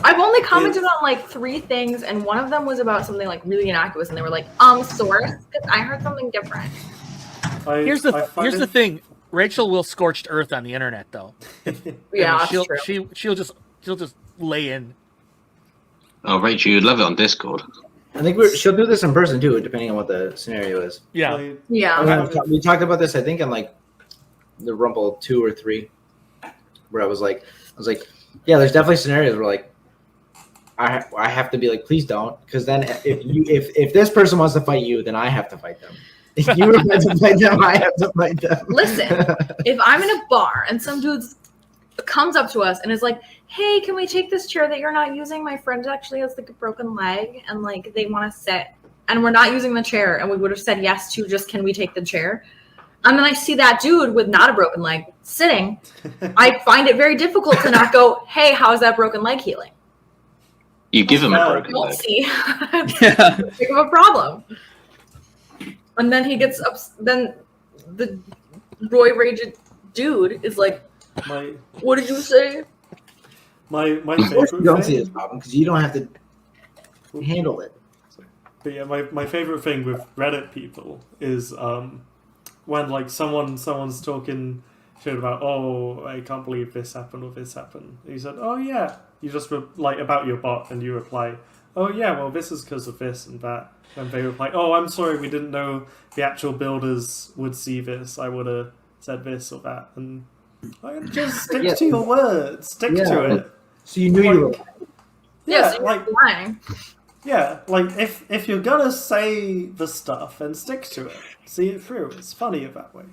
I've only commented on like 3 things, and one of them was about something like really innocuous, and they were like, source, because I heard something different. Here's the thing. Rachel will scorched earth on the internet, though. Yeah, I mean, that's true. she'll just lay in. Oh, Rachel, you'd love it on Discord. I think she'll do this in person too, depending on what the scenario is. Yeah. We talked about this, I think, on like the Rumble 2 or 3, where I was like, yeah, there's definitely scenarios where like I have to be like, please don't, because then if this person wants to fight you, then I have to fight them. If you were meant to fight them, I have to fight them. Listen, if I'm in a bar and some dude comes up to us and is like, hey, can we take this chair that you're not using? My friend actually has like a broken leg and like they want to sit, and we're not using the chair, and we would have said yes to just, can we take the chair? And then I see that dude with not a broken leg sitting. I find it very difficult to not go, hey, how's that broken leg healing? You give him a broken leg. See, big of a problem. And then he gets up. Then the Roy Raged dude is like, "What did you say?" My favorite. You don't see this problem because you don't have to handle it. But yeah, my favorite thing with Reddit people is when like someone's talking shit about, oh, I can't believe this happened or this happened. And he said, oh yeah, you just like about your bot, and you reply, oh yeah, well this is because of this and that. And they reply, oh, I'm sorry, we didn't know the actual builders would see this. I would have said this or that. And just stick to your words. Stick to it. So you knew you were lying. Yeah, so like lying. Yeah, like if you're gonna say the stuff, then stick to it. See it through. It's funnier that way.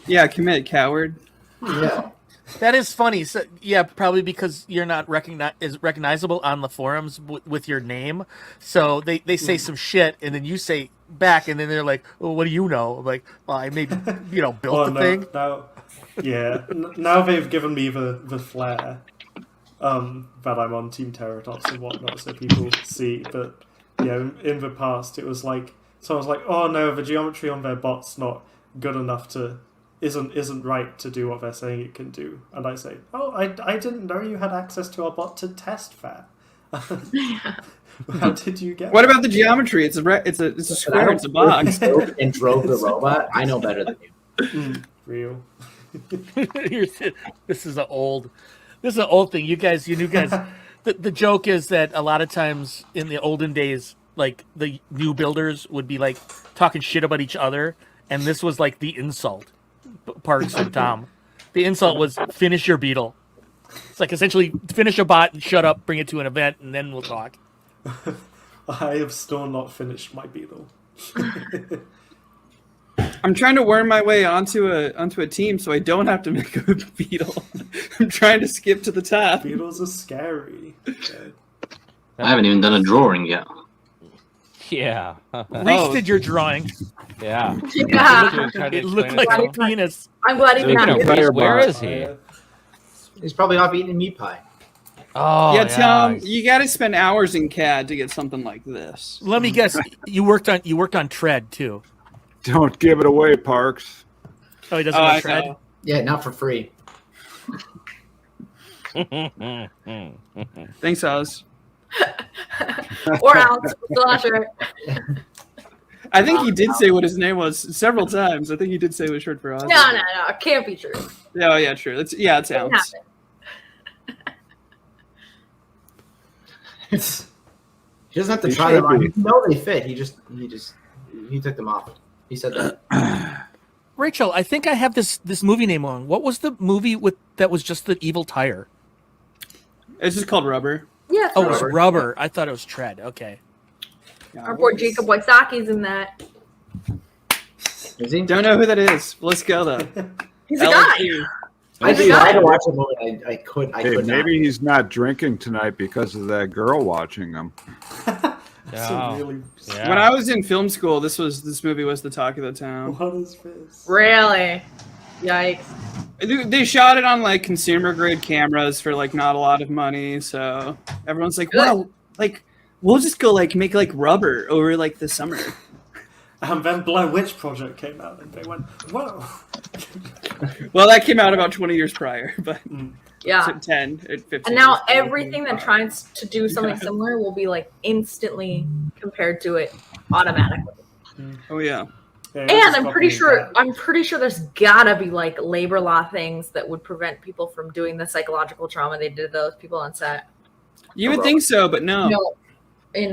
Yeah, commit, coward. Yeah. That is funny. So, yeah, probably because you're not recognizable on the forums with your name. So they say some shit, and then you say back, and then they're like, "Well, what do you know?" I'm like, well, I maybe built the thing. Now they've given me the flair that I'm on Team Terrortops and whatnot, so people see. But yeah, in the past it was like someone's like, "Oh no, the geometry on their bot's not good enough to." Isn't right to do what they're saying it can do, and I say, oh, I didn't know you had access to our bot to test that. How did you get? What about the geometry? It's a square. It's a box. And drove the robot. I know better than you. Real. This is an old thing. You new guys. The joke is that a lot of times in the olden days, like the new builders would be like talking shit about each other, and this was like the insult. Parks and Tom. The insult was finish your beetle. It's like essentially finish a bot and shut up, bring it to an event, and then we'll talk. I have still not finished my beetle. I'm trying to worm my way onto a team so I don't have to make a beetle. I'm trying to skip to the top. Beetles are scary. I haven't even done a drawing yet. Yeah. Reese did your drawing. Yeah. It looked like a penis. I'm glad he found Where is he? He's probably off eating meat pie. Oh, yeah, Tom, you got to spend hours in CAD to get something like this. Let me guess. You worked on Tread too. Don't give it away, Parks. Oh, he doesn't want Tread. Yeah, not for free. Thanks, Oz. Or Alex, still not sure. I think he did say what his name was several times. I think he did say it was short for Oz. No, it can't be true. Oh yeah, true. It's Alex. He doesn't have to try them on. You know they fit. He took them off. He said that. Rachel, I think I have this movie name wrong. What was the movie that was just the evil tire? It's just called Rubber. Yeah. Oh, it was Rubber. I thought it was Tread. Okay. Our boy Jacob Waisaki's in that. Is he? Don't know who that is. Let's go though. He's a guy. I tried to watch a movie. I could not. Maybe he's not drinking tonight because of that girl watching him. When I was in film school, this movie was the talk of the town. What is this? Really? Yikes. They shot it on like consumer grade cameras for like not a lot of money, so everyone's like, "Wow, like we'll just go like make like Rubber over like the summer." And then Blair Witch Project came out, and they went, "Whoa!" Well, that came out about 20 years prior, but Yeah. 10, 15. And now everything that tries to do something similar will be like instantly compared to it automatically. Oh yeah. And I'm pretty sure there's gotta be like labor law things that would prevent people from doing the psychological trauma they did to those people on set. You would think so, but no. No. In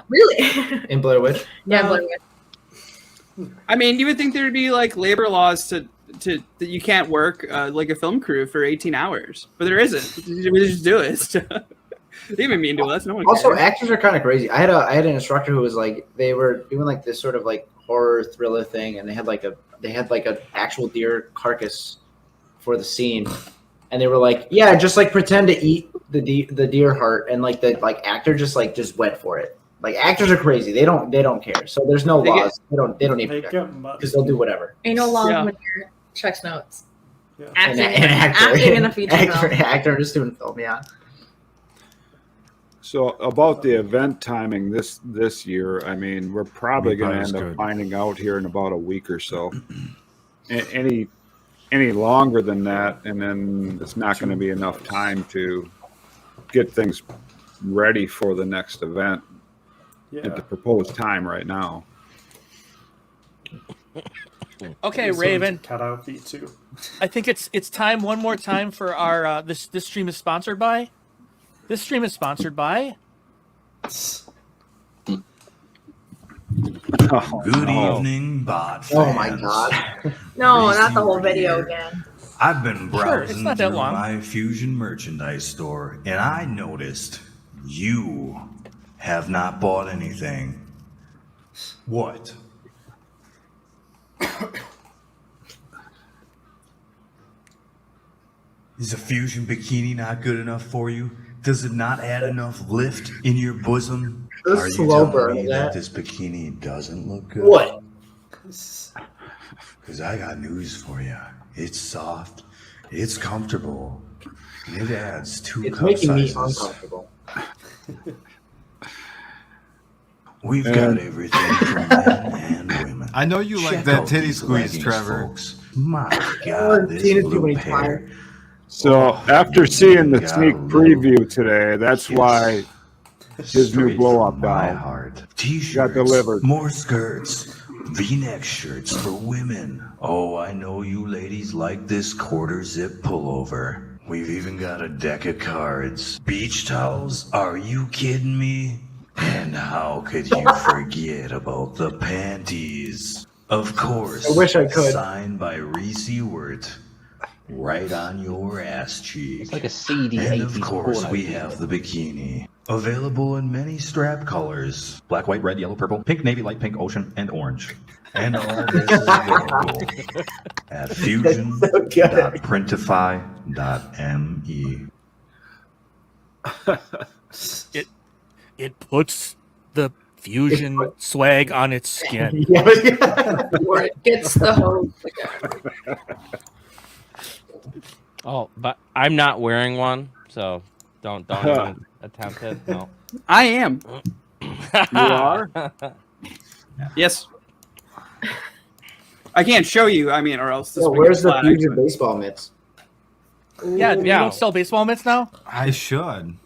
really? In Blair Witch? Yeah, Blair Witch. I mean, you would think there'd be like labor laws to that you can't work like a film crew for 18 hours, but there isn't. We just do it. They even mean to us. No one Also, cares. actors are kind of crazy. I had an instructor who was like, they were doing like this sort of like horror thriller thing, and they had like an actual deer carcass for the scene, and they were like, yeah, just like pretend to eat the deer heart, and like the actor just went for it. Like actors are crazy. They don't care. So there's no laws. They don't need to because they'll do whatever. Ain't no laws when you're checks notes. Yeah. Acting in a feature film. Actor in a student film, yeah. So about the event timing this year, I mean, we're probably going to end up finding out here in about a week or so. Any longer than that, and then it's not going to be enough time to get things ready for the next event at the proposed time right now. Okay, Raven. Cut out feet too. I think it's time one more time for our this stream is sponsored by. This stream is sponsored by. Good evening, bot fans. Oh my god. No, not the whole video again. I've been browsing not that through long. my Fusion merchandise store, and I noticed you have not bought anything. What? Is a Fusion bikini not good enough for you? Does it not add enough lift in your bosom? Are you telling me that this bikini doesn't look good? What? Because I got news for you. It's soft, it's comfortable, and it adds 2 It's cup making me sizes. uncomfortable. We've got everything for men and women. I know you like Check that out titty these squeeze, leggings, Trevor. folks. My God, this blue pair. So after seeing the sneak preview today, that's why his new blow-up doll got delivered. More skirts, V-neck shirts for women. Oh, I know you ladies like this quarter zip pullover. We've even got a deck of cards. Beach towels? Are you kidding me? And how could you forget about the panties? Of course. I wish I could. Signed by Reese Ewert. Right on your ass cheek. It's like a seedy And 80s of course, porno. we have the bikini. Available in many strap colors. Black, white, red, yellow, purple, pink, navy, light pink, ocean, and orange. And all this is available at fusion.printify.me. It puts the fusion swag on its skin. Or it gets the hose. Oh, but I'm not wearing one, so don't even attempt it. No. I am. You are? Yes. I can't show you. I mean, or else. This Yo, will where's get the flat, Fusion actually. baseball mitts? Yeah, you don't sell baseball mitts now? I should.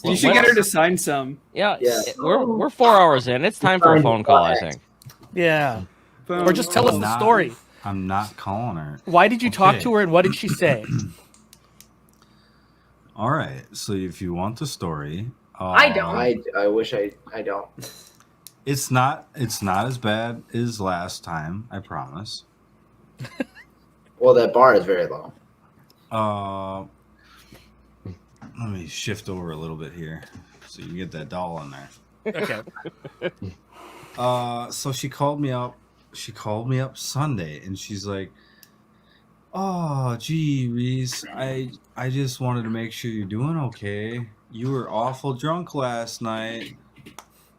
You should get her to sign some. Yeah. We're 4 hours in. It's time for a phone call, I think. Yeah. Or just tell us the story. I'm not calling her. Why did you talk to her and what did she say? All right. So if you want the story, I don't. I wish I don't. It's not as bad as last time, I promise. Well, that bar is very low. Let me shift over a little bit here so you can get that doll in there. Okay. So she called me up. She called me up Sunday, and she's like, "Oh, gee, Reese, I just wanted to make sure you're doing okay. You were awful drunk last night."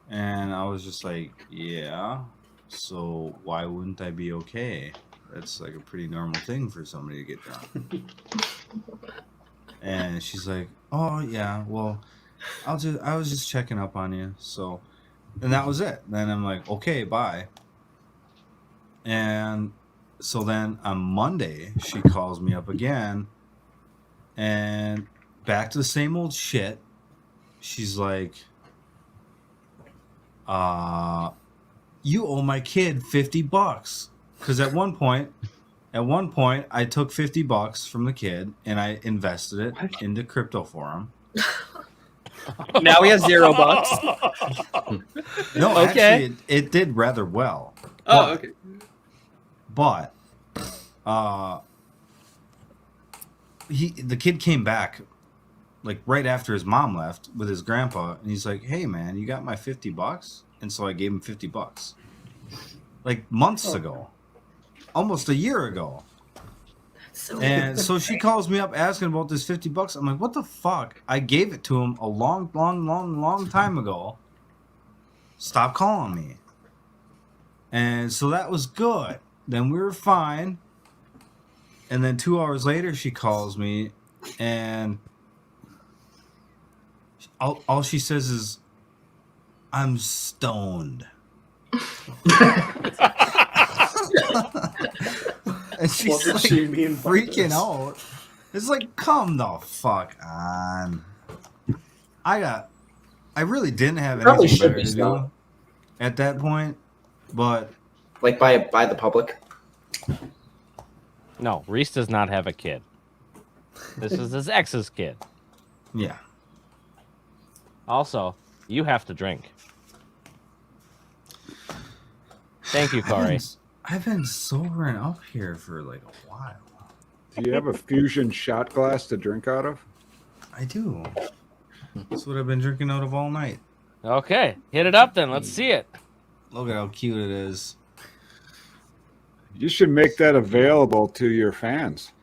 And I was just like, "Yeah. So why wouldn't I be okay? That's like a pretty normal thing for somebody to get drunk." And she's like, "Oh yeah, well, I was just checking up on you." So, and that was it. Then I'm like, "Okay, bye." And so then on Monday, she calls me up again, and back to the same old shit. She's like, "You owe my kid $50." Because at one point, I took $50 from the kid and I invested it into crypto for him. Now he has $0. No, Okay. actually, it did rather well. Oh, okay. But the kid came back like right after his mom left with his grandpa, and he's like, "Hey man, you got my $50?" And so I gave him $50, like months ago, almost a year ago. And so she calls me up asking about this $50. I'm like, "What the fuck? I gave it to him a long time ago. Stop calling me." And so that was good. Then we were fine. And then 2 hours later, she calls me, and all she says is, "I'm stoned." And she's What did like she mean by freaking this? out. It's like, come the fuck on. I really didn't have Probably anything should better be to do stoned. at that point, but Like by the public. No, Reese does not have a kid. This is his ex's kid. yeah. Also, you have to drink. Thank you, Corey. I've been sobering up here for like a while. Do you have a fusion shot glass to drink out of? I do. That's what I've been drinking out of all night. Okay, hit it up then. Let's see it. Look at how cute it is. You should make that available to your fans.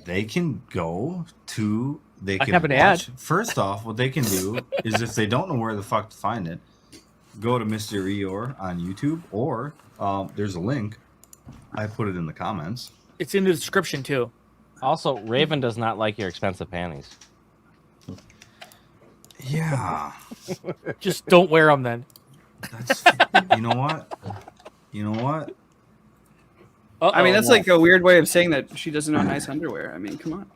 They can go to. They I can have an watch. ad. First off, what they can do is if they don't know where the fuck to find it, go to Mr. Eeyore on YouTube, or there's a link. I put it in the comments. It's in the description too. Also, Raven does not like your expensive panties. Yeah, Just don't wear them then. that's. You know what? You know what? I mean, that's like a weird way of saying that she doesn't know nice underwear. I mean, come on.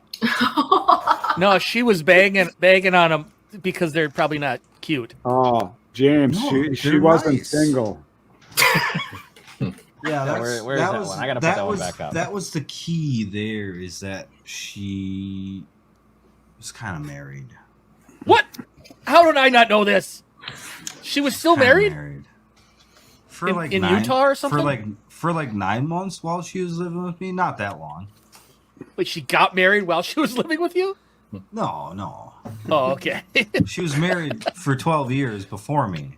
No, she was bagging on them because they're probably not cute. Oh, James, No, she they're wasn't nice. single. Yeah, that's, where is that one? I gotta put that one back up. That was the key. There is that she was kind of married. What? How did I not know this? She was still Kinda married? for In- like in Utah or something? For like 9 months while she was living with me. Not that long. Wait, she got married while she was living with you? No. Oh, okay. She was married for 12 years before me,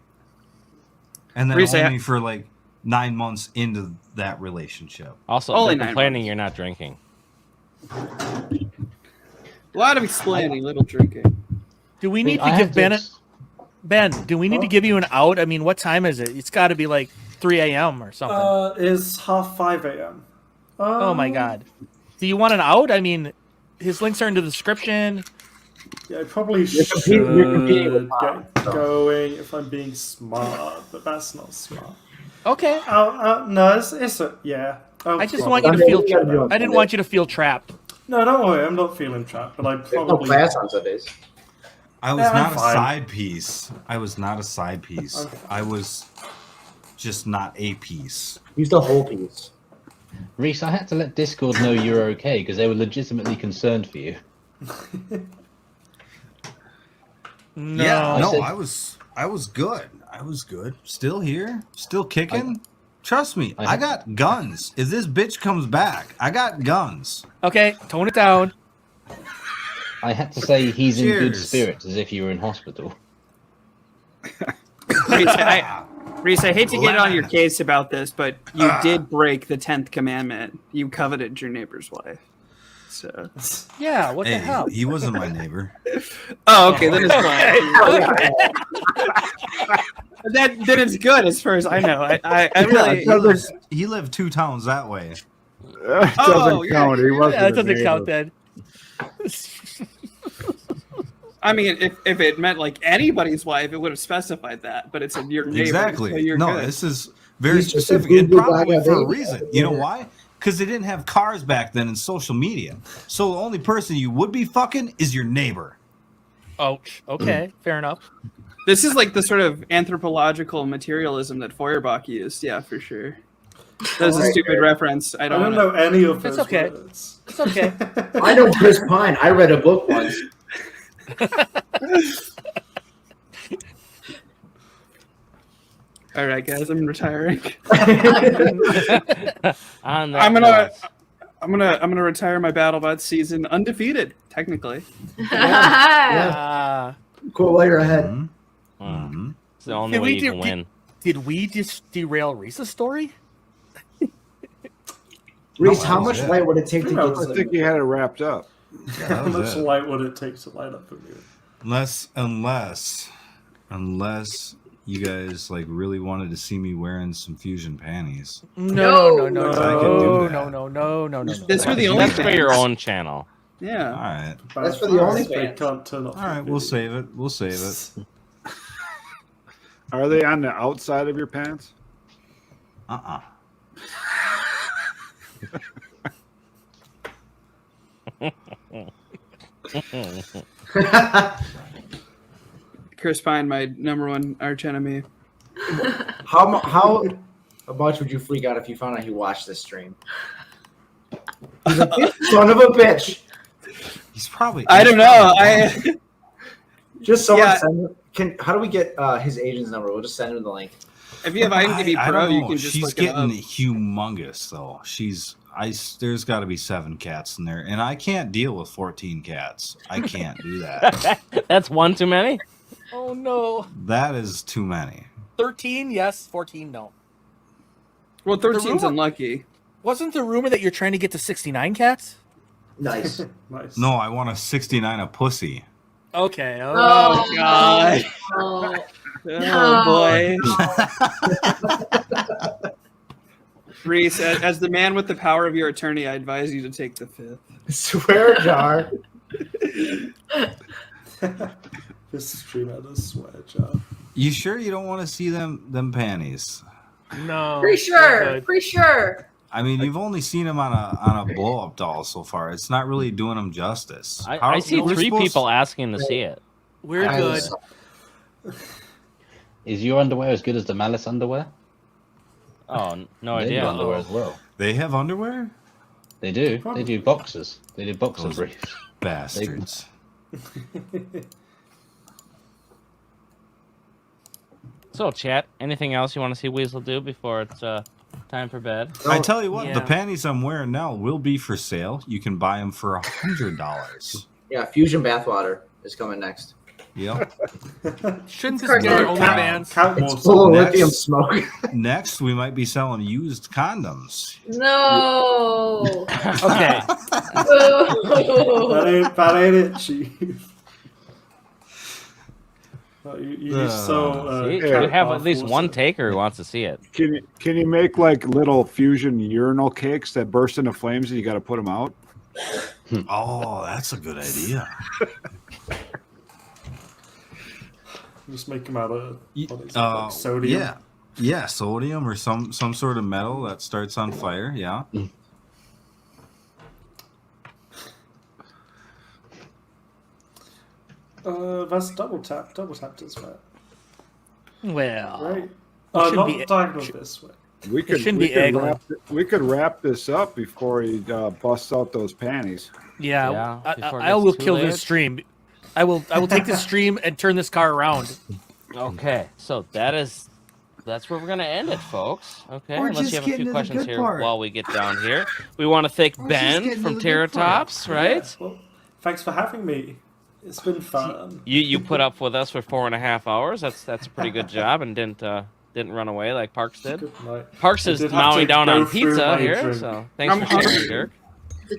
and then Reese, only for like 9 months into that relationship. Also, Only they're 9 complaining months. you're not drinking. A lot of explaining, little drinking. Do we need I to have give Ben this- Ben, do we need to give you an out? I mean, what time is it? It's got to be like 3 a.m. or something. It's 5:30 a.m. Oh my god. Do you want an out? I mean, his links are in the description. Yeah, I probably You're should competing with get Bob, so. going if I'm being smart, but that's not smart. Okay. No, it's yeah. I just well, want you to Sunday, feel we gotta do it I didn't Sunday. want you to feel trapped. No, don't worry. I'm not feeling trapped, but I There's no probably. class on Sundays. I was Yeah, I'm not a fine. side piece. I was not a side piece. I was just not a piece. He's the whole piece. Reese, I had to let Discord know you're okay because they were legitimately concerned for you. No. Yeah, I no, said- I was good. I was good. Still here. Still kicking. Trust me, I got guns. If this bitch comes back, I got guns. Okay, tone it down. I had to say he's in good Cheers. spirits, as if you were in hospital. Reese, I hate to get on your case about this, but you did break the 10th commandment. You coveted your neighbor's wife. So Yeah, what the hell? He wasn't my neighbor. Oh, okay, then it's fine. Then it's good as far as I know. I really He lived 2 towns that way. That doesn't count. He wasn't Yeah, that a doesn't neighbor. count then. I mean, if it meant like anybody's wife, it would have specified that. But it's in your neighbor, Exactly. so you're No, good. this is very He's just a specific, and Google probably Black for a baby. reason. You know why? Because they didn't have cars back then and social media. So the only person you would be fucking is your neighbor. Ouch. Okay, fair enough. This is like the sort of anthropological materialism that Feuerbach used. Yeah, for sure. That was a stupid reference. I I don't don't know any of It's those okay. words. It's okay. I know Chris Pine. I read a book once. All right, guys, I'm retiring. On that I'm note. gonna retire my BattleBots season undefeated, technically. Yeah. Cool. While you're ahead. Mm-hmm. It's the only way you can win. Did we just derail Reese's story? Reese, No, how that was much it. light would it take to No, get I to think you had it wrapped up. Yeah, How that much was it. light would it take to light up a mirror? Unless you guys like really wanted to see me wearing some fusion panties. No. I can do that. No. This for the only That's for your own channel. Yeah. All right. That's for the only They fans. can't turn off. All right, we'll save it. We'll save it. Are they on the outside of your pants? Chris Pine, my #1 arch enemy. How much would you freak out if you found out he watched this stream? He's like, "You son of a bitch. He's probably. I don't know. Just someone Yeah. send. How do we get his agent's number? We'll just send him the link. If you have IMDb I Pro, don't you know. can just She's look it getting up. humongous though. There's got to be 7 cats in there, and I can't deal with 14 cats. I can't do that. That's one too many. Oh no. That is too many. 13, yes. 14, no. Well, 13's rumor- unlucky. Wasn't the rumor that you're trying to get to 69 cats? Nice. Nice. No, I want a 69 a pussy. Okay. Oh, God. Oh, Oh, boy. Reese, as the man with the power of your attorney, I advise you to take the 5th. Swear jar. This stream had a swear jar. You sure you don't want to see them panties? No. pretty sure. Pretty sure. I mean, you've only seen them on a blow up doll so far. It's not really doing them justice. I see we're 3 supposed- people asking to see it. We're good. Is your underwear as good as the Malice underwear? Oh, no They do idea. underwear as well. They have underwear? They do. They do boxers. They do boxer Those briefs. Bastards. So, chat, anything else you want to see Weasel do before it's time for bed? I tell you what, Yeah. the panties I'm wearing now will be for sale. You can buy them for $100. Yeah, fusion bathwater is coming next. Yep. Shouldn't this Cartoon. be our OnlyFans? Count It's more full of Next. lithium smoke. Next, we might be selling used condoms. No. Okay. That ain't it, Chief. You're so. See, yeah, you have at powerful, least one so- taker who wants to see it. Can you make like little fusion urinal cakes that burst into flames and you got to put them out? Oh, that's a good idea. Just make them out of what is it, like sodium. Yeah, sodium or some sort of metal that starts on fire. Yeah. That's double tap. Double tap does that. Well, Right? shouldn't Not be- diagonal this way. We could shouldn't be egg. we could wrap this up before he busts out those panties. Yeah, before it I gets will too kill late. this stream. I will take this stream and turn this car around. Okay, so that's where we're gonna end it, folks. Okay, We're unless just you have a getting few to the questions good here part. while we get down here. We want to thank We're just Ben getting from to the good part. Terrortops, right? Yeah, well, thanks for having me. It's been fun. You put up with us for 4.5 hours. That's a pretty good job, and didn't run away like Parks did. Good night. Parks I is did have mowing to down go on through pizza my here, drink. so thanks I'm for sharing, hungry. Dirk.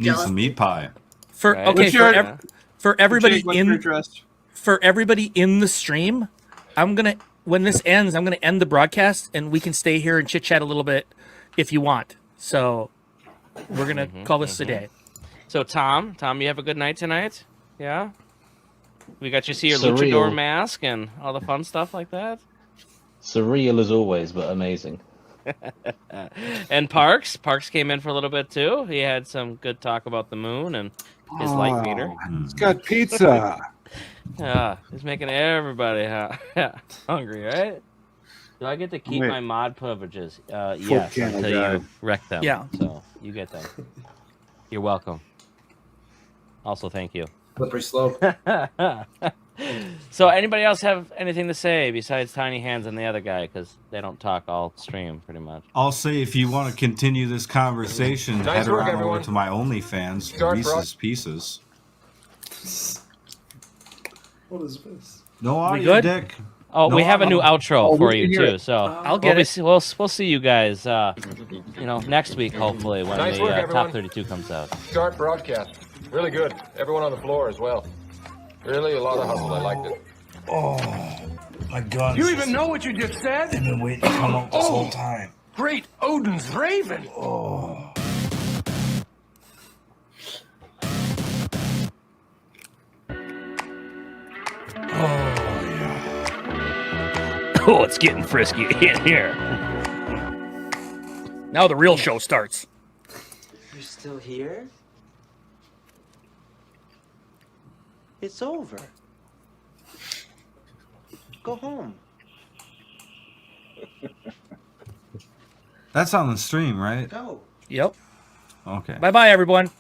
Need some meat pie. For Right. okay, What's your- for everybody Jake, what's your in address? for everybody in the stream, when this ends, I'm gonna end the broadcast, and we can stay here and chit chat a little bit if you want. So we're gonna call this a day. So Tom, you have a good night tonight? Yeah. We got you see your Surreal. luchador mask and all the fun stuff like that. Surreal as always, but amazing. And Parks came in for a little bit too. He had some good talk about the moon and his light meter. It's got pizza. Yeah, he's making everybody hungry, right? Do I get to keep Wait. my mod privileges? Yes, candle until guy. you wreck them. Yeah. So you get them. You're welcome. Also, thank you. Slippery slope. So, anybody else have anything to say besides Tiny Hands and the other guy? Because they don't talk all stream, pretty much. I'll say if you want to continue this conversation, Nice head work, around everyone. over to my OnlyFans, Start, Reese's Pieces. What is this? No audio, good? Dick. Oh, No, we have a new outro Oh, for we you can hear too. it. So I'll get it. We'll see you guys. Next week hopefully when Nice the work, top everyone. 32 comes out. Start broadcast. Really good. Everyone on the floor as well. Really a lot of hustle. I liked it. Oh, my guns. You even know what you just said? They've been waiting to come out this whole time. Great Odin's Raven. Oh. Oh, it's getting frisky in here. Now the real show starts. You're still here? It's over. Go home. That's on the stream, right? Go. Yep. Okay. Bye bye, everyone.